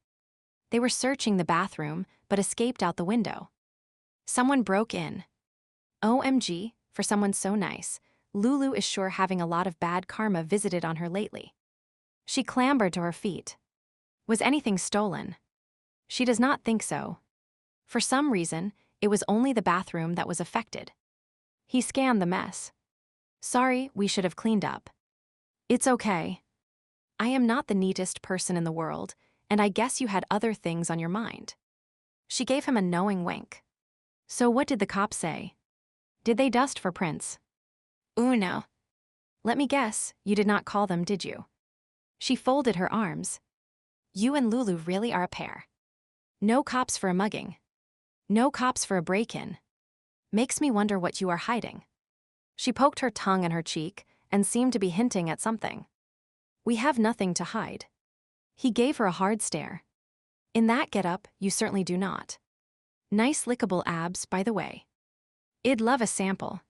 They were searching the bathroom, but escaped out the window. Someone broke in. OMG, for someone so nice, Lulu is sure having a lot of bad karma visited on her lately. She clambered to her feet. Was anything stolen? She does not think so. For some reason, it was only the bathroom that was affected. He scanned the mess. Sorry, we should have cleaned up. It's okay. I am not the neatest person in the world, and I guess you had other things on your mind. She gave him a knowing wink. So what did the cops say? Did they dust for prints? No. Let me guess, you did not call them, did you? She folded her arms. You and Lulu really are a pair. No cops for a mugging. No cops for a break-in. Makes me wonder what you are hiding. She poked her tongue in her cheek and seemed to be hinting at something. We have nothing to hide. He gave her a hard stare. In that getup, you certainly do not. Nice lickable abs, by the way. I'd love a sample.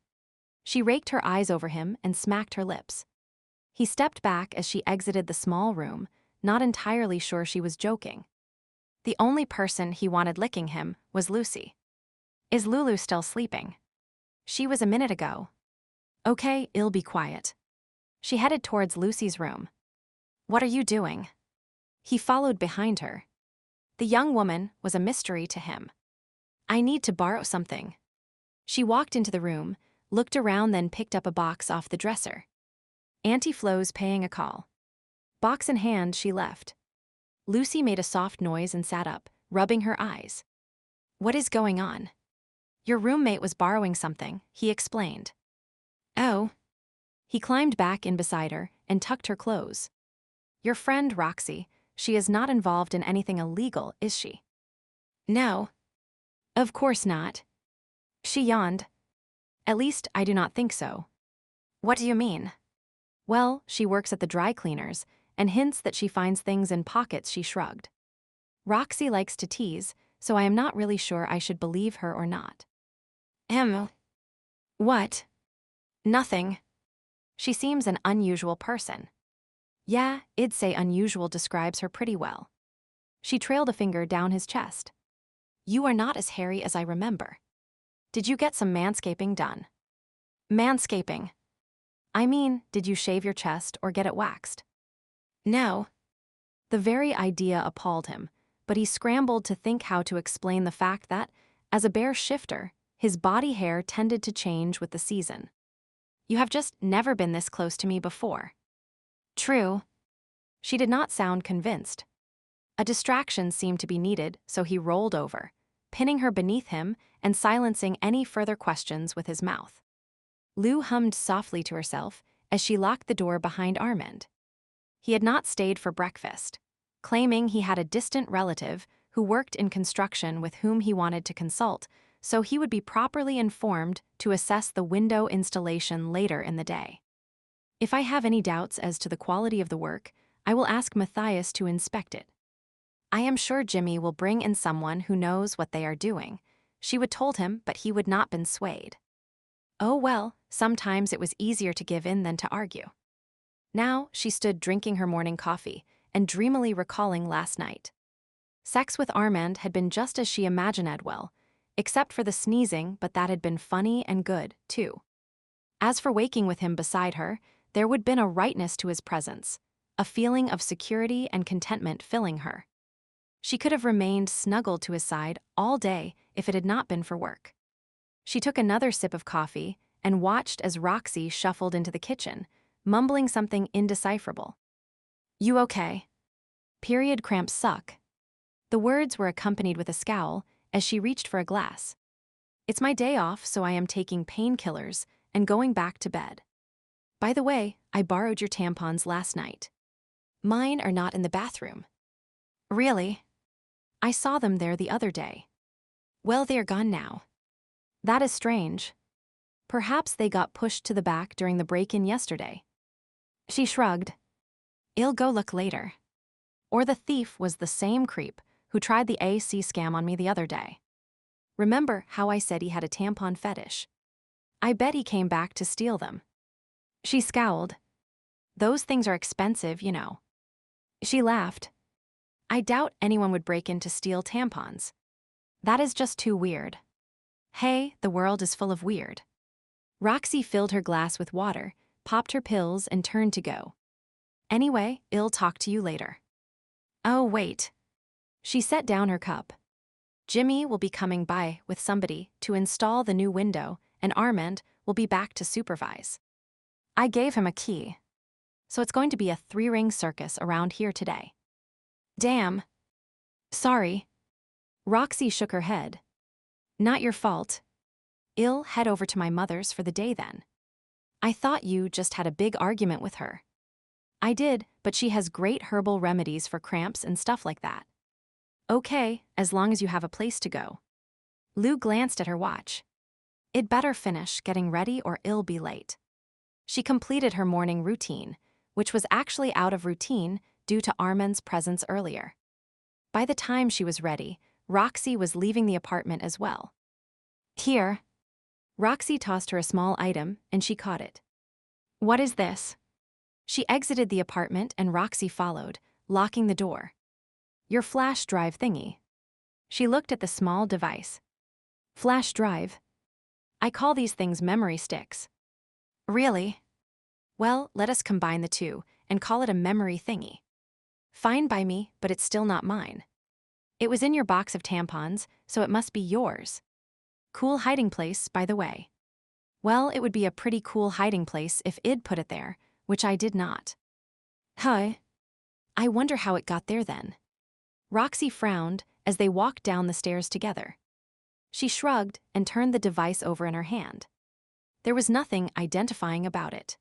She raked her eyes over him and smacked her lips. He stepped back as she exited the small room, not entirely sure she was joking. The only person he wanted licking him was Lucy. Is Lulu still sleeping? She was a minute ago. Okay, I'll be quiet. She headed towards Lucy's room. What are you doing? He followed behind her. The young woman was a mystery to him. I need to borrow something. She walked into the room, looked around, then picked up a box off the dresser. Auntie Flo's paying a call. Box in hand, she left. Lucy made a soft noise and sat up, rubbing her eyes. What is going on? Your roommate was borrowing something, he explained. Oh. He climbed back in beside her and tucked her clothes. Your friend, Roxy, she is not involved in anything illegal, is she? No. Of course not. She yawned. At least, I do not think so. What do you mean? Well, she works at the dry cleaners, and hints that she finds things in pockets. She shrugged. Roxy likes to tease, so I am not really sure I should believe her or not. What? Nothing. She seems an unusual person. Yeah, I'd say unusual describes her pretty well. She trailed a finger down his chest. You are not as hairy as I remember. Did you get some manscaping done? Manscaping? I mean, did you shave your chest or get it waxed? No. The very idea appalled him, but he scrambled to think how to explain the fact that, as a bear shifter, his body hair tended to change with the season. You have just never been this close to me before. True. She did not sound convinced. A distraction seemed to be needed, so he rolled over, pinning her beneath him and silencing any further questions with his mouth. Lou hummed softly to herself as she locked the door behind Armand. He had not stayed for breakfast, claiming he had a distant relative who worked in construction with whom he wanted to consult, so he would be properly informed to assess the window installation later in the day. If I have any doubts as to the quality of the work, I will ask Matthias to inspect it. I am sure Jimmy will bring in someone who knows what they are doing, she would told him, but he would not been swayed. Oh well, sometimes it was easier to give in than to argue. Now she stood drinking her morning coffee and dreamily recalling last night. Sex with Armand had been just as she imagined it will, except for the sneezing, but that had been funny and good, too. As for waking with him beside her, there would been a rightness to his presence, a feeling of security and contentment filling her. She could have remained snuggled to his side all day if it had not been for work. She took another sip of coffee and watched as Roxy shuffled into the kitchen, mumbling something indecipherable. You okay? Period cramps suck. The words were accompanied with a scowl as she reached for a glass. It's my day off, so I am taking painkillers and going back to bed. By the way, I borrowed your tampons last night. Mine are not in the bathroom. Really? I saw them there the other day. Well, they are gone now. That is strange. Perhaps they got pushed to the back during the break-in yesterday. She shrugged. I'll go look later. Or the thief was the same creep who tried the AC scam on me the other day. Remember how I said he had a tampon fetish? I bet he came back to steal them. She scowled. Those things are expensive, you know. She laughed. I doubt anyone would break in to steal tampons. That is just too weird. Hey, the world is full of weird. Roxy filled her glass with water, popped her pills, and turned to go. Anyway, I'll talk to you later. Oh, wait. She set down her cup. Jimmy will be coming by with somebody to install the new window, and Armand will be back to supervise. I gave him a key. So it's going to be a 3-ring circus around here today. Damn. Sorry. Roxy shook her head. Not your fault. I'll head over to my mother's for the day then. I thought you just had a big argument with her. I did, but she has great herbal remedies for cramps and stuff like that. Okay, as long as you have a place to go. Lou glanced at her watch. It'd better finish getting ready or I'll be late. She completed her morning routine, which was actually out of routine due to Armand's presence earlier. By the time she was ready, Roxy was leaving the apartment as well. Here. Roxy tossed her a small item, and she caught it. What is this? She exited the apartment and Roxy followed, locking the door. Your flash drive thingy. She looked at the small device. Flash drive? I call these things memory sticks. Really? Well, let us combine the two and call it a memory thingy. Fine by me, but it's still not mine. It was in your box of tampons, so it must be yours. Cool hiding place, by the way. Well, it would be a pretty cool hiding place if I'd put it there, which I did not. Huh? I wonder how it got there then. Roxy frowned as they walked down the stairs together. She shrugged and turned the device over in her hand. There was nothing identifying about it.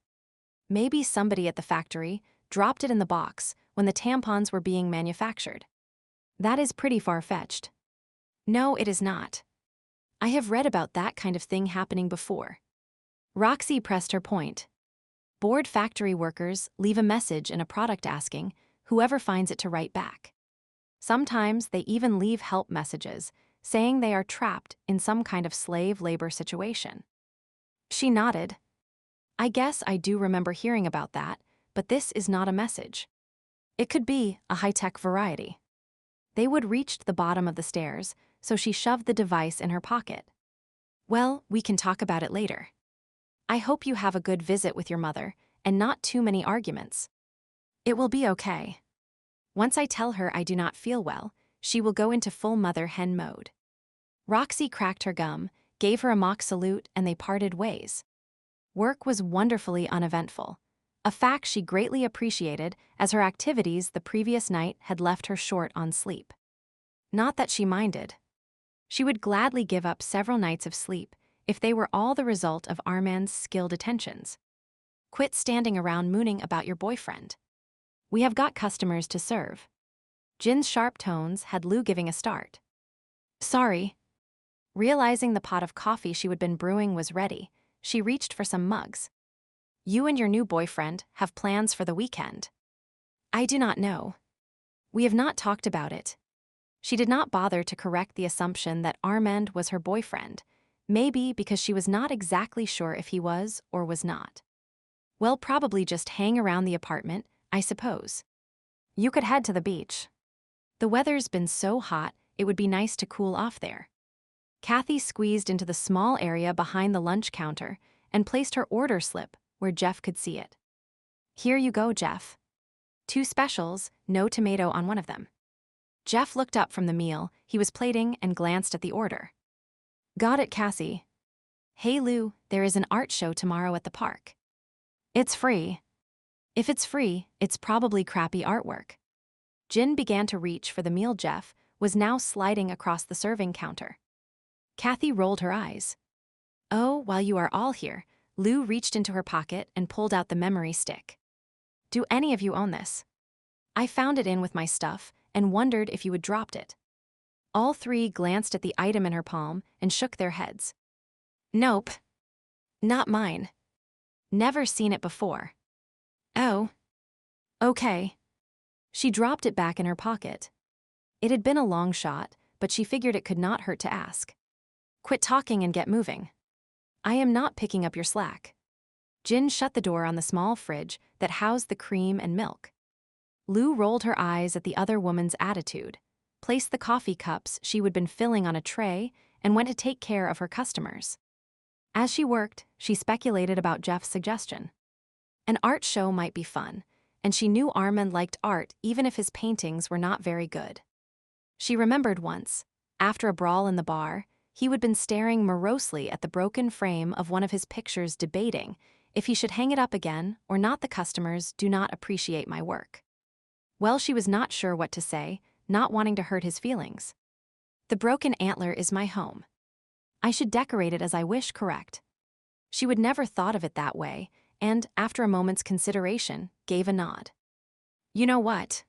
Maybe somebody at the factory dropped it in the box when the tampons were being manufactured. That is pretty far-fetched. No, it is not. I have read about that kind of thing happening before. Roxy pressed her point. Bored factory workers leave a message in a product asking whoever finds it to write back. Sometimes they even leave help messages saying they are trapped in some kind of slave labor situation. She nodded. I guess I do remember hearing about that, but this is not a message. It could be a high-tech variety. They would reach the bottom of the stairs, so she shoved the device in her pocket. Well, we can talk about it later. I hope you have a good visit with your mother and not too many arguments. It will be okay. Once I tell her I do not feel well, she will go into full mother hen mode. Roxy cracked her gum, gave her a mock salute, and they parted ways. Work was wonderfully uneventful, a fact she greatly appreciated as her activities the previous night had left her short on sleep. Not that she minded. She would gladly give up several nights of sleep if they were all the result of Armand's skilled attentions. Quit standing around mooning about your boyfriend. We have got customers to serve. Jin's sharp tones had Lou giving a start. Sorry. Realizing the pot of coffee she had been brewing was ready, she reached for some mugs. You and your new boyfriend have plans for the weekend. I do not know. We have not talked about it. She did not bother to correct the assumption that Armand was her boyfriend, maybe because she was not exactly sure if he was or was not. Well, probably just hang around the apartment, I suppose. You could head to the beach. The weather's been so hot, it would be nice to cool off there. Kathy squeezed into the small area behind the lunch counter and placed her order slip where Jeff could see it. Here you go, Jeff. 2 specials, no tomato on one of them. Jeff looked up from the meal he was plating and glanced at the order. Got it, Cassie. Hey, Lou, there is an art show tomorrow at the park. It's free. If it's free, it's probably crappy artwork. Jin began to reach for the meal Jeff was now sliding across the serving counter. Kathy rolled her eyes. Oh, while you are all here, Lou reached into her pocket and pulled out the memory stick. Do any of you own this? I found it in with my stuff and wondered if you had dropped it. All 3 glanced at the item in her palm and shook their heads. Nope. Not mine. Never seen it before. Oh. Okay. She dropped it back in her pocket. It had been a long shot, but she figured it could not hurt to ask. Quit talking and get moving. I am not picking up your slack. Jin shut the door on the small fridge that housed the cream and milk. Lou rolled her eyes at the other woman's attitude, placed the coffee cups she had been filling on a tray, and went to take care of her customers. As she worked, she speculated about Jeff's suggestion. An art show might be fun, and she knew Armand liked art even if his paintings were not very good. She remembered once, after a brawl in the bar, He would been staring morosely at the broken frame of one of his pictures, debating if he should hang it up again or not. The customers do not appreciate my work. Well, she was not sure what to say, not wanting to hurt his feelings. The broken antler is my home. I should decorate it as I wish, correct? She would never thought of it that way, and, after a moment's consideration, gave a nod. You know what?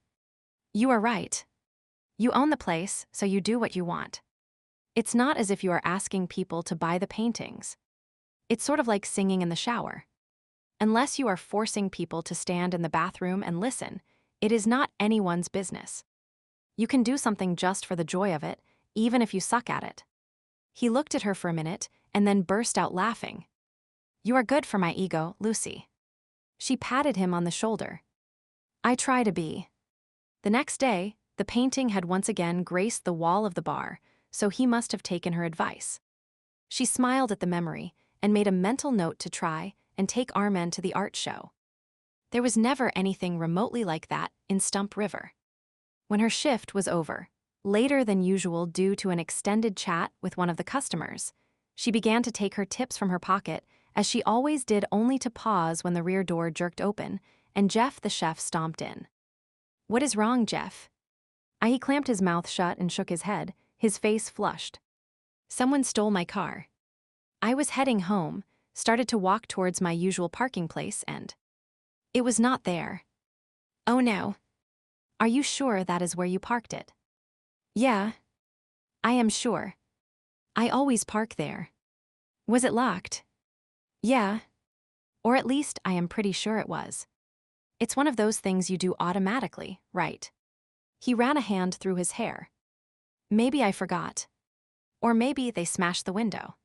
You are right. You own the place, so you do what you want. It's not as if you are asking people to buy the paintings. It's sort of like singing in the shower. Unless you are forcing people to stand in the bathroom and listen, it is not anyone's business. You can do something just for the joy of it, even if you suck at it. He looked at her for a minute and then burst out laughing. You are good for my ego, Lucy. She patted him on the shoulder. I try to be. The next day, the painting had once again graced the wall of the bar, so he must have taken her advice. She smiled at the memory and made a mental note to try and take Armand to the art show. There was never anything remotely like that in Stump River. When her shift was over, later than usual due to an extended chat with one of the customers, she began to take her tips from her pocket, as she always did, only to pause when the rear door jerked open and Jeff the chef stomped in. What is wrong, Jeff? He clamped his mouth shut and shook his head, his face flushed. Someone stole my car. I was heading home, started to walk towards my usual parking place, and it was not there. Oh no. Are you sure that is where you parked it? Yeah. I am sure. I always park there. Was it locked? Yeah. Or at least I am pretty sure it was. It's one of those things you do automatically, right? He ran a hand through his hair. Maybe I forgot. Or maybe they smashed the window.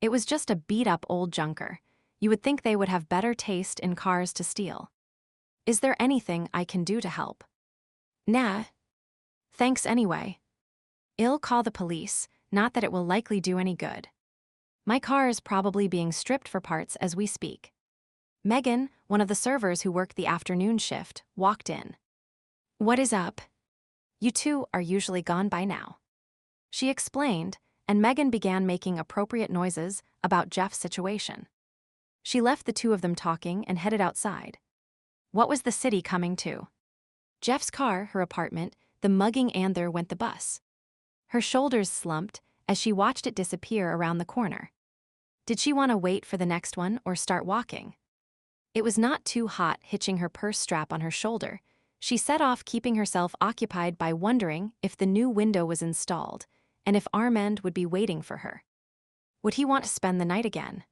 It was just a beat-up old junker. You would think they would have better taste in cars to steal. Is there anything I can do to help? Nah. Thanks anyway. I'll call the police, not that it will likely do any good. My car is probably being stripped for parts as we speak. Megan, one of the servers who worked the afternoon shift, walked in. What is up? You two are usually gone by now. She explained, and Megan began making appropriate noises about Jeff's situation. She left the two of them talking and headed outside. What was the city coming to? Jeff's car, her apartment, the mugging, and there went the bus. Her shoulders slumped as she watched it disappear around the corner. Did she want to wait for the next one or start walking? It was not too hot hitching her purse strap on her shoulder. She set off, keeping herself occupied by wondering if the new window was installed and if Armand would be waiting for her. Would he want to spend the night again?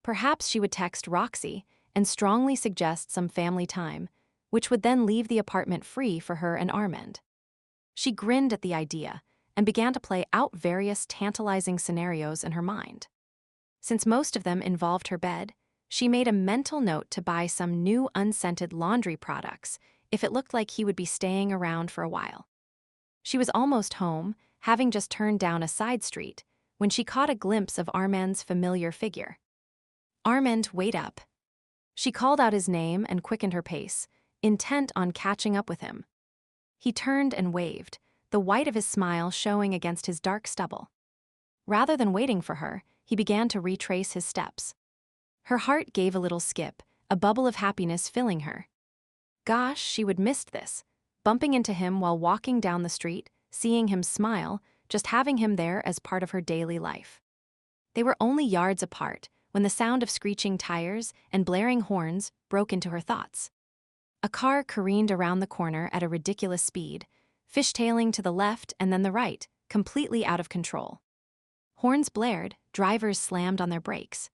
Perhaps she would text Roxy and strongly suggest some family time, which would then leave the apartment free for her and Armand. She grinned at the idea and began to play out various tantalizing scenarios in her mind. Since most of them involved her bed, she made a mental note to buy some new unscented laundry products if it looked like he would be staying around for a while. She was almost home, having just turned down a side street, when she caught a glimpse of Armand's familiar figure. Armand, wait up. She called out his name and quickened her pace, intent on catching up with him. He turned and waved, the white of his smile showing against his dark stubble. Rather than waiting for her, he began to retrace his steps. Her heart gave a little skip, a bubble of happiness filling her. Gosh, she would miss this, bumping into him while walking down the street, seeing him smile, just having him there as part of her daily life. They were only yards apart when the sound of screeching tires and blaring horns broke into her thoughts. A car careened around the corner at a ridiculous speed, fishtailing to the left and then the right, completely out of control. Horns blared, drivers slammed on their brakes.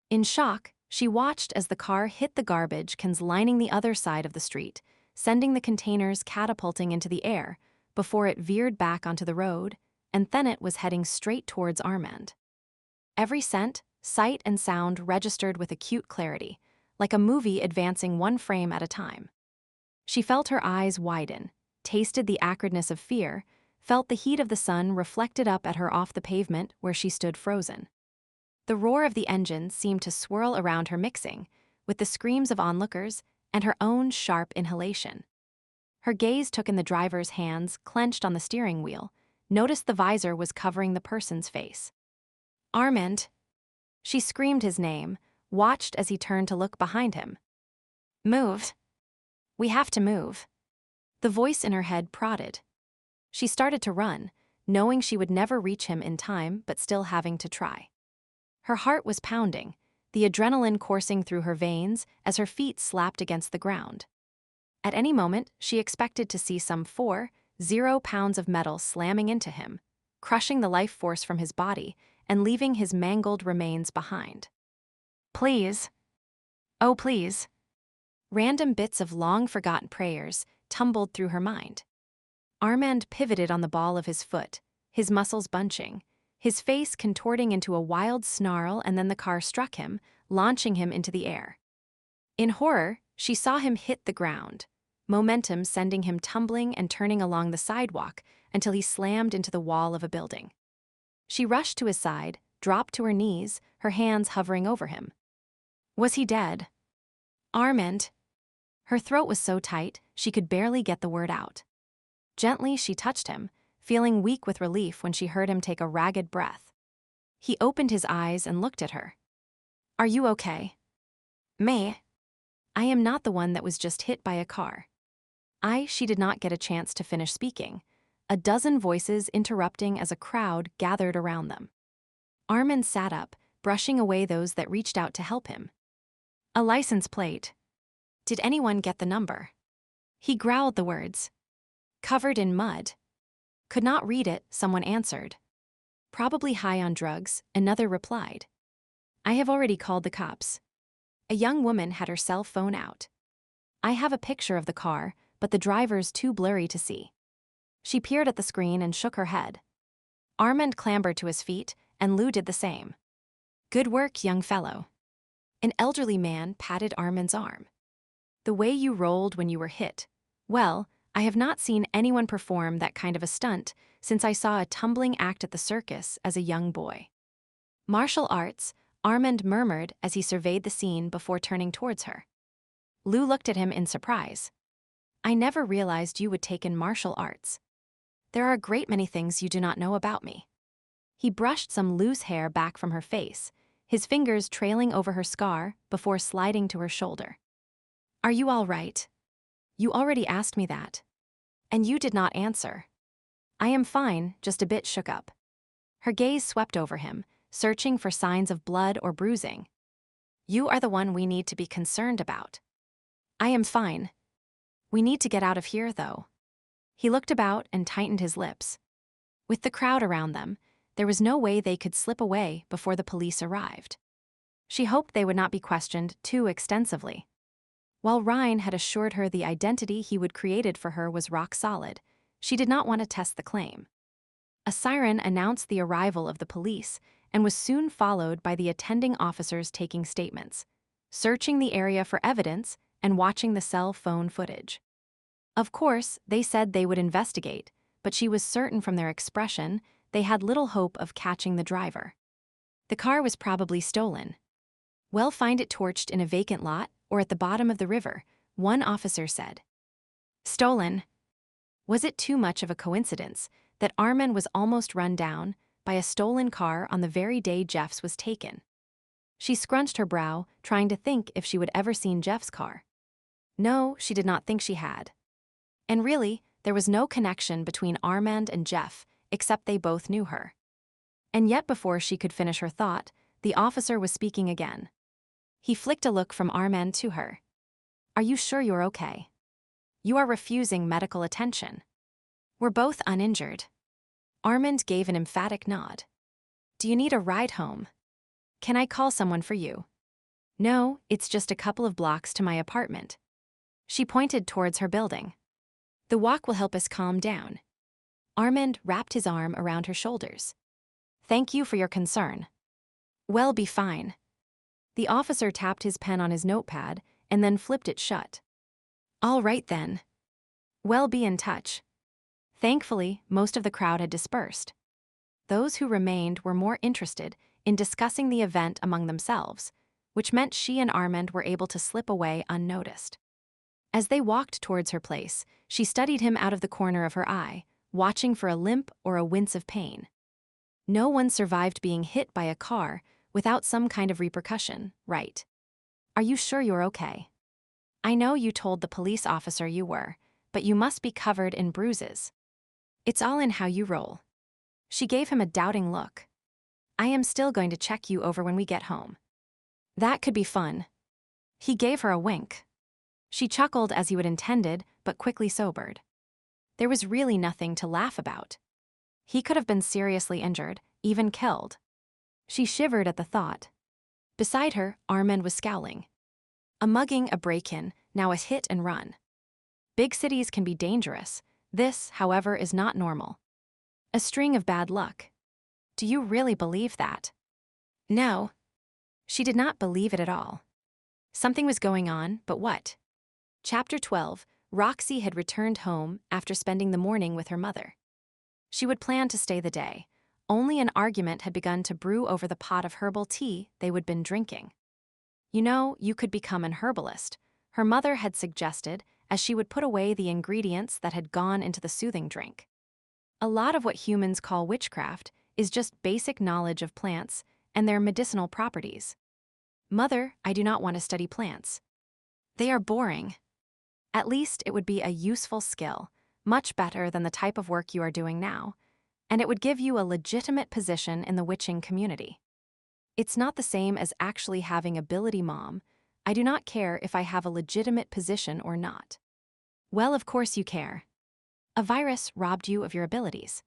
In shock, she watched as the car hit the garbage cans lining the other side of the street, sending the containers catapulting into the air before it veered back onto the road, and then it was heading straight towards Armand. Every scent, sight, and sound registered with acute clarity, like a movie advancing one frame at a time. She felt her eyes widen, tasted the acridness of fear, felt the heat of the sun reflected up at her off the pavement where she stood frozen. The roar of the engine seemed to swirl around her, mixing with the screams of onlookers and her own sharp inhalation. Her gaze took in the driver's hands clenched on the steering wheel, noticed the visor was covering the person's face. Armand! She screamed his name, watched as he turned to look behind him. Move! We have to move. The voice in her head prodded. She started to run, knowing she would never reach him in time but still having to try. Her heart was pounding, the adrenaline coursing through her veins as her feet slapped against the ground. At any moment, she expected to see some 4-0 pounds of metal slamming into him, crushing the life force from his body and leaving his mangled remains behind. Please. Oh, please. Random bits of long-forgotten prayers tumbled through her mind. Armand pivoted on the ball of his foot, his muscles bunching, his face contorting into a wild snarl, and then the car struck him, launching him into the air. In horror, she saw him hit the ground, momentum sending him tumbling and turning along the sidewalk until he slammed into the wall of a building. She rushed to his side, dropped to her knees, her hands hovering over him. Was he dead? Armand! Her throat was so tight, she could barely get the word out. Gently, she touched him, feeling weak with relief when she heard him take a ragged breath. He opened his eyes and looked at her. Are you okay? Me? I am not the one that was just hit by a car. She did not get a chance to finish speaking, a dozen voices interrupting as a crowd gathered around them. Armand sat up, brushing away those that reached out to help him. A license plate. Did anyone get the number? He growled the words. Covered in mud. Could not read it, someone answered. Probably high on drugs, another replied. I have already called the cops. A young woman had her cell phone out. I have a picture of the car, but the driver's too blurry to see. She peered at the screen and shook her head. Armand clambered to his feet, and Lou did the same. Good work, young fellow. An elderly man patted Armand's arm. The way you rolled when you were hit. Well, I have not seen anyone perform that kind of a stunt since I saw a tumbling act at the circus as a young boy. Martial arts, Armand murmured as he surveyed the scene before turning towards her. Lou looked at him in surprise. I never realized you would take in martial arts. There are a great many things you do not know about me. He brushed some loose hair back from her face, his fingers trailing over her scar before sliding to her shoulder. Are you all right? You already asked me that. And you did not answer. I am fine, just a bit shook up. Her gaze swept over him, searching for signs of blood or bruising. You are the one we need to be concerned about. I am fine. We need to get out of here, though. He looked about and tightened his lips. With the crowd around them, there was no way they could slip away before the police arrived. She hoped they would not be questioned too extensively. While Ryan had assured her the identity he would created for her was rock solid, she did not want to test the claim. A siren announced the arrival of the police and was soon followed by the attending officers taking statements, searching the area for evidence and watching the cell phone footage. Of course, they said they would investigate, but she was certain from their expression they had little hope of catching the driver. The car was probably stolen. We'll find it torched in a vacant lot or at the bottom of the river, one officer said. Stolen? Was it too much of a coincidence that Armand was almost run down by a stolen car on the very day Jeff's was taken? She scrunched her brow, trying to think if she would ever seen Jeff's car. No, she did not think she had. And really, there was no connection between Armand and Jeff, except they both knew her. And yet before she could finish her thought, the officer was speaking again. He flicked a look from Armand to her. Are you sure you're okay? You are refusing medical attention. We're both uninjured. Armand gave an emphatic nod. Do you need a ride home? Can I call someone for you? No, it's just a couple of blocks to my apartment. She pointed towards her building. The walk will help us calm down. Armand wrapped his arm around her shoulders. Thank you for your concern. We'll be fine. The officer tapped his pen on his notepad and then flipped it shut. All right then. We'll be in touch. Thankfully, most of the crowd had dispersed. Those who remained were more interested in discussing the event among themselves, which meant she and Armand were able to slip away unnoticed. As they walked towards her place, she studied him out of the corner of her eye, watching for a limp or a wince of pain. No one survived being hit by a car without some kind of repercussion, right? Are you sure you're okay? I know you told the police officer you were, but you must be covered in bruises. It's all in how you roll. She gave him a doubting look. I am still going to check you over when we get home. That could be fun. He gave her a wink. She chuckled as he would intended, but quickly sobered. There was really nothing to laugh about. He could have been seriously injured, even killed. She shivered at the thought. Beside her, Armand was scowling. A mugging, a break-in, now a hit and run. Big cities can be dangerous. This, however, is not normal. A string of bad luck. Do you really believe that? No. She did not believe it at all. Something was going on, but what? Chapter 12, Roxy had returned home after spending the morning with her mother. She would plan to stay the day. Only an argument had begun to brew over the pot of herbal tea they would been drinking. You know, you could become an herbalist, her mother had suggested, as she would put away the ingredients that had gone into the soothing drink. A lot of what humans call witchcraft is just basic knowledge of plants and their medicinal properties. Mother, I do not want to study plants. They are boring. At least it would be a useful skill, much better than the type of work you are doing now, and it would give you a legitimate position in the witching community. It's not the same as actually having ability, Mom. I do not care if I have a legitimate position or not. Well, of course you care. A virus robbed you of your abilities.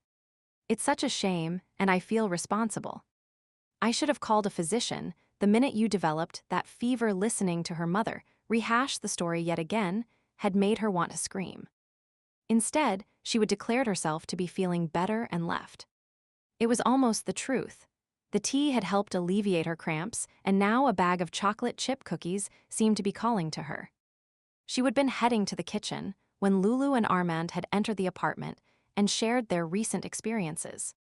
It's such a shame, and I feel responsible. I should have called a physician the minute you developed that fever. Listening to her mother rehash the story yet again had made her want to scream. Instead, she would declare herself to be feeling better and left. It was almost the truth. The tea had helped alleviate her cramps, and now a bag of chocolate chip cookies seemed to be calling to her. She would have been heading to the kitchen when Lulu and Armand had entered the apartment and shared their recent experiences.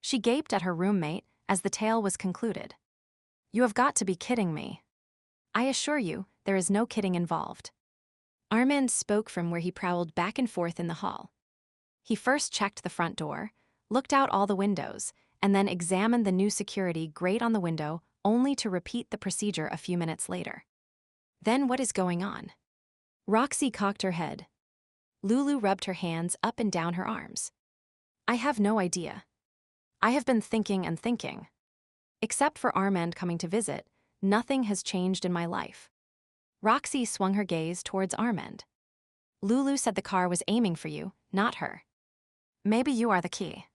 She gaped at her roommate as the tale was concluded. You have got to be kidding me. I assure you, there is no kidding involved. Armand spoke from where he prowled back and forth in the hall. He first checked the front door, looked out all the windows, and then examined the new security grate on the window, only to repeat the procedure a few minutes later. Then what is going on? Roxy cocked her head. Lulu rubbed her hands up and down her arms. I have no idea. I have been thinking and thinking. Except for Armand coming to visit, nothing has changed in my life. Roxy swung her gaze towards Armand. Lulu said the car was aiming for you, not her. Maybe you are the key.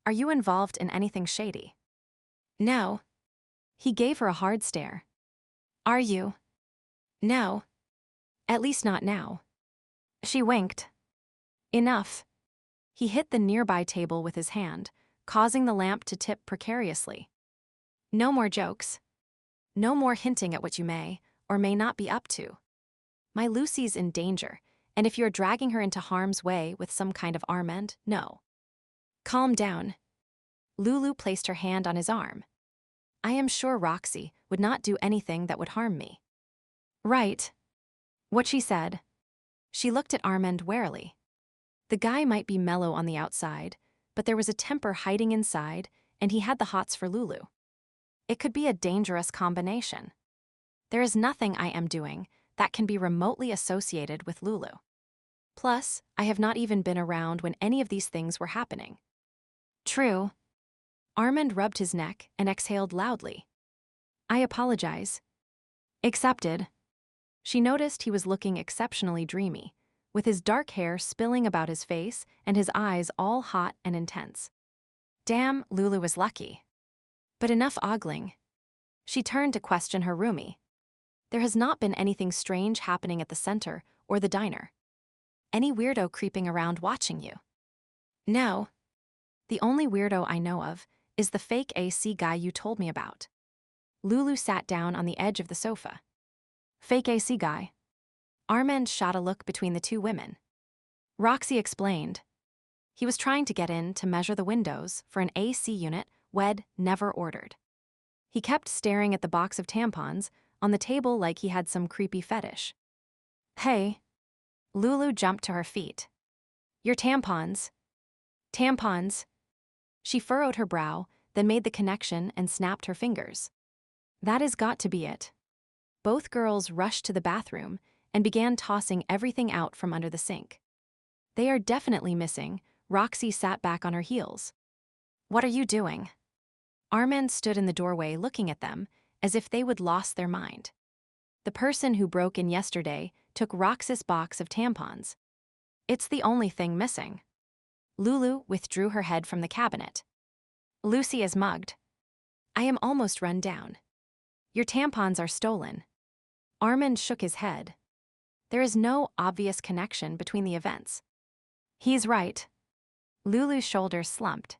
Are you involved in anything shady? No. He gave her a hard stare. Are you? No. At least not now. She winked. Enough. He hit the nearby table with his hand, causing the lamp to tip precariously. No more jokes. No more hinting at what you may or may not be up to. My Lucy's in danger, and if you're dragging her into harm's way with some kind of Armand, no. Calm down. Lulu placed her hand on his arm. I am sure Roxy would not do anything that would harm me. Right. What she said. She looked at Armand warily. The guy might be mellow on the outside, but there was a temper hiding inside, and he had the hots for Lulu. It could be a dangerous combination. There is nothing I am doing that can be remotely associated with Lulu. Plus, I have not even been around when any of these things were happening. True. Armand rubbed his neck and exhaled loudly. I apologize. Accepted. She noticed he was looking exceptionally dreamy, with his dark hair spilling about his face and his eyes all hot and intense. Damn, Lulu was lucky. But enough ogling. She turned to question her roomie. There has not been anything strange happening at the center or the diner. Any weirdo creeping around watching you? No. The only weirdo I know of is the fake AC guy you told me about. Lulu sat down on the edge of the sofa. Fake AC guy. Armand shot a look between the two women. Roxy explained. He was trying to get in to measure the windows for an AC unit Wed never ordered. He kept staring at the box of tampons on the table like he had some creepy fetish. Hey. Lulu jumped to her feet. Your tampons. Tampons. She furrowed her brow, then made the connection and snapped her fingers. That has got to be it. Both girls rushed to the bathroom and began tossing everything out from under the sink. They are definitely missing. Roxy sat back on her heels. What are you doing? Armand stood in the doorway looking at them, as if they would lost their mind. The person who broke in yesterday took Roxy's box of tampons. It's the only thing missing. Lulu withdrew her head from the cabinet. Lucy is mugged. I am almost run down. Your tampons are stolen. Armand shook his head. There is no obvious connection between the events. He's right. Lulu's shoulders slumped.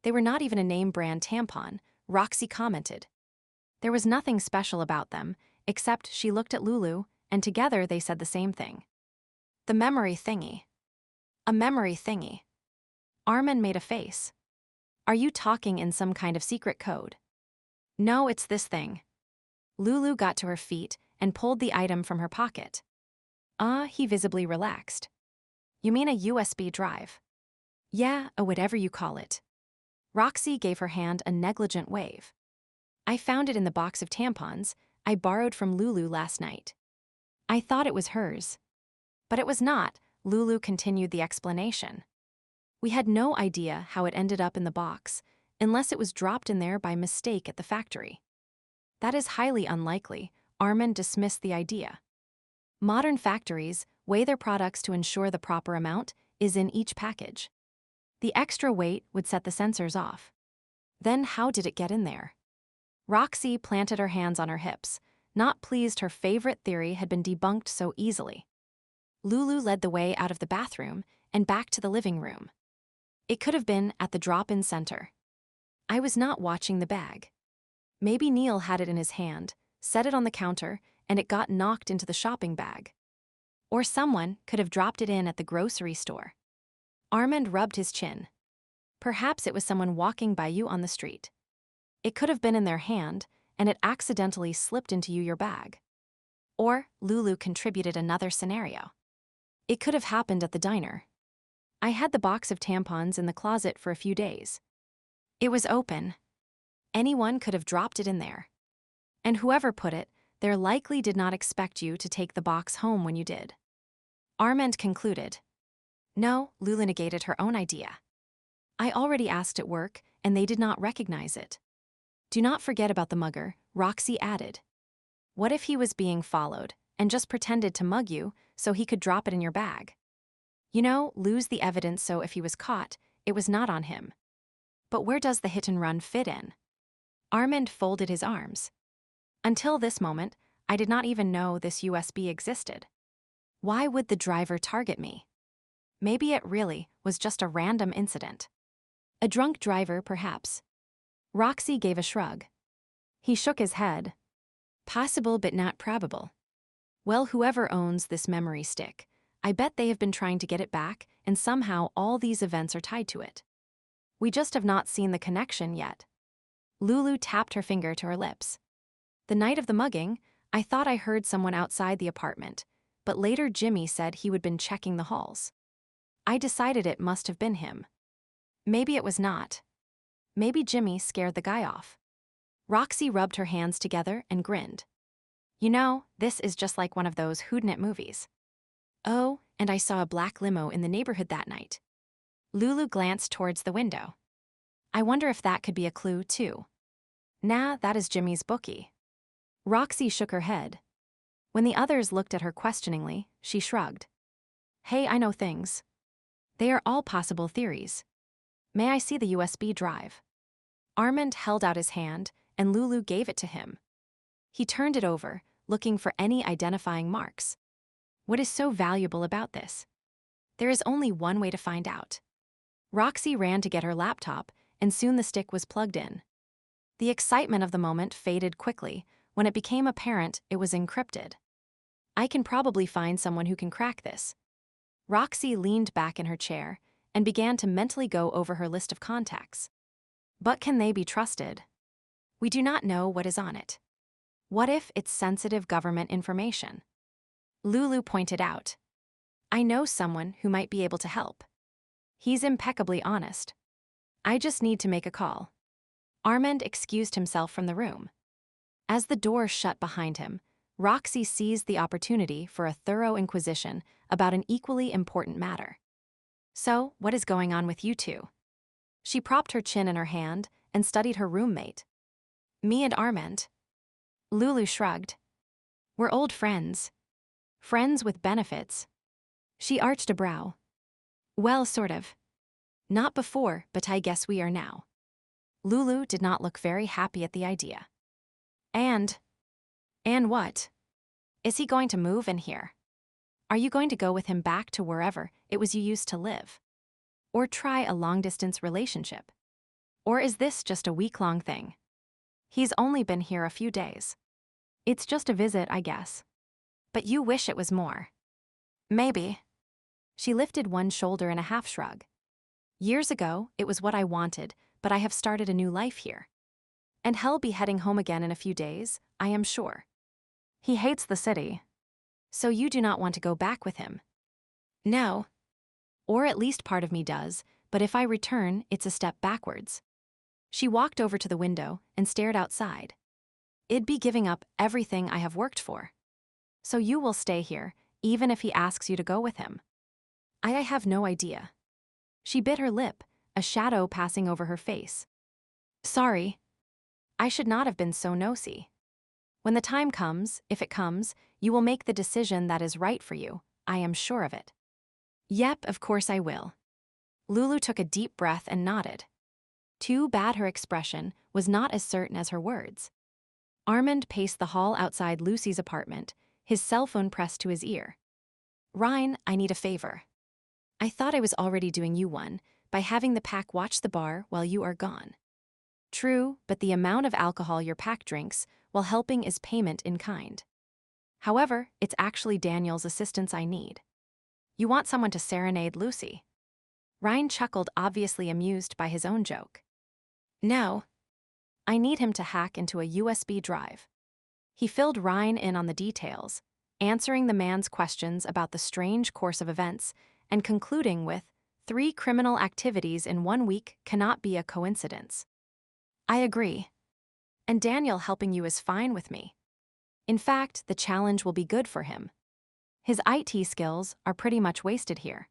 They were not even a name-brand tampon, Roxy commented. There was nothing special about them, except she looked at Lulu, and together they said the same thing. The memory thingy. A memory thingy. Armand made a face. Are you talking in some kind of secret code? No, it's this thing. Lulu got to her feet and pulled the item from her pocket. He visibly relaxed. You mean a USB drive? Yeah, a whatever you call it. Roxy gave her hand a negligent wave. I found it in the box of tampons I borrowed from Lulu last night. I thought it was hers. But it was not, Lulu continued the explanation. We had no idea how it ended up in the box, unless it was dropped in there by mistake at the factory. That is highly unlikely. Armand dismissed the idea. Modern factories weigh their products to ensure the proper amount is in each package. The extra weight would set the sensors off. Then how did it get in there? Roxy planted her hands on her hips, not pleased her favorite theory had been debunked so easily. Lulu led the way out of the bathroom and back to the living room. It could have been at the drop-in center. I was not watching the bag. Maybe Neil had it in his hand, set it on the counter, and it got knocked into the shopping bag. Or someone could have dropped it in at the grocery store. Armand rubbed his chin. Perhaps it was someone walking by you on the street. It could have been in their hand, and it accidentally slipped into your bag. Or Lulu contributed another scenario. It could have happened at the diner. I had the box of tampons in the closet for a few days. It was open. Anyone could have dropped it in there. And whoever put it there likely did not expect you to take the box home when you did. Armand concluded. No, Lulu negated her own idea. I already asked at work, and they did not recognize it. Do not forget about the mugger, Roxy added. What if he was being followed, and just pretended to mug you so he could drop it in your bag? You know, lose the evidence so if he was caught, it was not on him. But where does the hit and run fit in? Armand folded his arms. Until this moment, I did not even know this USB existed. Why would the driver target me? Maybe it really was just a random incident. A drunk driver, perhaps. Roxy gave a shrug. He shook his head. Possible but not probable. Well, whoever owns this memory stick, I bet they have been trying to get it back, and somehow all these events are tied to it. We just have not seen the connection yet. Lulu tapped her finger to her lips. The night of the mugging, I thought I heard someone outside the apartment, but later Jimmy said he had been checking the halls. I decided it must have been him. Maybe it was not. Maybe Jimmy scared the guy off. Roxy rubbed her hands together and grinned. You know, this is just like one of those whodunit movies. Oh, and I saw a black limo in the neighborhood that night. Lulu glanced towards the window. I wonder if that could be a clue, too. Nah, that is Jimmy's bookie. Roxy shook her head. When the others looked at her questioningly, she shrugged. Hey, I know things. They are all possible theories. May I see the USB drive? Armand held out his hand, and Lulu gave it to him. He turned it over, looking for any identifying marks. What is so valuable about this? There is only one way to find out. Roxy ran to get her laptop, and soon the stick was plugged in. The excitement of the moment faded quickly when it became apparent it was encrypted. I can probably find someone who can crack this. Roxy leaned back in her chair and began to mentally go over her list of contacts. But can they be trusted? We do not know what is on it. What if it's sensitive government information? Lulu pointed out. I know someone who might be able to help. He's impeccably honest. I just need to make a call. Armand excused himself from the room. As the door shut behind him, Roxy seized the opportunity for a thorough inquisition about an equally important matter. So, what is going on with you two? She propped her chin in her hand and studied her roommate. Me and Armand. Lulu shrugged. We're old friends. Friends with benefits. She arched a brow. Well, sort of. Not before, but I guess we are now. Lulu did not look very happy at the idea. And what? Is he going to move in here? Are you going to go with him back to wherever it was you used to live? Or try a long-distance relationship? Or is this just a week-long thing? He's only been here a few days. It's just a visit, I guess. But you wish it was more. Maybe. She lifted one shoulder in a half-shrug. Years ago, it was what I wanted, but I have started a new life here. And he'll be heading home again in a few days, I am sure. He hates the city. So you do not want to go back with him? No. Or at least part of me does, but if I return, it's a step backwards. She walked over to the window and stared outside. It'd be giving up everything I have worked for. So you will stay here, even if he asks you to go with him. I have no idea. She bit her lip, a shadow passing over her face. Sorry. I should not have been so nosy. When the time comes, if it comes, you will make the decision that is right for you, I am sure of it. Yep, of course I will. Lulu took a deep breath and nodded. Too bad her expression was not as certain as her words. Armand paced the hall outside Lucy's apartment, his cell phone pressed to his ear. Ryan, I need a favor. I thought I was already doing you one by having the pack watch the bar while you are gone. True, but the amount of alcohol your pack drinks while helping is payment in kind. However, it's actually Daniel's assistance I need. You want someone to serenade Lucy. Ryan chuckled, obviously amused by his own joke. No. I need him to hack into a USB drive. He filled Ryan in on the details, answering the man's questions about the strange course of events and concluding with, 3 criminal activities in 1 week cannot be a coincidence. I agree. And Daniel helping you is fine with me. In fact, the challenge will be good for him. His IT skills are pretty much wasted here.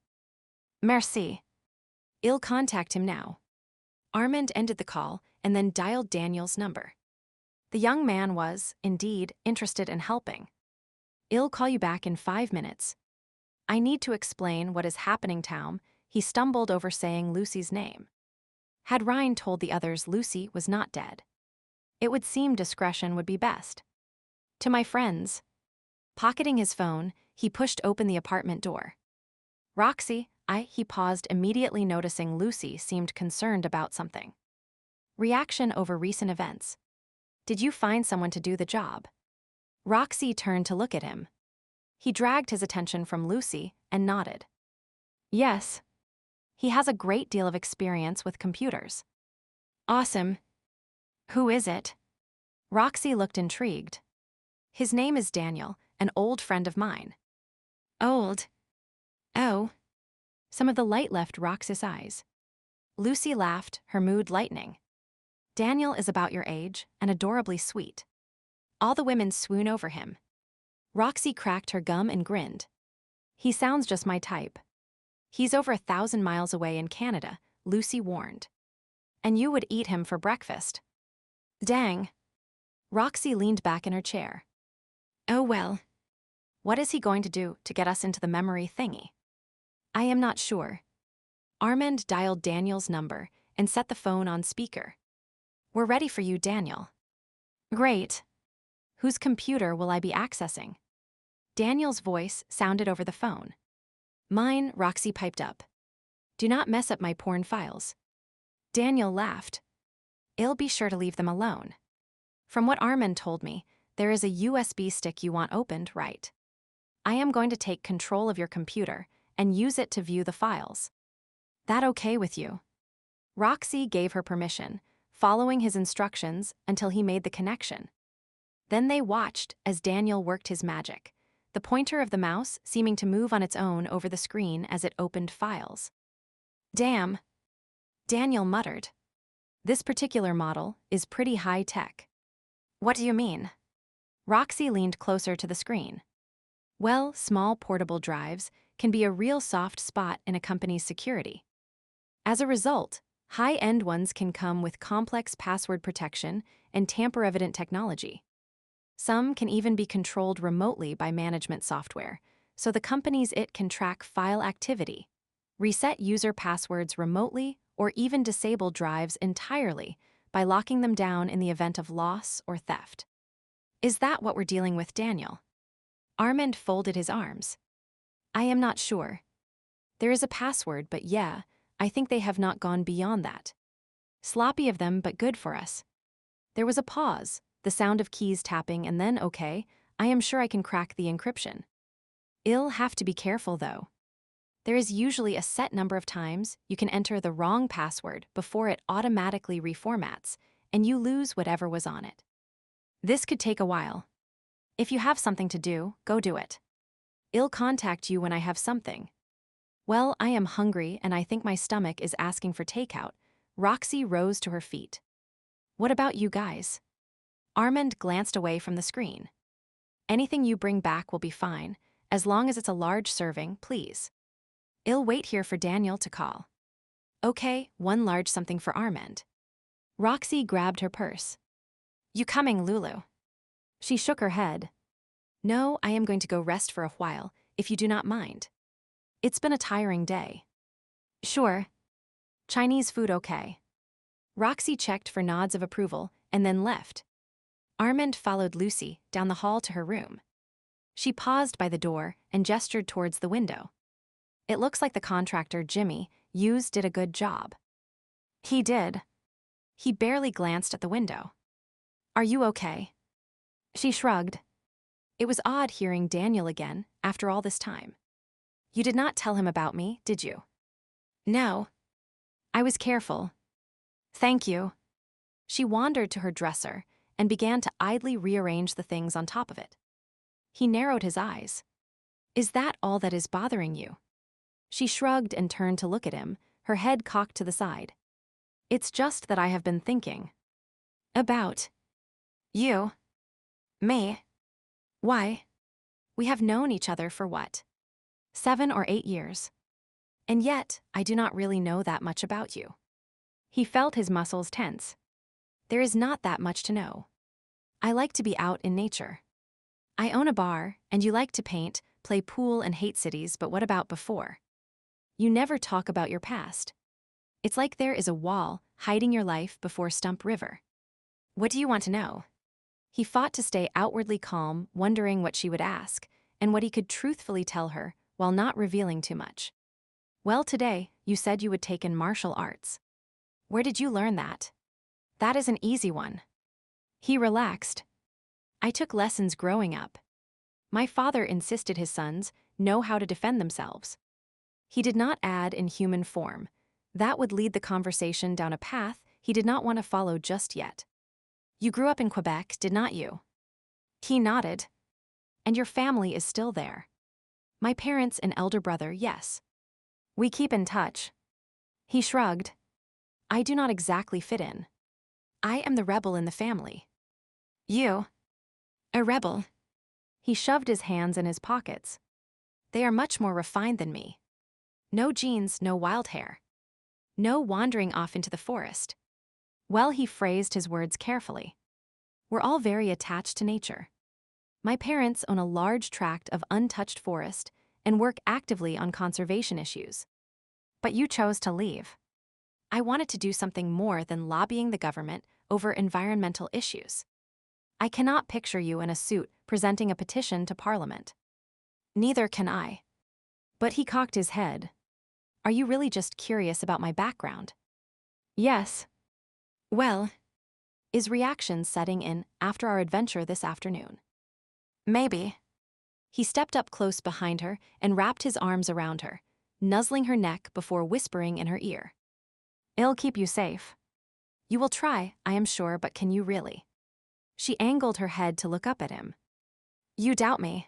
Merci. I'll contact him now. Armand ended the call and then dialed Daniel's number. The young man was, indeed, interested in helping. I'll call you back in 5 minutes. I need to explain what is happening, Tom. He stumbled over saying Lucy's name. Had Ryan told the others Lucy was not dead? It would seem discretion would be best. To my friends. Pocketing his phone, he pushed open the apartment door. Roxy, he paused, immediately noticing Lucy seemed concerned about something. Reaction over recent events. Did you find someone to do the job? Roxy turned to look at him. He dragged his attention from Lucy and nodded. Yes. He has a great deal of experience with computers. Awesome. Who is it? Roxy looked intrigued. His name is Daniel, an old friend of mine. Old? Oh. Some of the light left Roxy's eyes. Lucy laughed, her mood lightening. Daniel is about your age and adorably sweet. All the women swoon over him. Roxy cracked her gum and grinned. He sounds just my type. He's over 1,000 miles away in Canada, Lucy warned. And you would eat him for breakfast. Dang. Roxy leaned back in her chair. Oh well. What is he going to do to get us into the memory thingy? I am not sure. Armand dialed Daniel's number and set the phone on speaker. We're ready for you, Daniel. Great. Whose computer will I be accessing? Daniel's voice sounded over the phone. Mine, Roxy piped up. Do not mess up my porn files. Daniel laughed. I'll be sure to leave them alone. From what Armand told me, there is a USB stick you want opened, right? I am going to take control of your computer and use it to view the files. That okay with you? Roxy gave her permission, following his instructions until he made the connection. Then they watched as Daniel worked his magic, the pointer of the mouse seeming to move on its own over the screen as it opened files. Damn, Daniel muttered. This particular model is pretty high-tech. What do you mean? Roxy leaned closer to the screen. Well, small portable drives can be a real soft spot in a company's security. As a result, high-end ones can come with complex password protection and tamper-evident technology. Some can even be controlled remotely by management software, so the company's it can track file activity, reset user passwords remotely, or even disable drives entirely by locking them down in the event of loss or theft. Is that what we're dealing with, Daniel? Armand folded his arms. I am not sure. There is a password, but yeah, I think they have not gone beyond that. Sloppy of them, but good for us. There was a pause, the sound of keys tapping, and then, okay, I am sure I can crack the encryption. I'll have to be careful, though. There is usually a set number of times you can enter the wrong password before it automatically reformats, and you lose whatever was on it. This could take a while. If you have something to do, go do it. I'll contact you when I have something. Well, I am hungry and I think my stomach is asking for takeout. Roxy rose to her feet. What about you guys? Armand glanced away from the screen. Anything you bring back will be fine, as long as it's a large serving, please. I'll wait here for Daniel to call. Okay, one large something for Armand. Roxy grabbed her purse. You coming, Lulu? She shook her head. No, I am going to go rest for a while, if you do not mind. It's been a tiring day. Sure. Chinese food okay? Roxy checked for nods of approval and then left. Armand followed Lucy down the hall to her room. She paused by the door and gestured towards the window. It looks like the contractor, Jimmy, did a good job. He did. He barely glanced at the window. Are you okay? She shrugged. It was odd hearing Daniel again after all this time. You did not tell him about me, did you? No. I was careful. Thank you. She wandered to her dresser and began to idly rearrange the things on top of it. He narrowed his eyes. Is that all that is bothering you? She shrugged and turned to look at him, her head cocked to the side. It's just that I have been thinking. About. You. Me. Why? We have known each other for what? 7 or 8 years. And yet, I do not really know that much about you. He felt his muscles tense. There is not that much to know. I like to be out in nature. I own a bar, and you like to paint, play pool, and hate cities, but what about before? You never talk about your past. It's like there is a wall hiding your life before Stump River. What do you want to know? He fought to stay outwardly calm, wondering what she would ask, and what he could truthfully tell her, while not revealing too much. Well, today, you said you would take in martial arts. Where did you learn that? That is an easy one. He relaxed. I took lessons growing up. My father insisted his sons know how to defend themselves. He did not add in human form. That would lead the conversation down a path he did not want to follow just yet. You grew up in Quebec, did not you? He nodded. And your family is still there. My parents and elder brother, yes. We keep in touch. He shrugged. I do not exactly fit in. I am the rebel in the family. You? A rebel? He shoved his hands in his pockets. They are much more refined than me. No jeans, no wild hair. No wandering off into the forest. Well, he phrased his words carefully. We're all very attached to nature. My parents own a large tract of untouched forest and work actively on conservation issues. But you chose to leave. I wanted to do something more than lobbying the government over environmental issues. I cannot picture you in a suit presenting a petition to Parliament. Neither can I. But he cocked his head. Are you really just curious about my background? Yes. Well, is reaction setting in after our adventure this afternoon? Maybe. He stepped up close behind her and wrapped his arms around her, nuzzling her neck before whispering in her ear. I'll keep you safe. You will try, I am sure, but can you really? She angled her head to look up at him. You doubt me.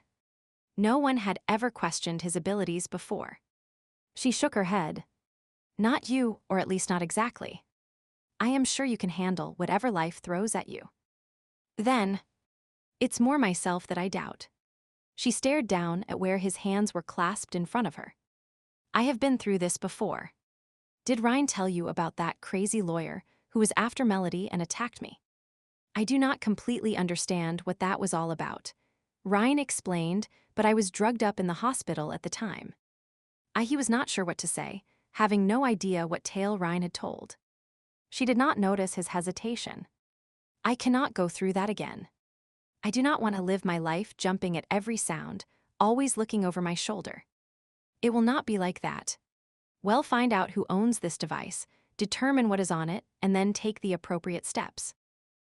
No one had ever questioned his abilities before. She shook her head. Not you, or at least not exactly. I am sure you can handle whatever life throws at you. Then, it's more myself that I doubt. She stared down at where his hands were clasped in front of her. I have been through this before. Did Ryan tell you about that crazy lawyer who was after Melody and attacked me? I do not completely understand what that was all about. Ryan explained, but I was drugged up in the hospital at the time. He was not sure what to say, having no idea what tale Ryan had told. She did not notice his hesitation. I cannot go through that again. I do not want to live my life jumping at every sound, always looking over my shoulder. It will not be like that. Well, find out who owns this device, determine what is on it, and then take the appropriate steps.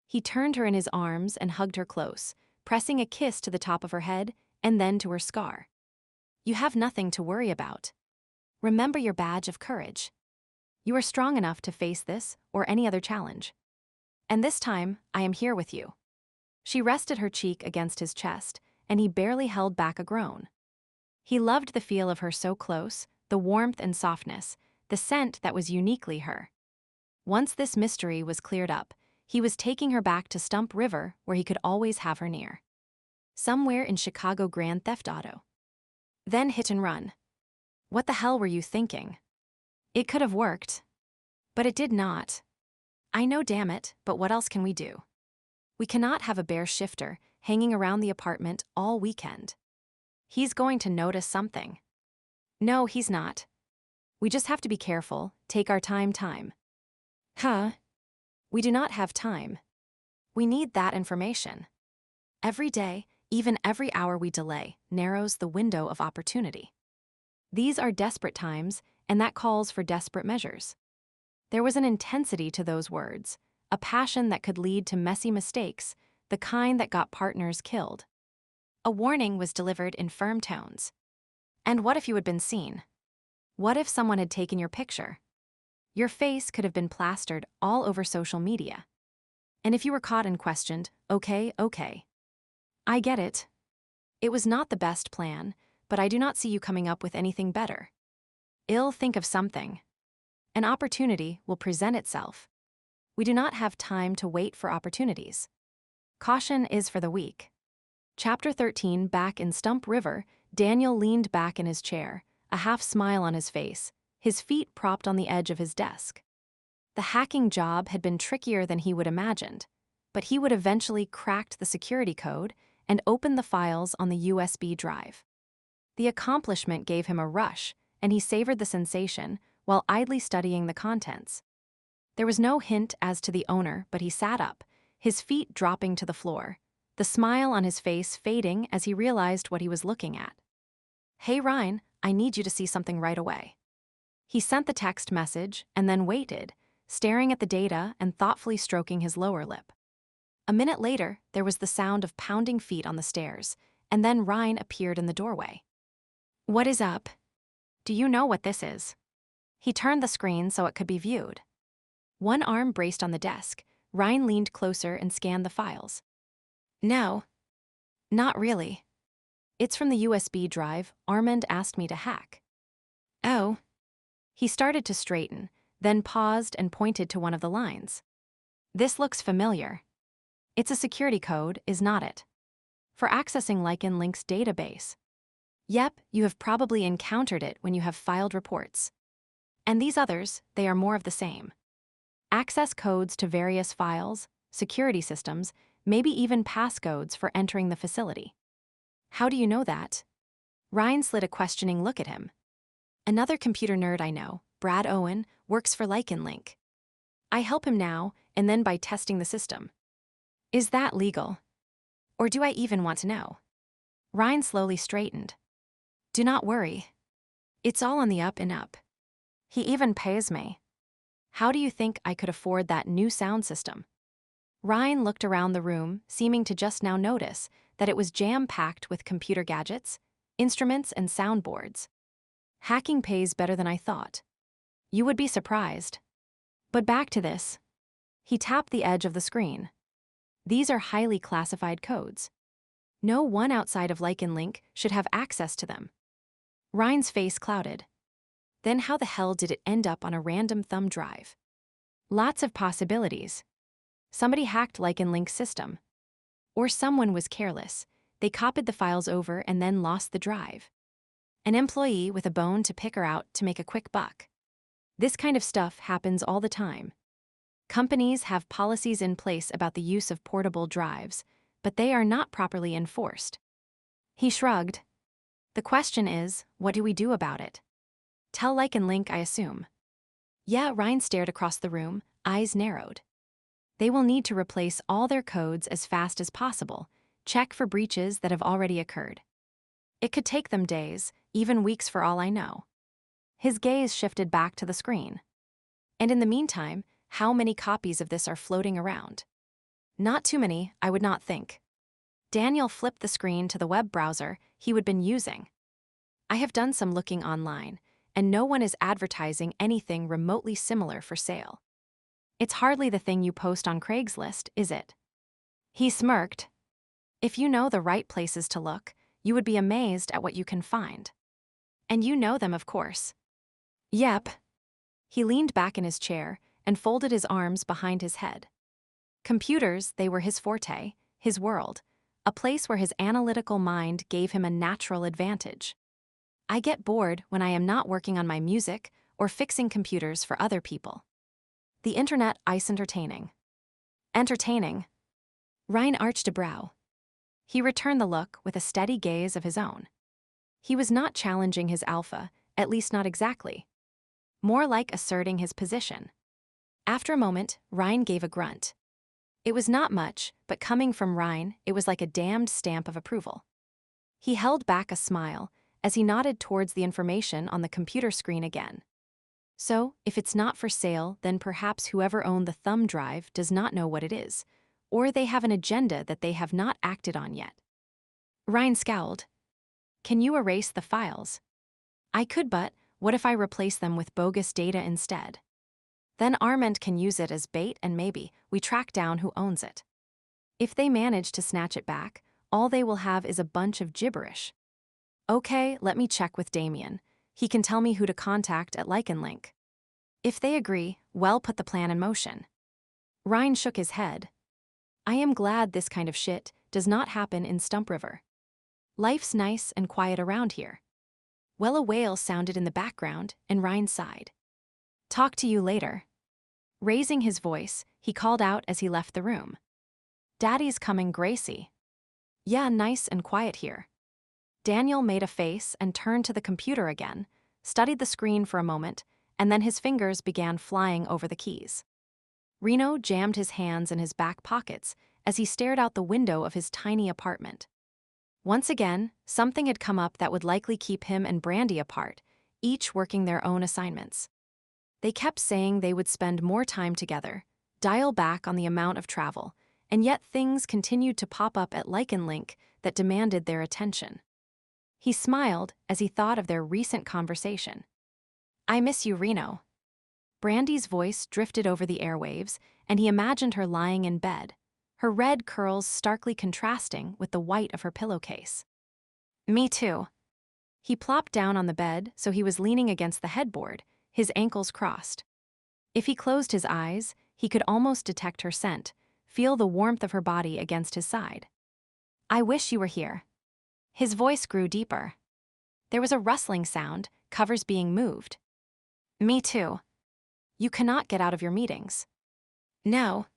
He turned her in his arms and hugged her close, pressing a kiss to the top of her head and then to her scar. You have nothing to worry about. Remember your badge of courage. You are strong enough to face this or any other challenge. And this time, I am here with you. She rested her cheek against his chest, and he barely held back a groan. He loved the feel of her so close, the warmth and softness, the scent that was uniquely her. Once this mystery was cleared up, he was taking her back to Stump River where he could always have her near. Somewhere in Chicago Grand Theft Auto. Then hit and run. What the hell were you thinking? It could have worked. But it did not. I know, damn it, but what else can we do? We cannot have a bear shifter hanging around the apartment all weekend. He's going to notice something. No, he's not. We just have to be careful, take our time. Huh? We do not have time. We need that information. Every day, even every hour we delay, narrows the window of opportunity. These are desperate times, and that calls for desperate measures. There was an intensity to those words, a passion that could lead to messy mistakes, the kind that got partners killed. A warning was delivered in firm tones. And what if you had been seen? What if someone had taken your picture? Your face could have been plastered all over social media. And if you were caught and questioned, okay. I get it. It was not the best plan, but I do not see you coming up with anything better. Think of something. An opportunity will present itself. We do not have time to wait for opportunities. Caution is for the weak. Chapter 13. Back in Stump River, Daniel leaned back in his chair, a half smile on his face, his feet propped on the edge of his desk. The hacking job had been trickier than he would imagined, but he would eventually cracked the security code and opened the files on the USB drive. The accomplishment gave him a rush, and he savored the sensation while idly studying the contents. There was no hint as to the owner, but he sat up, his feet dropping to the floor, the smile on his face fading as he realized what he was looking at. Hey Ryan, I need you to see something right away. He sent the text message and then waited, staring at the data and thoughtfully stroking his lower lip. A minute later, there was the sound of pounding feet on the stairs, and then Ryan appeared in the doorway. What is up? Do you know what this is? He turned the screen so it could be viewed. One arm braced on the desk, Ryan leaned closer and scanned the files. No. Not really. It's from the USB drive Armand asked me to hack. Oh. He started to straighten, then paused and pointed to one of the lines. This looks familiar. It's a security code, is not it? For accessing Lycan Link's database. Yep, you have probably encountered it when you have filed reports. And these others, they are more of the same. Access codes to various files, security systems, maybe even passcodes for entering the facility. How do you know that? Ryan slid a questioning look at him. Another computer nerd I know, Brad Owen, works for Lycan Link. I help him now and then by testing the system. Is that legal? Or do I even want to know? Ryan slowly straightened. Do not worry. It's all on the up and up. He even pays me. How do you think I could afford that new sound system? Ryan looked around the room, seeming to just now notice that it was jam-packed with computer gadgets, instruments, and soundboards. Hacking pays better than I thought. You would be surprised. But back to this. He tapped the edge of the screen. These are highly classified codes. No one outside of Lycan Link should have access to them. Ryan's face clouded. Then how the hell did it end up on a random thumb drive? Lots of possibilities. Somebody hacked Link's system. Or someone was careless. They copied the files over and then lost the drive. An employee with a bone to pick her out to make a quick buck. This kind of stuff happens all the time. Companies have policies in place about the use of portable drives, but they are not properly enforced. He shrugged. The question is, what do we do about it? Tell Link, I assume. Yeah, Ryan stared across the room, eyes narrowed. They will need to replace all their codes as fast as possible, check for breaches that have already occurred. It could take them days, even weeks for all I know. His gaze shifted back to the screen. And in the meantime, how many copies of this are floating around? Not too many, I would not think. Daniel flipped the screen to the web browser he had been using. I have done some looking online, and no one is advertising anything remotely similar for sale. It's hardly the thing you post on Craigslist, is it? He smirked. If you know the right places to look, you would be amazed at what you can find. And you know them, of course. Yep. He leaned back in his chair and folded his arms behind his head. Computers, they were his forte, his world, a place where his analytical mind gave him a natural advantage. I get bored when I am not working on my music or fixing computers for other people. The internet is entertaining. Entertaining. Ryan arched a brow. He returned the look with a steady gaze of his own. He was not challenging his alpha, at least not exactly. More like asserting his position. After a moment, Ryan gave a grunt. It was not much, but coming from Ryan, it was like a damned stamp of approval. He held back a smile as he nodded towards the information on the computer screen again. So, if it's not for sale, then perhaps whoever owned the thumb drive does not know what it is, or they have an agenda that they have not acted on yet. Ryan scowled. Can you erase the files? I could, but what if I replace them with bogus data instead? Then Armand can use it as bait and maybe we track down who owns it. If they manage to snatch it back, all they will have is a bunch of gibberish. Okay, let me check with Damien. He can tell me who to contact at Link. If they agree, well, put the plan in motion. Ryan shook his head. I am glad this kind of shit does not happen in Stump River. Life's nice and quiet around here. Well, a whale sounded in the background, and Ryan sighed. Talk to you later. Raising his voice, he called out as he left the room. Daddy's coming, Gracie. Yeah, nice and quiet here. Daniel made a face and turned to the computer again, studied the screen for a moment, and then his fingers began flying over the keys. Reno jammed his hands in his back pockets as he stared out the window of his tiny apartment. Once again, something had come up that would likely keep him and Brandy apart, each working their own assignments. They kept saying they would spend more time together, dial back on the amount of travel, and yet things continued to pop up at Link that demanded their attention. He smiled as he thought of their recent conversation. I miss you, Reno. Brandy's voice drifted over the airwaves, and he imagined her lying in bed, her red curls starkly contrasting with the white of her pillowcase. Me too. He plopped down on the bed so he was leaning against the headboard, his ankles crossed. If he closed his eyes, he could almost detect her scent, feel the warmth of her body against his side. I wish you were here. His voice grew deeper. There was a rustling sound, covers being moved. Me too. You cannot get out of your meetings. No.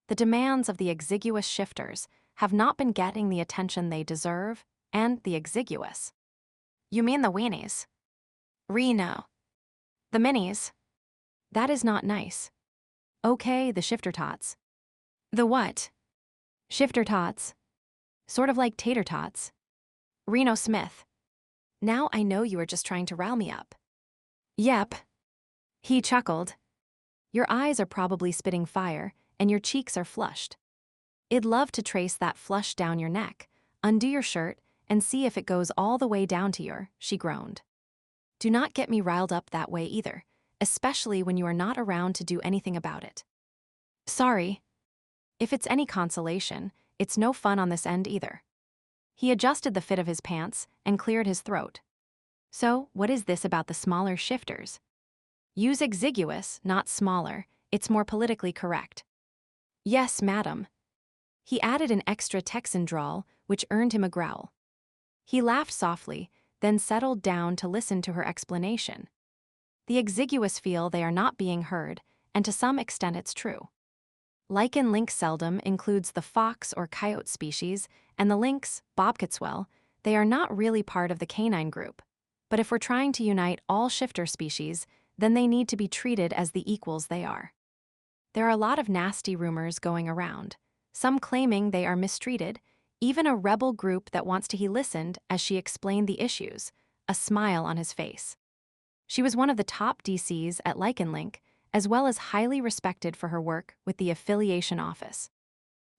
The demands of the exiguous shifters have not been getting the attention they deserve, and the exiguous. You mean the weenies? Reno. The minis. That is not nice. Okay, the shifter tots. The what? Shifter tots. Sort of like tater tots. Reno Smith. Now I know you are just trying to rile me up. Yep. He chuckled. Your eyes are probably spitting fire, and your cheeks are flushed. I'd love to trace that flush down your neck, undo your shirt, and see if it goes all the way down to your, she groaned. Do not get me riled up that way either, especially when you are not around to do anything about it. Sorry. If it's any consolation, it's no fun on this end either. He adjusted the fit of his pants and cleared his throat. So, what is this about the smaller shifters? Use exiguous, not smaller. It's more politically correct. Yes, madam. He added an extra Texan drawl, which earned him a growl. He laughed softly, then settled down to listen to her explanation. The exiguous feel they are not being heard, and to some extent it's true. Lycan lynx seldom includes the fox or coyote species, and the lynx, bobcatswell, they are not really part of the canine group. But if we're trying to unite all shifter species, then they need to be treated as the equals they are. There are a lot of nasty rumors going around, some claiming they are mistreated, even a rebel group that wants to. He listened as she explained the issues, a smile on his face. She was one of the top DCs at Lycan Link, as well as highly respected for her work with the affiliation office.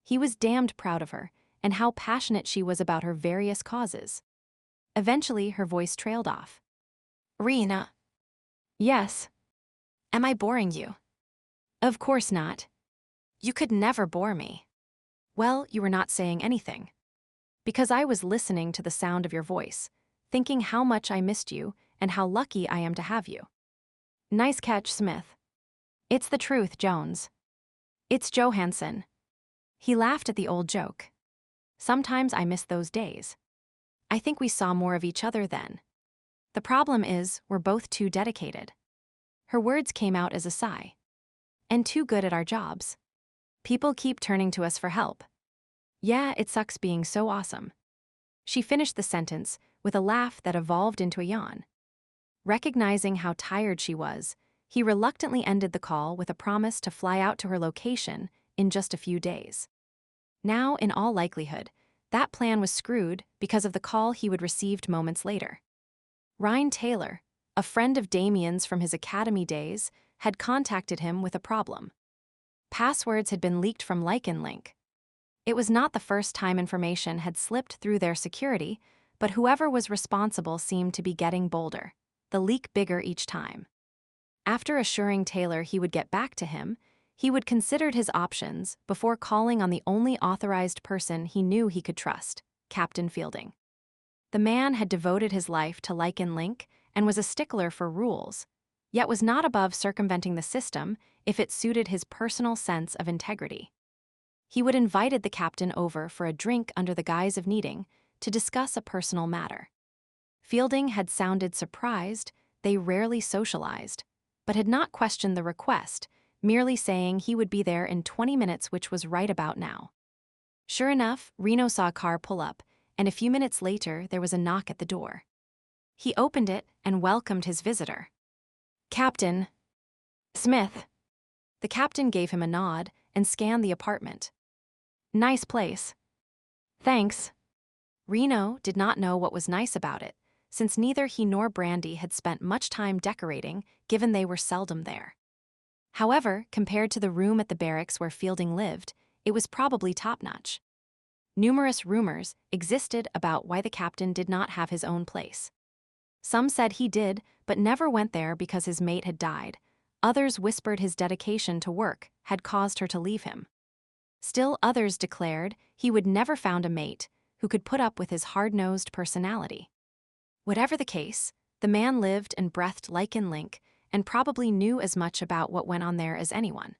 He was damned proud of her, and how passionate she was about her various causes. Eventually, her voice trailed off. Rena. Yes. Am I boring you? Of course not. You could never bore me. Well, you were not saying anything. Because I was listening to the sound of your voice, thinking how much I missed you and how lucky I am to have you. Nice catch, Smith. It's the truth, Jones. It's Johansson. He laughed at the old joke. Sometimes I miss those days. I think we saw more of each other then. The problem is, we're both too dedicated. Her words came out as a sigh. And too good at our jobs. People keep turning to us for help. Yeah, it sucks being so awesome. She finished the sentence with a laugh that evolved into a yawn. Recognizing how tired she was, he reluctantly ended the call with a promise to fly out to her location in just a few days. Now, in all likelihood, that plan was screwed because of the call he would received moments later. Ryan Taylor, a friend of Damien's from his academy days, had contacted him with a problem. Passwords had been leaked from Lycan Link. It was not the first time information had slipped through their security, but whoever was responsible seemed to be getting bolder, the leak bigger each time. After assuring Taylor he would get back to him, he would consider his options before calling on the only authorized person he knew he could trust, Captain Fielding. The man had devoted his life to Lycan Link and was a stickler for rules, yet was not above circumventing the system if it suited his personal sense of integrity. He would invited the captain over for a drink under the guise of needing to discuss a personal matter. Fielding had sounded surprised, they rarely socialized, but had not questioned the request, merely saying he would be there in 20 minutes, which was right about now. Sure enough, Reno saw a car pull up, and a few minutes later there was a knock at the door. He opened it and welcomed his visitor. Captain Smith. The captain gave him a nod and scanned the apartment. Nice place. Thanks. Reno did not know what was nice about it, since neither he nor Brandy had spent much time decorating, given they were seldom there. However, compared to the room at the barracks where Fielding lived, it was probably top-notch. Numerous rumors existed about why the captain did not have his own place. Some said he did, but never went there because his mate had died. Others whispered his dedication to work had caused her to leave him. Still others declared he would never found a mate who could put up with his hard-nosed personality. Whatever the case, the man lived and breathed Lycan Link and probably knew as much about what went on there as anyone.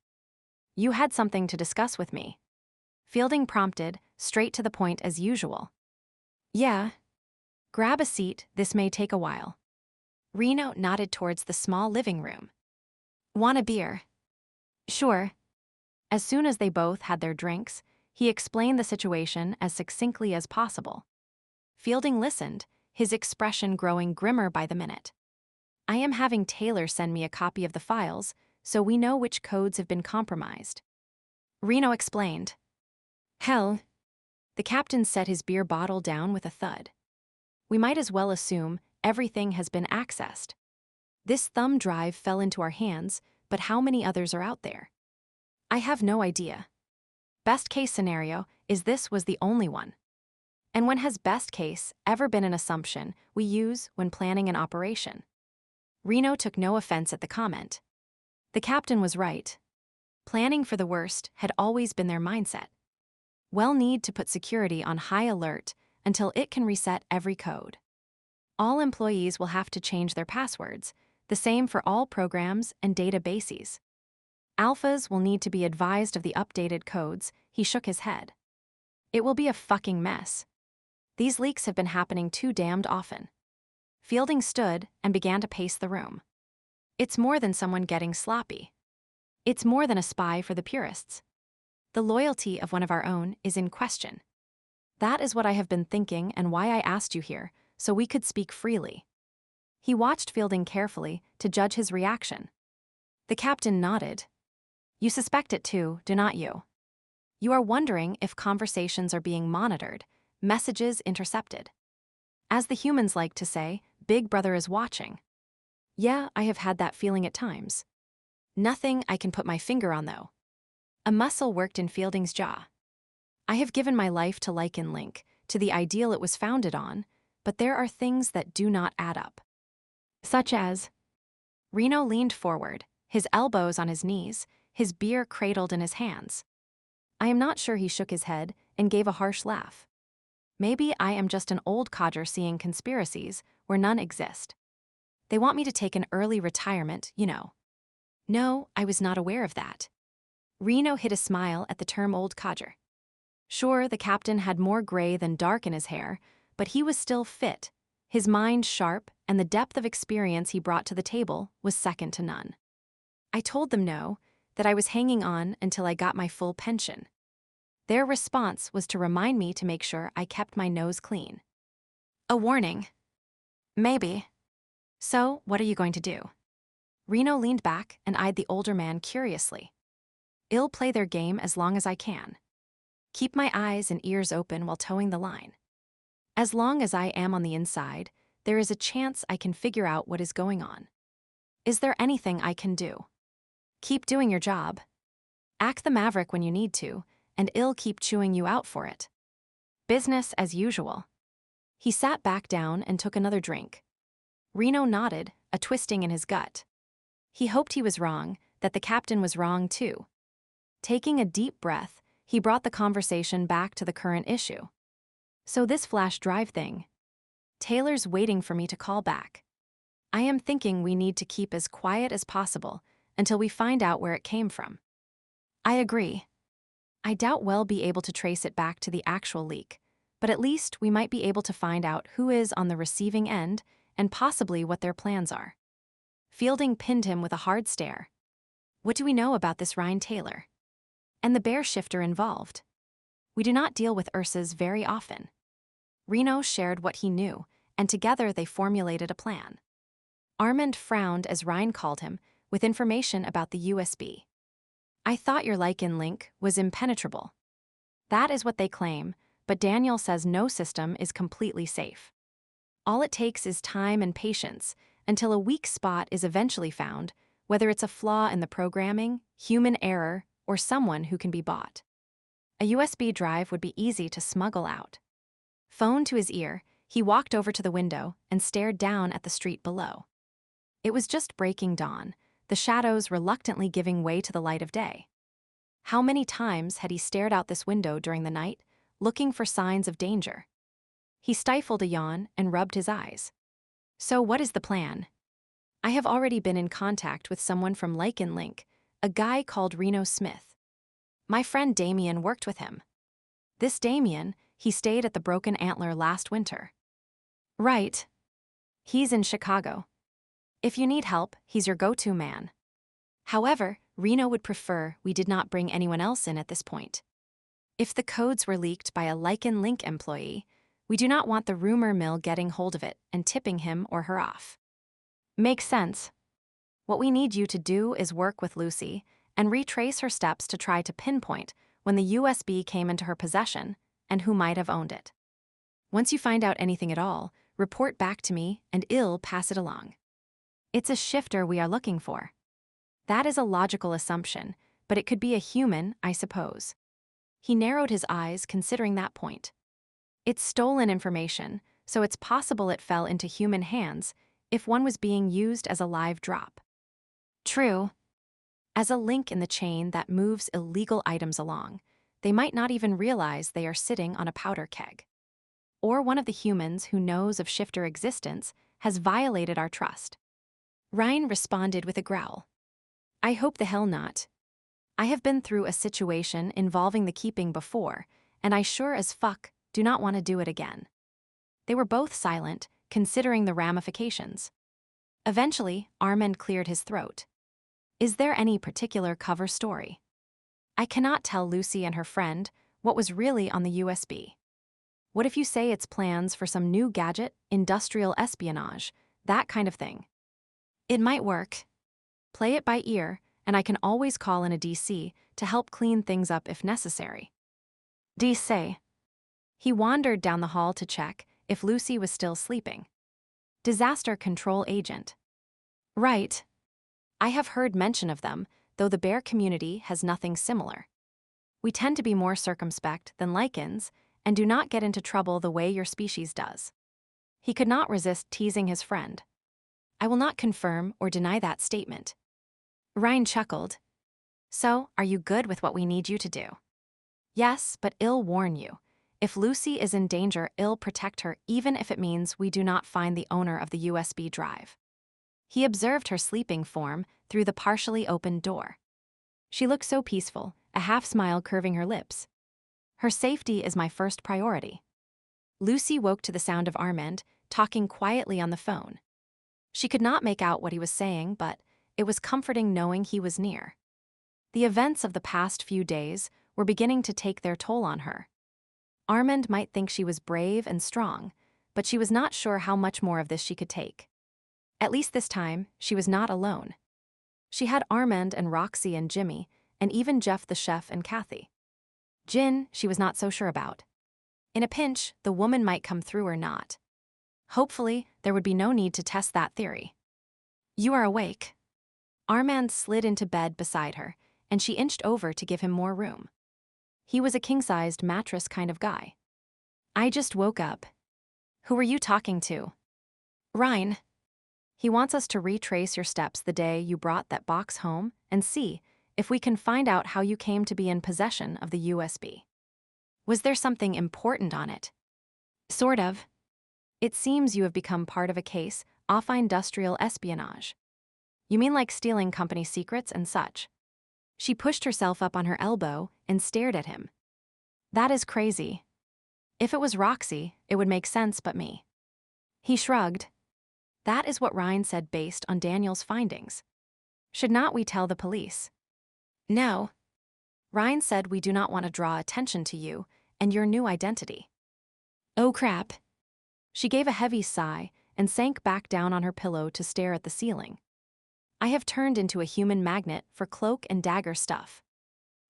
You had something to discuss with me. Fielding prompted, straight to the point as usual. Yeah. Grab a seat, this may take a while. Reno nodded towards the small living room. Want a beer? Sure. As soon as they both had their drinks, he explained the situation as succinctly as possible. Fielding listened, his expression growing grimmer by the minute. I am having Taylor send me a copy of the files, so we know which codes have been compromised. Reno explained. Hell. The captain set his beer bottle down with a thud. We might as well assume everything has been accessed. This thumb drive fell into our hands, but how many others are out there? I have no idea. Best case scenario is this was the only one. And when has best case ever been an assumption we use when planning an operation? Reno took no offense at the comment. The captain was right. Planning for the worst had always been their mindset. We'll need to put security on high alert until it can reset every code. All employees will have to change their passwords, the same for all programs and databases. Alphas will need to be advised of the updated codes. He shook his head. It will be a fucking mess. These leaks have been happening too damned often. Fielding stood and began to pace the room. It's more than someone getting sloppy. It's more than a spy for the purists. The loyalty of one of our own is in question. That is what I have been thinking and why I asked you here, so we could speak freely. He watched Fielding carefully to judge his reaction. The captain nodded. You suspect it too, do not you? You are wondering if conversations are being monitored, messages intercepted. As the humans like to say, Big Brother is watching. Yeah, I have had that feeling at times. Nothing I can put my finger on, though. A muscle worked in Fielding's jaw. I have given my life to Lycan Link, to the ideal it was founded on, but there are things that do not add up. Such as... Reno leaned forward, his elbows on his knees, his beer cradled in his hands. I am not sure he shook his head and gave a harsh laugh. Maybe I am just an old codger seeing conspiracies where none exist. They want me to take an early retirement, you know. No, I was not aware of that. Reno hid a smile at the term old codger. Sure, the captain had more gray than dark in his hair, but he was still fit, his mind sharp, and the depth of experience he brought to the table was second to none. I told them no, that I was hanging on until I got my full pension. Their response was to remind me to make sure I kept my nose clean. A warning. Maybe. So, what are you going to do? Reno leaned back and eyed the older man curiously. I'll play their game as long as I can. Keep my eyes and ears open while towing the line. As long as I am on the inside, there is a chance I can figure out what is going on. Is there anything I can do? Keep doing your job. Act the maverick when you need to, and I'll keep chewing you out for it. Business as usual. He sat back down and took another drink. Reno nodded, a twisting in his gut. He hoped he was wrong, that the captain was wrong too. Taking a deep breath, he brought the conversation back to the current issue. So this flash drive thing. Taylor's waiting for me to call back. I am thinking we need to keep as quiet as possible until we find out where it came from. I agree. I doubt we'll be able to trace it back to the actual leak, but at least we might be able to find out who is on the receiving end and possibly what their plans are. Fielding pinned him with a hard stare. What do we know about this Ryan Taylor? And the bear shifter involved? We do not deal with Ursas very often. Reno shared what he knew, and together they formulated a plan. Armand frowned as Ryan called him, with information about the USB. I thought your Lycan link was impenetrable. That is what they claim, but Daniel says no system is completely safe. All it takes is time and patience until a weak spot is eventually found, whether it's a flaw in the programming, human error, or someone who can be bought. A USB drive would be easy to smuggle out. Phone to his ear, he walked over to the window and stared down at the street below. It was just breaking dawn, the shadows reluctantly giving way to the light of day. How many times had he stared out this window during the night, looking for signs of danger? He stifled a yawn and rubbed his eyes. So what is the plan? I have already been in contact with someone from Lycan Link, a guy called Reno Smith. My friend Damien worked with him. This Damien, he stayed at the Broken Antler last winter. Right. He's in Chicago. If you need help, he's your go-to man. However, Reno would prefer we did not bring anyone else in at this point. If the codes were leaked by a Lycan Link employee, we do not want the rumor mill getting hold of it and tipping him or her off. Makes sense. What we need you to do is work with Lucy and retrace her steps to try to pinpoint when the USB came into her possession and who might have owned it. Once you find out anything at all, report back to me and I'll pass it along. It's a shifter we are looking for. That is a logical assumption, but it could be a human, I suppose. He narrowed his eyes considering that point. It's stolen information, so it's possible it fell into human hands if one was being used as a live drop. True. As a link in the chain that moves illegal items along, they might not even realize they are sitting on a powder keg. or one of the humans who knows of shifter existence, has violated our trust. Ryan responded with a growl. I hope the hell not. I have been through a situation involving the keeping before, and I sure as fuck do not want to do it again. They were both silent, considering the ramifications. Eventually, Armand cleared his throat. Is there any particular cover story? I cannot tell Lucy and her friend what was really on the USB. What if you say it's plans for some new gadget, industrial espionage, that kind of thing? It might work. Play it by ear, and I can always call in a DC to help clean things up if necessary. DC. He wandered down the hall to check if Lucy was still sleeping. Disaster control agent. Right. I have heard mention of them, though the bear community has nothing similar. We tend to be more circumspect than Lycans and do not get into trouble the way your species does. He could not resist teasing his friend. I will not confirm or deny that statement. Ryan chuckled. So, are you good with what we need you to do? Yes, but I'll warn you. If Lucy is in danger, I'll protect her even if it means we do not find the owner of the USB drive. He observed her sleeping form through the partially opened door. She looked so peaceful, a half-smile curving her lips. Her safety is my first priority. Lucy woke to the sound of Armand talking quietly on the phone. She could not make out what he was saying, but it was comforting knowing he was near. The events of the past few days were beginning to take their toll on her. Armand might think she was brave and strong, but she was not sure how much more of this she could take. At least this time, she was not alone. She had Armand and Roxy and Jimmy, and even Jeff the chef and Kathy. Jin, she was not so sure about. In a pinch, the woman might come through or not. Hopefully, there would be no need to test that theory. You are awake. Armand slid into bed beside her, and she inched over to give him more room. He was a king-sized mattress kind of guy. I just woke up. Who were you talking to? Ryan. He wants us to retrace your steps the day you brought that box home and see if we can find out how you came to be in possession of the USB. Was there something important on it? Sort of. It seems you have become part of a case off industrial espionage. You mean like stealing company secrets and such? She pushed herself up on her elbow and stared at him. That is crazy. If it was Roxy, it would make sense, but me. He shrugged. That is what Ryan said based on Daniel's findings. Should not we tell the police? No. Ryan said we do not want to draw attention to you and your new identity. Oh crap. She gave a heavy sigh and sank back down on her pillow to stare at the ceiling. I have turned into a human magnet for cloak and dagger stuff.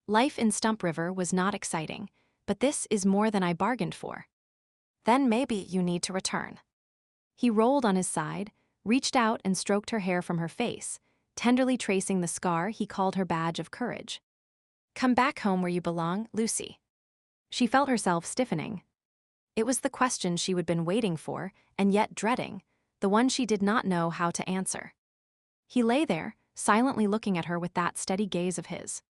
Life in Stump River was not exciting, but this is more than I bargained for. Then maybe you need to return. He rolled on his side, reached out and stroked her hair from her face, tenderly tracing the scar he called her badge of courage. Come back home where you belong, Lucy. She felt herself stiffening. It was the question she had been waiting for and yet dreading, the one she did not know how to answer. He lay there, silently looking at her with that steady gaze of his.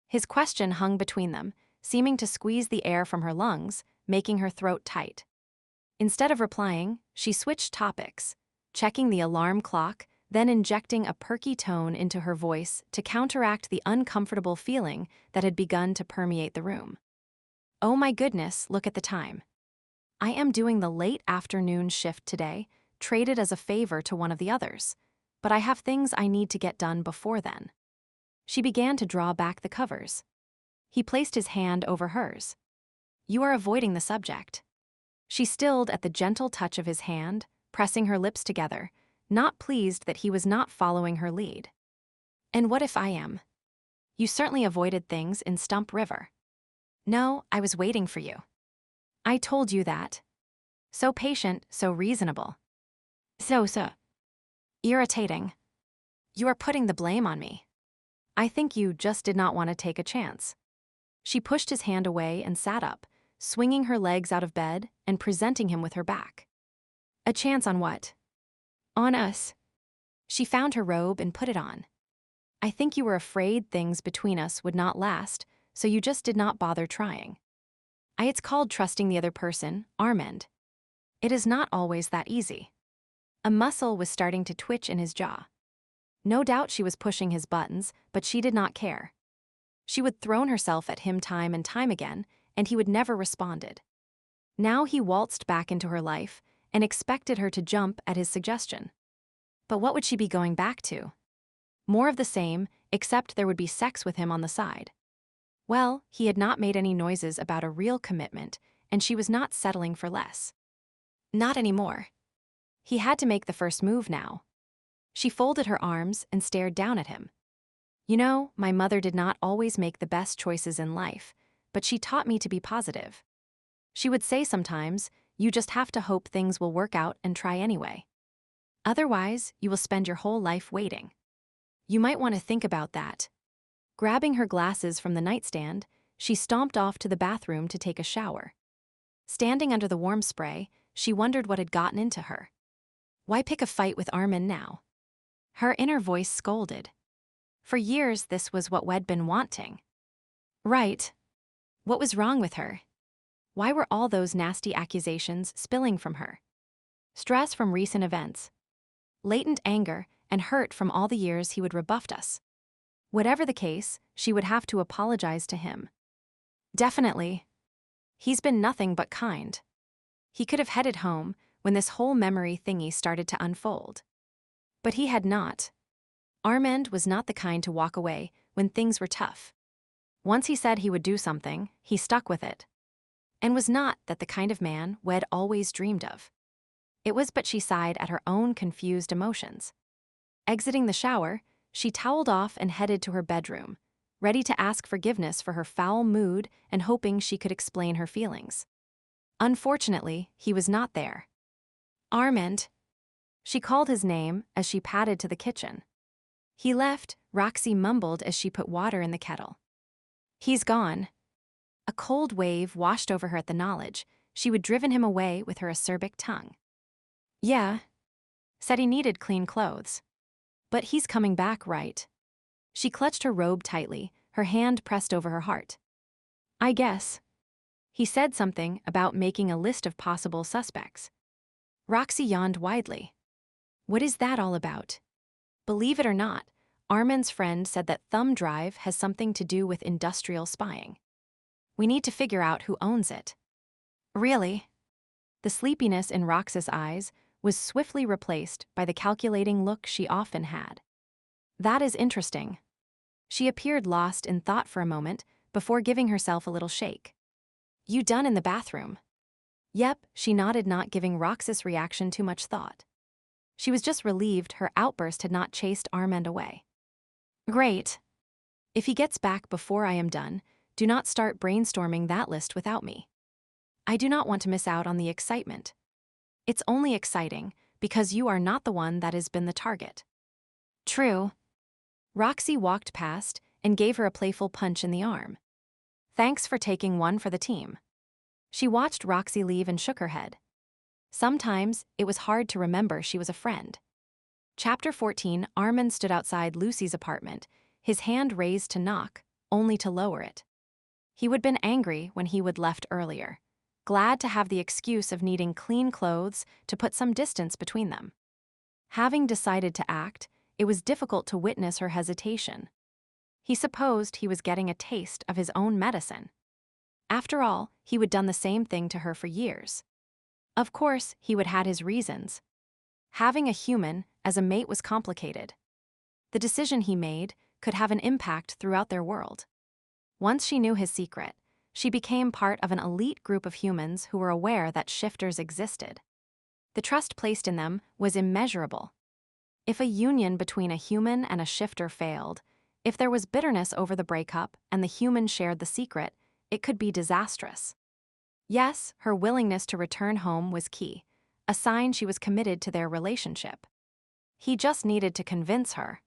His question hung between them, seeming to squeeze the air from her lungs, making her throat tight. Instead of replying, she switched topics, checking the alarm clock, then injecting a perky tone into her voice to counteract the uncomfortable feeling that had begun to permeate the room. Oh my goodness, look at the time. I am doing the late afternoon shift today, traded as a favor to one of the others, but I have things I need to get done before then. She began to draw back the covers. He placed his hand over hers. You are avoiding the subject. She stilled at the gentle touch of his hand, pressing her lips together, not pleased that he was not following her lead. And what if I am? You certainly avoided things in Stump River. No, I was waiting for you. I told you that. So patient, so reasonable. So irritating. You are putting the blame on me. I think you just did not want to take a chance. She pushed his hand away and sat up, swinging her legs out of bed and presenting him with her back. A chance on what? On us. She found her robe and put it on. I think you were afraid things between us would not last, so you just did not bother trying. It's called trusting the other person, Armand, It is not always that easy. A muscle was starting to twitch in his jaw. No doubt she was pushing his buttons, but she did not care. She would thrown herself at him time and time again, and he would never responded. Now he waltzed back into her life and expected her to jump at his suggestion. But what would she be going back to? More of the same, except there would be sex with him on the side. Well, he had not made any noises about a real commitment, and she was not settling for less. Not anymore. He had to make the first move now. She folded her arms and stared down at him. You know, my mother did not always make the best choices in life, but she taught me to be positive. She would say sometimes, you just have to hope things will work out and try anyway. Otherwise, you will spend your whole life waiting. You might want to think about that. Grabbing her glasses from the nightstand, she stomped off to the bathroom to take a shower. Standing under the warm spray, she wondered what had gotten into her. Why pick a fight with Armin now? Her inner voice scolded. For years, this was what we'd been wanting. Right. What was wrong with her? Why were all those nasty accusations spilling from her? Stress from recent events. Latent anger and hurt from all the years he would rebuffed us. Whatever the case, she would have to apologize to him. Definitely. He's been nothing but kind. He could have headed home when this whole memory thingy started to unfold. But he had not. Armand was not the kind to walk away when things were tough. Once he said he would do something, he stuck with it. And was not that the kind of man Wed always dreamed of. It was but she sighed at her own confused emotions. Exiting the shower, she toweled off and headed to her bedroom, ready to ask forgiveness for her foul mood and hoping she could explain her feelings. Unfortunately, he was not there. Armand. She called his name as she padded to the kitchen. He left, Roxy mumbled as she put water in the kettle. He's gone. A cold wave washed over her at the knowledge she would driven him away with her acerbic tongue. Yeah. Said he needed clean clothes. But he's coming back, right? She clutched her robe tightly, her hand pressed over her heart. I guess. He said something about making a list of possible suspects. Roxy yawned widely. What is that all about? Believe it or not, Armin's friend said that thumb drive has something to do with industrial spying. We need to figure out who owns it. Really? The sleepiness in Rox's eyes was swiftly replaced by the calculating look she often had. That is interesting. She appeared lost in thought for a moment before giving herself a little shake. You done in the bathroom? Yep, she nodded, not giving Rox's reaction too much thought. She was just relieved her outburst had not chased Armand away. Great. If he gets back before I am done, do not start brainstorming that list without me. I do not want to miss out on the excitement. It's only exciting because you are not the one that has been the target. True. Roxy walked past and gave her a playful punch in the arm. Thanks for taking one for the team. She watched Roxy leave and shook her head. Sometimes it was hard to remember she was a friend. Chapter 14. Armand stood outside Lucy's apartment, his hand raised to knock, only to lower it. He would been angry when he would left earlier, glad to have the excuse of needing clean clothes to put some distance between them. Having decided to act, it was difficult to witness her hesitation. He supposed he was getting a taste of his own medicine. After all, he would done the same thing to her for years. Of course, he would had his reasons. Having a human as a mate was complicated. The decision he made could have an impact throughout their world. Once she knew his secret, she became part of an elite group of humans who were aware that shifters existed. The trust placed in them was immeasurable. If a union between a human and a shifter failed, if there was bitterness over the breakup and the human shared the secret, it could be disastrous. Yes, her willingness to return home was key, a sign she was committed to their relationship. He just needed to convince her.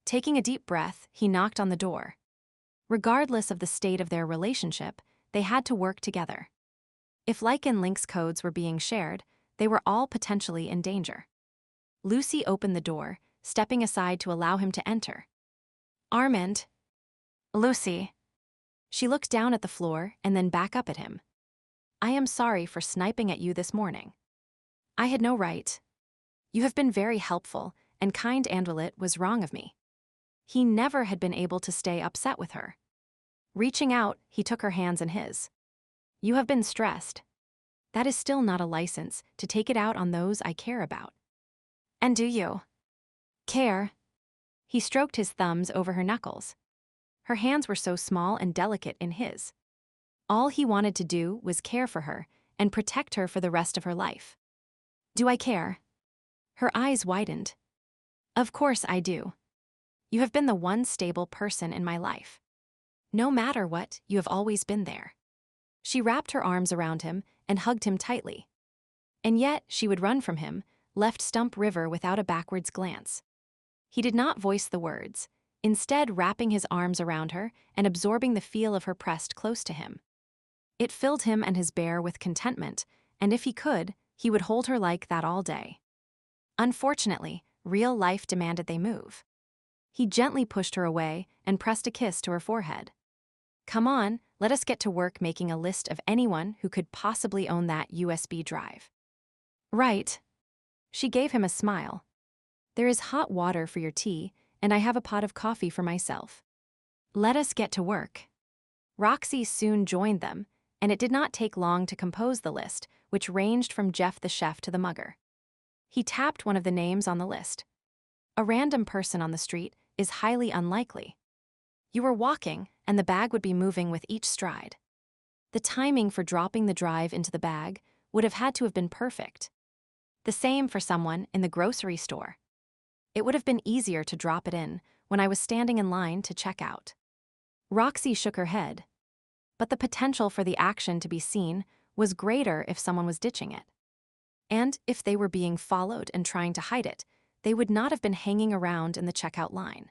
Taking a deep breath, he knocked on the door. Regardless of the state of their relationship, they had to work together. If Lycan links codes were being shared, they were all potentially in danger. Lucy opened the door, stepping aside to allow him to enter. Armand. Lucy. She looked down at the floor and then back up at him. I am sorry for sniping at you this morning. I had no right. You have been very helpful, and kind Andrelit was wrong of me. He never had been able to stay upset with her. Reaching out, he took her hands in his. You have been stressed. That is still not a license to take it out on those I care about. And do you care? He stroked his thumbs over her knuckles. Her hands were so small and delicate in his. All he wanted to do was care for her and protect her for the rest of her life. Do I care? Her eyes widened. Of course I do. You have been the one stable person in my life. No matter what, you have always been there. She wrapped her arms around him and hugged him tightly. And yet she would run from him, left Stump River without a backwards glance. He did not voice the words, instead wrapping his arms around her and absorbing the feel of her pressed close to him. It filled him and his bear with contentment, and if he could, he would hold her like that all day. Unfortunately, real life demanded they move. He gently pushed her away and pressed a kiss to her forehead. Come on, let us get to work making a list of anyone who could possibly own that USB drive. Right. She gave him a smile. There is hot water for your tea, and I have a pot of coffee for myself. Let us get to work. Roxy soon joined them, and it did not take long to compose the list, which ranged from Jeff the chef to the mugger. He tapped one of the names on the list. A random person on the street is highly unlikely. You were walking, and the bag would be moving with each stride. The timing for dropping the drive into the bag would have had to have been perfect. The same for someone in the grocery store. It would have been easier to drop it in when I was standing in line to check out. Roxy shook her head. But the potential for the action to be seen was greater if someone was ditching it. And if they were being followed and trying to hide it, they would not have been hanging around in the checkout line.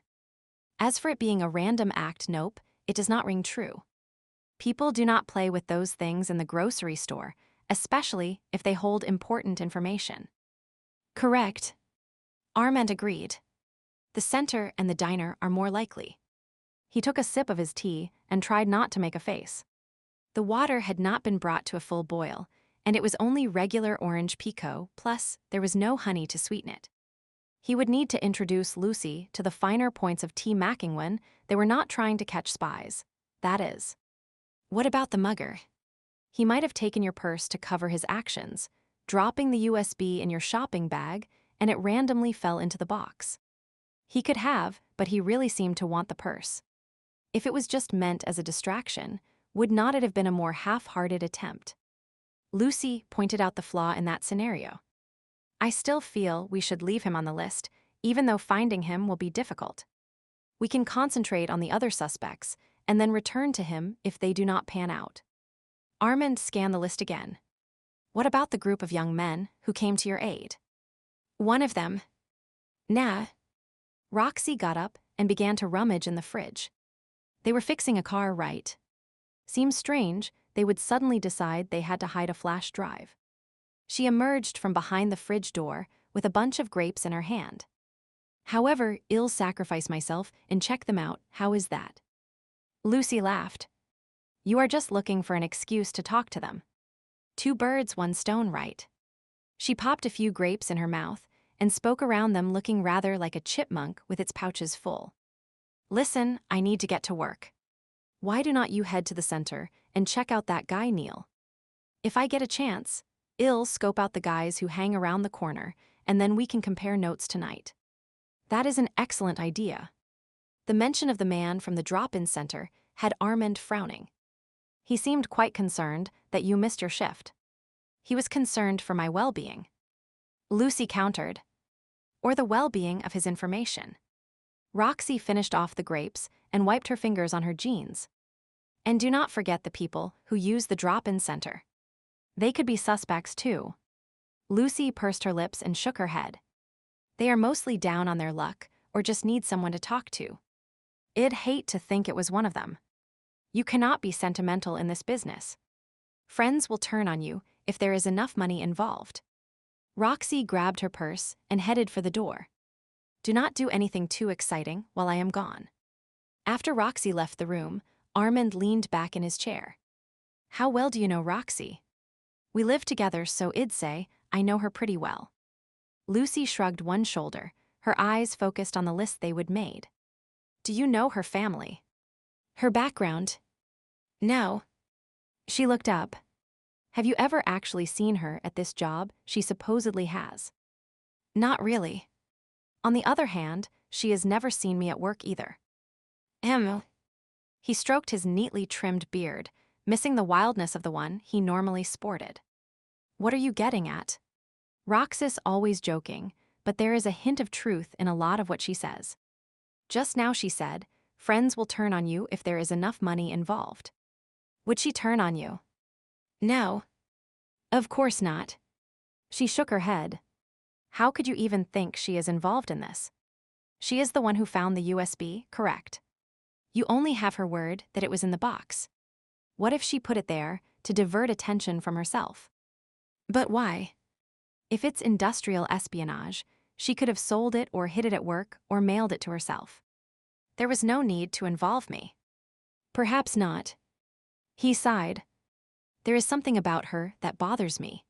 As for it being a random act, nope, it does not ring true. People do not play with those things in the grocery store, especially if they hold important information. Correct. Armand agreed. The center and the diner are more likely. He took a sip of his tea and tried not to make a face. The water had not been brought to a full boil, and it was only regular orange pekoe, plus there was no honey to sweeten it. He would need to introduce Lucy to the finer points of tea macking when they were not trying to catch spies. That is. What about the mugger? He might have taken your purse to cover his actions, dropping the USB in your shopping bag, and it randomly fell into the box. He could have, but he really seemed to want the purse. If it was just meant as a distraction, would not it have been a more half-hearted attempt? Lucy pointed out the flaw in that scenario. I still feel we should leave him on the list, even though finding him will be difficult. We can concentrate on the other suspects, and then return to him if they do not pan out. Armand scanned the list again. What about the group of young men who came to your aid? One of them. Nah. Roxy got up and began to rummage in the fridge. They were fixing a car, right? Seems strange they would suddenly decide they had to hide a flash drive. She emerged from behind the fridge door with a bunch of grapes in her hand. However, I'll sacrifice myself and check them out, how is that? Lucy laughed. You are just looking for an excuse to talk to them. 2 birds, 1 stone, right? She popped a few grapes in her mouth and spoke around them looking rather like a chipmunk with its pouches full. Listen, I need to get to work. Why do not you head to the center and check out that guy Neil? If I get a chance, I'll scope out the guys who hang around the corner, and then we can compare notes tonight. That is an excellent idea. The mention of the man from the drop-in center had Armand frowning. He seemed quite concerned that you missed your shift. He was concerned for my well-being. Lucy countered. Or the well-being of his information. Roxy finished off the grapes and wiped her fingers on her jeans. And do not forget the people who use the drop-in center. They could be suspects too. Lucy pursed her lips and shook her head. They are mostly down on their luck or just need someone to talk to. I'd hate to think it was one of them. You cannot be sentimental in this business. Friends will turn on you if there is enough money involved. Roxy grabbed her purse and headed for the door. Do not do anything too exciting while I am gone. After Roxy left the room, Armand leaned back in his chair. How well do you know Roxy? We live together, so I'd say I know her pretty well. Lucy shrugged one shoulder, her eyes focused on the list they would made. Do you know her family? Her background? No. She looked up. Have you ever actually seen her at this job she supposedly has? Not really. On the other hand, she has never seen me at work either. He stroked his neatly trimmed beard, missing the wildness of the one he normally sported. What are you getting at? Roxas always joking, but there is a hint of truth in a lot of what she says. Just now she said, friends will turn on you if there is enough money involved. Would she turn on you? No. Of course not. She shook her head. How could you even think she is involved in this? She is the one who found the USB, correct? You only have her word that it was in the box. What if she put it there to divert attention from herself? But why? If it's industrial espionage, she could have sold it or hid it at work or mailed it to herself. There was no need to involve me. Perhaps not. He sighed. There is something about her that bothers me.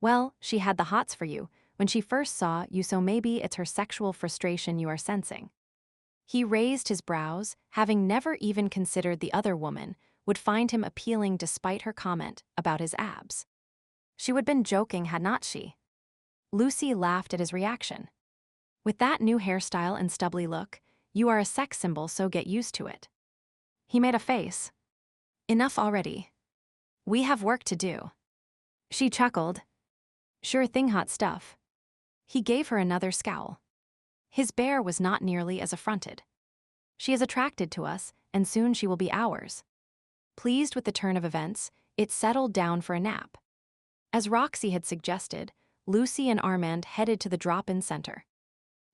Well, she had the hots for you when she first saw you, so maybe it's her sexual frustration you are sensing. He raised his brows, having never even considered the other woman would find him appealing despite her comment about his abs. She would have been joking had not she? Lucy laughed at his reaction. With that new hairstyle and stubbly look, you are a sex symbol, so get used to it. He made a face. Enough already. We have work to do. She chuckled. Sure thing, hot stuff. He gave her another scowl. His bear was not nearly as affronted. She is attracted to us, and soon she will be ours. Pleased with the turn of events, it settled down for a nap. As Roxy had suggested, Lucy and Armand headed to the drop-in center.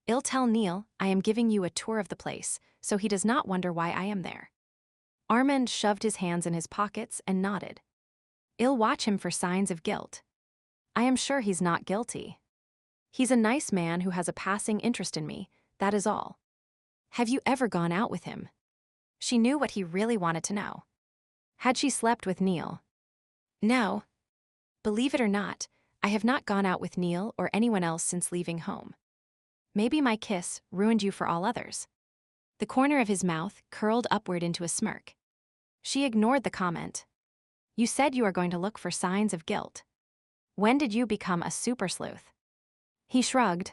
I'll tell Neil I am giving you a tour of the place, so he does not wonder why I am there. Armand shoved his hands in his pockets and nodded. I'll watch him for signs of guilt. I am sure he's not guilty. He's a nice man who has a passing interest in me, that is all. Have you ever gone out with him? She knew what he really wanted to know. Had she slept with Neil? No. Believe it or not, I have not gone out with Neil or anyone else since leaving home. Maybe my kiss ruined you for all others. The corner of his mouth curled upward into a smirk. She ignored the comment. You said you are going to look for signs of guilt. When did you become a super sleuth? He shrugged.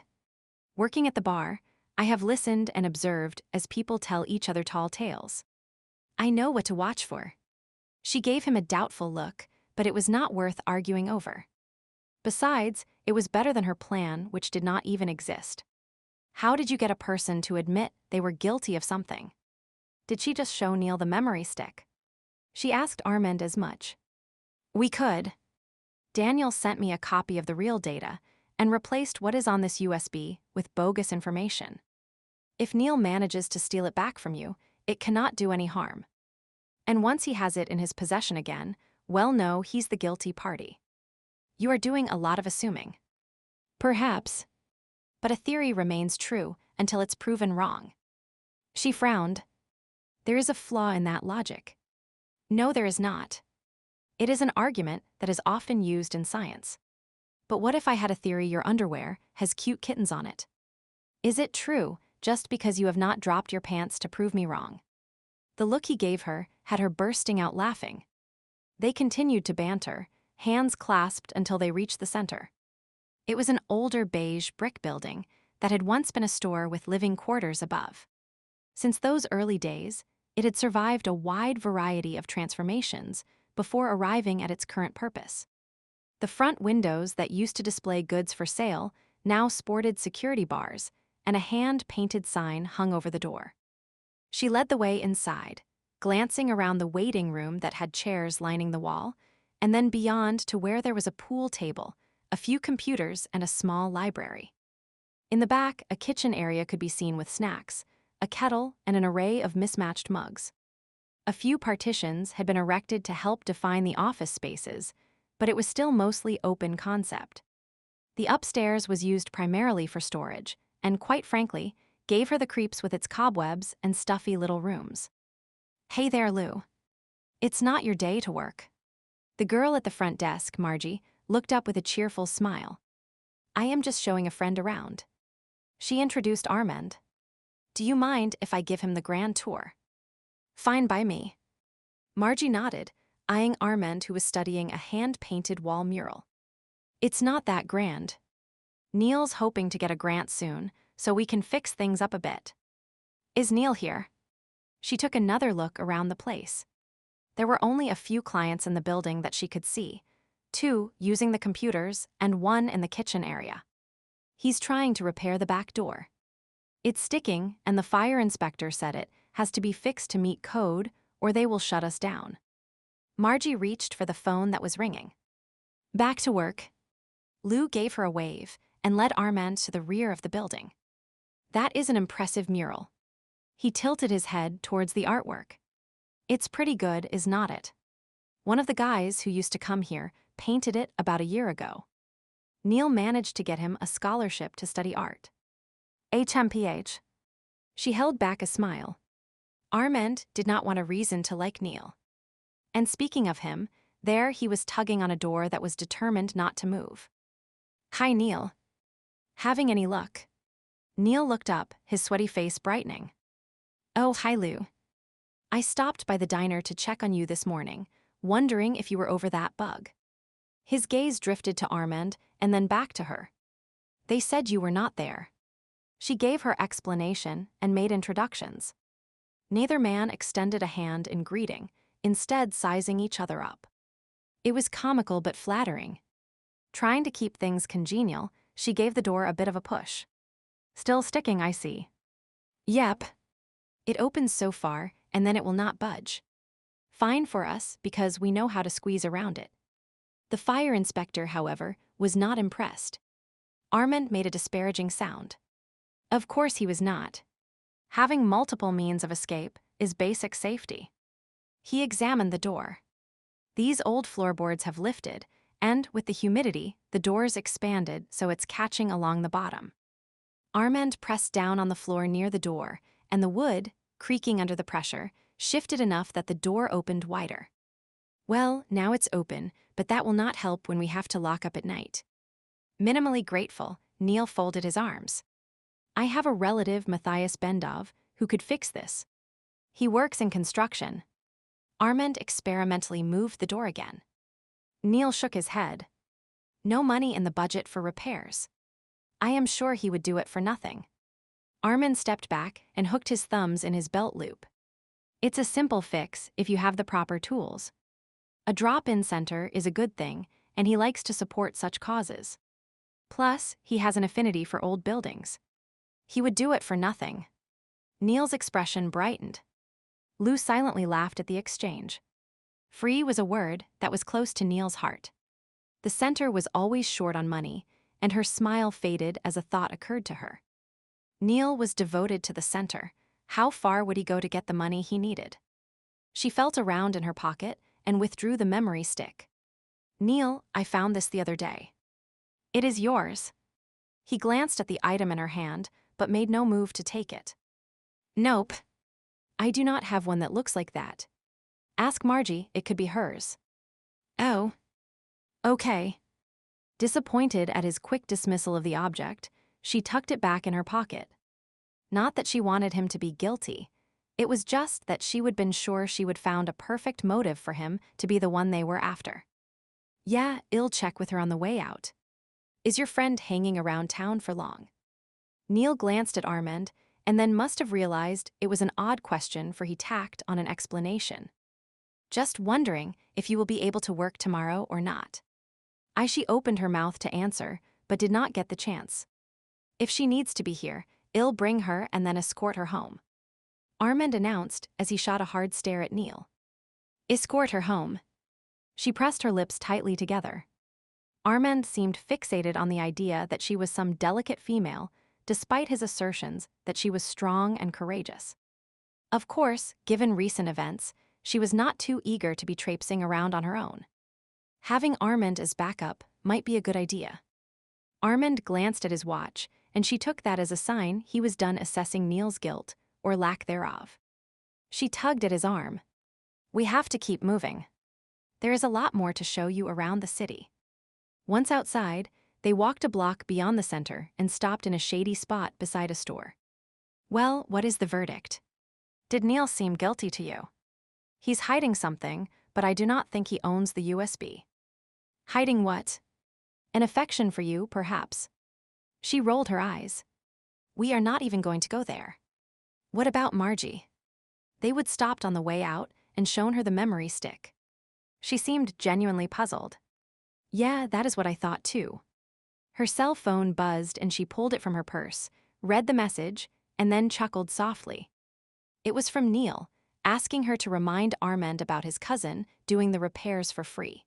Working at the bar, I have listened and observed as people tell each other tall tales. I know what to watch for. She gave him a doubtful look, but it was not worth arguing over. Besides, it was better than her plan, which did not even exist. How did you get a person to admit they were guilty of something? Did she just show Neil the memory stick? She asked Armand as much. We could. Daniel sent me a copy of the real data and replaced what is on this USB with bogus information. If Neil manages to steal it back from you, it cannot do any harm. And once he has it in his possession again, well, no, he's the guilty party. You are doing a lot of assuming. Perhaps. But a theory remains true until it's proven wrong. She frowned. There is a flaw in that logic. No, there is not. It is an argument that is often used in science. But what if I had a theory your underwear has cute kittens on it? Is it true just because you have not dropped your pants to prove me wrong? The look he gave her had her bursting out laughing. They continued to banter, hands clasped until they reached the center. It was an older beige brick building that had once been a store with living quarters above. Since those early days, it had survived a wide variety of transformations before arriving at its current purpose. The front windows that used to display goods for sale now sported security bars, and a hand-painted sign hung over the door. She led the way inside, glancing around the waiting room that had chairs lining the wall, and then beyond to where there was a pool table, a few computers, and a small library. In the back, a kitchen area could be seen with snacks, a kettle, and an array of mismatched mugs. A few partitions had been erected to help define the office spaces, but it was still mostly open concept. The upstairs was used primarily for storage, and quite frankly, gave her the creeps with its cobwebs and stuffy little rooms. Hey there, Lou. It's not your day to work. The girl at the front desk, Margie, looked up with a cheerful smile. I am just showing a friend around. She introduced Armand. Do you mind if I give him the grand tour? Fine by me. Margie nodded, eyeing Armand, who was studying a hand-painted wall mural. It's not that grand. Neil's hoping to get a grant soon, so we can fix things up a bit. Is Neil here? She took another look around the place. There were only a few clients in the building that she could see, 2 using the computers and 1 in the kitchen area. He's trying to repair the back door. It's sticking, and the fire inspector said it has to be fixed to meet code or they will shut us down. Margie reached for the phone that was ringing. Back to work. Lou gave her a wave and led Armand to the rear of the building. That is an impressive mural. He tilted his head towards the artwork. It's pretty good, is not it? One of the guys who used to come here painted it about a year ago. Neil managed to get him a scholarship to study art. HMPH. She held back a smile. Armand did not want a reason to like Neil. And speaking of him, there he was tugging on a door that was determined not to move. Hi, Neil. Having any luck? Neil looked up, his sweaty face brightening. Oh, hi, Lou. I stopped by the diner to check on you this morning, wondering if you were over that bug. His gaze drifted to Armand and then back to her. They said you were not there. She gave her explanation and made introductions. Neither man extended a hand in greeting, instead sizing each other up. It was comical but flattering. Trying to keep things congenial, she gave the door a bit of a push. Still sticking, I see. Yep. It opens so far, and then it will not budge. Fine for us, because we know how to squeeze around it. The fire inspector, however, was not impressed. Armand made a disparaging sound. Of course he was not. Having multiple means of escape is basic safety. He examined the door. These old floorboards have lifted, and with the humidity, the doors expanded so it's catching along the bottom. Armand pressed down on the floor near the door, and the wood, creaking under the pressure, shifted enough that the door opened wider. Well, now it's open, but that will not help when we have to lock up at night. Minimally grateful, Neil folded his arms. I have a relative, Matthias Bendov, who could fix this. He works in construction. Armand experimentally moved the door again. Neil shook his head. No money in the budget for repairs. I am sure he would do it for nothing. Armand stepped back and hooked his thumbs in his belt loop. It's a simple fix if you have the proper tools. A drop-in center is a good thing, and he likes to support such causes. Plus, he has an affinity for old buildings. He would do it for nothing. Neil's expression brightened. Lou silently laughed at the exchange. Free was a word that was close to Neil's heart. The center was always short on money, and her smile faded as a thought occurred to her. Neil was devoted to the center. How far would he go to get the money he needed? She felt around in her pocket and withdrew the memory stick. Neil, I found this the other day. It is yours. He glanced at the item in her hand, but made no move to take it. Nope. I do not have one that looks like that. Ask Margie, it could be hers. Oh. Okay. Disappointed at his quick dismissal of the object, she tucked it back in her pocket. Not that she wanted him to be guilty. It was just that she would been sure she would found a perfect motive for him to be the one they were after. Yeah, I'll check with her on the way out. Is your friend hanging around town for long? Neil glanced at Armand and then must have realized it was an odd question, for he tacked on an explanation. Just wondering if you will be able to work tomorrow or not. She opened her mouth to answer, but did not get the chance. If she needs to be here, I'll bring her and then escort her home. Armand announced as he shot a hard stare at Neil. Escort her home. She pressed her lips tightly together. Armand seemed fixated on the idea that she was some delicate female, despite his assertions that she was strong and courageous. Of course, given recent events, she was not too eager to be traipsing around on her own. Having Armand as backup might be a good idea. Armand glanced at his watch, and she took that as a sign he was done assessing Neil's guilt, or lack thereof. She tugged at his arm. We have to keep moving. There is a lot more to show you around the city. Once outside, they walked a block beyond the center and stopped in a shady spot beside a store. Well, what is the verdict? Did Neil seem guilty to you? He's hiding something, but I do not think he owns the USB. Hiding what? An affection for you, perhaps. She rolled her eyes. We are not even going to go there. What about Margie? They would stopped on the way out and shown her the memory stick. She seemed genuinely puzzled. Yeah, that is what I thought too. Her cell phone buzzed and she pulled it from her purse, read the message, and then chuckled softly. It was from Neil, asking her to remind Armand about his cousin doing the repairs for free.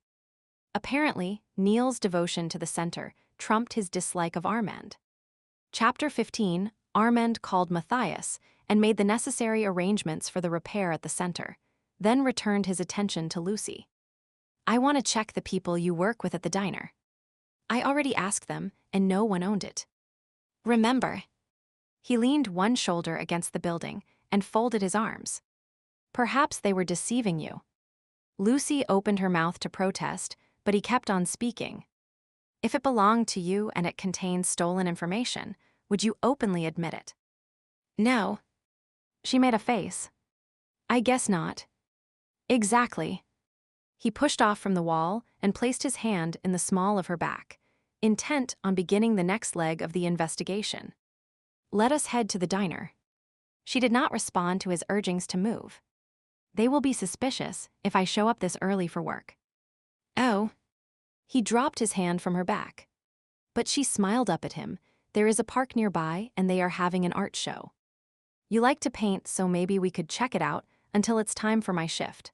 Apparently, Neil's devotion to the center trumped his dislike of Armand. Chapter 15, Armand called Matthias and made the necessary arrangements for the repair at the center, then returned his attention to Lucy. I want to check the people you work with at the diner. I already asked them, and no one owned it. Remember. He leaned one shoulder against the building and folded his arms. Perhaps they were deceiving you. Lucy opened her mouth to protest, but he kept on speaking. If it belonged to you and it contained stolen information, would you openly admit it? No. She made a face. I guess not. Exactly. He pushed off from the wall and placed his hand in the small of her back, intent on beginning the next leg of the investigation. Let us head to the diner. She did not respond to his urgings to move. They will be suspicious if I show up this early for work. Oh. He dropped his hand from her back. But she smiled up at him. There is a park nearby and they are having an art show. You like to paint, so maybe we could check it out until it's time for my shift.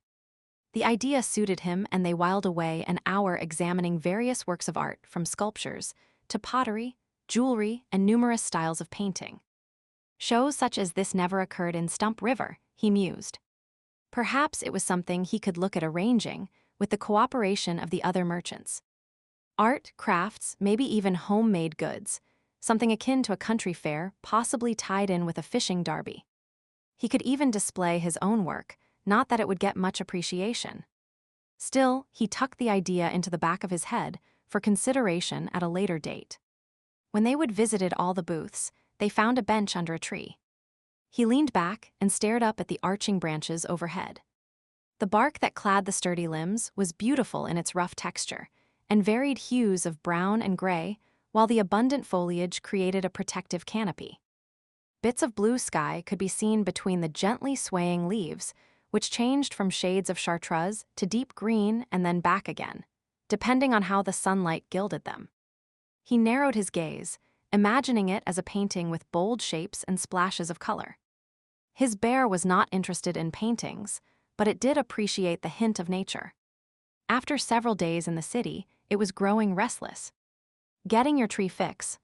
The idea suited him and they whiled away an hour examining various works of art from sculptures to pottery, jewelry, and numerous styles of painting. Shows such as this never occurred in Stump River, he mused. Perhaps it was something he could look at arranging with the cooperation of the other merchants. Art, crafts, maybe even homemade goods, something akin to a country fair, possibly tied in with a fishing derby. He could even display his own work, not that it would get much appreciation. Still, he tucked the idea into the back of his head for consideration at a later date. When they would visited all the booths, they found a bench under a tree. He leaned back and stared up at the arching branches overhead. The bark that clad the sturdy limbs was beautiful in its rough texture, and varied hues of brown and gray, while the abundant foliage created a protective canopy. Bits of blue sky could be seen between the gently swaying leaves, which changed from shades of chartreuse to deep green and then back again, depending on how the sunlight gilded them. He narrowed his gaze, imagining it as a painting with bold shapes and splashes of color. His bear was not interested in paintings, but it did appreciate the hint of nature. After several days in the city, it was growing restless. Getting your tree fix?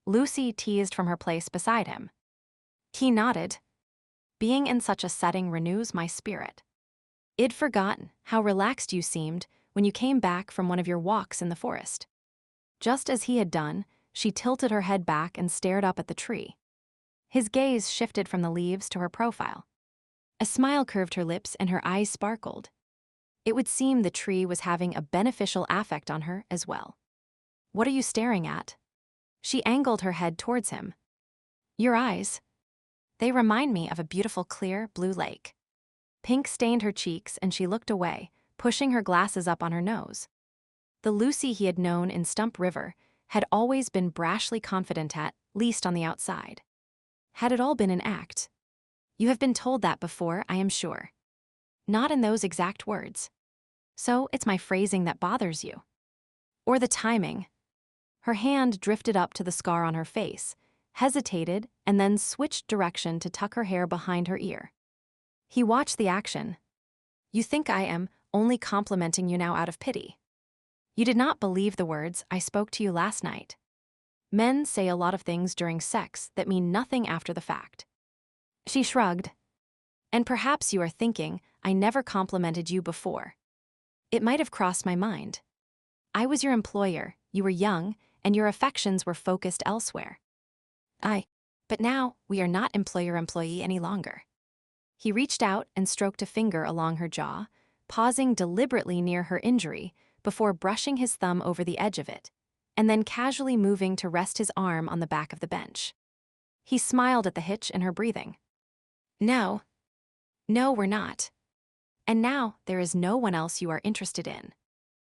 Lucy teased from her place beside him. He nodded. Being in such a setting renews my spirit. I'd forgotten how relaxed you seemed when you came back from one of your walks in the forest. Just as he had done, she tilted her head back and stared up at the tree. His gaze shifted from the leaves to her profile. A smile curved her lips and her eyes sparkled. It would seem the tree was having a beneficial affect on her as well. What are you staring at? She angled her head towards him. Your eyes. They remind me of a beautiful clear blue lake. Pink stained her cheeks and she looked away, pushing her glasses up on her nose. The Lucy he had known in Stump River had always been brashly confident at least on the outside. Had it all been an act? You have been told that before, I am sure. Not in those exact words. So it's my phrasing that bothers you. Or the timing. Her hand drifted up to the scar on her face, hesitated, and then switched direction to tuck her hair behind her ear. He watched the action. You think I am only complimenting you now out of pity. You did not believe the words I spoke to you last night. Men say a lot of things during sex that mean nothing after the fact. She shrugged. And perhaps you are thinking I never complimented you before. It might have crossed my mind. I was your employer, you were young, and your affections were focused elsewhere. But now we are not employer-employee any longer. He reached out and stroked a finger along her jaw, pausing deliberately near her injury, before brushing his thumb over the edge of it, and then casually moving to rest his arm on the back of the bench. He smiled at the hitch in her breathing. No, we're not. And now there is no one else you are interested in.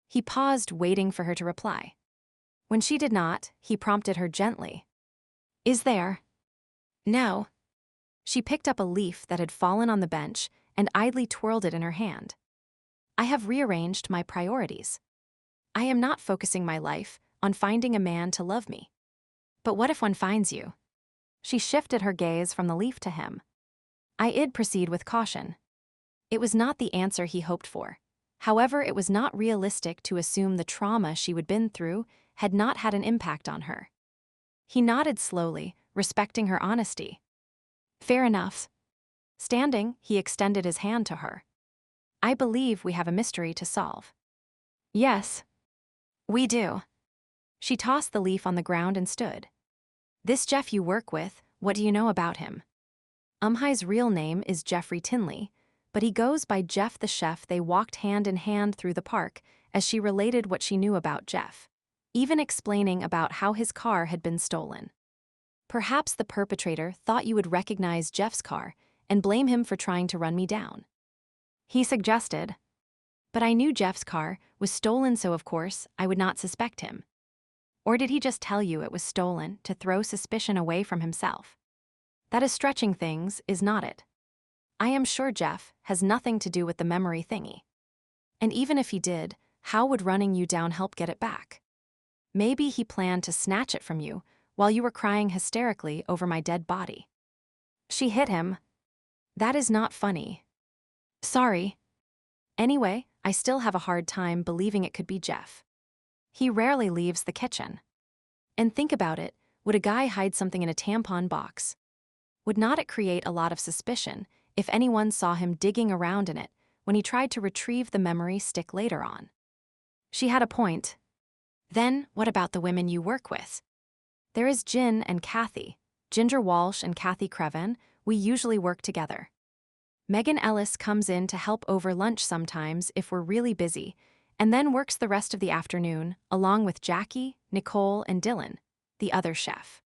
He paused, waiting for her to reply. When she did not, he prompted her gently. Is there? No. She picked up a leaf that had fallen on the bench and idly twirled it in her hand. I have rearranged my priorities. I am not focusing my life on finding a man to love me. But what if one finds you? She shifted her gaze from the leaf to him. I'd proceed with caution. It was not the answer he hoped for. However, it was not realistic to assume the trauma she had been through had not had an impact on her. He nodded slowly, respecting her honesty. Fair enough. Standing, he extended his hand to her. I believe we have a mystery to solve. Yes. We do. She tossed the leaf on the ground and stood. This Jeff you work with, what do you know about him? Umhi's real name is Jeffrey Tinley, but he goes by Jeff the Chef. They walked hand in hand through the park as she related what she knew about Jeff, even explaining about how his car had been stolen. Perhaps the perpetrator thought you would recognize Jeff's car and blame him for trying to run me down. He suggested. But I knew Jeff's car was stolen, so of course I would not suspect him. Or did he just tell you it was stolen to throw suspicion away from himself? That is stretching things, is not it? I am sure Jeff has nothing to do with the memory thingy. And even if he did, how would running you down help get it back? Maybe he planned to snatch it from you while you were crying hysterically over my dead body. She hit him. That is not funny. Sorry. Anyway, I still have a hard time believing it could be Jeff. He rarely leaves the kitchen. And think about it, would a guy hide something in a tampon box? Would not it create a lot of suspicion if anyone saw him digging around in it when he tried to retrieve the memory stick later on? She had a point. Then, what about the women you work with? There is Gin and Kathy. Ginger Walsh and Kathy Creven, we usually work together. Megan Ellis comes in to help over lunch sometimes if we're really busy, and then works the rest of the afternoon, along with Jackie, Nicole, and Dylan, the other chef.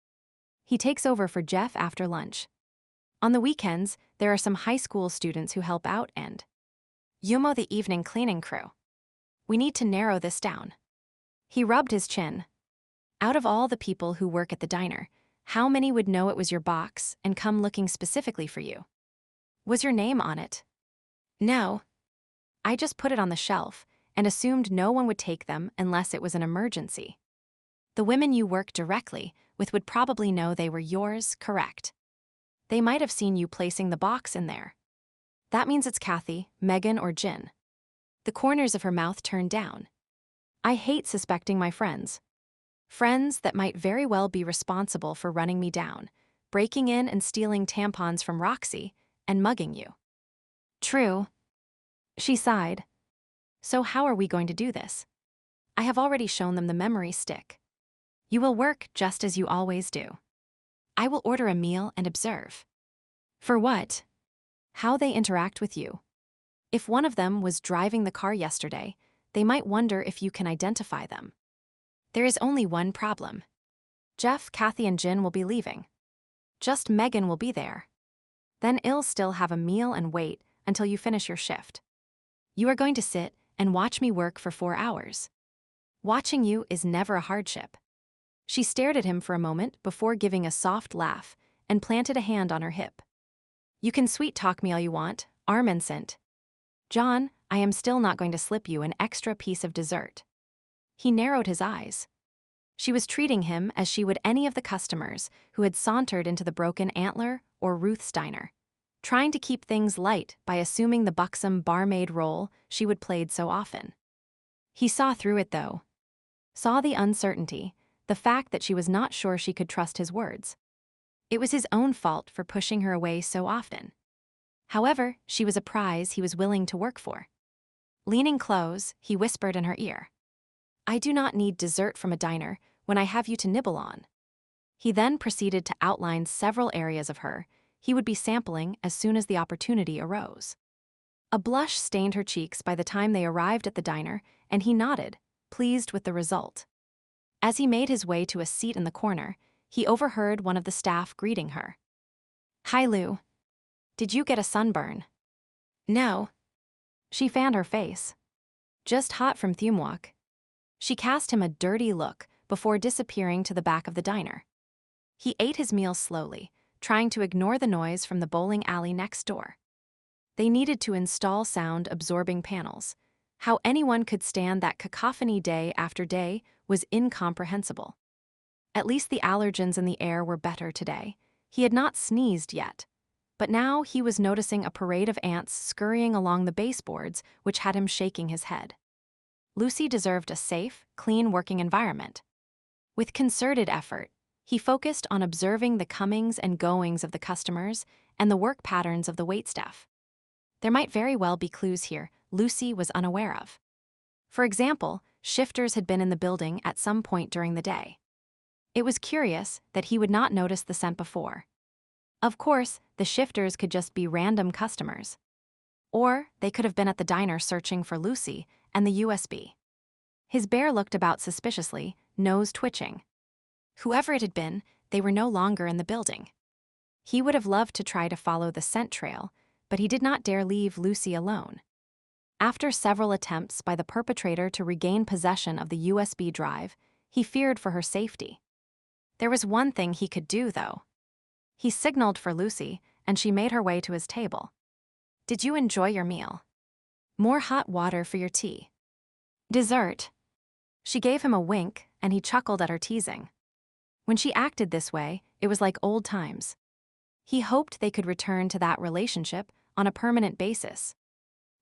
He takes over for Jeff after lunch. On the weekends, there are some high school students who help out and Yumo the evening cleaning crew. We need to narrow this down. He rubbed his chin. Out of all the people who work at the diner, how many would know it was your box and come looking specifically for you? Was your name on it? No. I just put it on the shelf and assumed no one would take them unless it was an emergency. The women you work directly with would probably know they were yours, correct? They might have seen you placing the box in there. That means it's Kathy, Megan, or Gin. The corners of her mouth turned down. I hate suspecting my friends. Friends that might very well be responsible for running me down, breaking in and stealing tampons from Roxy, and mugging you. True. She sighed. So how are we going to do this? I have already shown them the memory stick. You will work just as you always do. I will order a meal and observe. For what? How they interact with you. If one of them was driving the car yesterday, they might wonder if you can identify them. There is only one problem. Jeff, Kathy, and Gin will be leaving. Just Megan will be there. Then you'll still have a meal and wait until you finish your shift. You are going to sit and watch me work for 4 hours. Watching you is never a hardship. She stared at him for a moment before giving a soft laugh and planted a hand on her hip. You can sweet-talk me all you want, arm and scent. John, I am still not going to slip you an extra piece of dessert. He narrowed his eyes. She was treating him as she would any of the customers who had sauntered into the Broken Antler or Ruth's Diner, trying to keep things light by assuming the buxom barmaid role she would played so often. He saw through it, though. Saw the uncertainty, the fact that she was not sure she could trust his words. It was his own fault for pushing her away so often. However, she was a prize he was willing to work for. Leaning close, he whispered in her ear. I do not need dessert from a diner when I have you to nibble on. He then proceeded to outline several areas of her he would be sampling as soon as the opportunity arose. A blush stained her cheeks by the time they arrived at the diner, and he nodded, pleased with the result. As he made his way to a seat in the corner, he overheard one of the staff greeting her. "Hi, Lou. Did you get a sunburn?" "No." She fanned her face. "Just hot from Thumwalk." She cast him a dirty look before disappearing to the back of the diner. He ate his meal slowly, trying to ignore the noise from the bowling alley next door. They needed to install sound-absorbing panels. How anyone could stand that cacophony day after day was incomprehensible. At least the allergens in the air were better today. He had not sneezed yet. But now he was noticing a parade of ants scurrying along the baseboards, which had him shaking his head. Lucy deserved a safe, clean working environment. With concerted effort, he focused on observing the comings and goings of the customers and the work patterns of the waitstaff. There might very well be clues here Lucy was unaware of. For example, shifters had been in the building at some point during the day. It was curious that he would not notice the scent before. Of course, the shifters could just be random customers. Or they could have been at the diner searching for Lucy and the USB. His bear looked about suspiciously, nose twitching. Whoever it had been, they were no longer in the building. He would have loved to try to follow the scent trail, but he did not dare leave Lucy alone. After several attempts by the perpetrator to regain possession of the USB drive, he feared for her safety. There was one thing he could do, though. He signaled for Lucy, and she made her way to his table. "Did you enjoy your meal? More hot water for your tea. Dessert." She gave him a wink, and he chuckled at her teasing. When she acted this way, it was like old times. He hoped they could return to that relationship on a permanent basis.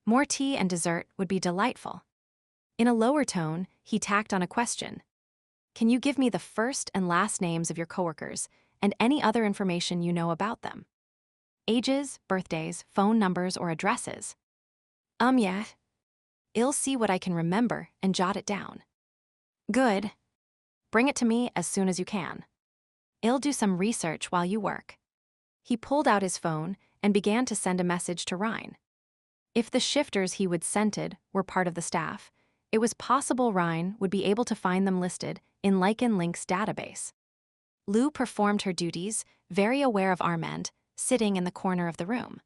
More tea and dessert would be delightful. In a lower tone, he tacked on a question. "Can you give me the first and last names of your coworkers and any other information you know about them? Ages, birthdays, phone numbers, or addresses?" Yeah. I'll see what I can remember and jot it down." "Good. Bring it to me as soon as you can. I'll do some research while you work." He pulled out his phone and began to send a message to Ryan. If the shifters he would scented were part of the staff, it was possible Ryan would be able to find them listed in Lycans database. Lou performed her duties, very aware of Armand, sitting in the corner of the room.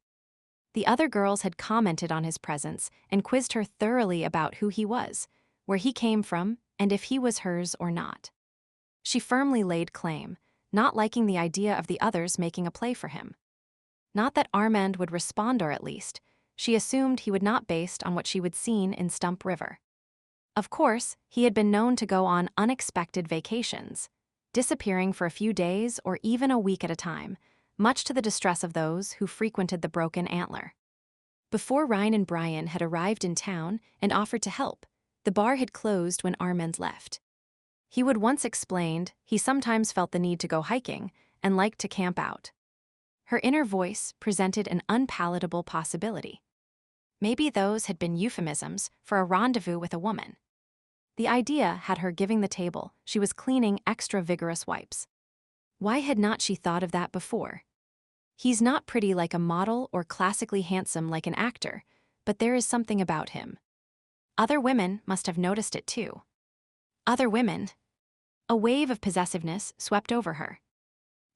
The other girls had commented on his presence and quizzed her thoroughly about who he was, where he came from, and if he was hers or not. She firmly laid claim, not liking the idea of the others making a play for him. Not that Armand would respond, or at least, she assumed he would not based on what she would seen in Stump River. Of course, he had been known to go on unexpected vacations, disappearing for a few days or even a week at a time, much to the distress of those who frequented the Broken Antler. Before Ryan and Brian had arrived in town and offered to help, the bar had closed when Armand left. He would once explained he sometimes felt the need to go hiking and liked to camp out. Her inner voice presented an unpalatable possibility. Maybe those had been euphemisms for a rendezvous with a woman. The idea had her giving the table she was cleaning extra vigorous wipes. Why had not she thought of that before? He's not pretty like a model or classically handsome like an actor, but there is something about him. Other women must have noticed it too. Other women. A wave of possessiveness swept over her.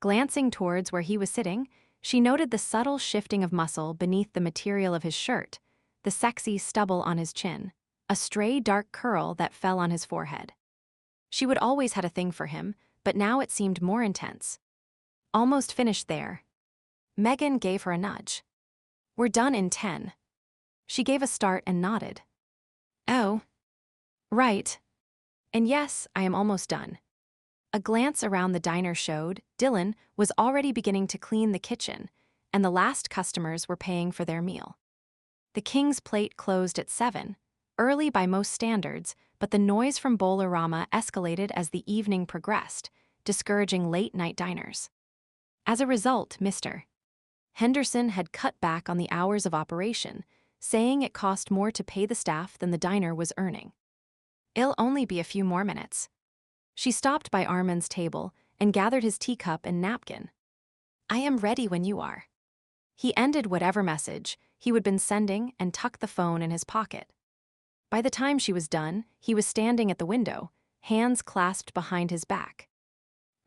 Glancing towards where he was sitting, she noted the subtle shifting of muscle beneath the material of his shirt, the sexy stubble on his chin, a stray dark curl that fell on his forehead. She would always had a thing for him, but now it seemed more intense. Almost finished there. Megan gave her a nudge. "We're done in 10. She gave a start and nodded. "Oh. Right. And yes, I am almost done." A glance around the diner showed Dylan was already beginning to clean the kitchen, and the last customers were paying for their meal. The King's Plate closed at 7, early by most standards, but the noise from Bowlerama escalated as the evening progressed, discouraging late-night diners. As a result, Mr. Henderson had cut back on the hours of operation, saying it cost more to pay the staff than the diner was earning. "It'll only be a few more minutes." She stopped by Armand's table and gathered his teacup and napkin. "I am ready when you are." He ended whatever message he would been sending and tucked the phone in his pocket. By the time she was done, he was standing at the window, hands clasped behind his back.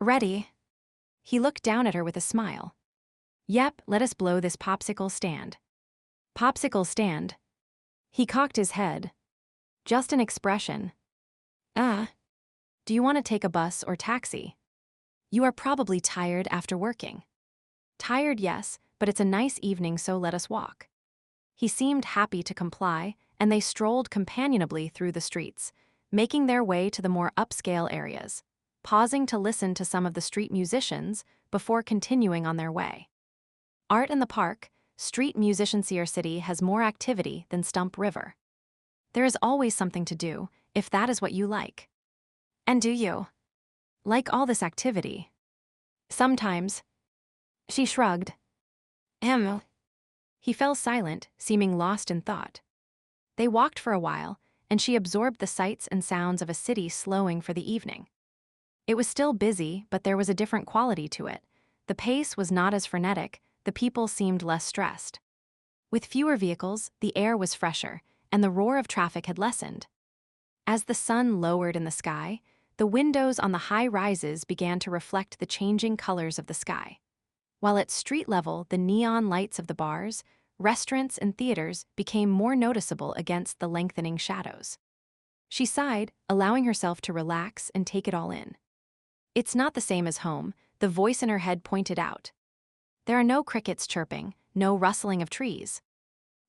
Ready? He looked down at her with a smile. Yep, let us blow this popsicle stand. Popsicle stand. He cocked his head. Just an expression. Do you want to take a bus or taxi? You are probably tired after working. Tired, yes, but it's a nice evening, so let us walk. He seemed happy to comply, and they strolled companionably through the streets, making their way to the more upscale areas, pausing to listen to some of the street musicians before continuing on their way. Art in the Park, Street Musiciancy City has more activity than Stump River. There is always something to do, if that is what you like. And do you like all this activity? Sometimes. She shrugged. He fell silent, seeming lost in thought. They walked for a while, and she absorbed the sights and sounds of a city slowing for the evening. It was still busy, but there was a different quality to it. The pace was not as frenetic, the people seemed less stressed. With fewer vehicles, the air was fresher, and the roar of traffic had lessened. As the sun lowered in the sky, the windows on the high rises began to reflect the changing colors of the sky. While at street level, the neon lights of the bars, restaurants, and theaters became more noticeable against the lengthening shadows. She sighed, allowing herself to relax and take it all in. It's not the same as home, the voice in her head pointed out. There are no crickets chirping, no rustling of trees.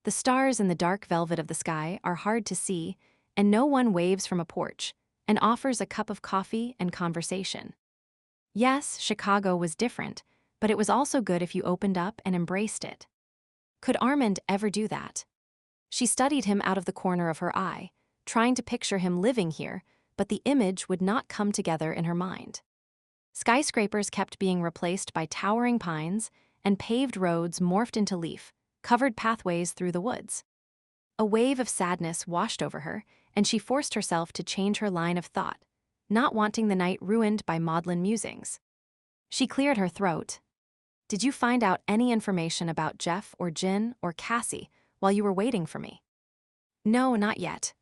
The stars in the dark velvet of the sky are hard to see, and no one waves from a porch and offers a cup of coffee and conversation. Yes, Chicago was different, but it was also good if you opened up and embraced it. Could Armand ever do that? She studied him out of the corner of her eye, trying to picture him living here, but the image would not come together in her mind. Skyscrapers kept being replaced by towering pines, and paved roads morphed into leaf-covered pathways through the woods. A wave of sadness washed over her, and she forced herself to change her line of thought, not wanting the night ruined by maudlin musings. She cleared her throat. Did you find out any information about Jeff or Jin or Cassie while you were waiting for me? No, not yet.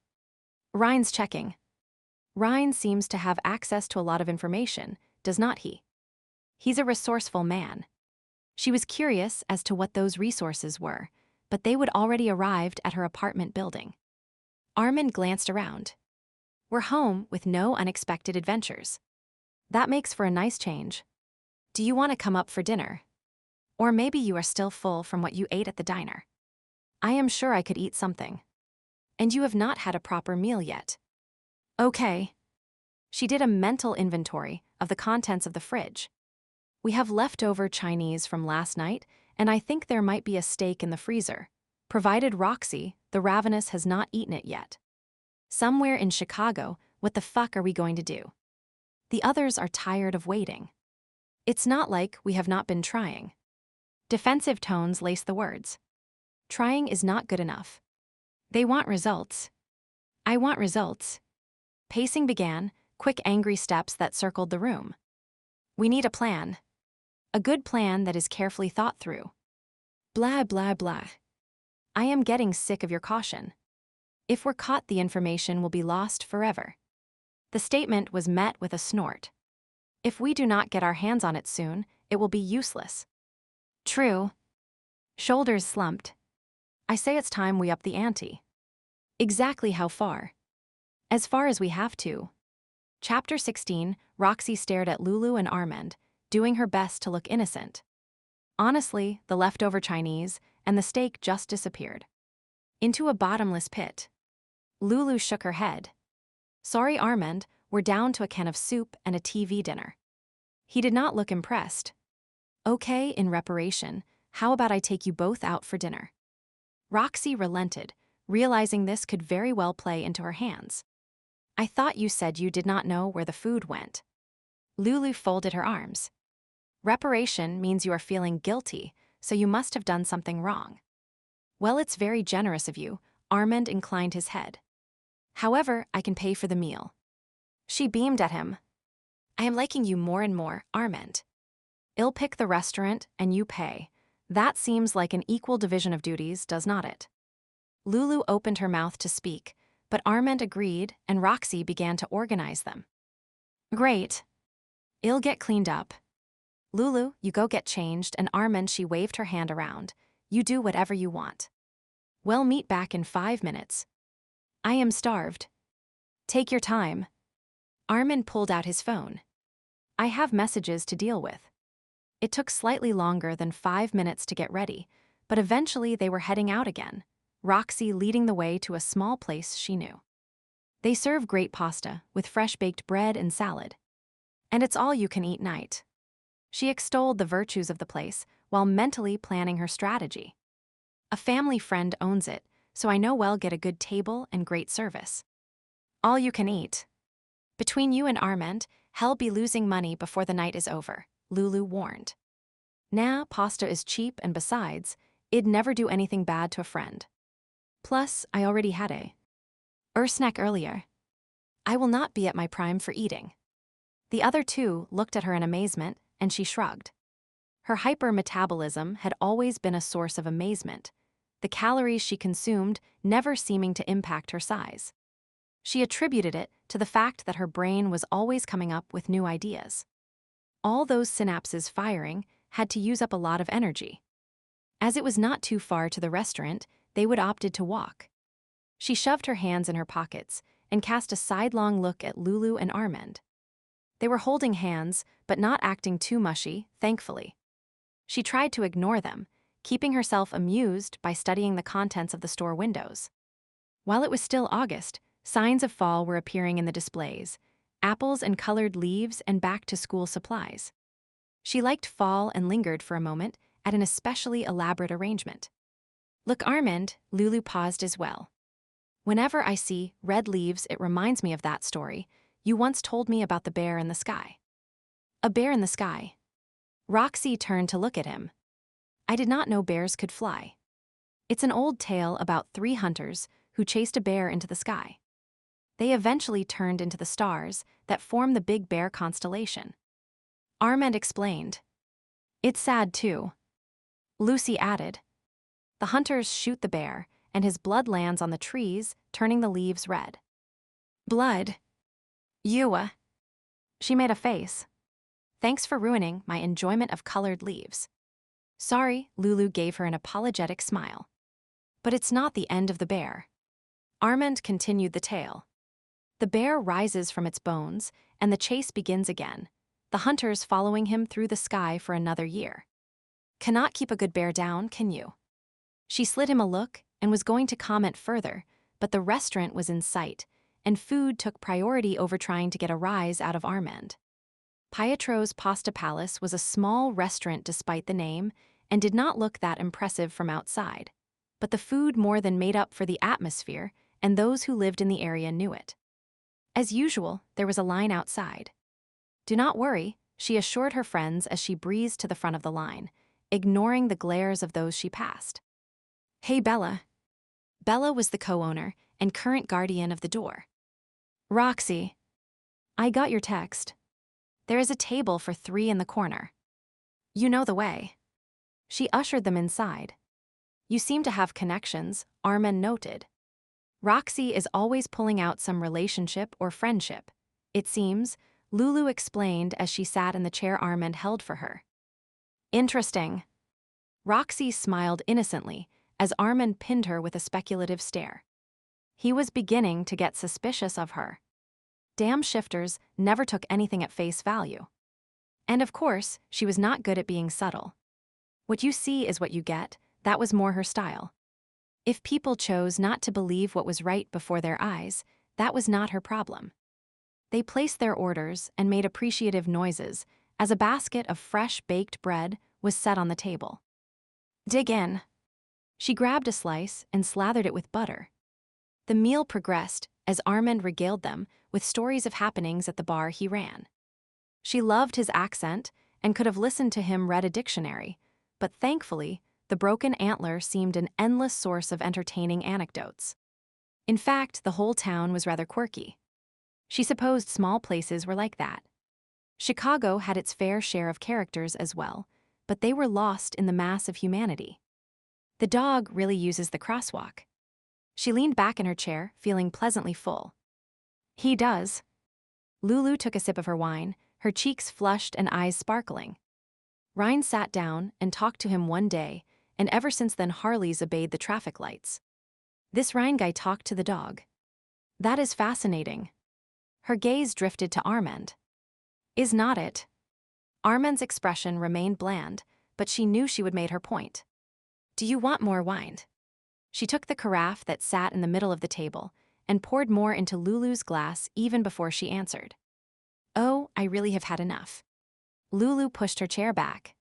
Ryan's checking. Ryan seems to have access to a lot of information, does not he? He's a resourceful man. She was curious as to what those resources were, but they would already arrived at her apartment building. Armand glanced around. We're home with no unexpected adventures. That makes for a nice change. Do you want to come up for dinner? Or maybe you are still full from what you ate at the diner. I am sure I could eat something. And you have not had a proper meal yet. Okay. She did a mental inventory of the contents of the fridge. We have leftover Chinese from last night, and I think there might be a steak in the freezer, provided Roxy, the ravenous, has not eaten it yet. Somewhere in Chicago, what the fuck are we going to do? The others are tired of waiting. It's not like we have not been trying. Defensive tones lace the words. Trying is not good enough. They want results. I want results. Pacing began, quick angry steps that circled the room. We need a plan. A good plan that is carefully thought through. Blah, blah, blah. I am getting sick of your caution. If we're caught, the information will be lost forever. The statement was met with a snort. If we do not get our hands on it soon, it will be useless. True. Shoulders slumped. I say it's time we up the ante. Exactly how far? As far as we have to. Chapter 16, Roxy stared at Lulu and Armand, doing her best to look innocent. Honestly, the leftover Chinese and the steak just disappeared. Into a bottomless pit. Lulu shook her head. Sorry, Armand, we're down to a can of soup and a TV dinner. He did not look impressed. Okay, in reparation, how about I take you both out for dinner? Roxy relented, realizing this could very well play into her hands. I thought you said you did not know where the food went. Lulu folded her arms. Reparation means you are feeling guilty, so you must have done something wrong. Well, it's very generous of you, Armand inclined his head. However, I can pay for the meal. She beamed at him. I am liking you more and more, Armand. I'll pick the restaurant and you pay. That seems like an equal division of duties, does not it? Lulu opened her mouth to speak, but Armand agreed and Roxy began to organize them. Great. I'll get cleaned up. Lulu, you go get changed, and Armand, she waved her hand around. You do whatever you want. We'll meet back in 5 minutes. I am starved. Take your time. Armand pulled out his phone. I have messages to deal with. It took slightly longer than 5 minutes to get ready, but eventually they were heading out again, Roxy leading the way to a small place she knew. They serve great pasta with fresh baked bread and salad. And it's all you can eat night. She extolled the virtues of the place while mentally planning her strategy. A family friend owns it, so I know we'll get a good table and great service. All you can eat. Between you and Armand, he'll be losing money before the night is over, Lulu warned. Nah, pasta is cheap, and besides, it'd never do anything bad to a friend. Plus, I already had a snack earlier. I will not be at my prime for eating. The other two looked at her in amazement, and she shrugged. Her hyper-metabolism had always been a source of amazement, the calories she consumed never seeming to impact her size. She attributed it to the fact that her brain was always coming up with new ideas. All those synapses firing had to use up a lot of energy. As it was not too far to the restaurant, they would opted to walk. She shoved her hands in her pockets and cast a sidelong look at Lulu and Armand. They were holding hands, but not acting too mushy, thankfully. She tried to ignore them, keeping herself amused by studying the contents of the store windows. While it was still August, signs of fall were appearing in the displays, apples and colored leaves and back-to-school supplies. She liked fall and lingered for a moment at an especially elaborate arrangement. Look, Armand, Lulu paused as well. Whenever I see red leaves, it reminds me of that story you once told me about the bear in the sky. A bear in the sky. Roxy turned to look at him. I did not know bears could fly. It's an old tale about 3 hunters who chased a bear into the sky. They eventually turned into the stars that form the Big Bear constellation. Armand explained. It's sad too. Lucy added. The hunters shoot the bear, and his blood lands on the trees, turning the leaves red. Blood. Ewa. She made a face. Thanks for ruining my enjoyment of colored leaves. Sorry, Lulu gave her an apologetic smile. But it's not the end of the bear. Armand continued the tale. The bear rises from its bones, and the chase begins again, the hunters following him through the sky for another year. Cannot keep a good bear down, can you? She slid him a look and was going to comment further, but the restaurant was in sight, and food took priority over trying to get a rise out of Armand. Pietro's Pasta Palace was a small restaurant despite the name, and did not look that impressive from outside, but the food more than made up for the atmosphere, and those who lived in the area knew it. As usual, there was a line outside. Do not worry, she assured her friends as she breezed to the front of the line, ignoring the glares of those she passed. Hey, Bella. Bella was the co-owner and current guardian of the door. Roxy. I got your text. There is a table for 3 in the corner. You know the way. She ushered them inside. You seem to have connections, Armand noted. Roxy is always pulling out some relationship or friendship. It seems, Lulu explained as she sat in the chair Armand held for her. Interesting. Roxy smiled innocently as Armand pinned her with a speculative stare. He was beginning to get suspicious of her. Damn shifters never took anything at face value. And of course, she was not good at being subtle. What you see is what you get, that was more her style. If people chose not to believe what was right before their eyes, that was not her problem. They placed their orders and made appreciative noises as a basket of fresh baked bread was set on the table. Dig in. She grabbed a slice and slathered it with butter. The meal progressed as Armand regaled them with stories of happenings at the bar he ran. She loved his accent and could have listened to him read a dictionary, but thankfully, the broken antler seemed an endless source of entertaining anecdotes. In fact, the whole town was rather quirky. She supposed small places were like that. Chicago had its fair share of characters as well, but they were lost in the mass of humanity. The dog really uses the crosswalk. She leaned back in her chair, feeling pleasantly full. He does. Lulu took a sip of her wine, her cheeks flushed and eyes sparkling. Ryan sat down and talked to him one day, and ever since then Harley's obeyed the traffic lights. This Ryan guy talked to the dog. That is fascinating. Her gaze drifted to Armand. Is not it? Armand's expression remained bland, but she knew she would make her point. Do you want more wine? She took the carafe that sat in the middle of the table and poured more into Lulu's glass even before she answered. Oh, I really have had enough. Lulu pushed her chair back.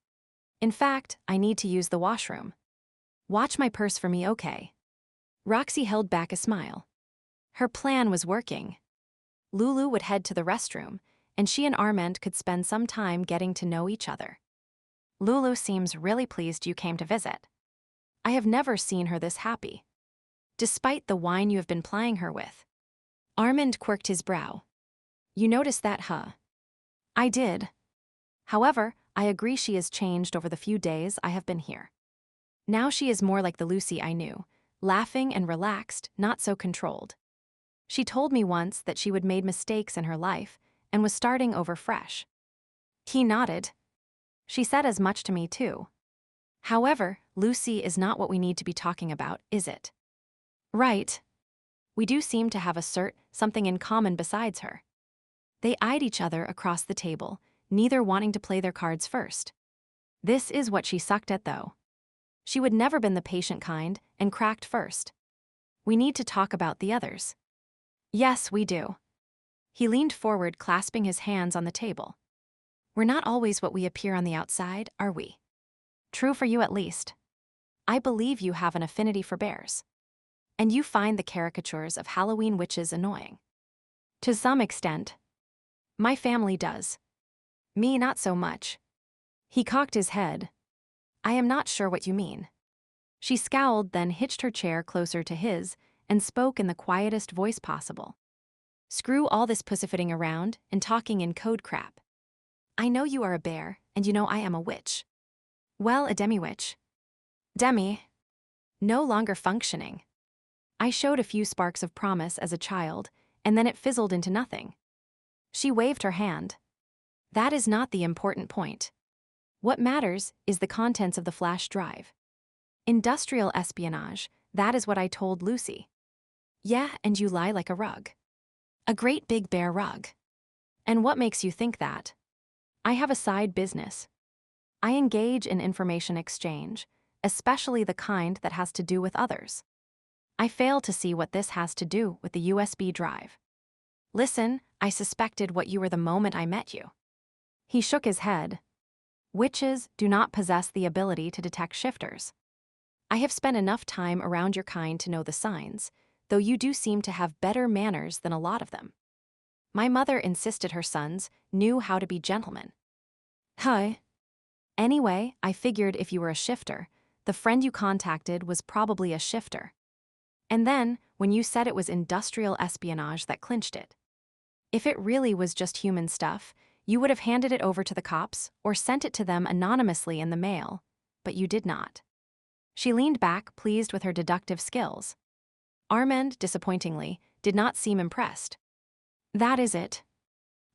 In fact, I need to use the washroom. Watch my purse for me, okay? Roxy held back a smile. Her plan was working. Lulu would head to the restroom, and she and Armand could spend some time getting to know each other. Lulu seems really pleased you came to visit. I have never seen her this happy. Despite the wine you have been plying her with. Armand quirked his brow. You noticed that, huh? I did. However, I agree she has changed over the few days I have been here. Now she is more like the Lucy I knew, laughing and relaxed, not so controlled. She told me once that she would made mistakes in her life and was starting over fresh. He nodded. She said as much to me too. However, Lucy is not what we need to be talking about, is it? Right. We do seem to have something in common besides her. They eyed each other across the table, neither wanting to play their cards first. This is what she sucked at though. She would never been the patient kind and cracked first. We need to talk about the others. Yes, we do. He leaned forward, clasping his hands on the table. We're not always what we appear on the outside, are we? True for you at least. I believe you have an affinity for bears. And you find the caricatures of Halloween witches annoying. To some extent. My family does. Me not so much. He cocked his head. I am not sure what you mean. She scowled, then hitched her chair closer to his and spoke in the quietest voice possible. Screw all this pussyfooting around and talking in code crap. I know you are a bear, and you know I am a witch. Well, a demi-witch. Demi. No longer functioning. I showed a few sparks of promise as a child, and then it fizzled into nothing. She waved her hand. That is not the important point. What matters is the contents of the flash drive. Industrial espionage, that is what I told Lucy. Yeah, and you lie like a rug. A great big bear rug. And what makes you think that? I have a side business. I engage in information exchange, especially the kind that has to do with others. I fail to see what this has to do with the USB drive. Listen, I suspected what you were the moment I met you. He shook his head. Witches do not possess the ability to detect shifters. I have spent enough time around your kind to know the signs, though you do seem to have better manners than a lot of them. My mother insisted her sons knew how to be gentlemen. Hi. Anyway, I figured if you were a shifter, the friend you contacted was probably a shifter. And then, when you said it was industrial espionage that clinched it. If it really was just human stuff, you would have handed it over to the cops or sent it to them anonymously in the mail, but you did not. She leaned back, pleased with her deductive skills. Armand, disappointingly, did not seem impressed. That is it.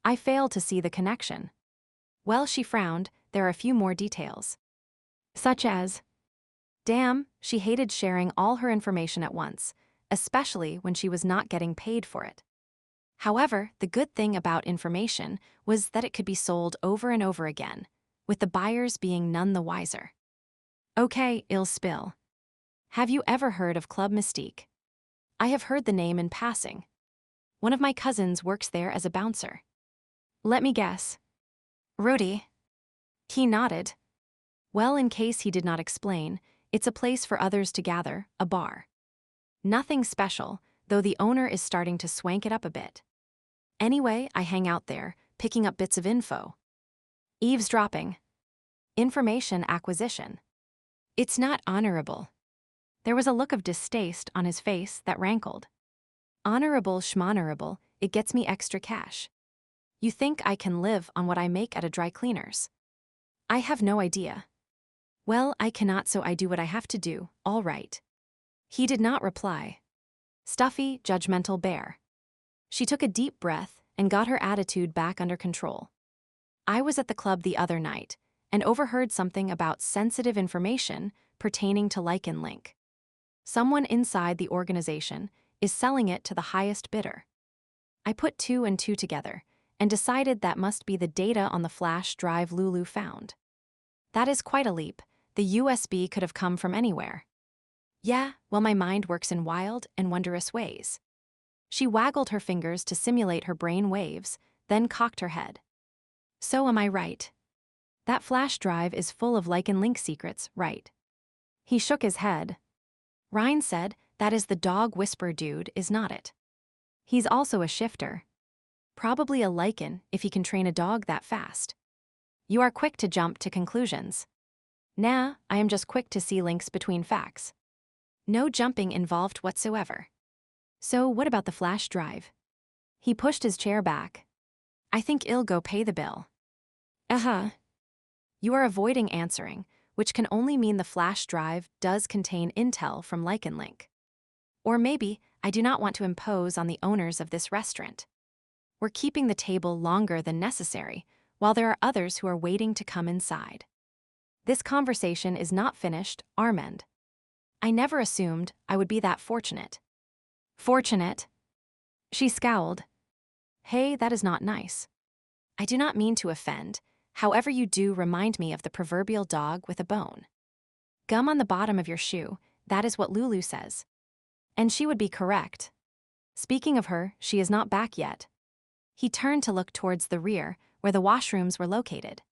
I fail to see the connection. Well, she frowned, there are a few more details. Such as, damn, she hated sharing all her information at once, especially when she was not getting paid for it. However, the good thing about information was that it could be sold over and over again, with the buyers being none the wiser. Okay, ill spill. Have you ever heard of Club Mystique? I have heard the name in passing. One of my cousins works there as a bouncer. Let me guess. Rudy. He nodded. Well, in case he did not explain, it's a place for others to gather, a bar. Nothing special, though the owner is starting to swank it up a bit. Anyway, I hang out there, picking up bits of info. Eavesdropping. Information acquisition. It's not honorable. There was a look of distaste on his face that rankled. Honorable schmonorable, it gets me extra cash. You think I can live on what I make at a dry cleaner's? I have no idea. Well, I cannot, so I do what I have to do, all right. He did not reply. Stuffy, judgmental bear. She took a deep breath and got her attitude back under control. I was at the club the other night and overheard something about sensitive information pertaining to Lycan Link. Someone inside the organization is selling it to the highest bidder. I put 2 and 2 together and decided that must be the data on the flash drive Lulu found. That is quite a leap. The USB could have come from anywhere. Yeah, well, my mind works in wild and wondrous ways. She waggled her fingers to simulate her brain waves, then cocked her head. So am I right? That flash drive is full of Lycan Link secrets, right? He shook his head. Ryan said, that is the dog whisper dude, is not it? He's also a shifter. Probably a Lycan if he can train a dog that fast. You are quick to jump to conclusions. Nah, I am just quick to see links between facts. No jumping involved whatsoever. So what about the flash drive? He pushed his chair back. I think I'll go pay the bill. Uh-huh. You are avoiding answering, which can only mean the flash drive does contain intel from Lycan Link. Or maybe I do not want to impose on the owners of this restaurant. We're keeping the table longer than necessary, while there are others who are waiting to come inside. This conversation is not finished, Armand. I never assumed I would be that fortunate. Fortunate? She scowled. Hey, that is not nice. I do not mean to offend. However you do remind me of the proverbial dog with a bone. Gum on the bottom of your shoe, that is what Lulu says. And she would be correct. Speaking of her, she is not back yet. He turned to look towards the rear, where the washrooms were located.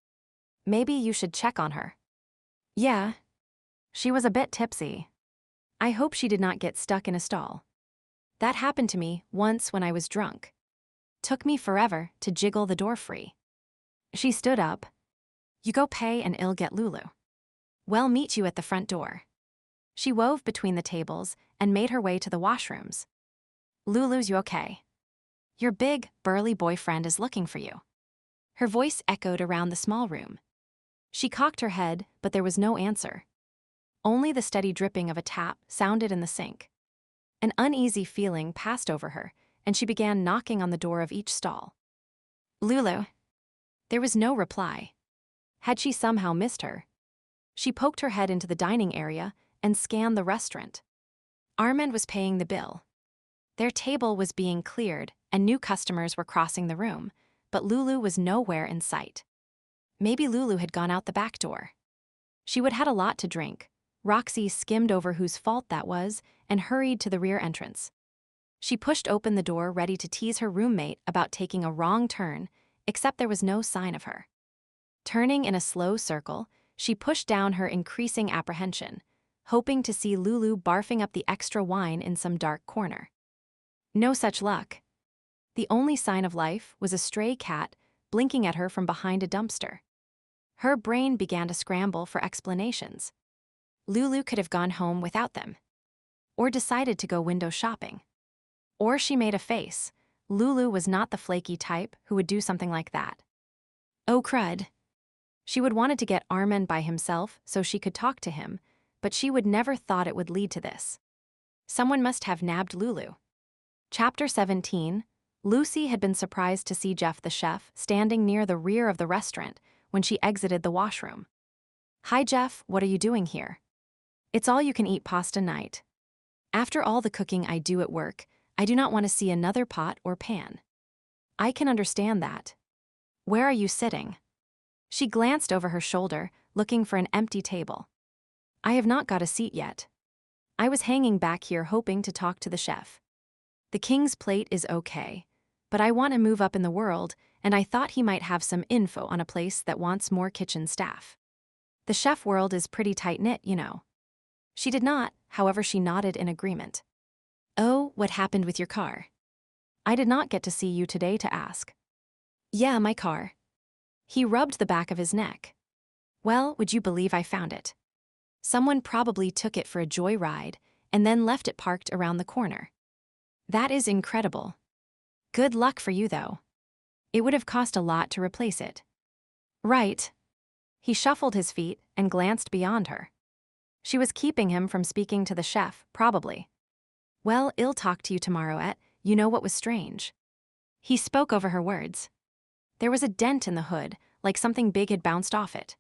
Maybe you should check on her. Yeah. She was a bit tipsy. I hope she did not get stuck in a stall. That happened to me once when I was drunk. Took me forever to jiggle the door free. She stood up. You go pay and I'll get Lulu. Well, meet you at the front door. She wove between the tables and made her way to the washrooms. Lulu's you okay? Your big, burly boyfriend is looking for you. Her voice echoed around the small room. She cocked her head, but there was no answer. Only the steady dripping of a tap sounded in the sink. An uneasy feeling passed over her, and she began knocking on the door of each stall. Lulu. There was no reply. Had she somehow missed her? She poked her head into the dining area and scanned the restaurant. Armand was paying the bill. Their table was being cleared, and new customers were crossing the room, but Lulu was nowhere in sight. Maybe Lulu had gone out the back door. She would had a lot to drink. Roxy skimmed over whose fault that was and hurried to the rear entrance. She pushed open the door ready to tease her roommate about taking a wrong turn, except there was no sign of her. Turning in a slow circle, she pushed down her increasing apprehension, hoping to see Lulu barfing up the extra wine in some dark corner. No such luck. The only sign of life was a stray cat blinking at her from behind a dumpster. Her brain began to scramble for explanations. Lulu could have gone home without them. Or decided to go window shopping. Or she made a face. Lulu was not the flaky type who would do something like that. Oh crud. She would wanted to get Armand by himself so she could talk to him, but she would never thought it would lead to this. Someone must have nabbed Lulu. Chapter 17. Lucy had been surprised to see Jeff the chef standing near the rear of the restaurant when she exited the washroom. Hi Jeff, what are you doing here? It's all-you-can-eat pasta night. After all the cooking I do at work, I do not want to see another pot or pan. I can understand that. Where are you sitting? She glanced over her shoulder, looking for an empty table. I have not got a seat yet. I was hanging back here hoping to talk to the chef. The king's plate is okay, but I want to move up in the world, and I thought he might have some info on a place that wants more kitchen staff. The chef world is pretty tight-knit, you know. She did not, however she nodded in agreement. Oh, what happened with your car? I did not get to see you today to ask. Yeah, my car. He rubbed the back of his neck. Well, would you believe I found it? Someone probably took it for a joyride and then left it parked around the corner. That is incredible. Good luck for you, though. It would have cost a lot to replace it. Right. He shuffled his feet and glanced beyond her. She was keeping him from speaking to the chef, probably. Well, I'll talk to you tomorrow, you know what was strange? He spoke over her words. There was a dent in the hood, like something big had bounced off it.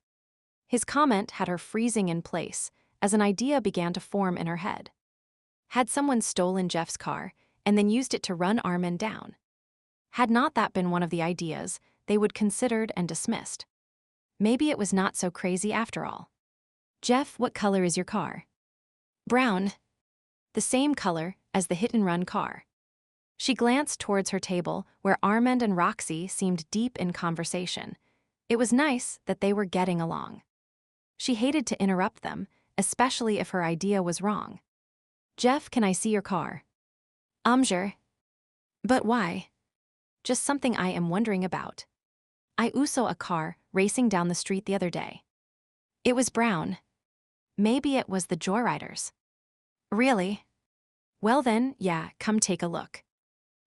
His comment had her freezing in place as an idea began to form in her head. Had someone stolen Jeff's car and then used it to run Armand down? Had not that been one of the ideas they would considered and dismissed? Maybe it was not so crazy after all. Jeff, what color is your car? Brown. The same color as the hit-and-run car. She glanced towards her table where Armand and Roxy seemed deep in conversation. It was nice that they were getting along. She hated to interrupt them, especially if her idea was wrong. Jeff, can I see your car? Sure. But why? Just something I am wondering about. I saw a car racing down the street the other day. It was brown. Maybe it was the Joyriders. Really? Well then, yeah, come take a look.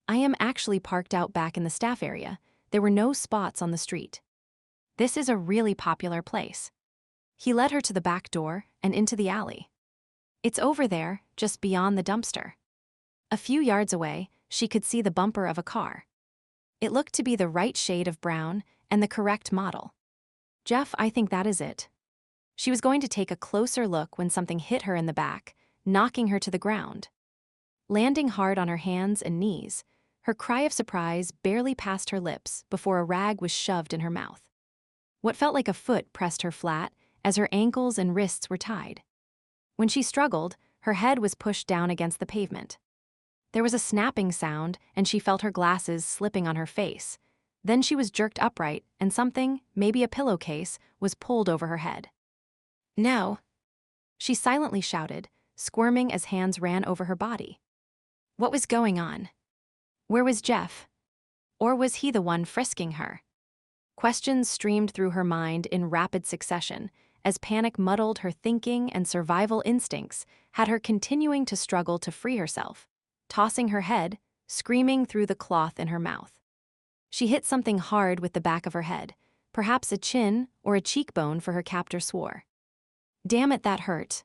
I am actually parked out back in the staff area. There were no spots on the street. This is a really popular place. He led her to the back door and into the alley. It's over there, just beyond the dumpster. A few yards away, she could see the bumper of a car. It looked to be the right shade of brown and the correct model. Jeff, I think that is it. She was going to take a closer look when something hit her in the back, knocking her to the ground. Landing hard on her hands and knees, her cry of surprise barely passed her lips before a rag was shoved in her mouth. What felt like a foot pressed her flat as her ankles and wrists were tied. When she struggled, her head was pushed down against the pavement. There was a snapping sound, and she felt her glasses slipping on her face. Then she was jerked upright, and something, maybe a pillowcase, was pulled over her head. No! She silently shouted, squirming as hands ran over her body. What was going on? Where was Jeff? Or was he the one frisking her? Questions streamed through her mind in rapid succession, as panic muddled her thinking and survival instincts had her continuing to struggle to free herself, tossing her head, screaming through the cloth in her mouth. She hit something hard with the back of her head, perhaps a chin or a cheekbone, for her captor swore. Damn it, that hurt.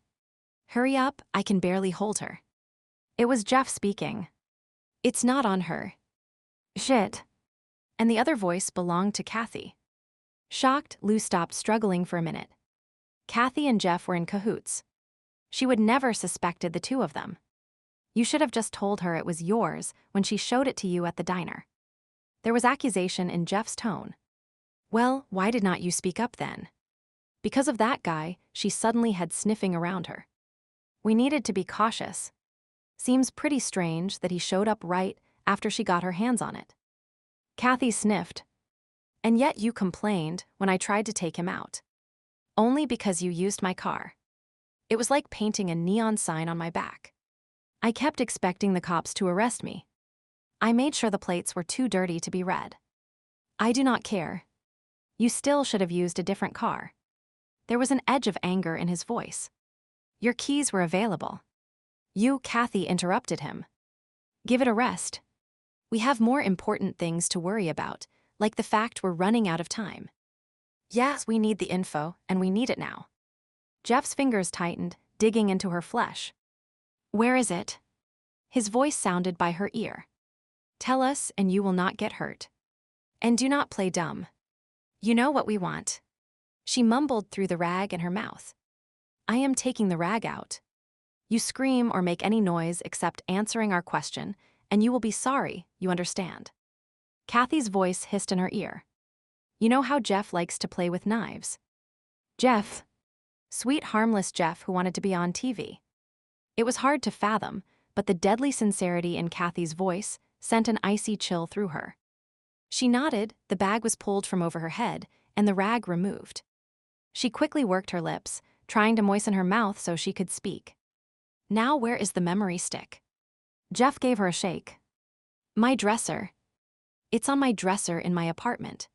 Hurry up, I can barely hold her. It was Jeff speaking. It's not on her. Shit. And the other voice belonged to Kathy. Shocked, Lou stopped struggling for a minute. Kathy and Jeff were in cahoots. She would never suspected the two of them. You should have just told her it was yours when she showed it to you at the diner. There was accusation in Jeff's tone. Well, why did not you speak up then? Because of that guy, she suddenly had sniffing around her. We needed to be cautious. Seems pretty strange that he showed up right after she got her hands on it. Kathy sniffed. And yet you complained when I tried to take him out. Only because you used my car. It was like painting a neon sign on my back. I kept expecting the cops to arrest me. I made sure the plates were too dirty to be read. I do not care. You still should have used a different car. There was an edge of anger in his voice. Your keys were available. You, Kathy, interrupted him. Give it a rest. We have more important things to worry about, like the fact we're running out of time. Yes, we need the info, and we need it now. Jeff's fingers tightened, digging into her flesh. Where is it? His voice sounded by her ear. Tell us, and you will not get hurt. And do not play dumb. You know what we want. She mumbled through the rag in her mouth. I am taking the rag out. You scream or make any noise except answering our question, and you will be sorry, you understand. Kathy's voice hissed in her ear. You know how Jeff likes to play with knives. Jeff. Sweet, harmless Jeff who wanted to be on TV. It was hard to fathom, but the deadly sincerity in Kathy's voice sent an icy chill through her. She nodded, the bag was pulled from over her head, and the rag removed. She quickly worked her lips, trying to moisten her mouth so she could speak. Now where is the memory stick? Jeff gave her a shake. My dresser. It's on my dresser in my apartment.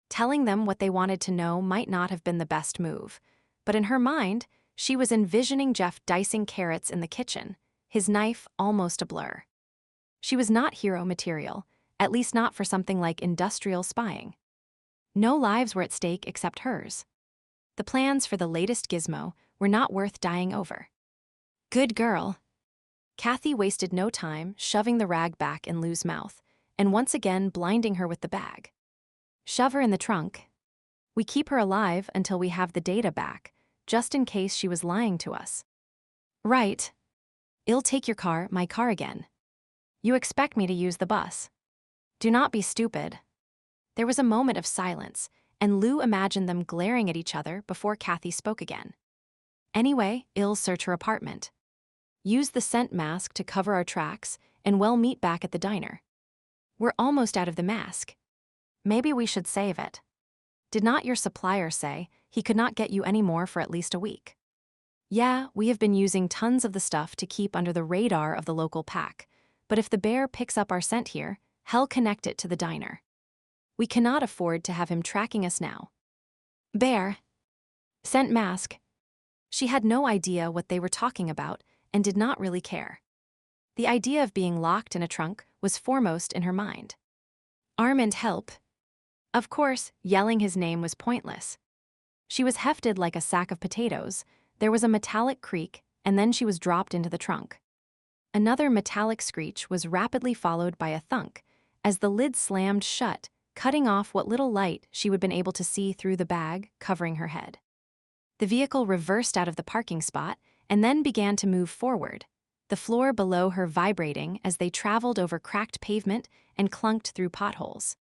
Telling them what they wanted to know might not have been the best move, but in her mind, she was envisioning Jeff dicing carrots in the kitchen, his knife almost a blur. She was not hero material, at least not for something like industrial spying. No lives were at stake except hers. The plans for the latest gizmo were not worth dying over. Good girl. Kathy wasted no time shoving the rag back in Lou's mouth, and once again blinding her with the bag. Shove her in the trunk. We keep her alive until we have the data back, just in case she was lying to us. Right. I'll take your car, my car again. You expect me to use the bus. Do not be stupid. There was a moment of silence, and Lou imagined them glaring at each other before Kathy spoke again. Anyway, I'll search her apartment. Use the scent mask to cover our tracks, and we'll meet back at the diner. We're almost out of the mask. Maybe we should save it. Did not your supplier say he could not get you any more for at least a week? Yeah, we have been using tons of the stuff to keep under the radar of the local pack, but if the bear picks up our scent here, he'll connect it to the diner. We cannot afford to have him tracking us now. Bear. Scent mask. She had no idea what they were talking about and did not really care. The idea of being locked in a trunk was foremost in her mind. Arm and help. Of course, yelling his name was pointless. She was hefted like a sack of potatoes. There was a metallic creak, and then she was dropped into the trunk. Another metallic screech was rapidly followed by a thunk, as the lid slammed shut, cutting off what little light she would been able to see through the bag covering her head. The vehicle reversed out of the parking spot and then began to move forward, the floor below her vibrating as they traveled over cracked pavement and clunked through potholes.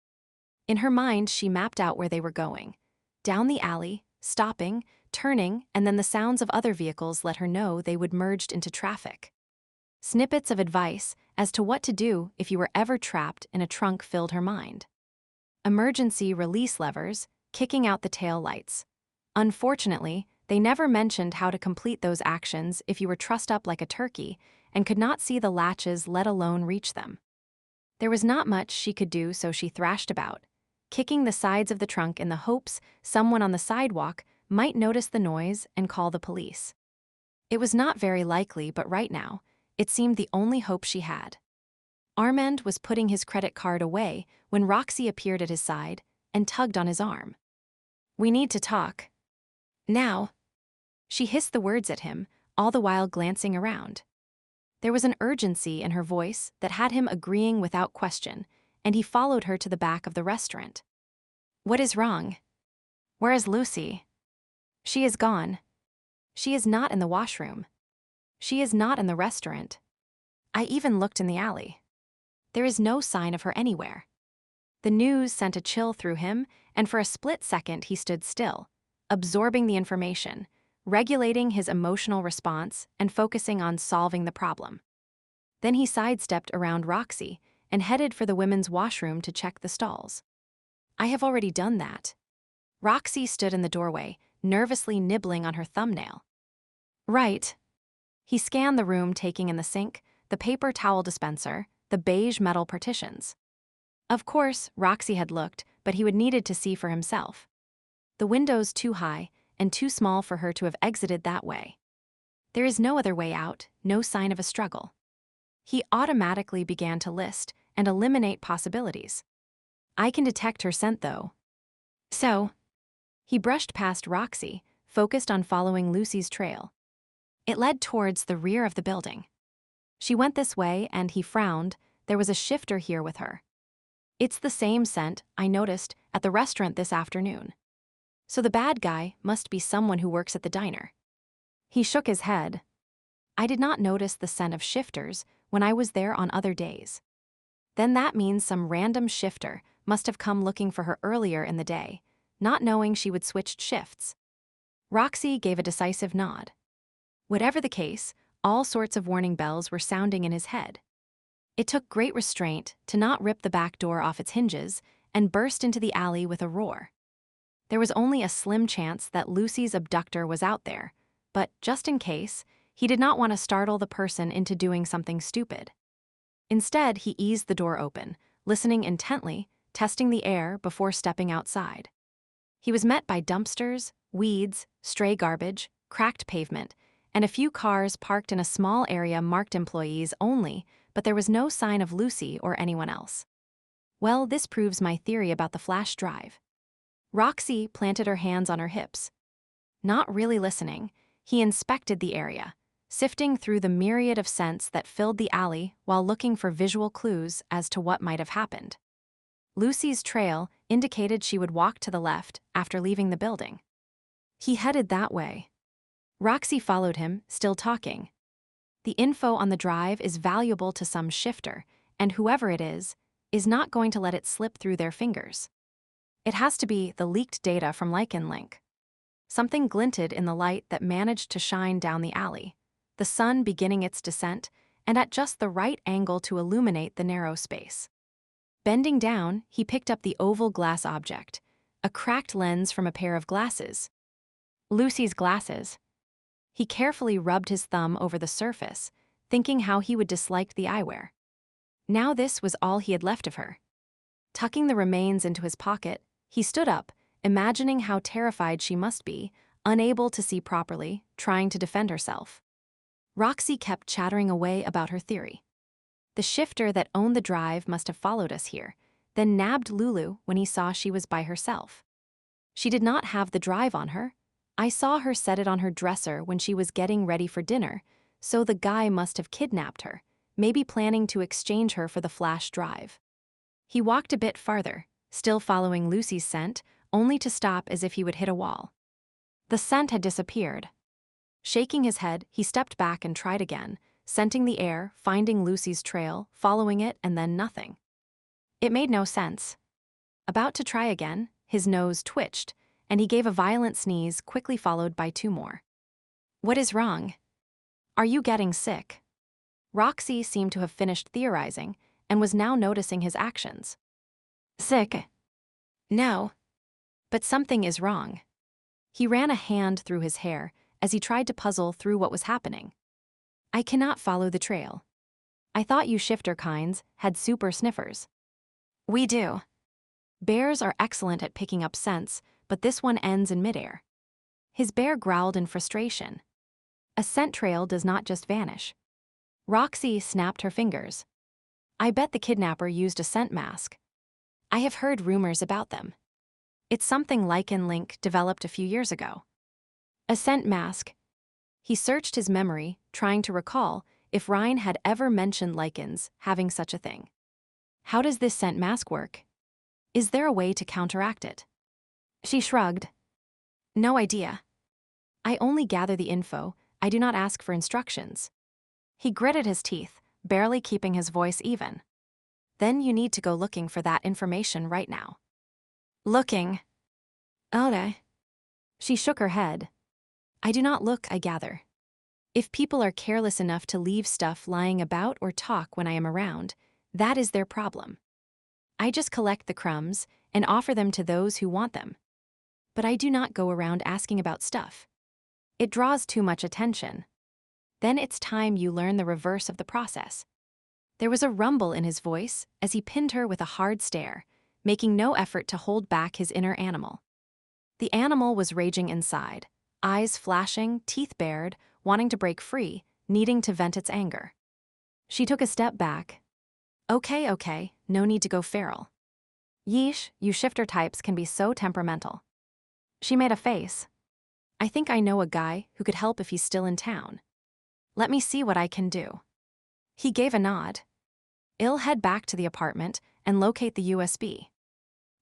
In her mind, she mapped out where they were going. Down the alley, stopping, turning, and then the sounds of other vehicles let her know they would merge into traffic. Snippets of advice as to what to do if you were ever trapped in a trunk filled her mind. Emergency release levers, kicking out the tail lights. Unfortunately, they never mentioned how to complete those actions if you were trussed up like a turkey and could not see the latches, let alone reach them. There was not much she could do, so she thrashed about, kicking the sides of the trunk in the hopes someone on the sidewalk might notice the noise and call the police. It was not very likely, but right now, it seemed the only hope she had. Armand was putting his credit card away when Roxy appeared at his side and tugged on his arm. We need to talk. Now. She hissed the words at him, all the while glancing around. There was an urgency in her voice that had him agreeing without question, and he followed her to the back of the restaurant. What is wrong? Where is Lucy? She is gone. She is not in the washroom. She is not in the restaurant. I even looked in the alley. There is no sign of her anywhere. The news sent a chill through him, and for a split second he stood still, absorbing the information, regulating his emotional response and focusing on solving the problem. Then he sidestepped around Roxy and headed for the women's washroom to check the stalls. I have already done that. Roxy stood in the doorway, nervously nibbling on her thumbnail. Right. He scanned the room, taking in the sink, the paper towel dispenser, the beige metal partitions. Of course, Roxy had looked, but he would needed to see for himself. The windows too high and too small for her to have exited that way. There is no other way out, no sign of a struggle. He automatically began to list and eliminate possibilities. I can detect her scent, though. So, he brushed past Roxy, focused on following Lucy's trail. It led towards the rear of the building. She went this way, and he frowned. There was a shifter here with her. It's the same scent I noticed at the restaurant this afternoon. So the bad guy must be someone who works at the diner. He shook his head. I did not notice the scent of shifters when I was there on other days. Then that means some random shifter must have come looking for her earlier in the day, not knowing she would switch shifts. Roxy gave a decisive nod. Whatever the case, all sorts of warning bells were sounding in his head. It took great restraint to not rip the back door off its hinges and burst into the alley with a roar. There was only a slim chance that Lucy's abductor was out there, but just in case, he did not want to startle the person into doing something stupid. Instead, he eased the door open, listening intently, testing the air before stepping outside. He was met by dumpsters, weeds, stray garbage, cracked pavement, and a few cars parked in a small area marked employees only, but there was no sign of Lucy or anyone else. Well, this proves my theory about the flash drive. Roxy planted her hands on her hips. Not really listening, he inspected the area, sifting through the myriad of scents that filled the alley while looking for visual clues as to what might have happened. Lucy's trail indicated she would walk to the left after leaving the building. He headed that way. Roxy followed him, still talking. The info on the drive is valuable to some shifter, and whoever it is not going to let it slip through their fingers. It has to be the leaked data from Lycan. Something glinted in the light that managed to shine down the alley, the sun beginning its descent, and at just the right angle to illuminate the narrow space. Bending down, he picked up the oval glass object, a cracked lens from a pair of glasses. Lucy's glasses. He carefully rubbed his thumb over the surface, thinking how he would dislike the eyewear. Now this was all he had left of her. Tucking the remains into his pocket, he stood up, imagining how terrified she must be, unable to see properly, trying to defend herself. Roxy kept chattering away about her theory. The shifter that owned the drive must have followed us here, then nabbed Lulu when he saw she was by herself. She did not have the drive on her. I saw her set it on her dresser when she was getting ready for dinner, so the guy must have kidnapped her, maybe planning to exchange her for the flash drive. He walked a bit farther, still following Lucy's scent, only to stop as if he would hit a wall. The scent had disappeared. Shaking his head, he stepped back and tried again, scenting the air, finding Lucy's trail, following it, and then nothing. It made no sense. About to try again, his nose twitched, and he gave a violent sneeze, quickly followed by 2 more. What is wrong? Are you getting sick? Roxy seemed to have finished theorizing and was now noticing his actions. Sick? No. But something is wrong. He ran a hand through his hair as he tried to puzzle through what was happening. I cannot follow the trail. I thought you shifter kinds had super sniffers. We do. Bears are excellent at picking up scents, but this one ends in midair. His bear growled in frustration. A scent trail does not just vanish. Roxy snapped her fingers. I bet the kidnapper used a scent mask. I have heard rumors about them. It's something Lycan developed a few years ago. A scent mask. He searched his memory, trying to recall if Ryan had ever mentioned Lycans having such a thing. How does this scent mask work? Is there a way to counteract it? She shrugged. No idea. I only gather the info, I do not ask for instructions. He gritted his teeth, barely keeping his voice even. Then you need to go looking for that information right now. Looking. Okay. She shook her head. I do not look, I gather. If people are careless enough to leave stuff lying about or talk when I am around, that is their problem. I just collect the crumbs and offer them to those who want them. But I do not go around asking about stuff. It draws too much attention. Then it's time you learn the reverse of the process. There was a rumble in his voice as he pinned her with a hard stare, making no effort to hold back his inner animal. The animal was raging inside, eyes flashing, teeth bared, wanting to break free, needing to vent its anger. She took a step back. Okay, no need to go feral. Yeesh, you shifter types can be so temperamental. She made a face. I think I know a guy who could help if he's still in town. Let me see what I can do. He gave a nod. I'll head back to the apartment and locate the USB.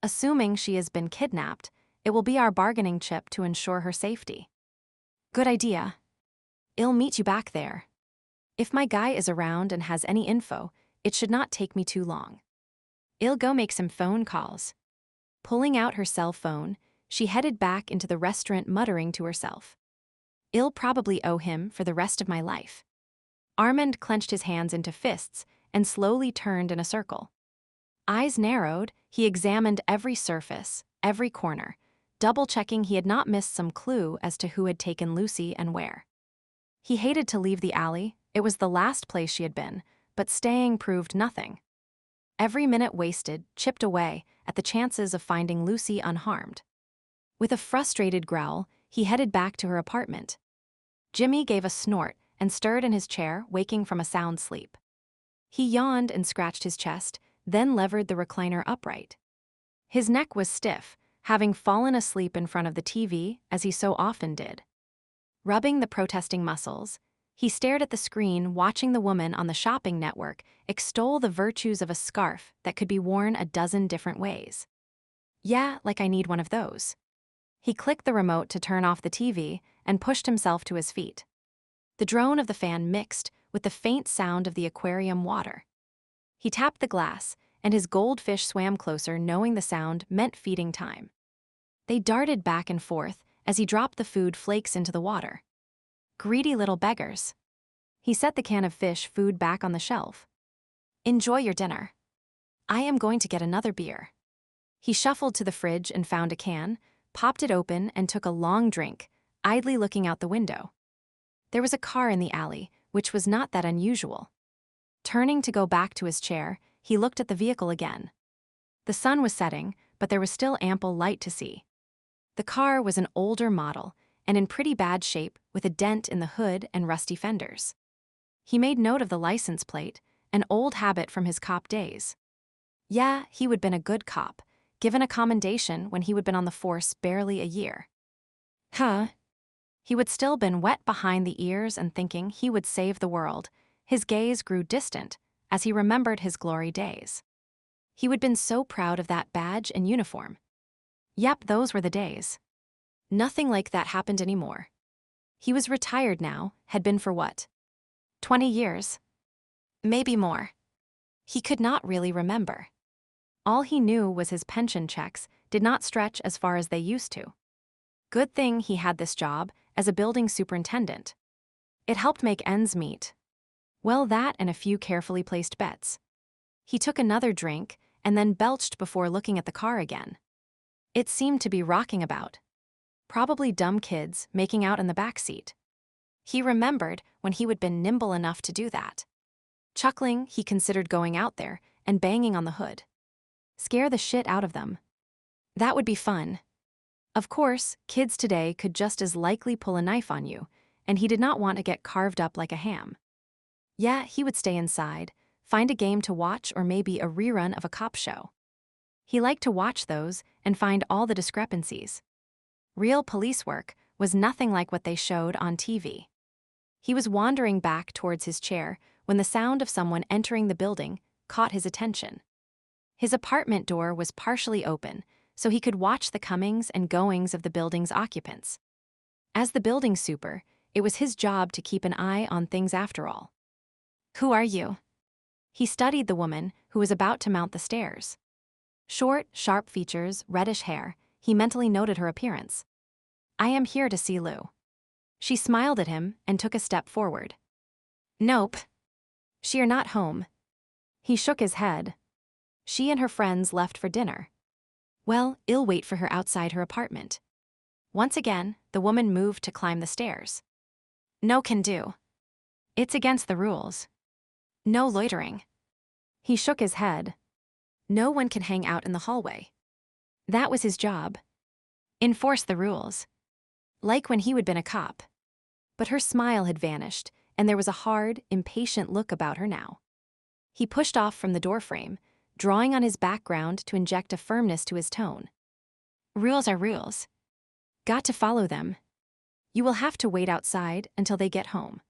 Assuming she has been kidnapped, it will be our bargaining chip to ensure her safety. Good idea. I'll meet you back there. If my guy is around and has any info, it should not take me too long. I'll go make some phone calls. Pulling out her cell phone, she headed back into the restaurant muttering to herself. I'll probably owe him for the rest of my life. Armand clenched his hands into fists and slowly turned in a circle. Eyes narrowed, he examined every surface, every corner, double-checking he had not missed some clue as to who had taken Lucy and where. He hated to leave the alley, it was the last place she had been, but staying proved nothing. Every minute wasted chipped away at the chances of finding Lucy unharmed. With a frustrated growl, he headed back to her apartment. Jimmy gave a snort and stirred in his chair, waking from a sound sleep. He yawned and scratched his chest, then levered the recliner upright. His neck was stiff, having fallen asleep in front of the TV as he so often did. Rubbing the protesting muscles, he stared at the screen, watching the woman on the shopping network extol the virtues of a scarf that could be worn a dozen different ways. Yeah, like I need one of those. He clicked the remote to turn off the TV and pushed himself to his feet. The drone of the fan mixed with the faint sound of the aquarium water. He tapped the glass, and his goldfish swam closer, knowing the sound meant feeding time. They darted back and forth as he dropped the food flakes into the water. Greedy little beggars. He set the can of fish food back on the shelf. Enjoy your dinner. I am going to get another beer. He shuffled to the fridge and found a can, popped it open, and took a long drink, idly looking out the window. There was a car in the alley, which was not that unusual. Turning to go back to his chair, he looked at the vehicle again. The sun was setting, but there was still ample light to see. The car was an older model, and in pretty bad shape with a dent in the hood and rusty fenders. He made note of the license plate, an old habit from his cop days. Yeah, he would been a good cop, given a commendation when he would been on the force barely a year. He would still been wet behind the ears and thinking he would save the world. His gaze grew distant as he remembered his glory days. He would been so proud of that badge and uniform. Yep, those were the days. Nothing like that happened anymore. He was retired now, had been for what? 20 years? Maybe more. He could not really remember. All he knew was his pension checks did not stretch as far as they used to. Good thing he had this job as a building superintendent. It helped make ends meet. Well, that and a few carefully placed bets. He took another drink and then belched before looking at the car again. It seemed to be rocking about. Probably dumb kids making out in the back seat. He remembered when he would been nimble enough to do that. Chuckling, he considered going out there and banging on the hood. Scare the shit out of them. That would be fun. Of course, kids today could just as likely pull a knife on you, and he did not want to get carved up like a ham. Yeah, he would stay inside, find a game to watch or maybe a rerun of a cop show. He liked to watch those and find all the discrepancies. Real police work was nothing like what they showed on TV. He was wandering back towards his chair when the sound of someone entering the building caught his attention. His apartment door was partially open, so he could watch the comings and goings of the building's occupants. As the building super, it was his job to keep an eye on things after all. Who are you? He studied the woman who was about to mount the stairs. Short, sharp features, reddish hair, he mentally noted her appearance. I am here to see Lou. She smiled at him and took a step forward. Nope. She are not home. He shook his head. She and her friends left for dinner. Well, I'll wait for her outside her apartment. Once again, the woman moved to climb the stairs. No can do. It's against the rules. No loitering. He shook his head. No one can hang out in the hallway. That was his job. Enforce the rules. Like when he would been a cop. But her smile had vanished, and there was a hard, impatient look about her now. He pushed off from the doorframe, drawing on his background to inject a firmness to his tone. Rules are rules. Got to follow them. You will have to wait outside until they get home.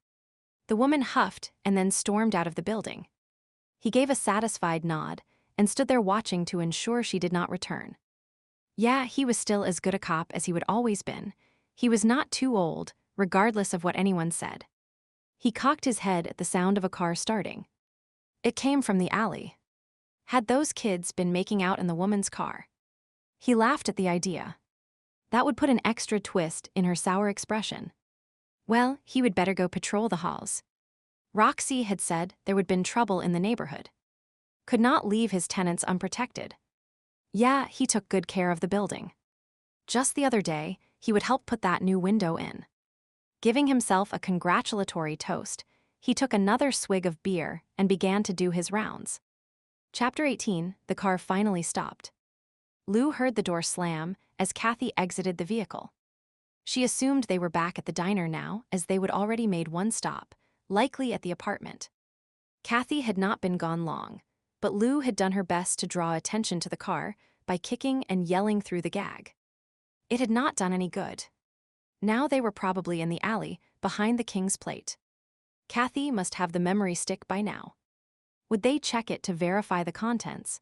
The woman huffed and then stormed out of the building. He gave a satisfied nod and stood there watching to ensure she did not return. Yeah, he was still as good a cop as he would always been. He was not too old, regardless of what anyone said. He cocked his head at the sound of a car starting. It came from the alley. Had those kids been making out in the woman's car? He laughed at the idea. That would put an extra twist in her sour expression. Well, he would better go patrol the halls. Roxy had said there would been trouble in the neighborhood. Could not leave his tenants unprotected. Yeah, he took good care of the building. Just the other day, he would help put that new window in. Giving himself a congratulatory toast, he took another swig of beer and began to do his rounds. Chapter 18, the car finally stopped. Lou heard the door slam as Kathy exited the vehicle. She assumed they were back at the diner now, as they would already made one stop, likely at the apartment. Kathy had not been gone long, but Lou had done her best to draw attention to the car by kicking and yelling through the gag. It had not done any good. Now they were probably in the alley, behind the king's plate. Cassie must have the memory stick by now. Would they check it to verify the contents?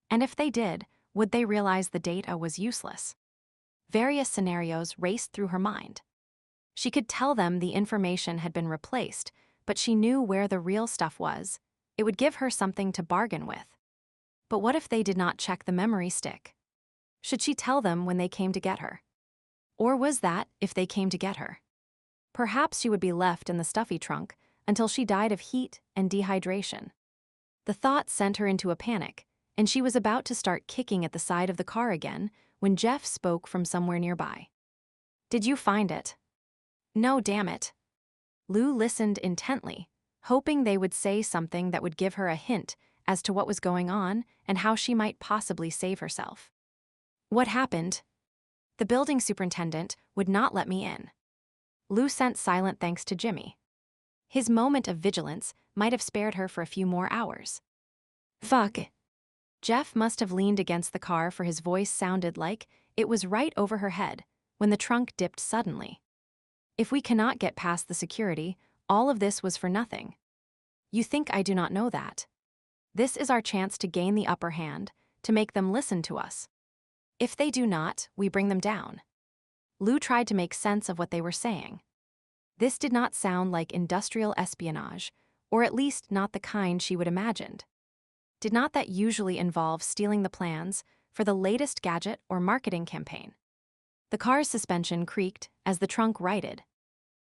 And if they did, would they realize the data was useless? Various scenarios raced through her mind. She could tell them the information had been replaced, but she knew where the real stuff was. It would give her something to bargain with. But what if they did not check the memory stick? Should she tell them when they came to get her? Or was that if they came to get her? Perhaps she would be left in the stuffy trunk until she died of heat and dehydration. The thought sent her into a panic, and she was about to start kicking at the side of the car again when Jeff spoke from somewhere nearby. "Did you find it?" "No, damn it." Lou listened intently, hoping they would say something that would give her a hint as to what was going on and how she might possibly save herself. "What happened?" "The building superintendent would not let me in." Lou sent silent thanks to Jimmy. His moment of vigilance might have spared her for a few more hours. "Fuck." Jeff must have leaned against the car, for his voice sounded like it was right over her head when the trunk dipped suddenly. "If we cannot get past the security, all of this was for nothing." "You think I do not know that? This is our chance to gain the upper hand, to make them listen to us. If they do not, we bring them down." Lou tried to make sense of what they were saying. This did not sound like industrial espionage, or at least not the kind she would imagined. Did not that usually involve stealing the plans for the latest gadget or marketing campaign? The car's suspension creaked as the trunk righted.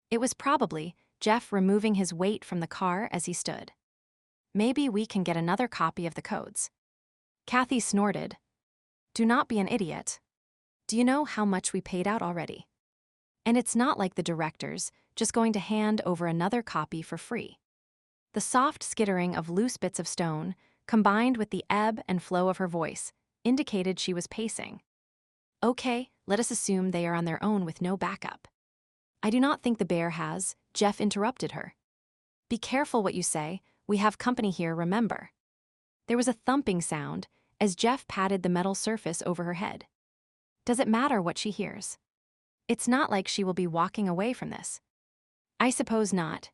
It was probably Jeff removing his weight from the car as he stood. "Maybe we can get another copy of the codes." Cassie snorted. "Do not be an idiot. Do you know how much we paid out already? And it's not like the director's just going to hand over another copy for free." The soft skittering of loose bits of stone, combined with the ebb and flow of her voice, indicated she was pacing. "Okay, let us assume they are on their own with no backup." "I do not think the bear has," Jeff interrupted her. "Be careful what you say, we have company here, remember." There was a thumping sound as Jeff patted the metal surface over her head. Does it matter what she hears? It's not like she will be walking away from this. "I suppose not.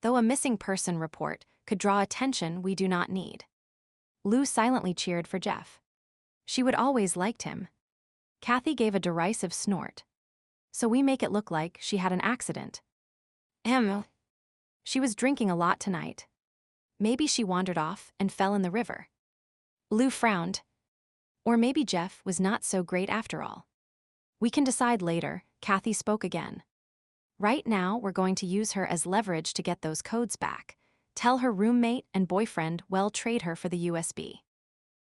Though a missing person report could draw attention we do not need." Lou silently cheered for Jeff. She would always liked him. Cassie gave a derisive snort. "So we make it look like she had an accident." She was drinking a lot tonight. Maybe she wandered off and fell in the river." Lou frowned. Or maybe Jeff was not so great after all. "We can decide later," Cassie spoke again. "Right now we're going to use her as leverage to get those codes back. Tell her roommate and boyfriend well trade her for the USB.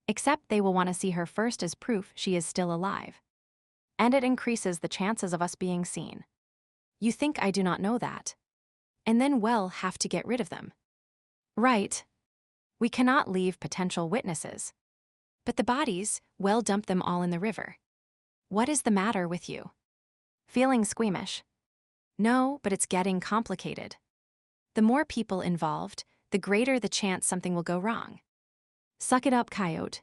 Except they will want to see her first as proof she is still alive. And it increases the chances of us being seen." "You think I do not know that? And then we'll have to get rid of them." "Right. We cannot leave potential witnesses. But the bodies, we'll dump them all in the river." "What is the matter with you? Feeling squeamish?" "No, but it's getting complicated. The more people involved, the greater the chance something will go wrong." "Suck it up, Coyote.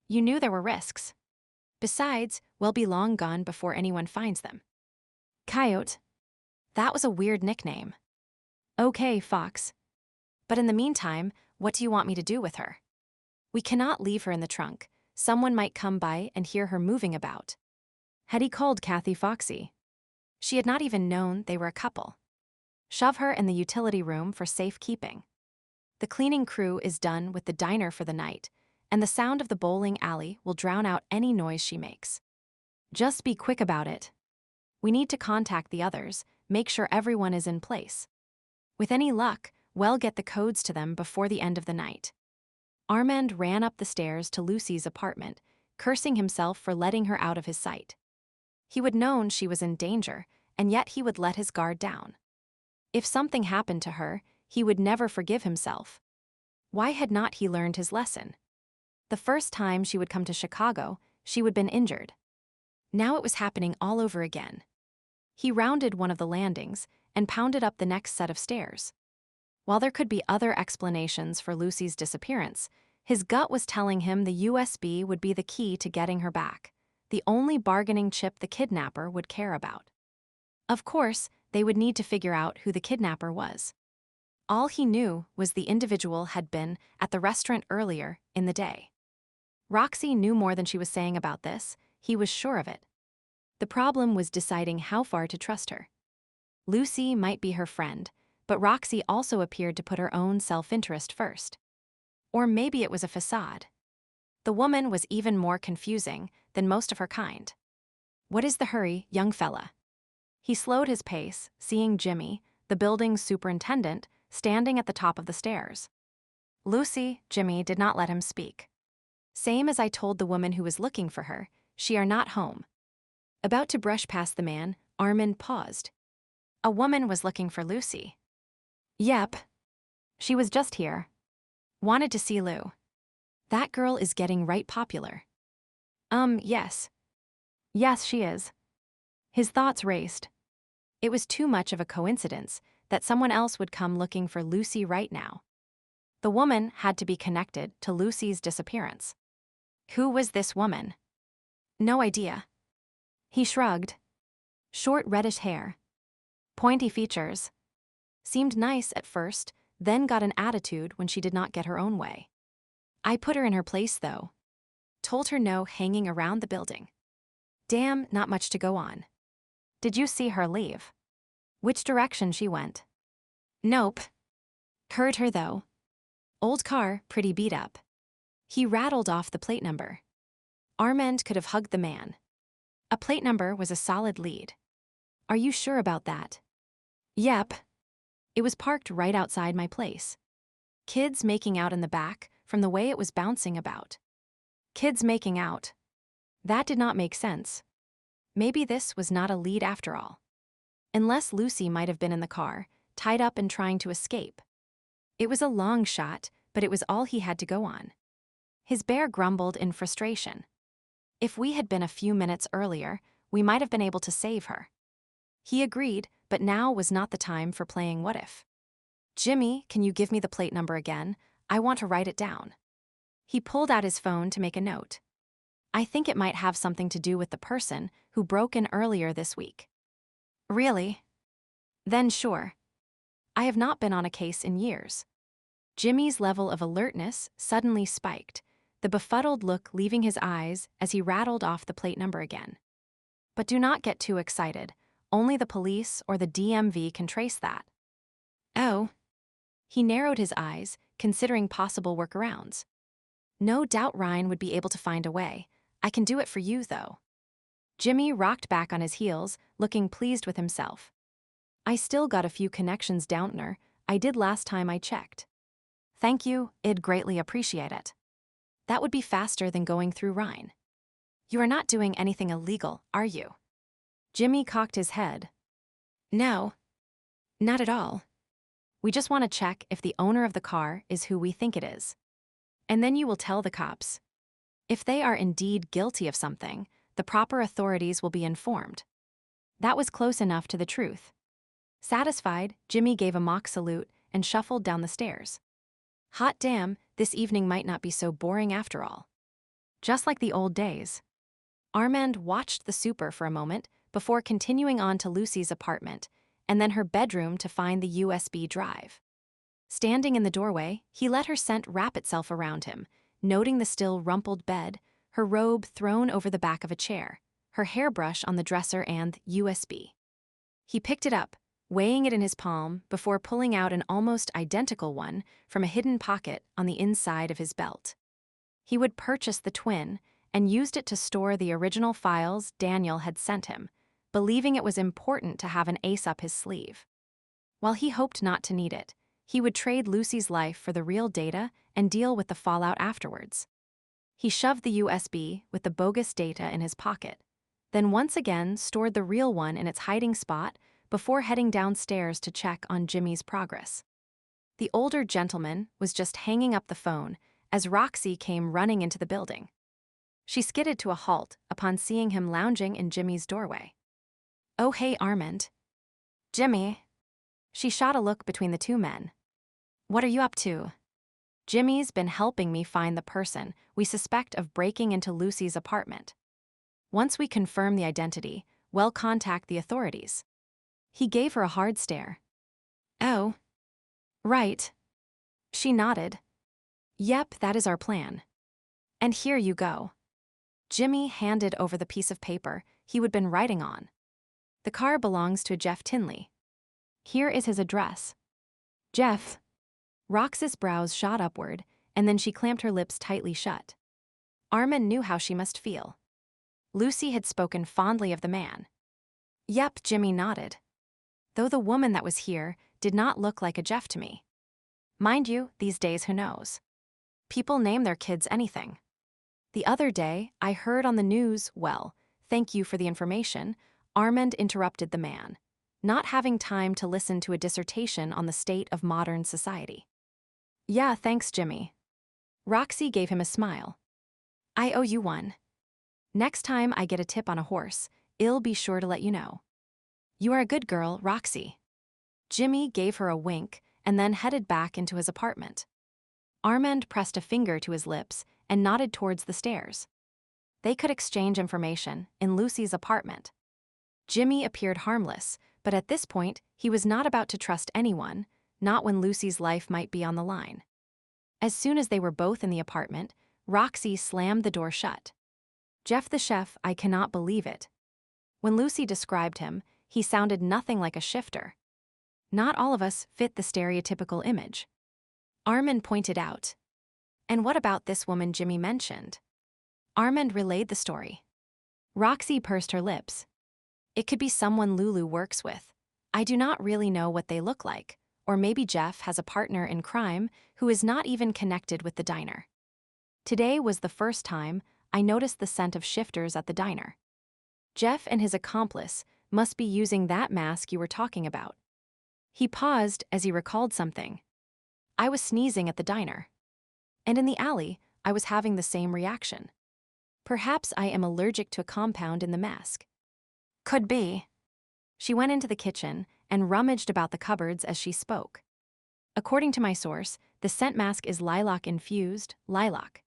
You knew there were risks. Besides, we'll be long gone before anyone finds them." "Coyote. That was a weird nickname." "Okay, Fox. But in the meantime, what do you want me to do with her? We cannot leave her in the trunk. Someone might come by and hear her moving about." Had he called Cassie Foxy? She had not even known they were a couple. "Shove her in the utility room for safekeeping. The cleaning crew is done with the diner for the night, and the sound of the bowling alley will drown out any noise she makes. Just be quick about it. We need to contact the others, make sure everyone is in place. With any luck, we'll get the codes to them before the end of the night." Armand ran up the stairs to Lucy's apartment, cursing himself for letting her out of his sight. He would known she was in danger, and yet he would let his guard down. If something happened to her, he would never forgive himself. Why had not he learned his lesson? The first time she would come to Chicago, she would been injured. Now it was happening all over again. He rounded one of the landings and pounded up the next set of stairs. While there could be other explanations for Lucy's disappearance, His gut was telling him the USB would be the key to getting her back, the only bargaining chip the kidnapper would care about. Of course, they would need to figure out who the kidnapper was. All he knew was the individual had been at the restaurant earlier in the day. Roxy knew more than she was saying about this, he was sure of it. The problem was deciding how far to trust her. Lucy might be her friend, but Roxy also appeared to put her own self-interest first. Or maybe it was a facade. The woman was even more confusing than most of her kind. "What is the hurry, young fella?" He slowed his pace, seeing Jimmy, the building's superintendent, standing at the top of the stairs. Lucy, Jimmy did not let him speak. "Same as I told the woman who was looking for her, she are not home." About to brush past the man, Armand paused. "A woman was looking for Lucy." "Yep. She was just here. Wanted to see Lou. That girl is getting right popular." Yes. Yes, she is." His thoughts raced. It was too much of a coincidence that someone else would come looking for Lucy right now. The woman had to be connected to Lucy's disappearance. Who was this woman? No idea. He shrugged. Short reddish hair. Pointy features. Seemed nice at first, then got an attitude when she did not get her own way. I put her in her place, though. Told her no hanging around the building. Damn, not much to go on. Did you see her leave? Which direction she went? Nope. Heard her, though. Old car, pretty beat up. He rattled off the plate number. Armand could have hugged the man. A plate number was a solid lead. Are you sure about that? Yep. It was parked right outside my place. Kids making out in the back from the way it was bouncing about. Kids making out. That did not make sense. Maybe this was not a lead after all. Unless Lucy might have been in the car, tied up and trying to escape. It was a long shot, but it was all he had to go on. His bear grumbled in frustration. If we had been a few minutes earlier, we might have been able to save her. He agreed, but now was not the time for playing what if. Jimmy, can you give me the plate number again? I want to write it down. He pulled out his phone to make a note. I think it might have something to do with the person who broke in earlier this week. Really? Then sure. I have not been on a case in years. Jimmy's level of alertness suddenly spiked, the befuddled look leaving his eyes as he rattled off the plate number again. But do not get too excited. Only the police or the DMV can trace that. Oh. He narrowed his eyes, considering possible workarounds. No doubt Ryan would be able to find a way. I can do it for you, though. Jimmy rocked back on his heels, looking pleased with himself. I still got a few connections down there. I did last time I checked. Thank you, I'd greatly appreciate it. That would be faster than going through Ryan. You are not doing anything illegal, are you? Jimmy cocked his head. No. Not at all. We just want to check if the owner of the car is who we think it is. And then you will tell the cops. If they are indeed guilty of something, the proper authorities will be informed. That was close enough to the truth. Satisfied, Jimmy gave a mock salute and shuffled down the stairs. Hot damn, this evening might not be so boring after all. Just like the old days. Armand watched the super for a moment before continuing on to Lucy's apartment and then her bedroom to find the USB drive. Standing in the doorway, he let her scent wrap itself around him, noting the still rumpled bed, her robe thrown over the back of a chair, her hairbrush on the dresser and USB. He picked it up, weighing it in his palm before pulling out an almost identical one from a hidden pocket on the inside of his belt. He would purchase the twin and used it to store the original files Daniel had sent him, believing it was important to have an ace up his sleeve. While he hoped not to need it, he would trade Lucy's life for the real data and deal with the fallout afterwards. He shoved the USB with the bogus data in his pocket, then once again stored the real one in its hiding spot before heading downstairs to check on Jimmy's progress. The older gentleman was just hanging up the phone as Roxy came running into the building. She skidded to a halt upon seeing him lounging in Jimmy's doorway. Oh hey Armand. Jimmy. She shot a look between the two men. What are you up to? Jimmy's been helping me find the person we suspect of breaking into Lucy's apartment. Once we confirm the identity, we'll contact the authorities." He gave her a hard stare. "Oh. Right." She nodded. "Yep, that is our plan. And here you go." Jimmy handed over the piece of paper he would been writing on. "The car belongs to Jeff Tinley. Here is his address." "Jeff." Rox's brows shot upward, and then she clamped her lips tightly shut. Armin knew how she must feel. Lucy had spoken fondly of the man. "Yep," Jimmy nodded. "Though the woman that was here did not look like a Jeff to me. Mind you, these days who knows? People name their kids anything. The other day, I heard on the news, well, thank you for the information," Armand interrupted the man, not having time to listen to a dissertation on the state of modern society. "Yeah, thanks, Jimmy." Roxy gave him a smile. "I owe you one. Next time I get a tip on a horse, I'll be sure to let you know." "You are a good girl, Roxy." Jimmy gave her a wink and then headed back into his apartment. Armand pressed a finger to his lips and nodded towards the stairs. They could exchange information in Lucy's apartment. Jimmy appeared harmless, but at this point, he was not about to trust anyone, not when Lucy's life might be on the line. As soon as they were both in the apartment, Roxy slammed the door shut. "Jeff the chef, I cannot believe it." When Lucy described him, he sounded nothing like a shifter. "Not all of us fit the stereotypical image." Armand pointed out. "And what about this woman Jimmy mentioned?" Armand relayed the story. Roxy pursed her lips. "It could be someone Lulu works with. I do not really know what they look like, or maybe Jeff has a partner in crime who is not even connected with the diner. Today was the first time I noticed the scent of shifters at the diner. Jeff and his accomplice must be using that mask you were talking about." He paused as he recalled something. "I was sneezing at the diner. And in the alley, I was having the same reaction. Perhaps I am allergic to a compound in the mask." "Could be." She went into the kitchen and rummaged about the cupboards as she spoke. "According to my source, the scent mask is lilac-infused, lilac."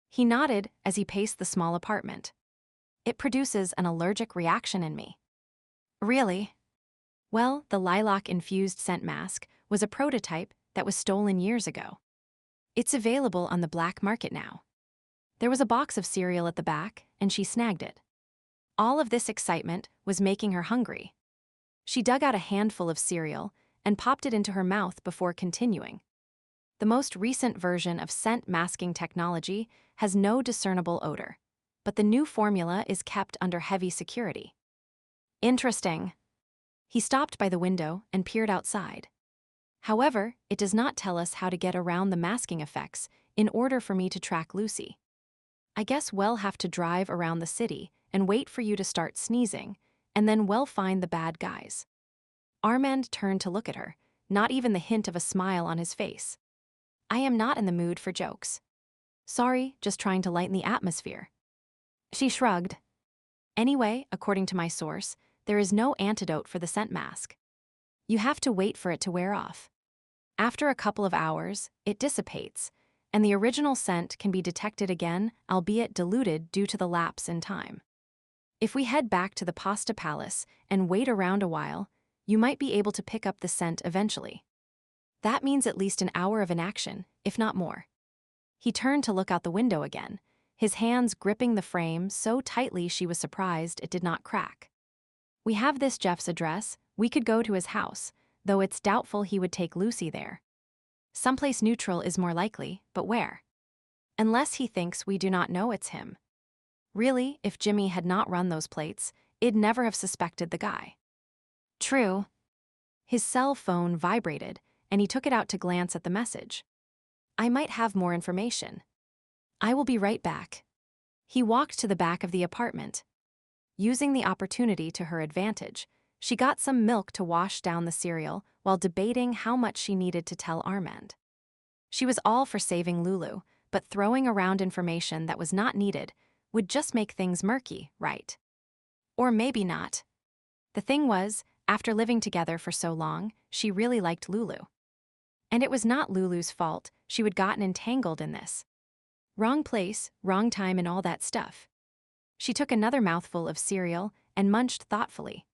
He nodded as he paced the small apartment. "It produces an allergic reaction in me." "Really?" Well, the lilac-infused scent mask was a prototype that was stolen years ago. It's available on the black market now. There was a box of cereal at the back, and she snagged it. All of this excitement was making her hungry. She dug out a handful of cereal and popped it into her mouth before continuing. "The most recent version of scent masking technology has no discernible odor, but the new formula is kept under heavy security." "Interesting." He stopped by the window and peered outside. "However, it does not tell us how to get around the masking effects in order for me to track Lucy. I guess we'll have to drive around the city and wait for you to start sneezing, and then we'll find the bad guys." Armand turned to look at her, not even the hint of a smile on his face. "I am not in the mood for jokes. Sorry, just trying to lighten the atmosphere." She shrugged. "Anyway, according to my source, there is no antidote for the scent mask. You have to wait for it to wear off. After a couple of hours, it dissipates, and the original scent can be detected again, albeit diluted due to the lapse in time. If we head back to the Pasta Palace and wait around a while, you might be able to pick up the scent eventually. That means at least an hour of inaction, if not more." He turned to look out the window again, his hands gripping the frame so tightly she was surprised it did not crack. "We have this Jeff's address. We could go to his house, though it's doubtful he would take Lucy there. Someplace neutral is more likely, but where? Unless he thinks we do not know it's him. Really, if Jimmy had not run those plates, I'd never have suspected the guy." "True." His cell phone vibrated, and he took it out to glance at the message. "I might have more information. I will be right back." He walked to the back of the apartment. Using the opportunity to her advantage, she got some milk to wash down the cereal while debating how much she needed to tell Armand. She was all for saving Lulu, but throwing around information that was not needed would just make things murky, right? Or maybe not. The thing was, after living together for so long, she really liked Lulu. And it was not Lulu's fault she would gotten entangled in this. Wrong place, wrong time and all that stuff. She took another mouthful of cereal and munched thoughtfully.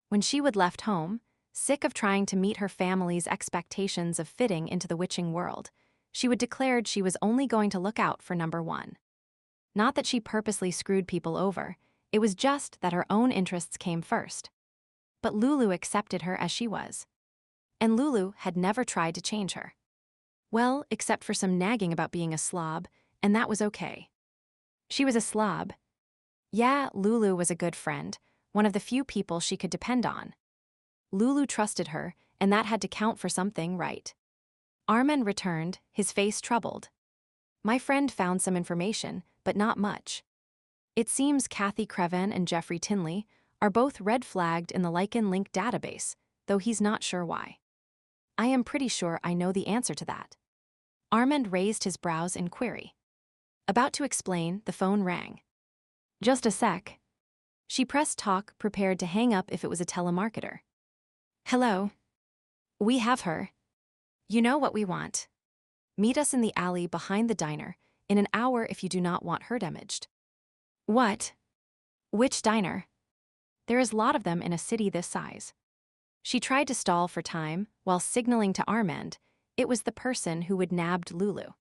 When she would left home, sick of trying to meet her family's expectations of fitting into the witching world, she would declared she was only going to look out for number one. Not that she purposely screwed people over, it was just that her own interests came first. But Lulu accepted her as she was. And Lulu had never tried to change her. Well, except for some nagging about being a slob, and that was okay. She was a slob. Yeah, Lulu was a good friend, one of the few people she could depend on. Lulu trusted her, and that had to count for something, right? Armand returned, his face troubled. My friend found some information, but not much. It seems Cassie Greyson and Jeffrey Tinley are both red-flagged in the Lycan link database, though he's not sure why. I am pretty sure I know the answer to that. Armand raised his brows in query. About to explain, the phone rang. Just a sec. She pressed talk, prepared to hang up if it was a telemarketer. Hello. We have her. You know what we want. Meet us in the alley behind the diner in an hour if you do not want her damaged. What? Which diner? There is a lot of them in a city this size. She tried to stall for time while signaling to Armand it was the person who would nabbed Lulu.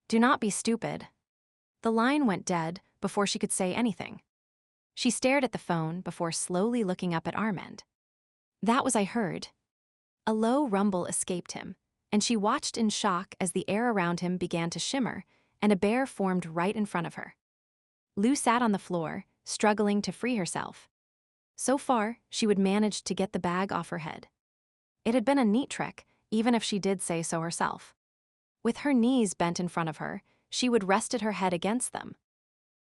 Do not be stupid. The line went dead before she could say anything. She stared at the phone before slowly looking up at Armand. That was I heard. A low rumble escaped him, and she watched in shock as the air around him began to shimmer and a bear formed right in front of her. Lou sat on the floor, struggling to free herself. So far, she would manage to get the bag off her head. It had been a neat trick, even if she did say so herself. With her knees bent in front of her, she would rested her head against them.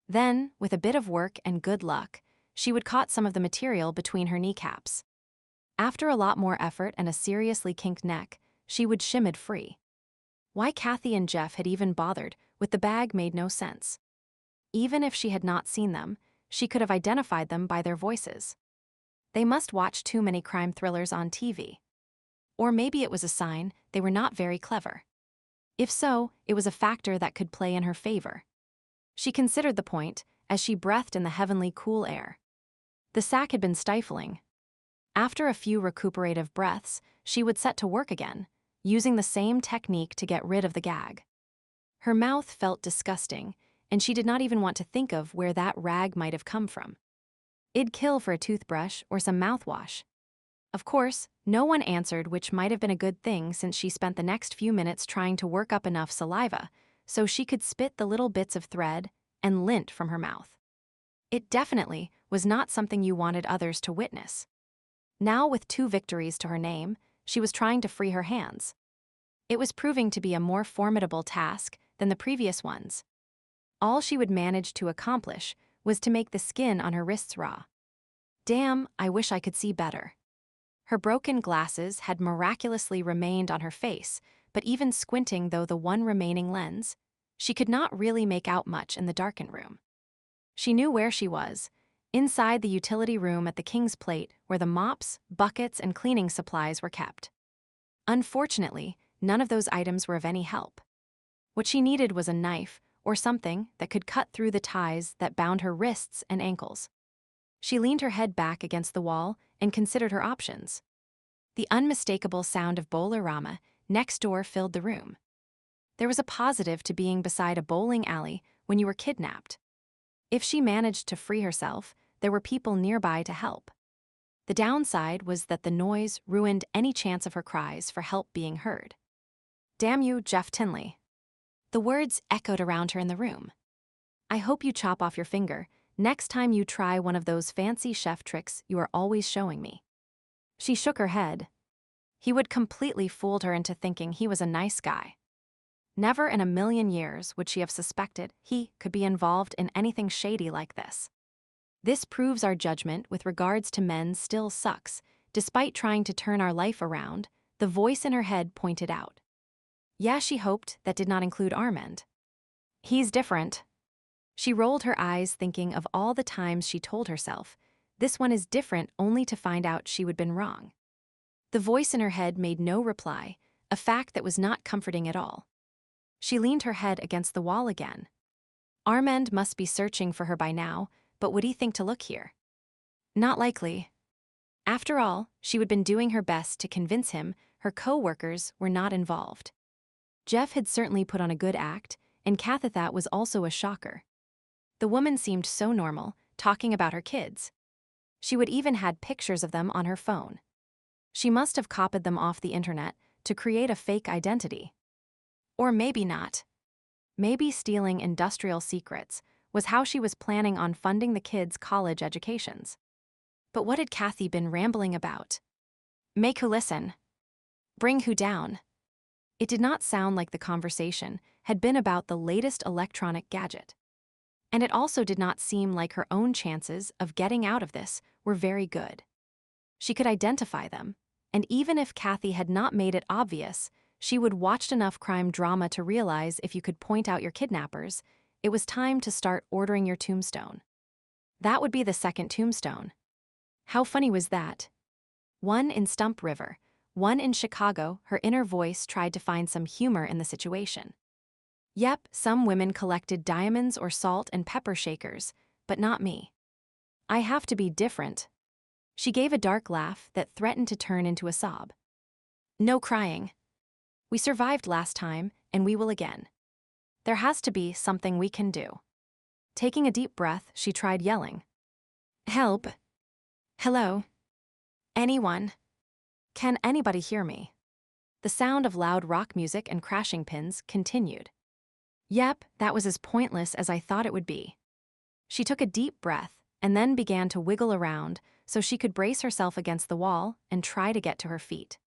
Then, with a bit of work and good luck, she would caught some of the material between her kneecaps. After a lot more effort and a seriously kinked neck, she would shimmed free. Why Cassie and Jeff had even bothered with the bag made no sense. Even if she had not seen them, she could have identified them by their voices. They must watch too many crime thrillers on TV. Or maybe it was a sign they were not very clever. If so, it was a factor that could play in her favor. She considered the point as she breathed in the heavenly cool air. The sack had been stifling. After a few recuperative breaths, she would set to work again, using the same technique to get rid of the gag. Her mouth felt disgusting, and she did not even want to think of where that rag might have come from. It'd kill for a toothbrush or some mouthwash. Of course, no one answered, which might have been a good thing since she spent the next few minutes trying to work up enough saliva so she could spit the little bits of thread and lint from her mouth. It definitely was not something you wanted others to witness. Now, with 2 victories to her name, she was trying to free her hands. It was proving to be a more formidable task than the previous ones. All she would manage to accomplish was to make the skin on her wrists raw. Damn, I wish I could see better. Her broken glasses had miraculously remained on her face, but even squinting though the one remaining lens, she could not really make out much in the darkened room. She knew where she was, inside the utility room at the King's Plate where the mops, buckets, and cleaning supplies were kept. Unfortunately, none of those items were of any help. What she needed was a knife or something that could cut through the ties that bound her wrists and ankles. She leaned her head back against the wall and considered her options. The unmistakable sound of Bowlerama next door filled the room. There was a positive to being beside a bowling alley when you were kidnapped. If she managed to free herself, there were people nearby to help. The downside was that the noise ruined any chance of her cries for help being heard. Damn you, Jeff Tinley. The words echoed around her in the room. I hope you chop off your finger next time you try one of those fancy chef tricks you are always showing me. She shook her head. He would completely fooled her into thinking he was a nice guy. Never in a million years would she have suspected he could be involved in anything shady like this. This proves our judgment with regards to men still sucks, despite trying to turn our life around, the voice in her head pointed out. Yeah, she hoped that did not include Armand. He's different. She rolled her eyes thinking of all the times she told herself, this one is different only to find out she would been wrong. The voice in her head made no reply, a fact that was not comforting at all. She leaned her head against the wall again. Armand must be searching for her by now, but would he think to look here? Not likely. After all, she had been doing her best to convince him her co-workers were not involved. Jeff had certainly put on a good act, and Kathathat was also a shocker. The woman seemed so normal, talking about her kids. She would even had pictures of them on her phone. She must have copied them off the internet to create a fake identity. Or maybe not. Maybe stealing industrial secrets was how she was planning on funding the kids' college educations. But what had Kathy been rambling about? Make who listen. Bring who down. It did not sound like the conversation had been about the latest electronic gadget. And it also did not seem like her own chances of getting out of this were very good. She could identify them, and even if Kathy had not made it obvious, she would watched enough crime drama to realize if you could point out your kidnappers, it was time to start ordering your tombstone. That would be the second tombstone. How funny was that? One in Stump River, one in Chicago. Her inner voice tried to find some humor in the situation. Yep, some women collected diamonds or salt and pepper shakers, but not me. I have to be different. She gave a dark laugh that threatened to turn into a sob. No crying. We survived last time, and we will again. There has to be something we can do. Taking a deep breath, she tried yelling. Help. Hello. Anyone. Can anybody hear me? The sound of loud rock music and crashing pins continued. Yep, that was as pointless as I thought it would be. She took a deep breath and then began to wiggle around so she could brace herself against the wall and try to get to her feet.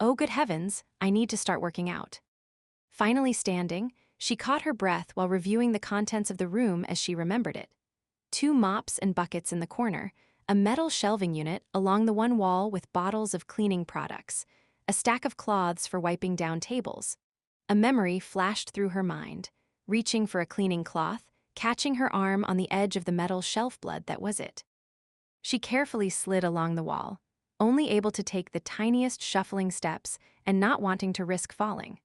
Oh, good heavens, I need to start working out. Finally standing, she caught her breath while reviewing the contents of the room as she remembered it. 2 mops and buckets in the corner, a metal shelving unit along the one wall with bottles of cleaning products, a stack of cloths for wiping down tables. A memory flashed through her mind, reaching for a cleaning cloth, catching her arm on the edge of the metal shelf. Blood, that was it. She carefully slid along the wall, only able to take the tiniest shuffling steps and not wanting to risk falling.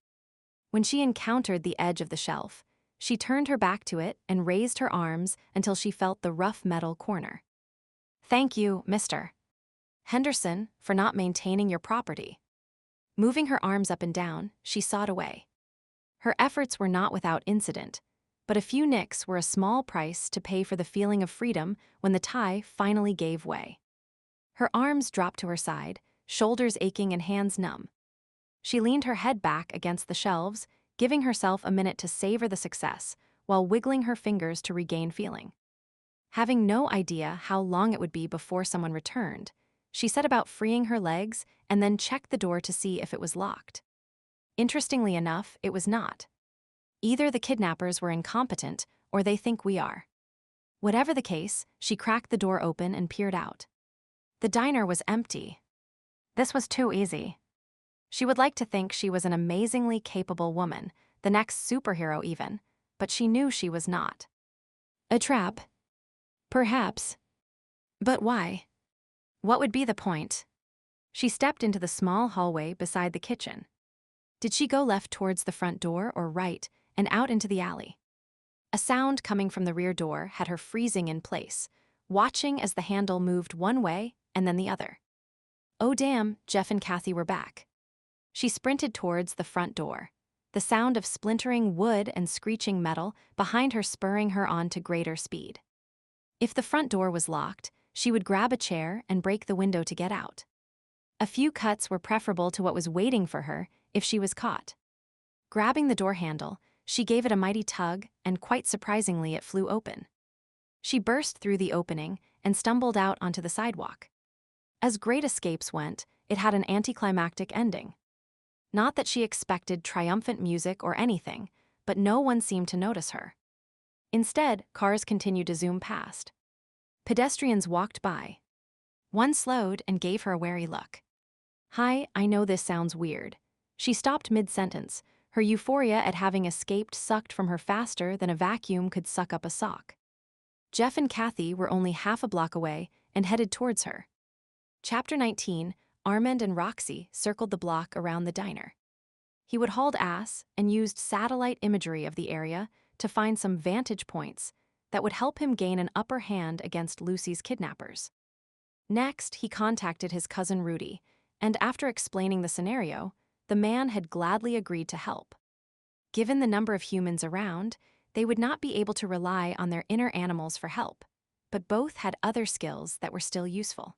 When she encountered the edge of the shelf, she turned her back to it and raised her arms until she felt the rough metal corner. Thank you, Mr. Henderson, for not maintaining your property. Moving her arms up and down, she sawed away. Her efforts were not without incident, but a few nicks were a small price to pay for the feeling of freedom when the tie finally gave way. Her arms dropped to her side, shoulders aching and hands numb. She leaned her head back against the shelves, giving herself a minute to savor the success while wiggling her fingers to regain feeling. Having no idea how long it would be before someone returned, she set about freeing her legs and then checked the door to see if it was locked. Interestingly enough, it was not. Either the kidnappers were incompetent or they think we are. Whatever the case, she cracked the door open and peered out. The diner was empty. This was too easy. She would like to think she was an amazingly capable woman, the next superhero even, but she knew she was not. A trap? Perhaps. But why? What would be the point? She stepped into the small hallway beside the kitchen. Did she go left towards the front door or right and out into the alley? A sound coming from the rear door had her freezing in place, watching as the handle moved one way and then the other. Oh damn, Jeff and Kathy were back. She sprinted towards the front door, the sound of splintering wood and screeching metal behind her spurring her on to greater speed. If the front door was locked, she would grab a chair and break the window to get out. A few cuts were preferable to what was waiting for her if she was caught. Grabbing the door handle, she gave it a mighty tug, and quite surprisingly it flew open. She burst through the opening and stumbled out onto the sidewalk. As Great Escapes went, it had an anticlimactic ending. Not that she expected triumphant music or anything, but no one seemed to notice her. Instead, cars continued to zoom past. Pedestrians walked by. One slowed and gave her a wary look. Hi, I know this sounds weird. She stopped mid-sentence, her euphoria at having escaped sucked from her faster than a vacuum could suck up a sock. Jeff and Kathy were only half a block away and headed towards her. Chapter 19, Armand and Roxy circled the block around the diner. He would hauled ass and used satellite imagery of the area to find some vantage points that would help him gain an upper hand against Lucy's kidnappers. Next, he contacted his cousin Rudy, and after explaining the scenario, the man had gladly agreed to help. Given the number of humans around, they would not be able to rely on their inner animals for help, but both had other skills that were still useful.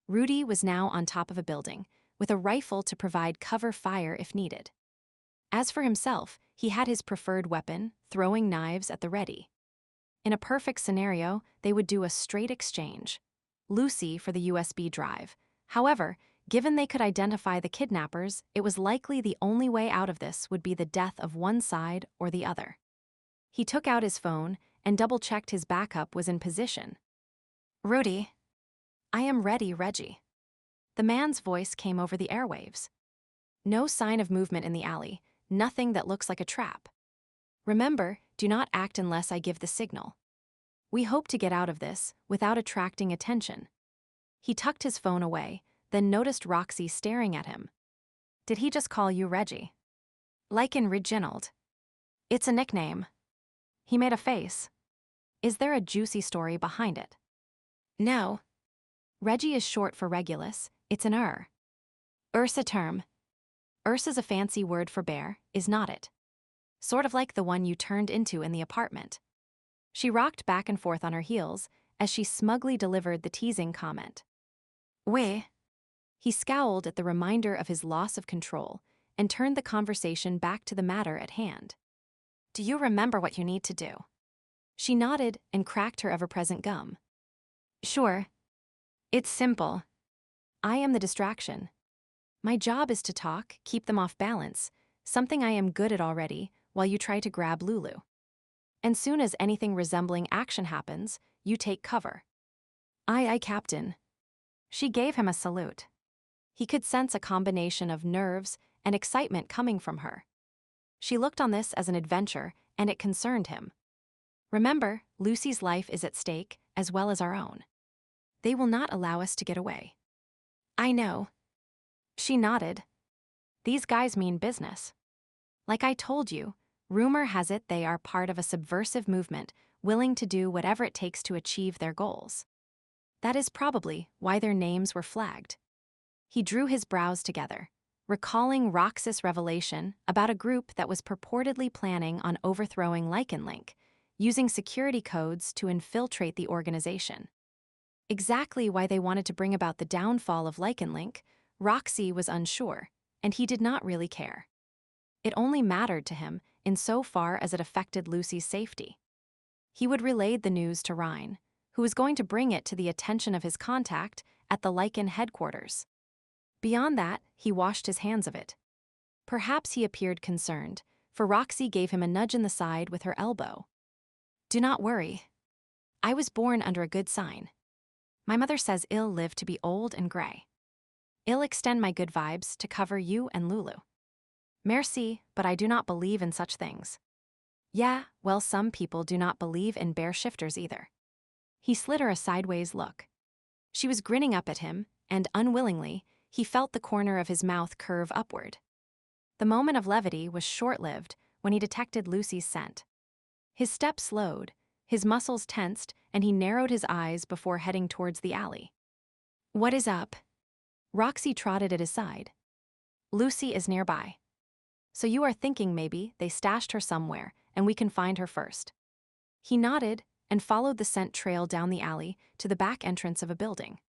Rudy was now on top of a building, with a rifle to provide cover fire if needed. As for himself, he had his preferred weapon, throwing knives at the ready. In a perfect scenario, they would do a straight exchange. Lucy for the USB drive. However, given they could identify the kidnappers, it was likely the only way out of this would be the death of one side or the other. He took out his phone and double-checked his backup was in position. "Rudy, I am ready, Reggie." The man's voice came over the airwaves. No sign of movement in the alley, nothing that looks like a trap. "Remember, do not act unless I give the signal. We hope to get out of this without attracting attention." He tucked his phone away, then noticed Roxy staring at him. "Did he just call you Reggie?" "Lycan Reginald. It's a nickname." He made a face. "Is there a juicy story behind it?" "No. Reggie is short for Regulus, it's an Ursa term. Ursa's a fancy word for bear, is not it? Sort of like the one you turned into in the apartment." She rocked back and forth on her heels as she smugly delivered the teasing comment. "We." He scowled at the reminder of his loss of control and turned the conversation back to the matter at hand. "Do you remember what you need to do?" She nodded and cracked her ever-present gum. "Sure. It's simple. I am the distraction. My job is to talk, keep them off balance, something I am good at already, while you try to grab Lulu. And soon as anything resembling action happens, you take cover." Aye, Captain." She gave him a salute. He could sense a combination of nerves and excitement coming from her. She looked on this as an adventure, and it concerned him. "Remember, Lucy's life is at stake, as well as our own. They will not allow us to get away." "I know." She nodded. "These guys mean business. Like I told you, rumor has it they are part of a subversive movement, willing to do whatever it takes to achieve their goals. That is probably why their names were flagged." He drew his brows together, recalling Roxas' revelation about a group that was purportedly planning on overthrowing Lycan, using security codes to infiltrate the organization. Exactly why they wanted to bring about the downfall of Lycan, Roxy was unsure, and he did not really care. It only mattered to him insofar as it affected Lucy's safety. He would relay the news to Ryan, who was going to bring it to the attention of his contact at the Lycan headquarters. Beyond that, he washed his hands of it. Perhaps he appeared concerned, for Roxy gave him a nudge in the side with her elbow. "Do not worry. I was born under a good sign. My mother says I'll live to be old and gray. I'll extend my good vibes to cover you and Lulu. Merci, but I do not believe in such things." "Yeah, well, some people do not believe in bear shifters either." He slid her a sideways look. She was grinning up at him, and unwillingly, he felt the corner of his mouth curve upward. The moment of levity was short-lived when he detected Lucy's scent. His step slowed, his muscles tensed, and he narrowed his eyes before heading towards the alley. "What is up?" Roxy trotted at his side. "Lucy is nearby. So you are thinking maybe they stashed her somewhere and we can find her first." He nodded and followed the scent trail down the alley to the back entrance of a building.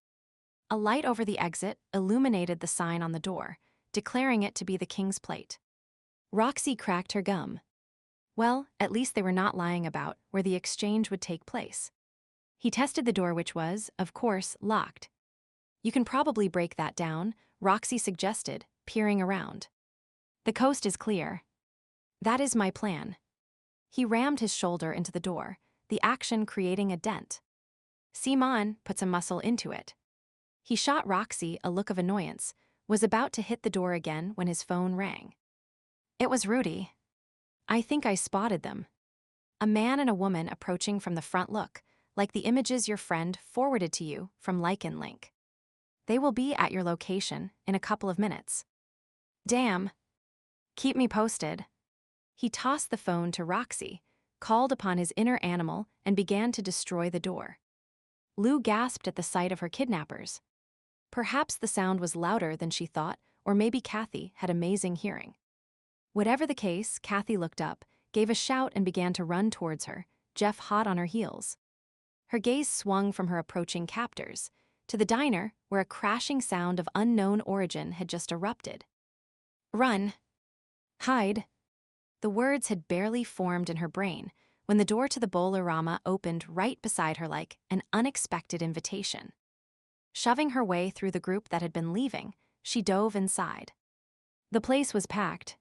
A light over the exit illuminated the sign on the door, declaring it to be the King's Plate. Roxy cracked her gum. Well, at least they were not lying about where the exchange would take place. He tested the door, which was, of course, locked. "You can probably break that down," Roxy suggested, peering around. "The coast is clear." "That is my plan." He rammed his shoulder into the door, the action creating a dent. Simon put some muscle into it. He shot Roxy a look of annoyance, was about to hit the door again when his phone rang. It was Rudy. "I think I spotted them." A man and a woman approaching from the front look, like the images your friend forwarded to you from Lycan. "They will be at your location in a couple of minutes." "Damn." Keep me posted. He tossed the phone to Roxy, called upon his inner animal, and began to destroy the door. Lou gasped at the sight of her kidnappers. Perhaps the sound was louder than she thought, or maybe Cassie had amazing hearing. Whatever the case, Cassie looked up, gave a shout and began to run towards her, Jeff hot on her heels. Her gaze swung from her approaching captors to the diner where a crashing sound of unknown origin had just erupted. Run. Hide. The words had barely formed in her brain when the door to the Bowl-O-Rama opened right beside her like an unexpected invitation. Shoving her way through the group that had been leaving, she dove inside. The place was packed.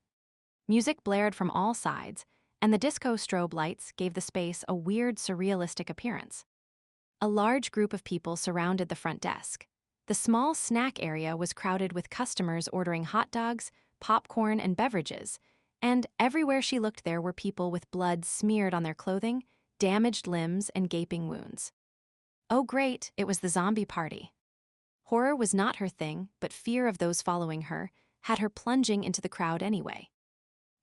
Music blared from all sides, and the disco strobe lights gave the space a weird, surrealistic appearance. A large group of people surrounded the front desk. The small snack area was crowded with customers ordering hot dogs, popcorn, and beverages, and everywhere she looked there were people with blood smeared on their clothing, damaged limbs, and gaping wounds. Oh great, it was the zombie party. Horror was not her thing, but fear of those following her had her plunging into the crowd anyway.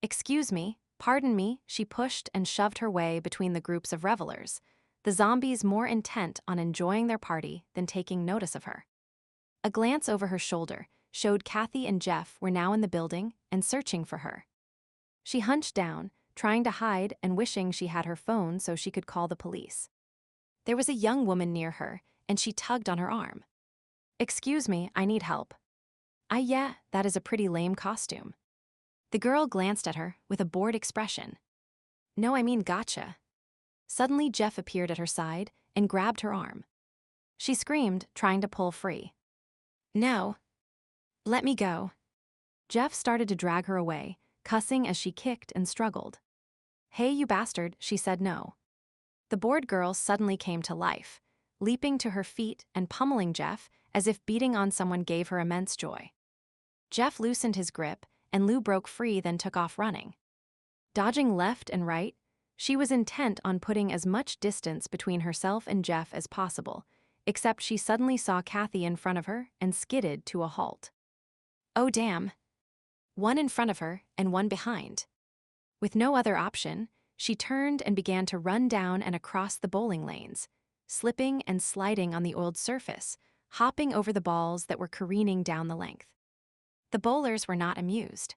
Excuse me, pardon me, she pushed and shoved her way between the groups of revelers, the zombies more intent on enjoying their party than taking notice of her. A glance over her shoulder showed Cassie and Jeff were now in the building and searching for her. She hunched down, trying to hide and wishing she had her phone so she could call the police. There was a young woman near her, and she tugged on her arm. Excuse me, I need help. Yeah, that is a pretty lame costume. The girl glanced at her with a bored expression. No, I mean gotcha. Suddenly Jeff appeared at her side and grabbed her arm. She screamed, trying to pull free. No. Let me go. Jeff started to drag her away, cussing as she kicked and struggled. Hey, you bastard, she said no. The bored girl suddenly came to life, leaping to her feet and pummeling Jeff as if beating on someone gave her immense joy. Jeff loosened his grip, and Lou broke free, then took off running. Dodging left and right, she was intent on putting as much distance between herself and Jeff as possible, except she suddenly saw Cassie in front of her and skidded to a halt. Oh damn. One in front of her and one behind. With no other option, she turned and began to run down and across the bowling lanes, slipping and sliding on the oiled surface, hopping over the balls that were careening down the length. The bowlers were not amused.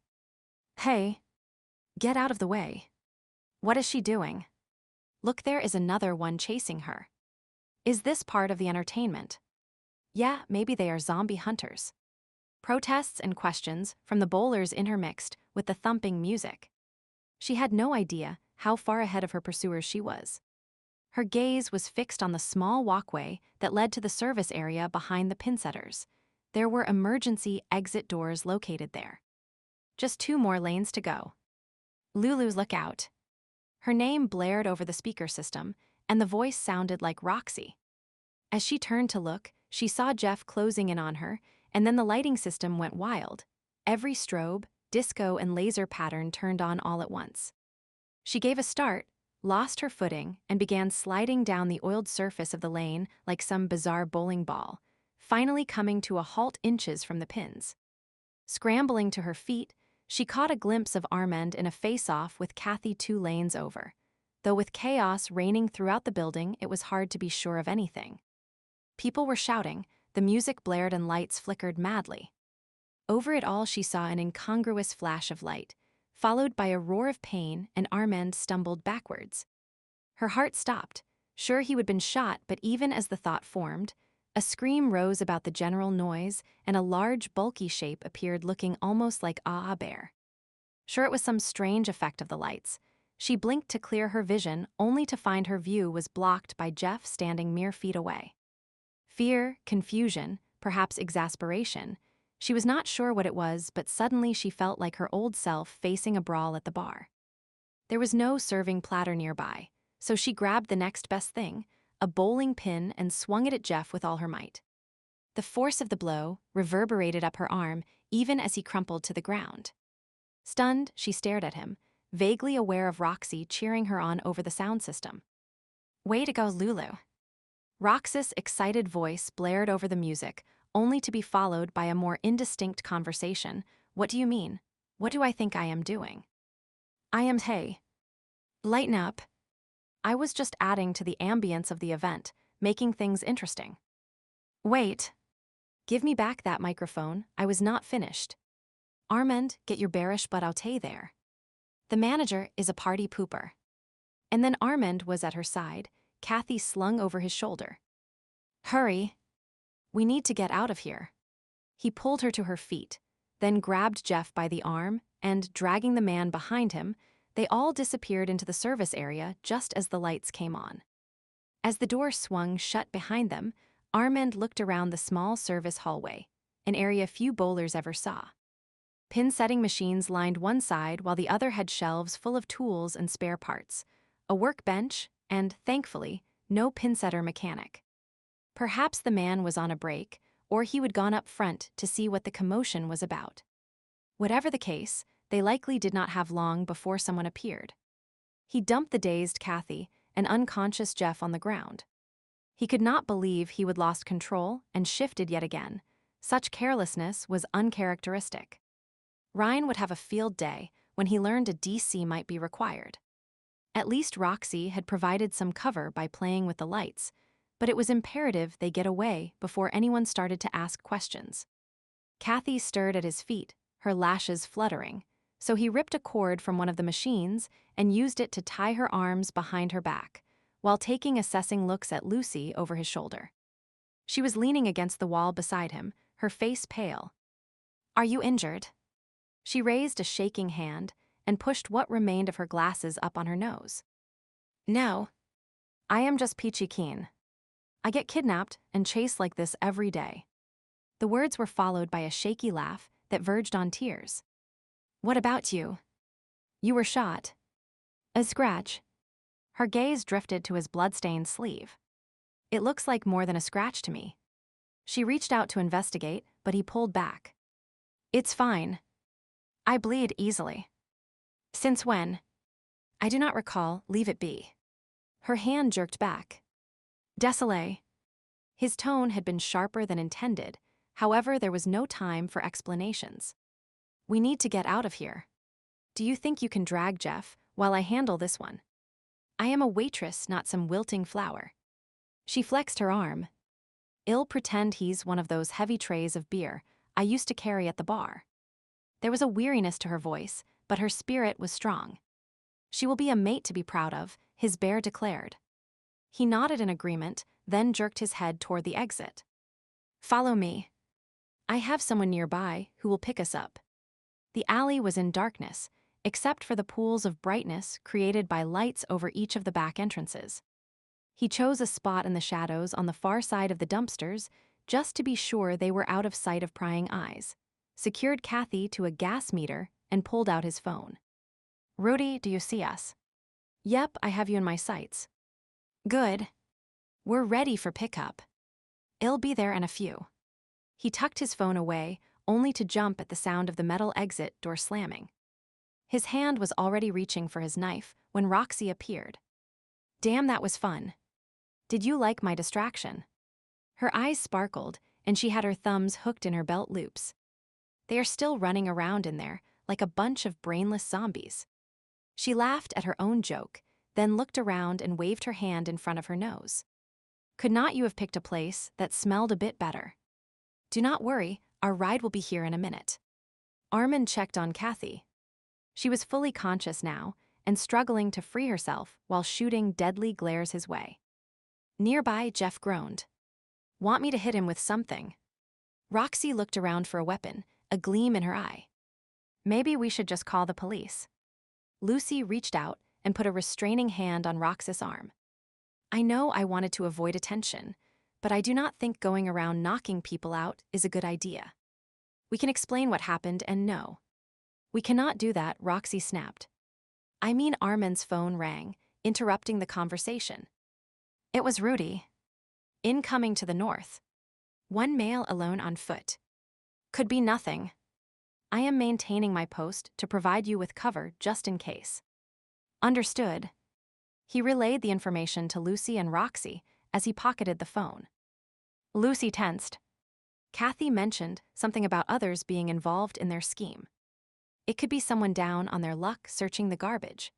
Hey, get out of the way. What is she doing? Look, there is another one chasing her. Is this part of the entertainment? Yeah, maybe they are zombie hunters. Protests and questions from the bowlers intermixed with the thumping music. She had no idea how far ahead of her pursuers she was. Her gaze was fixed on the small walkway that led to the service area behind the pinsetters. There were emergency exit doors located there. Just 2 more lanes to go. Lulu's look out. Her name blared over the speaker system, and the voice sounded like Roxy. As she turned to look, she saw Jeff closing in on her, and then the lighting system went wild. Every strobe, disco, and laser pattern turned on all at once. She gave a start, lost her footing, and began sliding down the oiled surface of the lane like some bizarre bowling ball, finally coming to a halt inches from the pins. Scrambling to her feet, she caught a glimpse of Armand in a face-off with Cassie 2 lanes over. Though with chaos reigning throughout the building, it was hard to be sure of anything. People were shouting, the music blared and lights flickered madly. Over it all she saw an incongruous flash of light, followed by a roar of pain, and Armand stumbled backwards. Her heart stopped, sure he would been shot, but even as the thought formed, a scream rose about the general noise, and a large, bulky shape appeared looking almost like a bear. Sure it was some strange effect of the lights. She blinked to clear her vision, only to find her view was blocked by Jeff standing mere feet away. Fear, confusion, perhaps exasperation. She was not sure what it was, but suddenly she felt like her old self facing a brawl at the bar. There was no serving platter nearby, so she grabbed the next best thing, a bowling pin, and swung it at Jeff with all her might. The force of the blow reverberated up her arm even as he crumpled to the ground. Stunned, she stared at him, vaguely aware of Roxy cheering her on over the sound system. Way to go, Lulu. Roxy's excited voice blared over the music, only to be followed by a more indistinct conversation. What do you mean? What do I think I am doing? Hey. Lighten up. I was just adding to the ambience of the event, making things interesting. Wait. Give me back that microphone, I was not finished. Armand, get your bearish butt out there. The manager is a party pooper. And then Armand was at her side, Cassie slung over his shoulder. Hurry. We need to get out of here. He pulled her to her feet, then grabbed Jeff by the arm, and, dragging the man behind him, they all disappeared into the service area just as the lights came on. As the door swung shut behind them, Armand looked around the small service hallway, an area few bowlers ever saw. Pin-setting machines lined one side while the other had shelves full of tools and spare parts, a workbench, and, thankfully, no pin-setter mechanic. Perhaps the man was on a break, or he would gone up front to see what the commotion was about. Whatever the case, they likely did not have long before someone appeared. He dumped the dazed Cassie and unconscious Jeff on the ground. He could not believe he would lost control and shifted yet again. Such carelessness was uncharacteristic. Ryan would have a field day when he learned a DC might be required. At least Roxy had provided some cover by playing with the lights, but it was imperative they get away before anyone started to ask questions. Cassie stirred at his feet, her lashes fluttering, so he ripped a cord from one of the machines and used it to tie her arms behind her back, while taking assessing looks at Lucy over his shoulder. She was leaning against the wall beside him, her face pale. Are you injured? She raised a shaking hand and pushed what remained of her glasses up on her nose. No. I am just peachy keen. I get kidnapped and chased like this every day. The words were followed by a shaky laugh that verged on tears. What about you? You were shot. A scratch. Her gaze drifted to his blood-stained sleeve. It looks like more than a scratch to me. She reached out to investigate, but he pulled back. It's fine. I bleed easily. Since when? I do not recall, leave it be. Her hand jerked back. Désolé. His tone had been sharper than intended, however there was no time for explanations. We need to get out of here. Do you think you can drag Jeff while I handle this one? I am a waitress, not some wilting flower. She flexed her arm. I'll pretend he's one of those heavy trays of beer I used to carry at the bar. There was a weariness to her voice, but her spirit was strong. She will be a mate to be proud of, his bear declared. He nodded in agreement, then jerked his head toward the exit. Follow me. I have someone nearby who will pick us up. The alley was in darkness, except for the pools of brightness created by lights over each of the back entrances. He chose a spot in the shadows on the far side of the dumpsters just to be sure they were out of sight of prying eyes, secured Cassie to a gas meter, and pulled out his phone. Rudy, do you see us? Yep, I have you in my sights. Good. We're ready for pickup. I'll be there in a few. He tucked his phone away, only to jump at the sound of the metal exit door slamming. His hand was already reaching for his knife when Roxy appeared. Damn, that was fun. Did you like my distraction? Her eyes sparkled, and she had her thumbs hooked in her belt loops. They are still running around in there, like a bunch of brainless zombies. She laughed at her own joke, then looked around and waved her hand in front of her nose. Could not you have picked a place that smelled a bit better? Do not worry, our ride will be here in a minute. Armand checked on Cassie. She was fully conscious now and struggling to free herself while shooting deadly glares his way. Nearby, Jeff groaned. Want me to hit him with something? Roxy looked around for a weapon, a gleam in her eye. Maybe we should just call the police. Lucy reached out and put a restraining hand on Roxy's arm. I know I wanted to avoid attention, but I do not think going around knocking people out is a good idea. We can explain what happened and no. We cannot do that, Roxy snapped. I mean, Armand's phone rang, interrupting the conversation. It was Rudy. Incoming to the north. One male alone on foot. Could be nothing. I am maintaining my post to provide you with cover just in case. Understood. He relayed the information to Lucy and Roxy as he pocketed the phone. Lucy tensed. Cassie mentioned something about others being involved in their scheme. It could be someone down on their luck searching the garbage.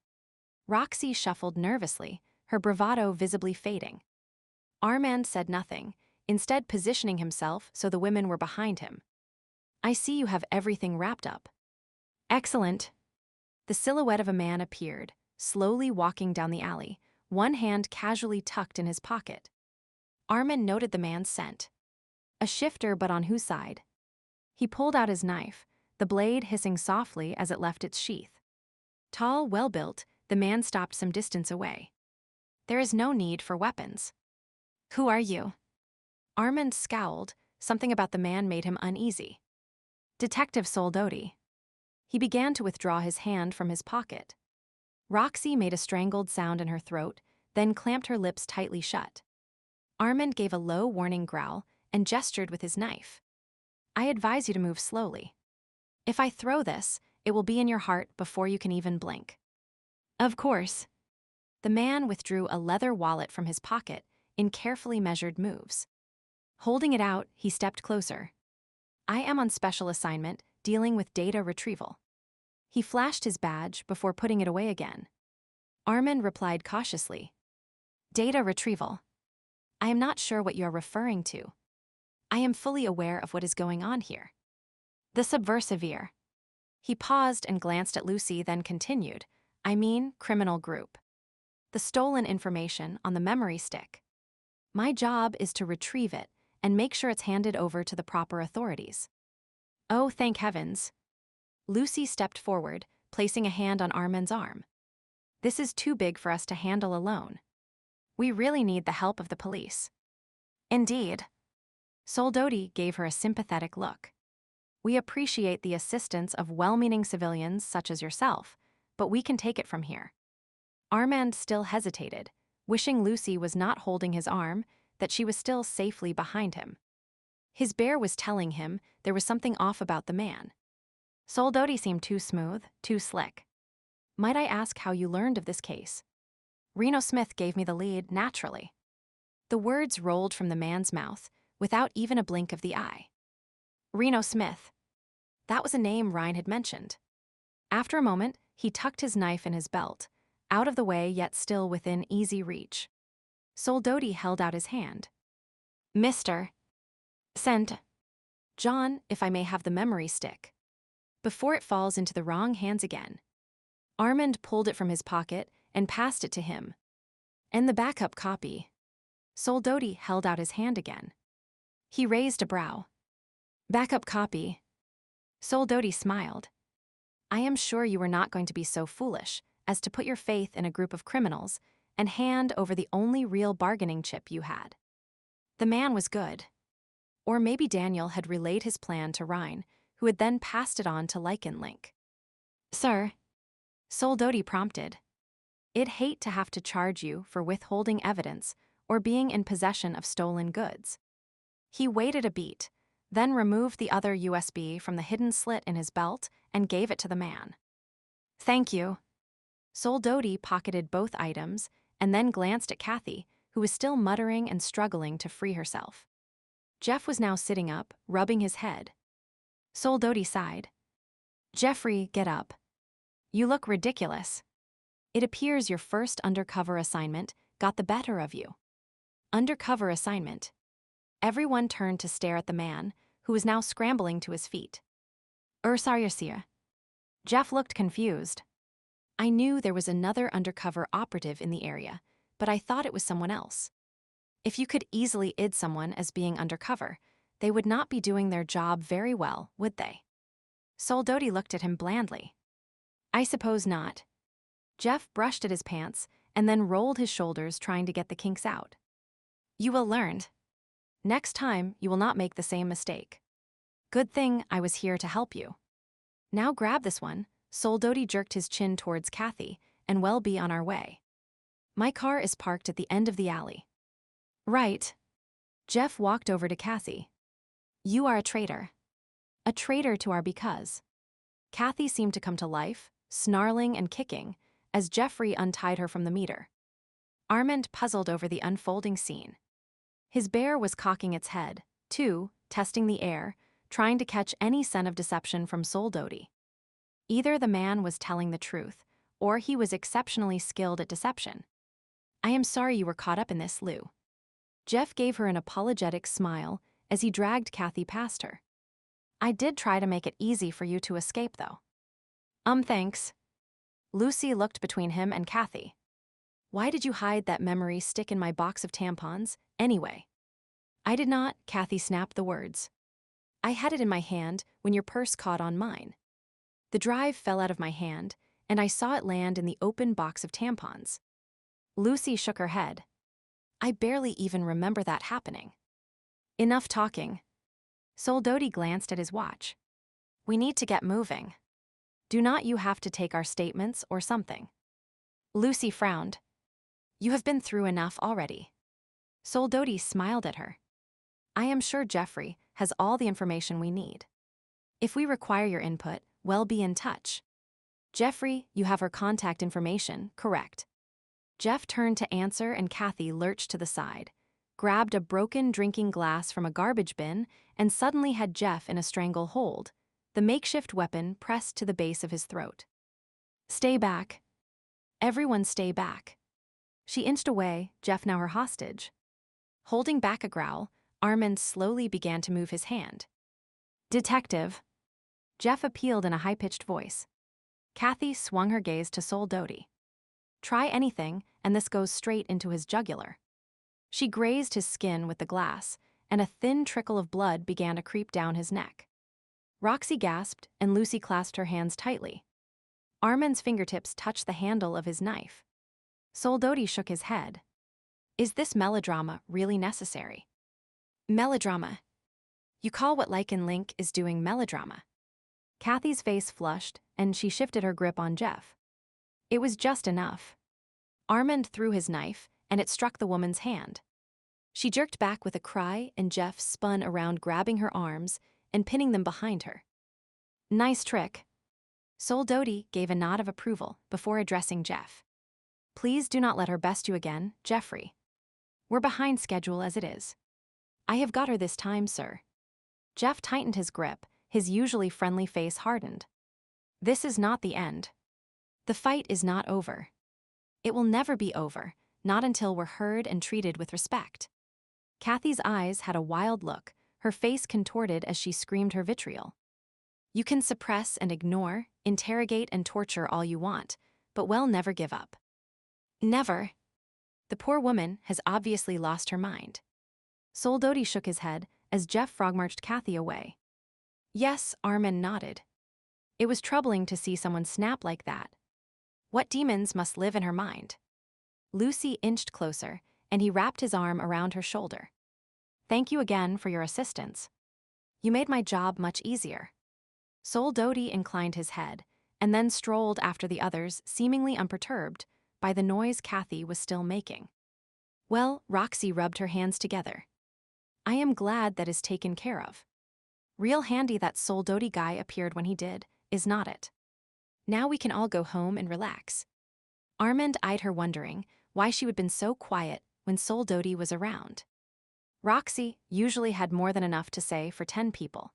Roxy shuffled nervously, her bravado visibly fading. Armand said nothing, instead positioning himself so the women were behind him. I see you have everything wrapped up. Excellent. The silhouette of a man appeared, slowly walking down the alley, one hand casually tucked in his pocket. Armand noted the man's scent. A shifter, but on whose side? He pulled out his knife, the blade hissing softly as it left its sheath. Tall, well-built, the man stopped some distance away. There is no need for weapons. Who are you? Armand scowled, something about the man made him uneasy. Detective Soldoti. He began to withdraw his hand from his pocket. Roxy made a strangled sound in her throat, then clamped her lips tightly shut. Armand gave a low warning growl and gestured with his knife. I advise you to move slowly. If I throw this, it will be in your heart before you can even blink. Of course. The man withdrew a leather wallet from his pocket in carefully measured moves. Holding it out, he stepped closer. I am on special assignment, dealing with data retrieval. He flashed his badge before putting it away again. Armand replied cautiously. Data retrieval. I am not sure what you are referring to. I am fully aware of what is going on here. The subversive ear. He paused and glanced at Lucy, then continued. I mean, criminal group. The stolen information on the memory stick. My job is to retrieve it and make sure it's handed over to the proper authorities. Oh, thank heavens. Lucy stepped forward, placing a hand on Armand's arm. This is too big for us to handle alone. We really need the help of the police. Indeed. Soldoti gave her a sympathetic look. We appreciate the assistance of well-meaning civilians such as yourself, but we can take it from here. Armand still hesitated, wishing Lucy was not holding his arm, that she was still safely behind him. His bear was telling him there was something off about the man. Soldoti seemed too smooth, too slick. Might I ask how you learned of this case? Reno Smith gave me the lead naturally. The words rolled from the man's mouth, without even a blink of the eye. Reno Smith. That was a name Ryan had mentioned. After a moment, he tucked his knife in his belt, out of the way yet still within easy reach. Soldoti held out his hand. Mr. Send. John, if I may have the memory stick. Before it falls into the wrong hands again. Armand pulled it from his pocket and passed it to him. And the backup copy. Soldoti held out his hand again. He raised a brow. Backup copy. Soldoti smiled. I am sure you were not going to be so foolish as to put your faith in a group of criminals and hand over the only real bargaining chip you had. The man was good. Or maybe Daniel had relayed his plan to Ryan, who had then passed it on to Lycan. Sir, Soldoti prompted. I'd hate to have to charge you for withholding evidence or being in possession of stolen goods. He waited a beat, then removed the other USB from the hidden slit in his belt and gave it to the man. Thank you. Soldoti pocketed both items and then glanced at Kathy, who was still muttering and struggling to free herself. Jeff was now sitting up, rubbing his head. Soldoti sighed. Jeffrey, get up. You look ridiculous. It appears your first undercover assignment got the better of you. Undercover assignment. Everyone turned to stare at the man, who was now scrambling to his feet. Ursaryasia. Jeff looked confused. I knew there was another undercover operative in the area, but I thought it was someone else. If you could easily id someone as being undercover, they would not be doing their job very well, would they? Soldoti looked at him blandly. I suppose not. Jeff brushed at his pants and then rolled his shoulders, trying to get the kinks out. You will learn. Next time, you will not make the same mistake. Good thing I was here to help you. Now grab this one. Soldoti jerked his chin towards Kathy, and we'll be on our way. My car is parked at the end of the alley. Right. Jeff walked over to Cassie. You are a traitor. A traitor to our because. Kathy seemed to come to life, snarling and kicking, as Jeffrey untied her from the meter. Armand puzzled over the unfolding scene. His bear was cocking its head, too, testing the air, trying to catch any scent of deception from Soldoti. Either the man was telling the truth, or he was exceptionally skilled at deception. I am sorry you were caught up in this, Lou. Jeff gave her an apologetic smile as he dragged Cassie past her. I did try to make it easy for you to escape, though. Thanks. Lucy looked between him and Cassie. Why did you hide that memory stick in my box of tampons, anyway? I did not, Cassie snapped the words. I had it in my hand when your purse caught on mine. The drive fell out of my hand, and I saw it land in the open box of tampons. Lucy shook her head. I barely even remember that happening. Enough talking. Soldoti glanced at his watch. We need to get moving. Do not you have to take our statements or something? Lucy frowned. You have been through enough already. Soldoti smiled at her. I am sure Jeffrey has all the information we need. If we require your input, we'll be in touch. Jeffrey, you have her contact information, correct? Jeff turned to answer and Cassie lurched to the side, grabbed a broken drinking glass from a garbage bin, and suddenly had Jeff in a strangle hold, the makeshift weapon pressed to the base of his throat. Stay back. Everyone stay back. She inched away, Jeff now her hostage. Holding back a growl, Armand slowly began to move his hand. Detective. Jeff appealed in a high-pitched voice. Cassie swung her gaze to Soldoti. Try anything, and this goes straight into his jugular. She grazed his skin with the glass, and a thin trickle of blood began to creep down his neck. Roxy gasped, and Lucy clasped her hands tightly. Armand's fingertips touched the handle of his knife. Soldoti shook his head. Is this melodrama really necessary? Melodrama. You call what Lycan Link is doing melodrama? Cassie's face flushed, and she shifted her grip on Jeff. It was just enough. Armand threw his knife, and it struck the woman's hand. She jerked back with a cry, and Jeff spun around, grabbing her arms and pinning them behind her. Nice trick. Soldoti gave a nod of approval before addressing Jeff. Please do not let her best you again, Jeffrey. We're behind schedule as it is. I have got her this time, sir. Jeff tightened his grip, his usually friendly face hardened. This is not the end. The fight is not over. It will never be over, not until we're heard and treated with respect. Cassie's eyes had a wild look, her face contorted as she screamed her vitriol. You can suppress and ignore, interrogate and torture all you want, but we'll never give up. Never. The poor woman has obviously lost her mind. Soldoti shook his head as Jeff frog-marched Cassie away. Yes, Armand nodded. It was troubling to see someone snap like that. What demons must live in her mind? Lucy inched closer, and he wrapped his arm around her shoulder. Thank you again for your assistance. You made my job much easier. Soldoti inclined his head, and then strolled after the others, seemingly unperturbed by the noise Cassie was still making. Well, Roxy rubbed her hands together. I am glad that is taken care of. Real handy that Soldoti guy appeared when he did, is not it? Now we can all go home and relax. Armand eyed her, wondering why she had been so quiet when Soldoti was around. Roxy usually had more than enough to say for 10 people.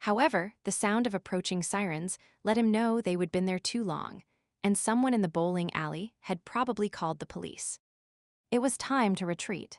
However, the sound of approaching sirens let him know they would been there too long, and someone in the bowling alley had probably called the police. It was time to retreat.